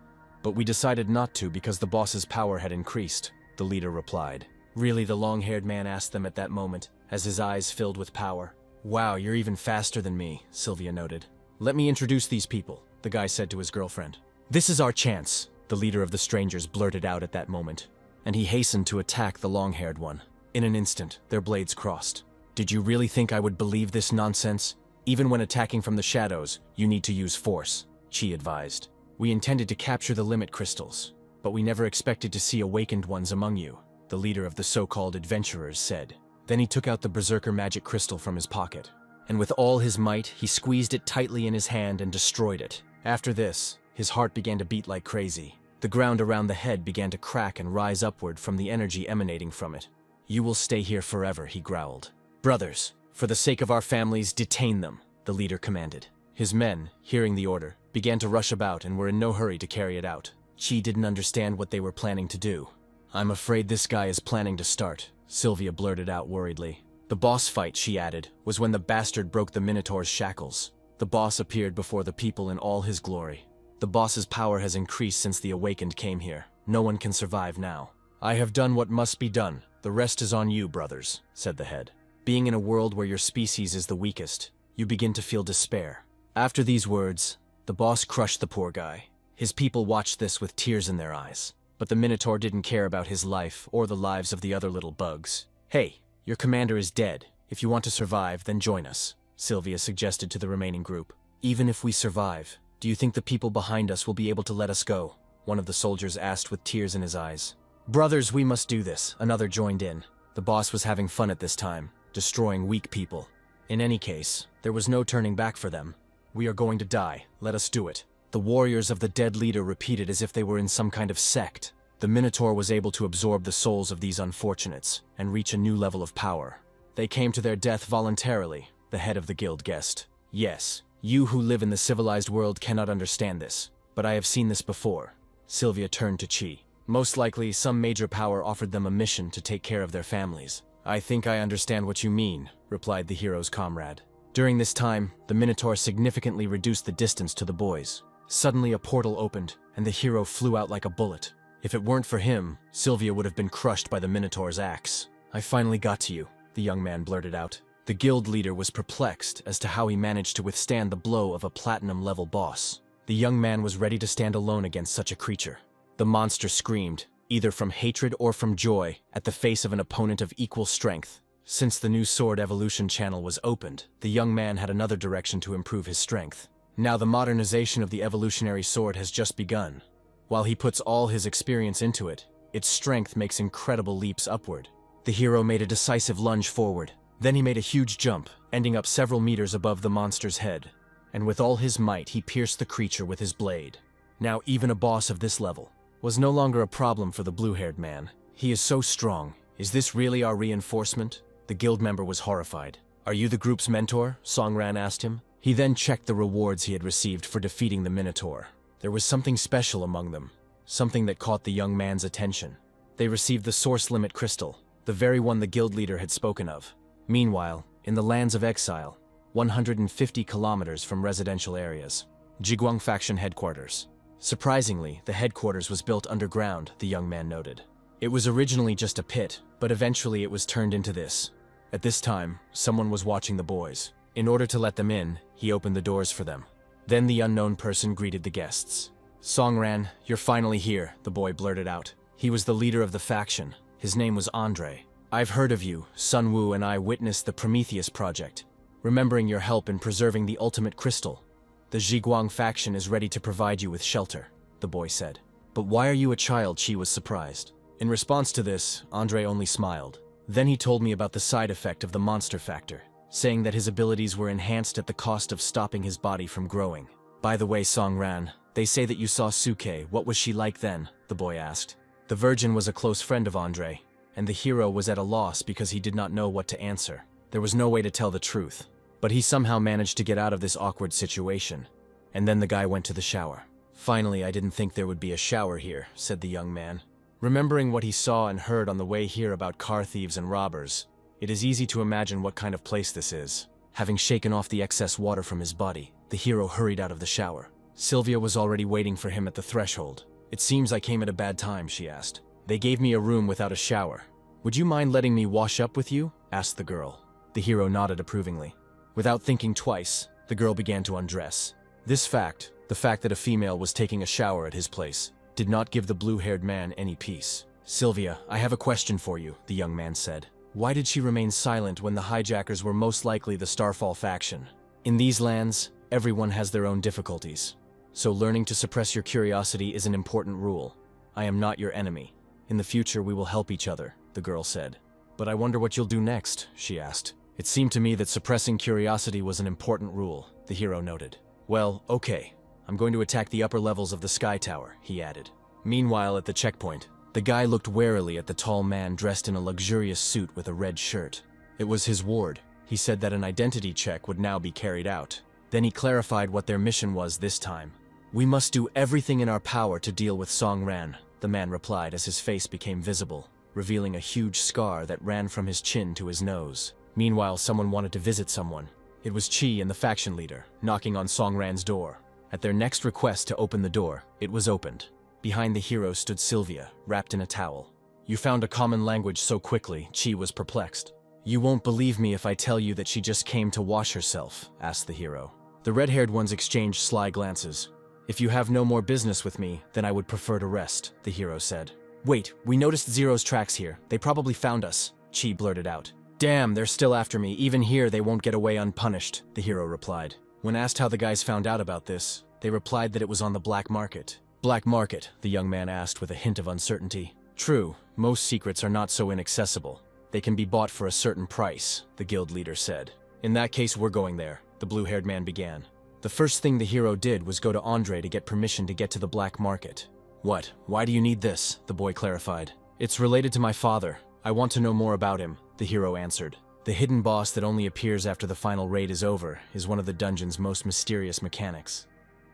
but we decided not to because the boss's power had increased," the leader replied. "Really?" the long-haired man asked them at that moment, as his eyes filled with power. "Wow, you're even faster than me," Sylvia noted. "Let me introduce these people," the guy said to his girlfriend. "This is our chance," the leader of the strangers blurted out at that moment, and he hastened to attack the long-haired one. In an instant, their blades crossed. "Did you really think I would believe this nonsense? Even when attacking from the shadows, you need to use force," Chi advised. "We intended to capture the limit crystals, but we never expected to see awakened ones among you," the leader of the so-called adventurers said. Then he took out the berserker magic crystal from his pocket, and with all his might, he squeezed it tightly in his hand and destroyed it. After this, his heart began to beat like crazy. The ground around the head began to crack and rise upward from the energy emanating from it. "You will stay here forever," he growled. "Brothers, for the sake of our families, detain them," the leader commanded. His men, hearing the order, began to rush about and were in no hurry to carry it out. Chi didn't understand what they were planning to do. "I'm afraid this guy is planning to start," Sylvia blurted out worriedly. "The boss fight," she added, "was when the bastard broke the Minotaur's shackles. The boss appeared before the people in all his glory. The boss's power has increased since the Awakened came here. No one can survive now. I have done what must be done. The rest is on you, brothers," said the head. "Being in a world where your species is the weakest, you begin to feel despair." After these words, the boss crushed the poor guy. His people watched this with tears in their eyes. But the Minotaur didn't care about his life or the lives of the other little bugs. "Hey, your commander is dead. If you want to survive, then join us," Sylvia suggested to the remaining group. "Even if we survive, do you think the people behind us will be able to let us go?" one of the soldiers asked with tears in his eyes. "Brothers, we must do this," another joined in. The boss was having fun at this time, destroying weak people. In any case, there was no turning back for them. "We are going to die. Let us do it." The warriors of the dead leader repeated as if they were in some kind of sect. The Minotaur was able to absorb the souls of these unfortunates and reach a new level of power. "They came to their death voluntarily," the head of the guild guessed. "Yes, you who live in the civilized world cannot understand this, but I have seen this before." Sylvia turned to Chi. "Most likely, some major power offered them a mission to take care of their families." "I think I understand what you mean," replied the hero's comrade. During this time, the Minotaur significantly reduced the distance to the boys. Suddenly a portal opened, and the hero flew out like a bullet. If it weren't for him, Sylvia would have been crushed by the Minotaur's axe. "I finally got to you," the young man blurted out. The guild leader was perplexed as to how he managed to withstand the blow of a platinum-level boss. The young man was ready to stand alone against such a creature. The monster screamed, either from hatred or from joy, at the face of an opponent of equal strength. Since the new sword evolution channel was opened, the young man had another direction to improve his strength. Now the modernization of the evolutionary sword has just begun. While he puts all his experience into it, its strength makes incredible leaps upward. The hero made a decisive lunge forward. Then he made a huge jump, ending up several meters above the monster's head. And with all his might, he pierced the creature with his blade. Now even a boss of this level was no longer a problem for the blue-haired man. "He is so strong. Is this really our reinforcement?" The guild member was horrified. "Are you the group's mentor?" Songran asked him. He then checked the rewards he had received for defeating the Minotaur. There was something special among them, something that caught the young man's attention. They received the Source Limit Crystal, the very one the guild leader had spoken of. Meanwhile, in the lands of exile, 150 kilometers from residential areas, Jiguang faction headquarters. Surprisingly, the headquarters was built underground, the young man noted. It was originally just a pit, but eventually it was turned into this. At this time, someone was watching the boys. In order to let them in, he opened the doors for them. Then the unknown person greeted the guests. "Songran, you're finally here," the boy blurted out. He was the leader of the faction. His name was Andre. "I've heard of you. Sun Wu and I witnessed the Prometheus project. Remembering your help in preserving the ultimate crystal, the Jiguang faction is ready to provide you with shelter," the boy said. "But why are you a child?" She was surprised. In response to this, Andre only smiled. Then he told me about the side effect of the monster factor, saying that his abilities were enhanced at the cost of stopping his body from growing. "By the way, Songran, they say that you saw Suke. What was she like then?" the boy asked. The virgin was a close friend of Andre, and the hero was at a loss because he did not know what to answer. There was no way to tell the truth. But he somehow managed to get out of this awkward situation. And then the guy went to the shower. "Finally, I didn't think there would be a shower here," said the young man. Remembering what he saw and heard on the way here about car thieves and robbers, it is easy to imagine what kind of place this is. Having shaken off the excess water from his body, the hero hurried out of the shower. Sylvia was already waiting for him at the threshold. "It seems I came at a bad time," she asked. "They gave me a room without a shower. Would you mind letting me wash up with you?" asked the girl. The hero nodded approvingly. Without thinking twice, the girl began to undress. This fact, the fact that a female was taking a shower at his place, did not give the blue-haired man any peace. "Sylvia, I have a question for you," the young man said. "Why did she remain silent when the hijackers were most likely the Starfall faction? In these lands, everyone has their own difficulties. So learning to suppress your curiosity is an important rule. I am not your enemy. In the future we will help each other," the girl said. "But I wonder what you'll do next," she asked. "It seemed to me that suppressing curiosity was an important rule," the hero noted. "Well, okay. I'm going to attack the upper levels of the Sky Tower," he added. Meanwhile, at the checkpoint, the guy looked warily at the tall man dressed in a luxurious suit with a red shirt. It was his ward. He said that an identity check would now be carried out. Then he clarified what their mission was this time. "We must do everything in our power to deal with Songran," the man replied as his face became visible, revealing a huge scar that ran from his chin to his nose. Meanwhile, someone wanted to visit someone. It was Chi and the faction leader, knocking on Songran's door. At their next request to open the door, it was opened. Behind the hero stood Sylvia, wrapped in a towel. "You found a common language so quickly," Chi was perplexed. "You won't believe me if I tell you that she just came to wash herself," asked the hero. The red-haired ones exchanged sly glances. "If you have no more business with me, then I would prefer to rest," the hero said. "Wait, we noticed Zero's tracks here. They probably found us," Chi blurted out. "Damn, they're still after me. Even here, they won't get away unpunished," the hero replied. When asked how the guys found out about this, they replied that it was on the black market. "Black market?" the young man asked with a hint of uncertainty. "True, most secrets are not so inaccessible. They can be bought for a certain price," the guild leader said. "In that case, we're going there," the blue-haired man began. The first thing the hero did was go to Andre to get permission to get to the black market. "What? Why do you need this?" the boy clarified. "It's related to my father. I want to know more about him," the hero answered. The hidden boss that only appears after the final raid is over is one of the dungeon's most mysterious mechanics.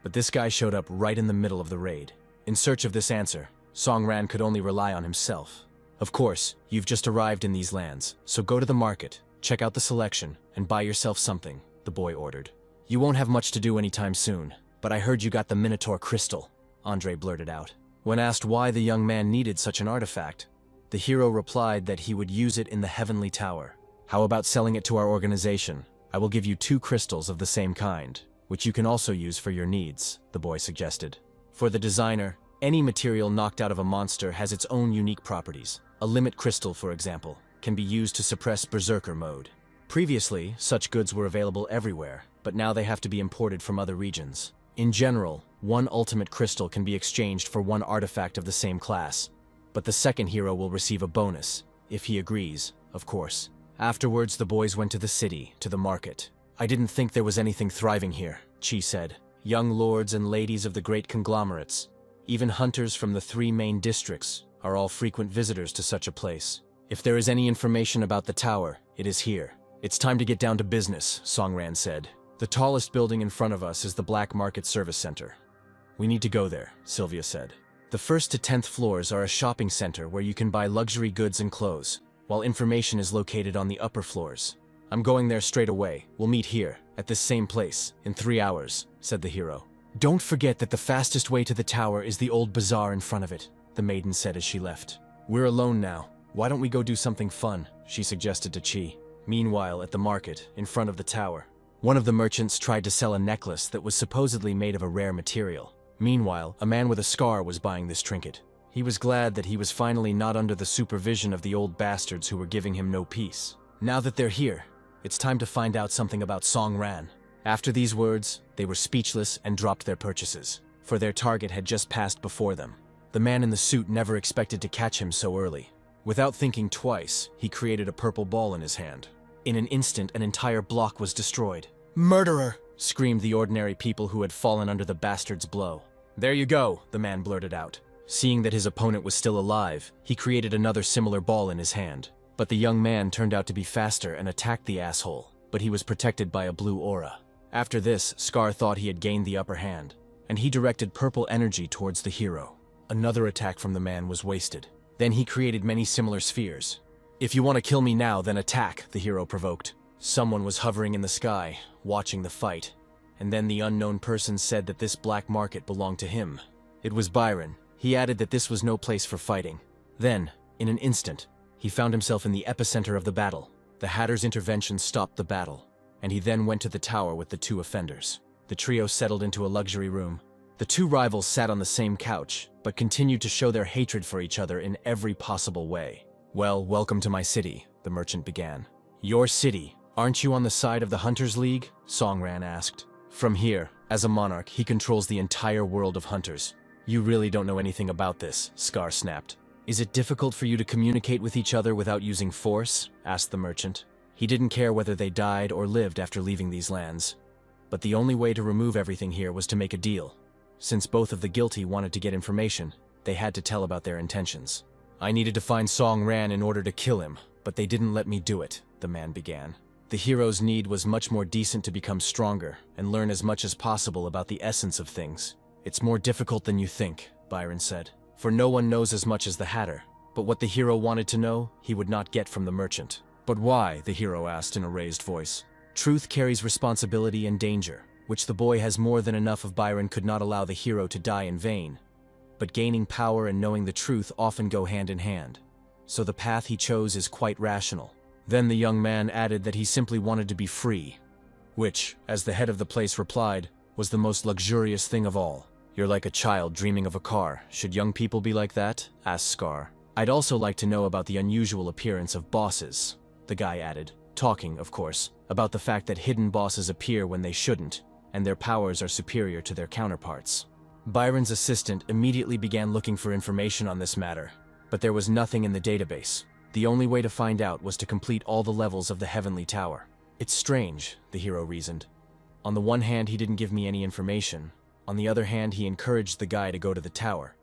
But this guy showed up right in the middle of the raid. In search of this answer, Songran could only rely on himself. "Of course, you've just arrived in these lands, so go to the market, check out the selection, and buy yourself something," the boy ordered. "You won't have much to do anytime soon, but I heard you got the Minotaur crystal," Andre blurted out. When asked why the young man needed such an artifact, the hero replied that he would use it in the Heavenly Tower. "How about selling it to our organization? I will give you 2 crystals of the same kind, which you can also use for your needs," the boy suggested. For the designer, any material knocked out of a monster has its own unique properties. A limit crystal, for example, can be used to suppress berserker mode. Previously, such goods were available everywhere, but now they have to be imported from other regions. In general, 1 ultimate crystal can be exchanged for 1 artifact of the same class, but the second hero will receive a bonus, if he agrees, of course. Afterwards, the boys went to the city, to the market. "I didn't think there was anything thriving here," Chi said. "Young lords and ladies of the great conglomerates, even hunters from the 3 main districts, are all frequent visitors to such a place. If there is any information about the tower, it is here." "It's time to get down to business," Songran said. "The tallest building in front of us is the Black Market Service Center. We need to go there," Sylvia said. "The 1st to 10th floors are a shopping center where you can buy luxury goods and clothes. while information is located on the upper floors. I'm going there straight away. We'll meet here, at this same place, in 3 hours, said the hero. Don't forget that the fastest way to the tower is the old bazaar in front of it, the maiden said as she left. We're alone now. Why don't we go do something fun, she suggested to Chi. Meanwhile, at the market, in front of the tower, one of the merchants tried to sell a necklace that was supposedly made of a rare material. Meanwhile, a man with a scar was buying this trinket. He was glad that he was finally not under the supervision of the old bastards who were giving him no peace. Now that they're here, it's time to find out something about Song Ran. After these words, they were speechless and dropped their purchases, for their target had just passed before them. The man in the suit never expected to catch him so early. Without thinking twice, he created a purple ball in his hand. In an instant, an entire block was destroyed. "Murderer!" screamed the ordinary people who had fallen under the bastard's blow. "There you go," the man blurted out. Seeing that his opponent was still alive, he created another similar ball in his hand. But the young man turned out to be faster and attacked the asshole, but he was protected by a blue aura. After this, Scar thought he had gained the upper hand, and he directed purple energy towards the hero. Another attack from the man was wasted. Then he created many similar spheres. "If you want to kill me now, then attack," the hero provoked. Someone was hovering in the sky, watching the fight, and then the unknown person said that this black market belonged to him. It was Byron. He added that this was no place for fighting. Then, in an instant, he found himself in the epicenter of the battle. The Hatter's intervention stopped the battle, and he then went to the tower with the two offenders. The trio settled into a luxury room. The two rivals sat on the same couch, but continued to show their hatred for each other in every possible way. "Well, welcome to my city," the merchant began. "Your city? Aren't you on the side of the Hunters League?" Song Ran asked. "From here, as a monarch, he controls the entire world of hunters." "You really don't know anything about this," Scar snapped. "Is it difficult for you to communicate with each other without using force?" asked the merchant. He didn't care whether they died or lived after leaving these lands. But the only way to remove everything here was to make a deal. Since both of the guilty wanted to get information, they had to tell about their intentions. "I needed to find Song Ran in order to kill him, but they didn't let me do it," the man began. "The hero's need was much more decent to become stronger and learn as much as possible about the essence of things. It's more difficult than you think," Byron said. "For no one knows as much as the Hatter, but what the hero wanted to know, he would not get from the merchant." "But why?" the hero asked in a raised voice. "Truth carries responsibility and danger, which the boy has more than enough of. Byron could not allow the hero to die in vain. But gaining power and knowing the truth often go hand in hand. So the path he chose is quite rational." Then the young man added that he simply wanted to be free, which, as the head of the place replied, was the most luxurious thing of all. "You're like a child dreaming of a car. Should young people be like that?" asked Scar. "I'd also like to know about the unusual appearance of bosses," the guy added, talking, of course, about the fact that hidden bosses appear when they shouldn't, and their powers are superior to their counterparts. Byron's assistant immediately began looking for information on this matter, but there was nothing in the database. The only way to find out was to complete all the levels of the Heavenly Tower. "It's strange," the hero reasoned. "On the one hand, he didn't give me any information. On the other hand, he encouraged the guy to go to the tower.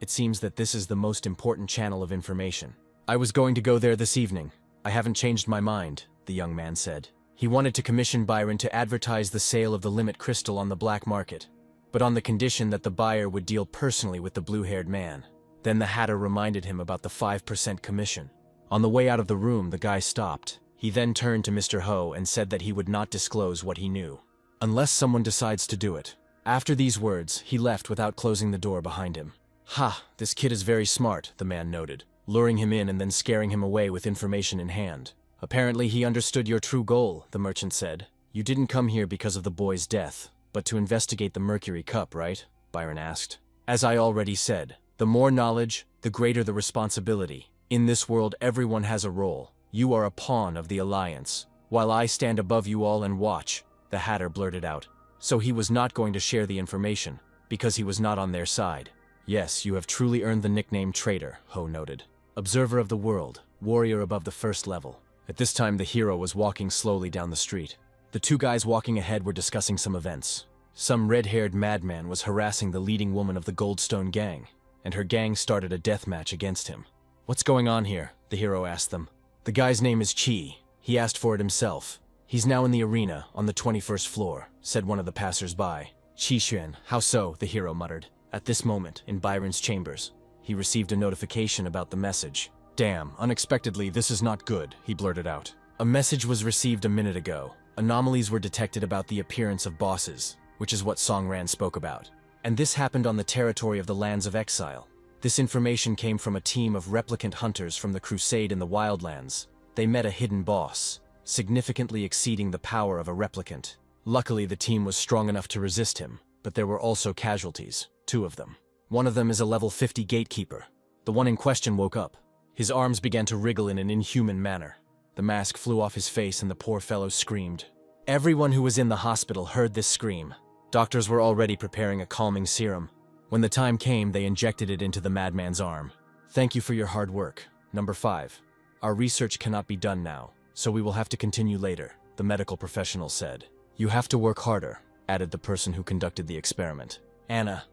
It seems that this is the most important channel of information." "I was going to go there this evening. I haven't changed my mind," the young man said. He wanted to commission Byron to advertise the sale of the limit crystal on the black market, but on the condition that the buyer would deal personally with the blue-haired man. Then the Hatter reminded him about the 5% commission. On the way out of the room, the guy stopped. He then turned to Mr. Ho and said that he would not disclose what he knew, unless someone decides to do it. After these words, he left without closing the door behind him. "Ha, this kid is very smart," the man noted, luring him in and then scaring him away with information in hand. "Apparently he understood your true goal," the merchant said. "You didn't come here because of the boy's death, but to investigate the Mercury Cup, right?" Byron asked. "As I already said, the more knowledge, the greater the responsibility. In this world, everyone has a role. You are a pawn of the Alliance, while I stand above you all and watch," the Hatter blurted out. So he was not going to share the information, because he was not on their side. "Yes, you have truly earned the nickname traitor," Ho noted. "Observer of the world, warrior above the first level." At this time, the hero was walking slowly down the street. The two guys walking ahead were discussing some events. Some red-haired madman was harassing the leading woman of the Goldstone gang, and her gang started a death match against him. "What's going on here?" the hero asked them. "The guy's name is Chi. He asked for it himself. He's now in the arena, on the 21st floor," said one of the passers-by. "Chi Xuan, how so?" the hero muttered. At this moment, in Byron's chambers, he received a notification about the message. Damn, unexpectedly, this is not good, he blurted out. A message was received a minute ago. Anomalies were detected about the appearance of bosses, which is what Songran spoke about. And this happened on the territory of the Lands of Exile. This information came from a team of replicant hunters from the Crusade in the Wildlands. They met a hidden boss, significantly exceeding the power of a replicant. Luckily, the team was strong enough to resist him, but there were also casualties, 2 of them. One of them is a level 50 gatekeeper. The one in question woke up. His arms began to wriggle in an inhuman manner. The mask flew off his face and the poor fellow screamed. Everyone who was in the hospital heard this scream. Doctors were already preparing a calming serum. When the time came, they injected it into the madman's arm. Thank you for your hard work. Number 5. Our research cannot be done now, so we will have to continue later, the medical professional said. You have to work harder, added the person who conducted the experiment. Anna,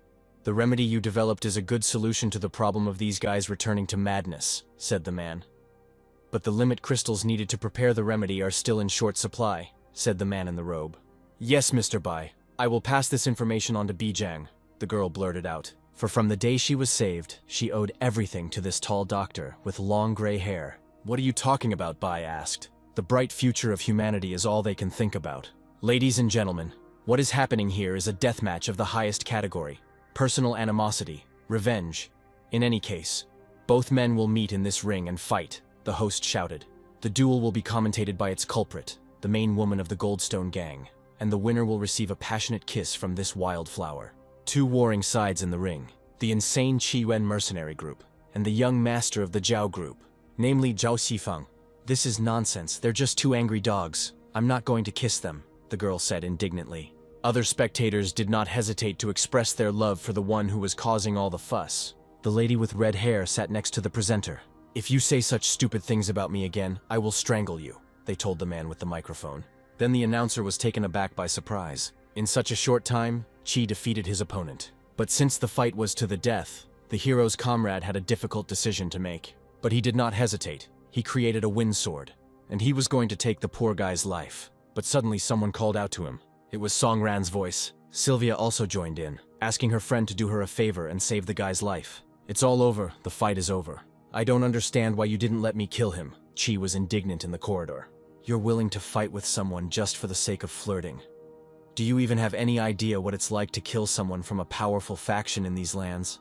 the remedy you developed is a good solution to the problem of these guys returning to madness, said the man. But the limit crystals needed to prepare the remedy are still in short supply, said the man in the robe. Yes, Mr. Bai. I will pass this information on to Bijang, the girl blurted out. For from the day she was saved, she owed everything to this tall doctor with long gray hair. What are you talking about? Bai asked. The bright future of humanity is all they can think about. Ladies and gentlemen, what is happening here is a deathmatch of the highest category. Personal animosity, revenge. In any case, both men will meet in this ring and fight, the host shouted. The duel will be commentated by its culprit, the main woman of the Goldstone gang, and the winner will receive a passionate kiss from this wildflower. 2 warring sides in the ring, the insane Qi-Wen mercenary group, and the young master of the Zhao group, namely Zhao Xifeng. This is nonsense, they're just 2 angry dogs. I'm not going to kiss them, the girl said indignantly. Other spectators did not hesitate to express their love for the one who was causing all the fuss. The lady with red hair sat next to the presenter. If you say such stupid things about me again, I will strangle you, they told the man with the microphone. Then the announcer was taken aback by surprise. In such a short time, Qi defeated his opponent. But since the fight was to the death, the hero's comrade had a difficult decision to make. But he did not hesitate. He created a wind sword, and he was going to take the poor guy's life. But suddenly someone called out to him. It was Songran's voice. Sylvia also joined in, asking her friend to do her a favor and save the guy's life. It's all over, the fight is over. I don't understand why you didn't let me kill him. Qi was indignant in the corridor. You're willing to fight with someone just for the sake of flirting. Do you even have any idea what it's like to kill someone from a powerful faction in these lands?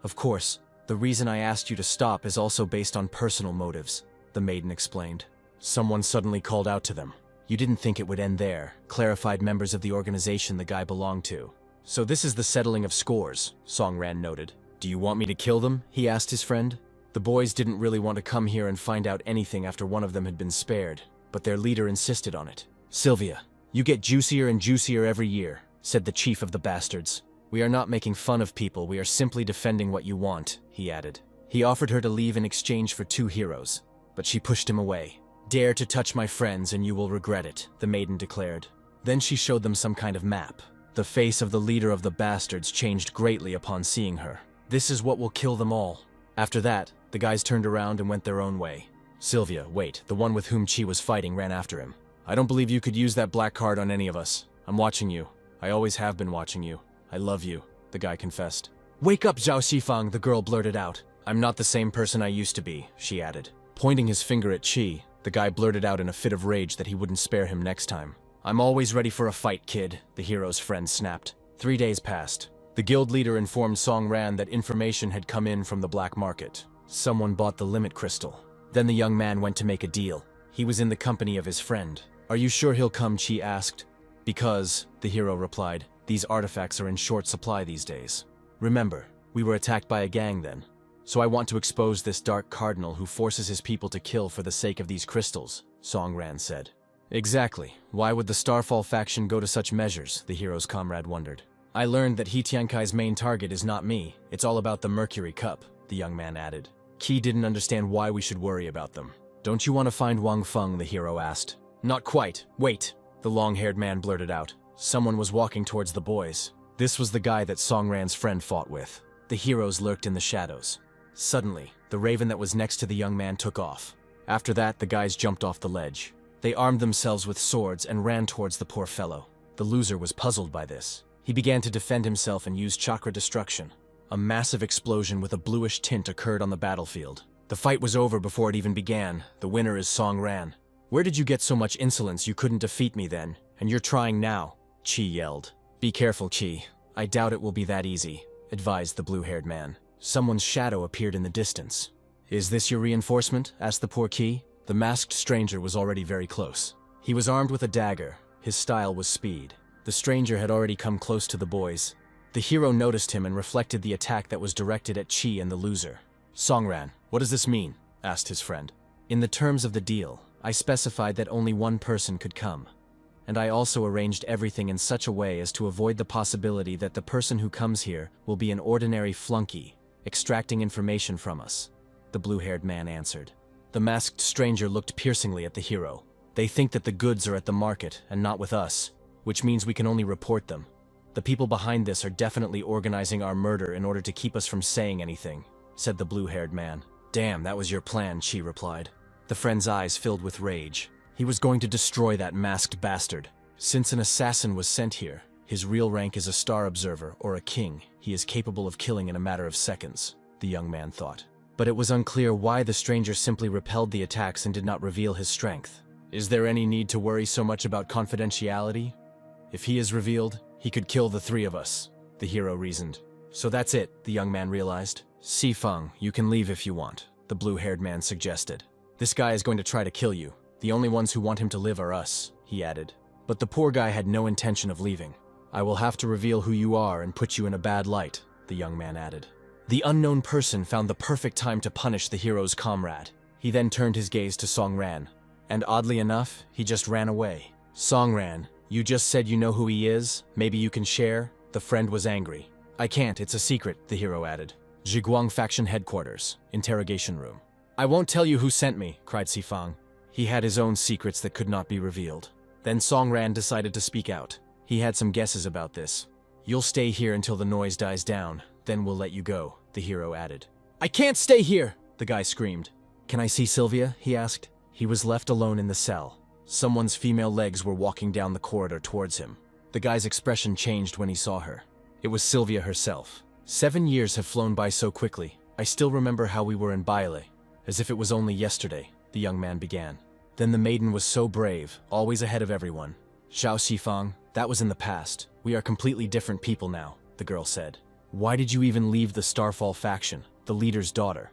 Of course, the reason I asked you to stop is also based on personal motives, the maiden explained. Someone suddenly called out to them. You didn't think it would end there, clarified members of the organization the guy belonged to. So this is the settling of scores, Songran noted. Do you want me to kill them? He asked his friend. The boys didn't really want to come here and find out anything after one of them had been spared, but their leader insisted on it. Sylvia, you get juicier and juicier every year, said the chief of the bastards. We are not making fun of people, we are simply defending what you want, he added. He offered her to leave in exchange for 2 heroes, but she pushed him away. Dare to touch my friends and you will regret it, the maiden declared. Then she showed them some kind of map. The face of the leader of the bastards changed greatly upon seeing her. This is what will kill them all. After that, the guys turned around and went their own way. Sylvia, wait, the one with whom Qi was fighting ran after him. I don't believe you could use that black card on any of us. I'm watching you. I always have been watching you. I love you, the guy confessed. Wake up, Zhao Xifeng, the girl blurted out. I'm not the same person I used to be, she added. Pointing his finger at Qi, the guy blurted out in a fit of rage that he wouldn't spare him next time. I'm always ready for a fight, kid, the hero's friend snapped. 3 days passed. The guild leader informed Songran that information had come in from the black market. Someone bought the limit crystal. Then the young man went to make a deal. He was in the company of his friend. Are you sure he'll come? Qi asked. Because, the hero replied, these artifacts are in short supply these days. Remember, we were attacked by a gang then. So I want to expose this dark cardinal who forces his people to kill for the sake of these crystals, Songran said. Exactly. Why would the Starfall faction go to such measures? The hero's comrade wondered. I learned that He Tiankai's main target is not me. It's all about the Mercury Cup, the young man added. Qi didn't understand why we should worry about them. Don't you want to find Wang Feng? The hero asked. Not quite. Wait, the long-haired man blurted out. Someone was walking towards the boys. This was the guy that Songran's friend fought with. The heroes lurked in the shadows. Suddenly, the raven that was next to the young man took off. After that, the guys jumped off the ledge. They armed themselves with swords and ran towards the poor fellow. The loser was puzzled by this. He began to defend himself and used chakra destruction. A massive explosion with a bluish tint occurred on the battlefield. The fight was over before it even began. The winner is Song Ran. Where did you get so much insolence you couldn't defeat me then? And you're trying now? Chi yelled. Be careful, Chi. I doubt it will be that easy, advised the blue-haired man. Someone's shadow appeared in the distance. Is this your reinforcement? Asked the poor Chi. The masked stranger was already very close. He was armed with a dagger. His style was speed. The stranger had already come close to the boys. The hero noticed him and reflected the attack that was directed at Chi and the loser. Songran, what does this mean? Asked his friend. In the terms of the deal, I specified that only one person could come. And I also arranged everything in such a way as to avoid the possibility that the person who comes here will be an ordinary flunky, extracting information from us. The blue-haired man answered. The masked stranger looked piercingly at the hero. They think that the goods are at the market and not with us, which means we can only report them. The people behind this are definitely organizing our murder in order to keep us from saying anything, said the blue-haired man. Damn, that was your plan, Chi replied. The friend's eyes filled with rage. He was going to destroy that masked bastard. Since an assassin was sent here, his real rank is a star observer or a king. He is capable of killing in a matter of seconds, the young man thought. But it was unclear why the stranger simply repelled the attacks and did not reveal his strength. Is there any need to worry so much about confidentiality? If he is revealed, he could kill the three of us, the hero reasoned. So that's it, the young man realized. Sifeng, you can leave if you want, the blue-haired man suggested. This guy is going to try to kill you. The only ones who want him to live are us, he added. But the poor guy had no intention of leaving. I will have to reveal who you are and put you in a bad light, the young man added. The unknown person found the perfect time to punish the hero's comrade. He then turned his gaze to Song Ran. And oddly enough, he just ran away. Song Ran, you just said you know who he is? Maybe you can share? The friend was angry. I can't, it's a secret, the hero added. Zhiguang faction headquarters, interrogation room. I won't tell you who sent me, cried Sifeng. He had his own secrets that could not be revealed. Then Song Ran decided to speak out. He had some guesses about this. You'll stay here until the noise dies down, then we'll let you go, the hero added. I can't stay here, the guy screamed. Can I see Sylvia? He asked. He was left alone in the cell. Someone's female legs were walking down the corridor towards him. The guy's expression changed when he saw her. It was Sylvia herself. 7 years have flown by so quickly. I still remember how we were in Baile, as if it was only yesterday, the young man began. Then the maiden was so brave, always ahead of everyone. Xiao Xifang, that was in the past. We are completely different people now, the girl said. Why did you even leave the Starfall faction, the leader's daughter?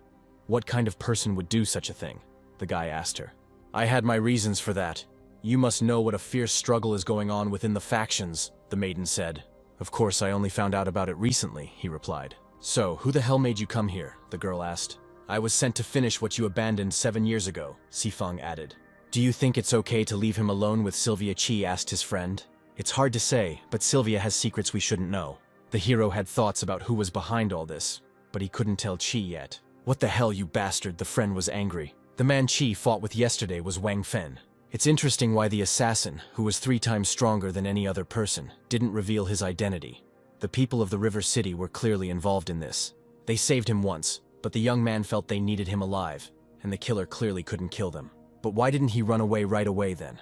What kind of person would do such a thing? The guy asked her. I had my reasons for that. You must know what a fierce struggle is going on within the factions, the maiden said. Of course, I only found out about it recently, he replied. So, who the hell made you come here? The girl asked. I was sent to finish what you abandoned 7 years ago, Sifeng added. Do you think it's okay to leave him alone with Sylvia Chi? Asked his friend. It's hard to say, but Sylvia has secrets we shouldn't know. The hero had thoughts about who was behind all this, but he couldn't tell Chi yet. What the hell, you bastard, the friend was angry. The man Chi fought with yesterday was Wang Fen. It's interesting why the assassin, who was 3 times stronger than any other person, didn't reveal his identity. The people of the River City were clearly involved in this. They saved him once, but the young man felt they needed him alive, and the killer clearly couldn't kill them. But why didn't he run away right away then?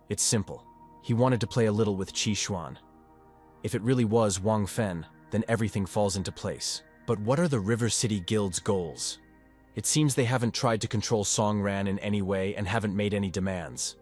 It's simple. He wanted to play a little with Qi Xuan. If it really was Wang Fen, then everything falls into place. But what are the River City Guild's goals? It seems they haven't tried to control Song Ran in any way and haven't made any demands.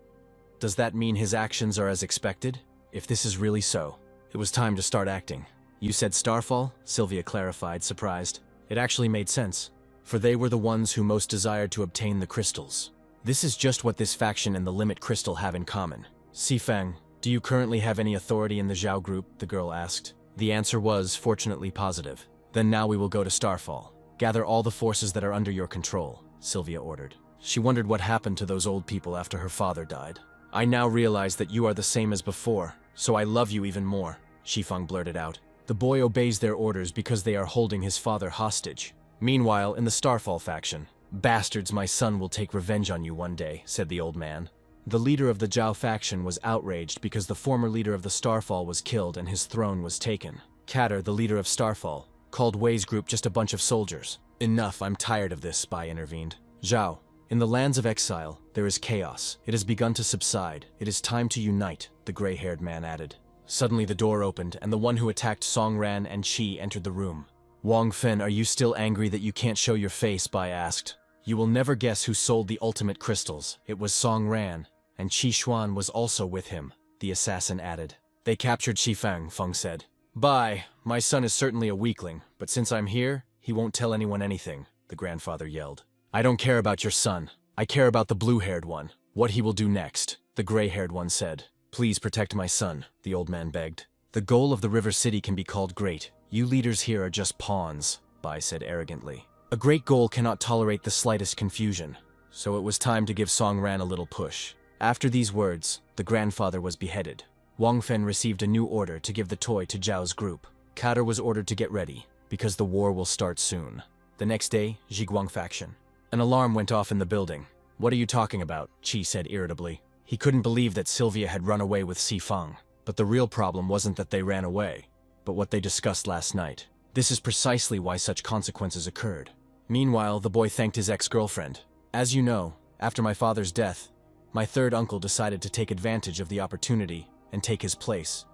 Does that mean his actions are as expected? If this is really so, it was time to start acting. You said Starfall? Sylvia clarified, surprised. It actually made sense, for they were the ones who most desired to obtain the crystals. This is just what this faction and the Limit Crystal have in common. Sifeng, do you currently have any authority in the Zhao group? The girl asked. The answer was, fortunately, positive. Then now we will go to Starfall. Gather all the forces that are under your control, Sylvia ordered. She wondered what happened to those old people after her father died. I now realize that you are the same as before, so I love you even more, Shifeng blurted out. The boy obeys their orders because they are holding his father hostage. Meanwhile, in the Starfall faction, bastards, my son will take revenge on you one day, said the old man. The leader of the Zhao faction was outraged because the former leader of the Starfall was killed and his throne was taken. Katter, the leader of Starfall, called Wei's group just a bunch of soldiers. Enough, I'm tired of this, Spy intervened. Zhao, in the lands of exile, there is chaos. It has begun to subside. It is time to unite, the gray-haired man added. Suddenly the door opened, and the one who attacked Song Ran and Qi entered the room. Wang Fen, are you still angry that you can't show your face? Bai asked. You will never guess who sold the ultimate crystals. It was Song Ran, and Qi Xuan was also with him, the assassin added. They captured Feng, Feng said. Bye, my son is certainly a weakling, but since I'm here, he won't tell anyone anything, the grandfather yelled. I don't care about your son. I care about the blue-haired one. What he will do next, the gray-haired one said. Please protect my son, the old man begged. The goal of the River City can be called great. You leaders here are just pawns, Bai said arrogantly. A great goal cannot tolerate the slightest confusion. So it was time to give Song Ran a little push. After these words, the grandfather was beheaded. Wang Fen received a new order to give the toy to Zhao's group. Kader was ordered to get ready, because the war will start soon. The next day, Zhiguang faction. An alarm went off in the building. What are you talking about? Qi said irritably. He couldn't believe that Sylvia had run away with Feng. But the real problem wasn't that they ran away, but what they discussed last night. This is precisely why such consequences occurred. Meanwhile, the boy thanked his ex-girlfriend. As you know, after my father's death, my third uncle decided to take advantage of the opportunity and take his place.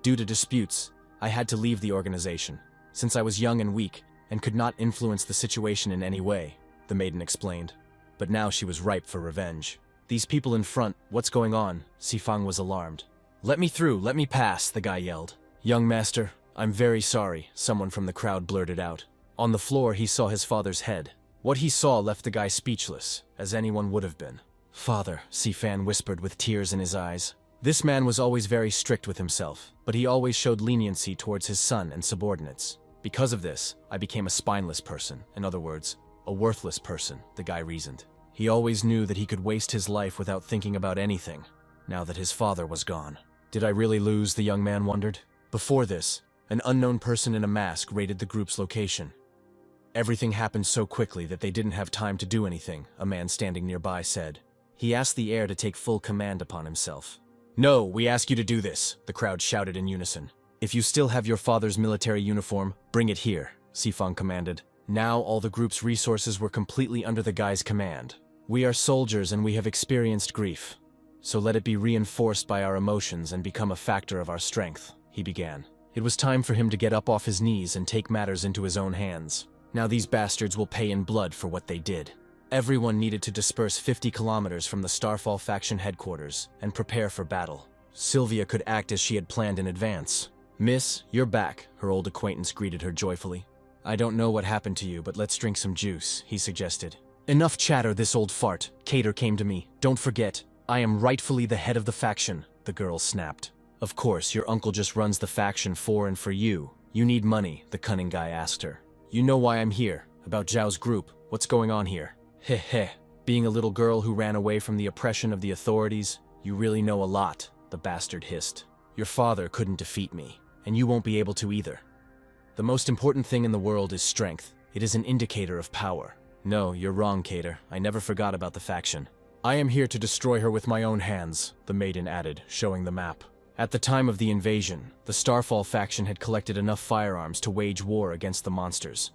Due to disputes, I had to leave the organization, since I was young and weak and could not influence the situation in any way, the maiden explained. But now she was ripe for revenge. These people in front, what's going on? Feng was alarmed. Let me through, let me pass, the guy yelled. Young master, I'm very sorry, someone from the crowd blurted out. On the floor, he saw his father's head. What he saw left the guy speechless, as anyone would have been. Father, Fan whispered with tears in his eyes. This man was always very strict with himself, but he always showed leniency towards his son and subordinates. Because of this, I became a spineless person, in other words, a worthless person, the guy reasoned. He always knew that he could waste his life without thinking about anything, now that his father was gone. Did I really lose, the young man wondered? Before this, an unknown person in a mask raided the group's location. Everything happened so quickly that they didn't have time to do anything, a man standing nearby said. He asked the heir to take full command upon himself. No, we ask you to do this, the crowd shouted in unison. If you still have your father's military uniform, bring it here, Feng commanded. Now all the group's resources were completely under the guy's command. We are soldiers and we have experienced grief. So let it be reinforced by our emotions and become a factor of our strength, he began. It was time for him to get up off his knees and take matters into his own hands. Now these bastards will pay in blood for what they did. Everyone needed to disperse 50 kilometers from the Starfall faction headquarters and prepare for battle. Sylvia could act as she had planned in advance. Miss, you're back, her old acquaintance greeted her joyfully. I don't know what happened to you, but let's drink some juice, he suggested. Enough chatter, this old fart. Cater came to me. Don't forget, I am rightfully the head of the faction, the girl snapped. Of course, your uncle just runs the faction for and for you. You need money, the cunning guy asked her. You know why I'm here, about Zhao's group. What's going on here? Heh heh. Being a little girl who ran away from the oppression of the authorities, you really know a lot, the bastard hissed. Your father couldn't defeat me, and you won't be able to either. The most important thing in the world is strength. It is an indicator of power. No, you're wrong, Cater. I never forgot about the faction. I am here to destroy her with my own hands, the maiden added, showing the map. At the time of the invasion, the Starfall faction had collected enough firearms to wage war against the monsters.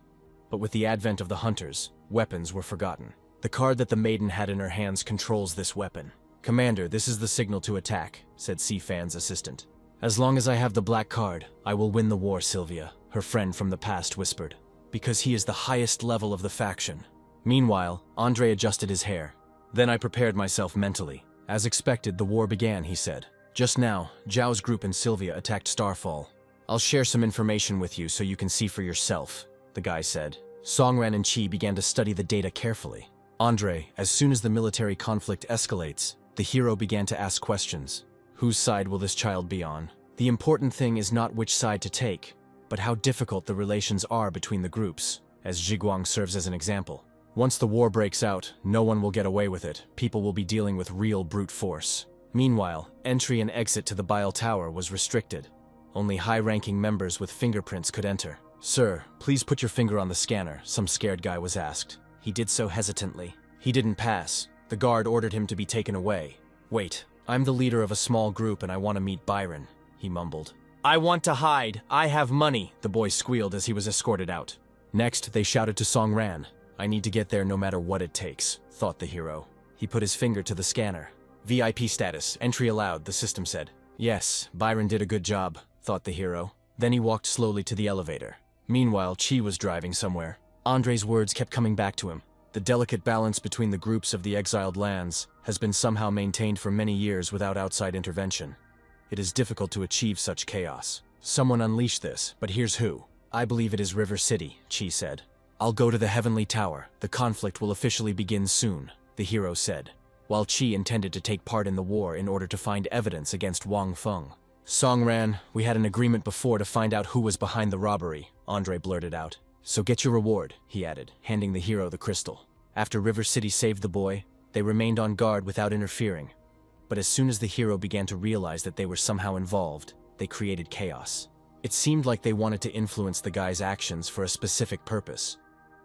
But with the advent of the hunters, weapons were forgotten. The card that the maiden had in her hands controls this weapon. Commander, this is the signal to attack, said Fan's assistant. As long as I have the black card, I will win the war, Sylvia, her friend from the past whispered. Because he is the highest level of the faction. Meanwhile, Andre adjusted his hair. Then I prepared myself mentally. As expected, the war began, he said. Just now, Zhao's group and Sylvia attacked Starfall. I'll share some information with you so you can see for yourself, the guy said. Songran and Qi began to study the data carefully. Andre, as soon as the military conflict escalates, the hero began to ask questions. Whose side will this child be on? The important thing is not which side to take, but how difficult the relations are between the groups, as Zhiguang serves as an example. Once the war breaks out, no one will get away with it. People will be dealing with real brute force. Meanwhile, entry and exit to the Bile Tower was restricted. Only high-ranking members with fingerprints could enter. Sir, please put your finger on the scanner, some scared guy was asked. He did so hesitantly. He didn't pass. The guard ordered him to be taken away. Wait, I'm the leader of a small group and I want to meet Byron, he mumbled. I want to hide. I have money, the boy squealed as he was escorted out. Next, they shouted to Song Ran. I need to get there no matter what it takes, thought the hero. He put his finger to the scanner. VIP status, entry allowed, the system said. Yes, Byron did a good job, thought the hero. Then he walked slowly to the elevator. Meanwhile, Qi was driving somewhere. Andre's words kept coming back to him. The delicate balance between the groups of the exiled lands has been somehow maintained for many years without outside intervention. It is difficult to achieve such chaos. Someone unleashed this, but here's who. I believe it is River City, Chi said. I'll go to the Heavenly Tower. The conflict will officially begin soon, the hero said, while Chi intended to take part in the war in order to find evidence against Wang Feng. Songran, we had an agreement before to find out who was behind the robbery, Andre blurted out. So get your reward, he added, handing the hero the crystal. After River City saved the boy, they remained on guard without interfering. But as soon as the hero began to realize that they were somehow involved, they created chaos. It seemed like they wanted to influence the guy's actions for a specific purpose,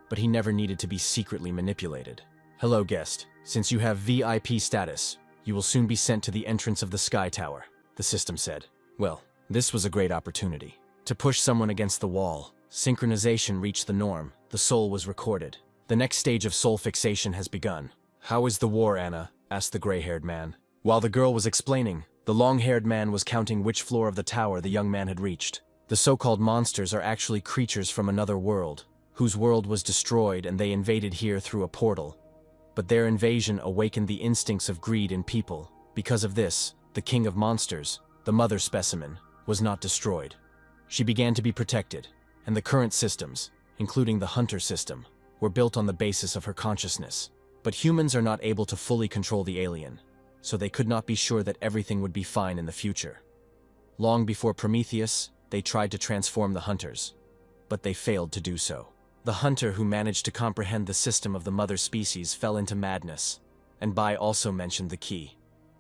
but he never needed to be secretly manipulated. Hello, guest. Since you have VIP status, you will soon be sent to the entrance of the Sky Tower, the system said. Well, this was a great opportunity. To push someone against the wall, synchronization reached the norm, the soul was recorded. The next stage of soul fixation has begun. How is the war, Anna? Asked the gray-haired man. While the girl was explaining, the long-haired man was counting which floor of the tower the young man had reached. The so-called monsters are actually creatures from another world, whose world was destroyed and they invaded here through a portal. But their invasion awakened the instincts of greed in people. Because of this, the king of monsters, the mother specimen, was not destroyed. She began to be protected, and the current systems, including the hunter system, were built on the basis of her consciousness. But humans are not able to fully control the alien, so they could not be sure that everything would be fine in the future. Long before Prometheus, they tried to transform the hunters, but they failed to do so. The hunter who managed to comprehend the system of the mother species fell into madness, and Bai also mentioned the key,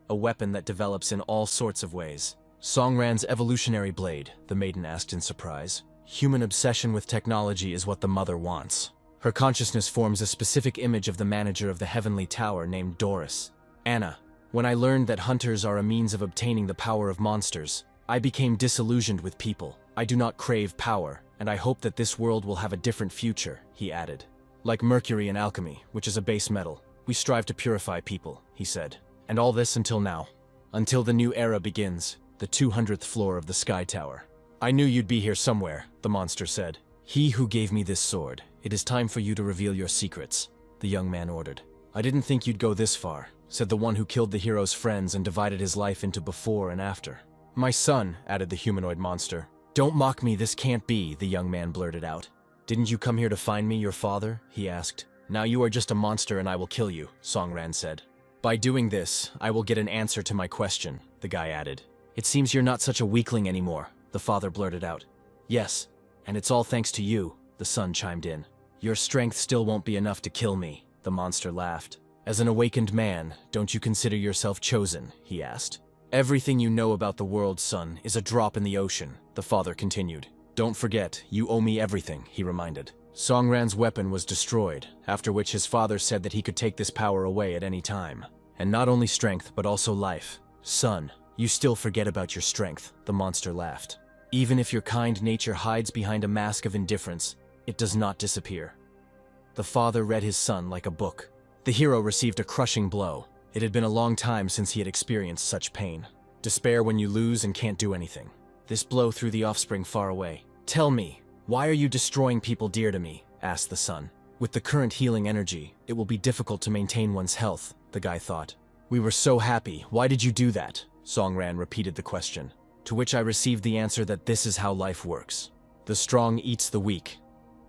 a weapon that develops in all sorts of ways. Songran's evolutionary blade, the maiden asked in surprise. Human obsession with technology is what the mother wants. Her consciousness forms a specific image of the manager of the Heavenly Tower named Doris. Anna, when I learned that hunters are a means of obtaining the power of monsters, I became disillusioned with people. I do not crave power, and I hope that this world will have a different future, he added. Like mercury in alchemy, which is a base metal, we strive to purify people, he said. And all this until now. Until the new era begins, the 200th floor of the Sky Tower. I knew you'd be here somewhere, the monster said. He who gave me this sword, it is time for you to reveal your secrets, the young man ordered. I didn't think you'd go this far, said the one who killed the hero's friends and divided his life into before and after. My son, added the humanoid monster. Don't mock me, this can't be, the young man blurted out. Didn't you come here to find me, your father? He asked. Now you are just a monster and I will kill you, Songran said. By doing this, I will get an answer to my question, the guy added. It seems you're not such a weakling anymore, the father blurted out. Yes, and it's all thanks to you, the son chimed in. Your strength still won't be enough to kill me, the monster laughed. As an awakened man, don't you consider yourself chosen, he asked. Everything you know about the world, son, is a drop in the ocean, the father continued. Don't forget, you owe me everything, he reminded. Songran's weapon was destroyed, after which his father said that he could take this power away at any time. And not only strength, but also life. Son, you still forget about your strength, the monster laughed. Even if your kind nature hides behind a mask of indifference, it does not disappear. The father read his son like a book. The hero received a crushing blow. It had been a long time since he had experienced such pain. Despair when you lose and can't do anything. This blow threw the offspring far away. Tell me, why are you destroying people dear to me? Asked the son. With the current healing energy, it will be difficult to maintain one's health, the guy thought. We were so happy, why did you do that? Songran repeated the question, to which I received the answer that this is how life works. The strong eats the weak.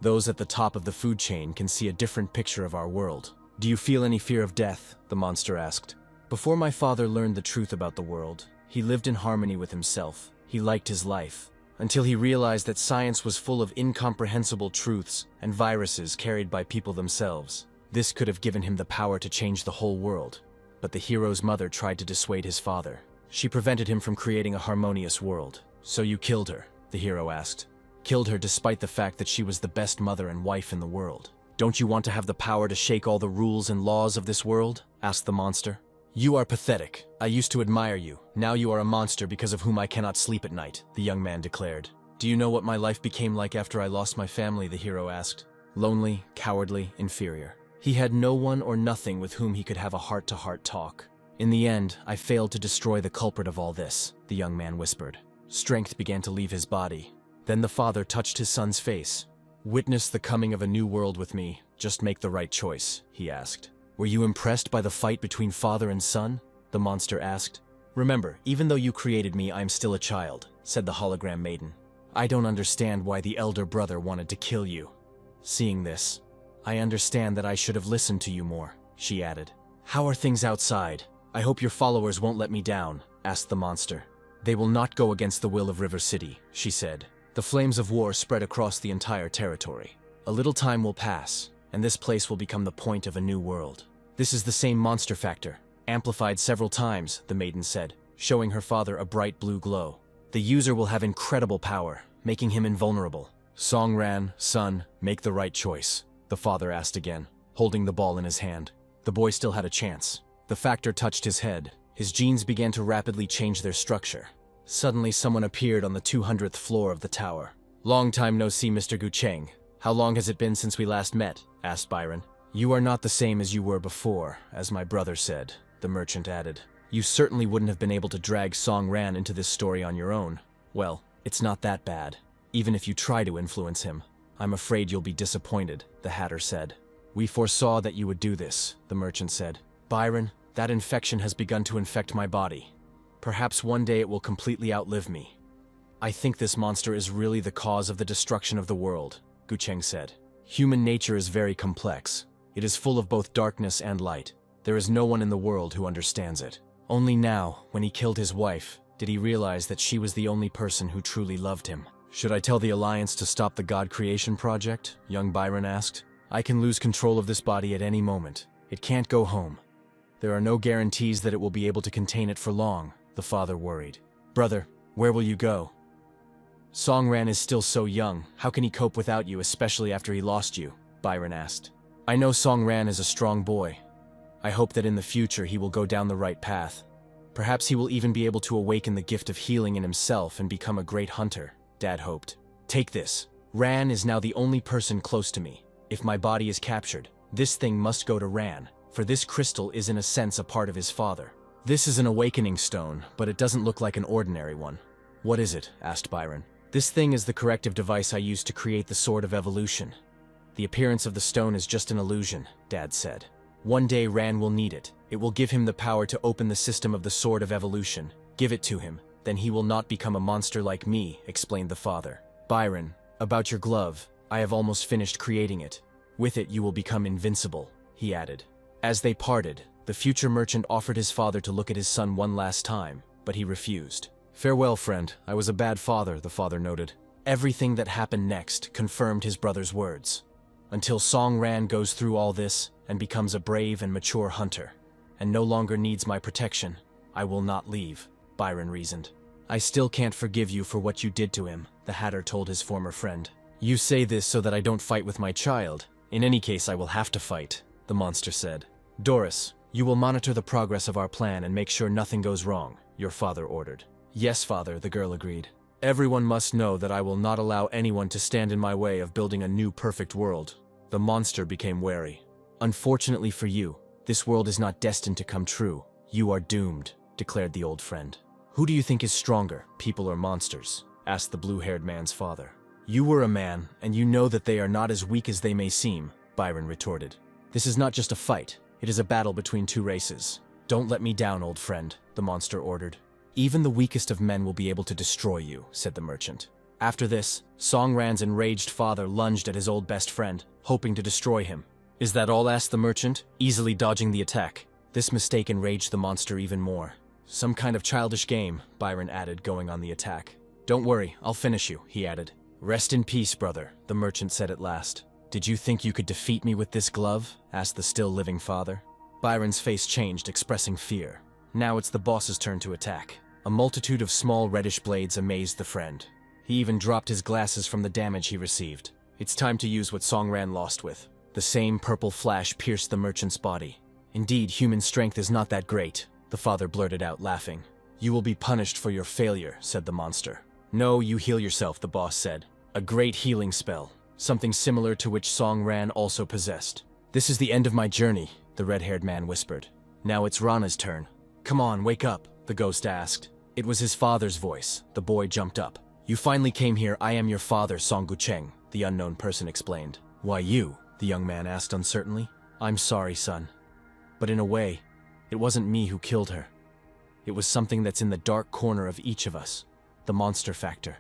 Those at the top of the food chain can see a different picture of our world. Do you feel any fear of death? The monster asked. Before my father learned the truth about the world, he lived in harmony with himself. He liked his life, until he realized that science was full of incomprehensible truths and viruses carried by people themselves. This could have given him the power to change the whole world. But the hero's mother tried to dissuade his father. She prevented him from creating a harmonious world. So you killed her? The hero asked. Killed her despite the fact that she was the best mother and wife in the world. Don't you want to have the power to shake all the rules and laws of this world? Asked the monster. You are pathetic. I used to admire you. Now you are a monster because of whom I cannot sleep at night, the young man declared. Do you know what my life became like after I lost my family? The hero asked. Lonely, cowardly, inferior. He had no one or nothing with whom he could have a heart-to-heart talk. In the end, I failed to destroy the culprit of all this, the young man whispered. Strength began to leave his body. Then the father touched his son's face. Witness the coming of a new world with me, Just make the right choice, he asked. Were you impressed by the fight between father and son? The monster asked. Remember, even though you created me, I am still a child, said the hologram maiden. I don't understand why the elder brother wanted to kill you. Seeing this, I understand that I should have listened to you more, she added. How are things outside? I hope your followers won't let me down, asked the monster. They will not go against the will of River City, she said. The flames of war spread across the entire territory. A little time will pass, and this place will become the point of a new world. This is the same monster factor, amplified several times, the maiden said, showing her father a bright blue glow. The user will have incredible power, making him invulnerable. Songran, son, make the right choice, the father asked again, holding the ball in his hand. The boy still had a chance. The factor touched his head. His genes began to rapidly change their structure. Suddenly someone appeared on the 200th floor of the tower. Long time no see, Mr. Gucheng. How long has it been since we last met? Asked Byron. You are not the same as you were before, as my brother said, the merchant added. You certainly wouldn't have been able to drag Song Ran into this story on your own. Well, it's not that bad. Even if you try to influence him, I'm afraid you'll be disappointed, the Hatter said. We foresaw that you would do this, the merchant said. Byron, that infection has begun to infect my body. Perhaps one day it will completely outlive me. I think this monster is really the cause of the destruction of the world, Gucheng said. Human nature is very complex. It is full of both darkness and light. There is no one in the world who understands it. Only now, when he killed his wife, did he realize that she was the only person who truly loved him. Should I tell the Alliance to stop the God Creation Project? Young Byron asked. I can lose control of this body at any moment. It can't go home. There are no guarantees that it will be able to contain it for long, the father worried. Brother, where will you go? Songran is still so young. How can he cope without you, especially after he lost you? Byron asked. I know Songran is a strong boy. I hope that in the future he will go down the right path. Perhaps he will even be able to awaken the gift of healing in himself and become a great hunter, Dad hoped. Take this. Ran is now the only person close to me. If my body is captured, this thing must go to Ran, for this crystal is in a sense a part of his father. This is an awakening stone, but it doesn't look like an ordinary one. What is it? Asked Byron. This thing is the corrective device I used to create the Sword of Evolution. The appearance of the stone is just an illusion, Dad said. One day Ran will need it. It will give him the power to open the system of the Sword of Evolution. Give it to him, then he will not become a monster like me, explained the father. Byron, about your glove, I have almost finished creating it. With it you will become invincible, he added. As they parted, the future merchant offered his father to look at his son one last time, but he refused. Farewell, friend. I was a bad father, the father noted. Everything that happened next confirmed his brother's words. Until Song Ran goes through all this and becomes a brave and mature hunter, and no longer needs my protection, I will not leave, Byron reasoned. I still can't forgive you for what you did to him, the Hatter told his former friend. You say this so that I don't fight with my child. In any case, I will have to fight, the monster said. Doris, you will monitor the progress of our plan and make sure nothing goes wrong, your father ordered. Yes, father, the girl agreed. Everyone must know that I will not allow anyone to stand in my way of building a new perfect world. The monster became wary. Unfortunately for you, this world is not destined to come true. You are doomed, declared the old friend. Who do you think is stronger, people or monsters? Asked the blue-haired man's father. You were a man, and you know that they are not as weak as they may seem, Byron retorted. This is not just a fight. It is a battle between two races. Don't let me down, old friend, the monster ordered. Even the weakest of men will be able to destroy you, said the merchant. After this, Song Ran's enraged father lunged at his old best friend, hoping to destroy him. Is that all? Asked the merchant, easily dodging the attack. This mistake enraged the monster even more. Some kind of childish game, Byron added, going on the attack. Don't worry, I'll finish you, he added. Rest in peace, brother, the merchant said at last. Did you think you could defeat me with this glove? Asked the still-living father. Byron's face changed, expressing fear. Now it's the boss's turn to attack. A multitude of small reddish blades amazed the friend. He even dropped his glasses from the damage he received. It's time to use what Song Ran lost with. The same purple flash pierced the merchant's body. Indeed, human strength is not that great, the father blurted out, laughing. You will be punished for your failure, said the monster. No, you heal yourself, the boss said. A great healing spell, something similar to which Song Ran also possessed. This is the end of my journey, the red-haired man whispered. Now it's Rana's turn. Come on, wake up, the ghost asked. It was his father's voice. The boy jumped up. You finally came here. I am your father, Song Gucheng, the unknown person explained. Why you? the young man asked uncertainly. I'm sorry, son. But in a way, it wasn't me who killed her. It was something that's in the dark corner of each of us, the monster factor.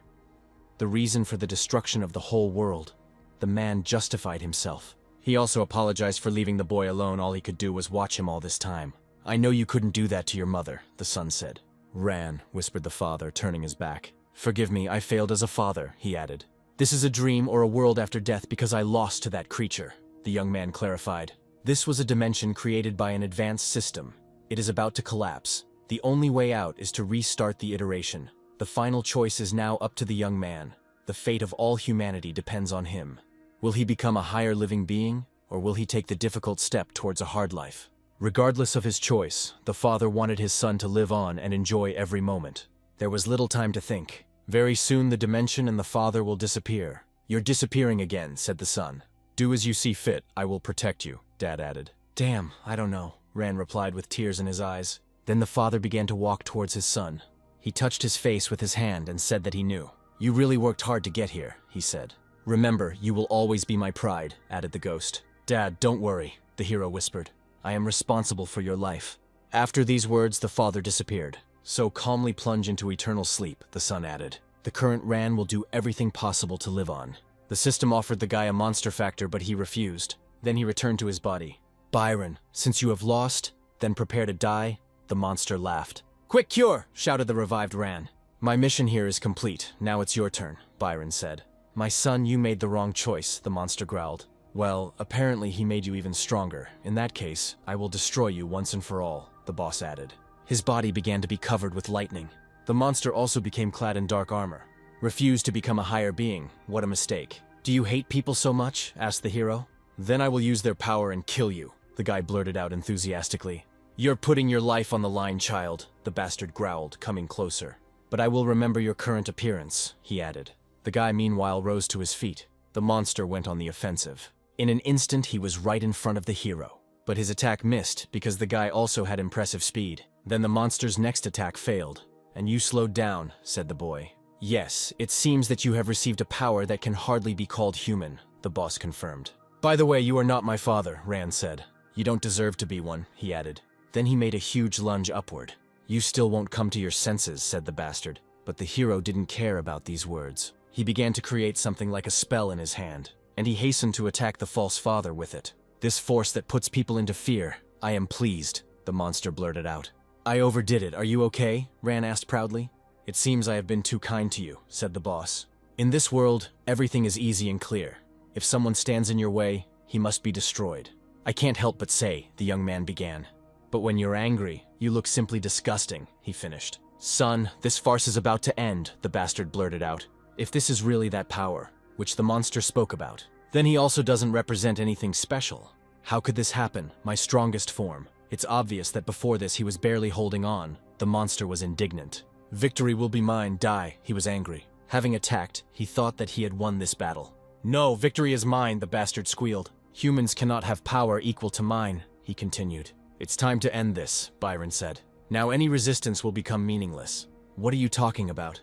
The reason for the destruction of the whole world. The man justified himself. He also apologized for leaving the boy alone. All he could do was watch him all this time. I know you couldn't do that to your mother, the son said. Ran, whispered the father, turning his back. Forgive me, I failed as a father, he added. This is a dream or a world after death because I lost to that creature, the young man clarified. This was a dimension created by an advanced system. It is about to collapse. The only way out is to restart the iteration. The final choice is now up to the young man. The fate of all humanity depends on him. Will he become a higher living being, or will he take the difficult step towards a hard life? Regardless of his choice, the father wanted his son to live on and enjoy every moment. There was little time to think. Very soon the dimension and the father will disappear. You're disappearing again, said the son. Do as you see fit, I will protect you, Dad added. Damn, I don't know, Ran replied with tears in his eyes. Then the father began to walk towards his son. He touched his face with his hand and said that he knew. You really worked hard to get here, he said. Remember, you will always be my pride, added the ghost. Dad, don't worry, the hero whispered. I am responsible for your life. After these words, the father disappeared. So calmly plunge into eternal sleep, the son added. The current Ran will do everything possible to live on. The system offered the guy a monster factor, but he refused. Then he returned to his body. Byron, since you have lost, then prepare to die, the monster laughed. Quick cure, shouted the revived Ran. My mission here is complete. Now it's your turn, Byron said. My son, you made the wrong choice, the monster growled. Well, apparently he made you even stronger. In that case, I will destroy you once and for all, the boss added. His body began to be covered with lightning. The monster also became clad in dark armor. Refused to become a higher being. What a mistake. Do you hate people so much? Asked the hero. Then I will use their power and kill you, the guy blurted out enthusiastically. You're putting your life on the line, child, the bastard growled, coming closer. But I will remember your current appearance, he added. The guy meanwhile rose to his feet. The monster went on the offensive. In an instant, he was right in front of the hero. But his attack missed because the guy also had impressive speed. Then the monster's next attack failed. And you slowed down, said the boy. Yes, it seems that you have received a power that can hardly be called human, the boss confirmed. By the way, you are not my father, Ran said. You don't deserve to be one, he added. Then he made a huge lunge upward. You still won't come to your senses, said the bastard. But the hero didn't care about these words. He began to create something like a spell in his hand, and he hastened to attack the false father with it. This force that puts people into fear. I am pleased, the monster blurted out. I overdid it. Are you okay? Ran asked proudly. It seems I have been too kind to you, said the boss. In this world, everything is easy and clear. If someone stands in your way, he must be destroyed. I can't help but say, the young man began. But when you're angry, you look simply disgusting, he finished. Son, this farce is about to end, the bastard blurted out. If this is really that power, which the monster spoke about, then he also doesn't represent anything special. How could this happen, my strongest form? It's obvious that before this he was barely holding on. The monster was indignant. Victory will be mine, die, he was angry. Having attacked, he thought that he had won this battle. No, victory is mine, the bastard squealed. Humans cannot have power equal to mine, he continued. It's time to end this, Byron said. Now any resistance will become meaningless. What are you talking about?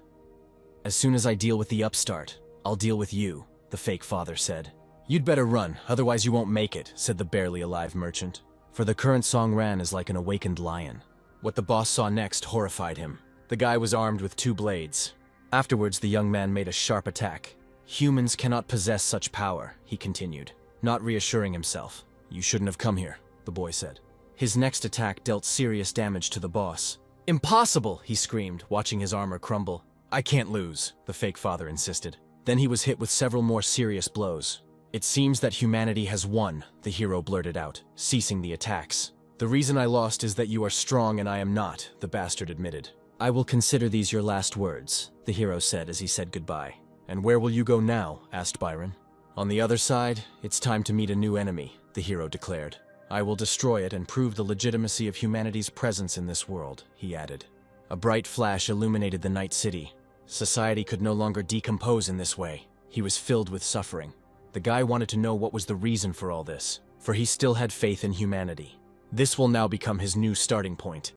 As soon as I deal with the upstart, I'll deal with you, the fake father said. You'd better run, otherwise you won't make it, said the barely alive merchant. For the current song Ran is like an awakened lion. What the boss saw next horrified him. The guy was armed with 2 blades. Afterwards, the young man made a sharp attack. Humans cannot possess such power, he continued, not reassuring himself. You shouldn't have come here, the boy said. His next attack dealt serious damage to the boss. Impossible, he screamed, watching his armor crumble. I can't lose, the fake father insisted. Then he was hit with several more serious blows. It seems that humanity has won, the hero blurted out, ceasing the attacks. The reason I lost is that you are strong and I am not, the bastard admitted. I will consider these your last words, the hero said as he said goodbye. And where will you go now? Asked Byron. On the other side, it's time to meet a new enemy, the hero declared. I will destroy it and prove the legitimacy of humanity's presence in this world, he added. A bright flash illuminated the night city. Society could no longer decompose in this way. He was filled with suffering. The guy wanted to know what was the reason for all this, for he still had faith in humanity. This will now become his new starting point.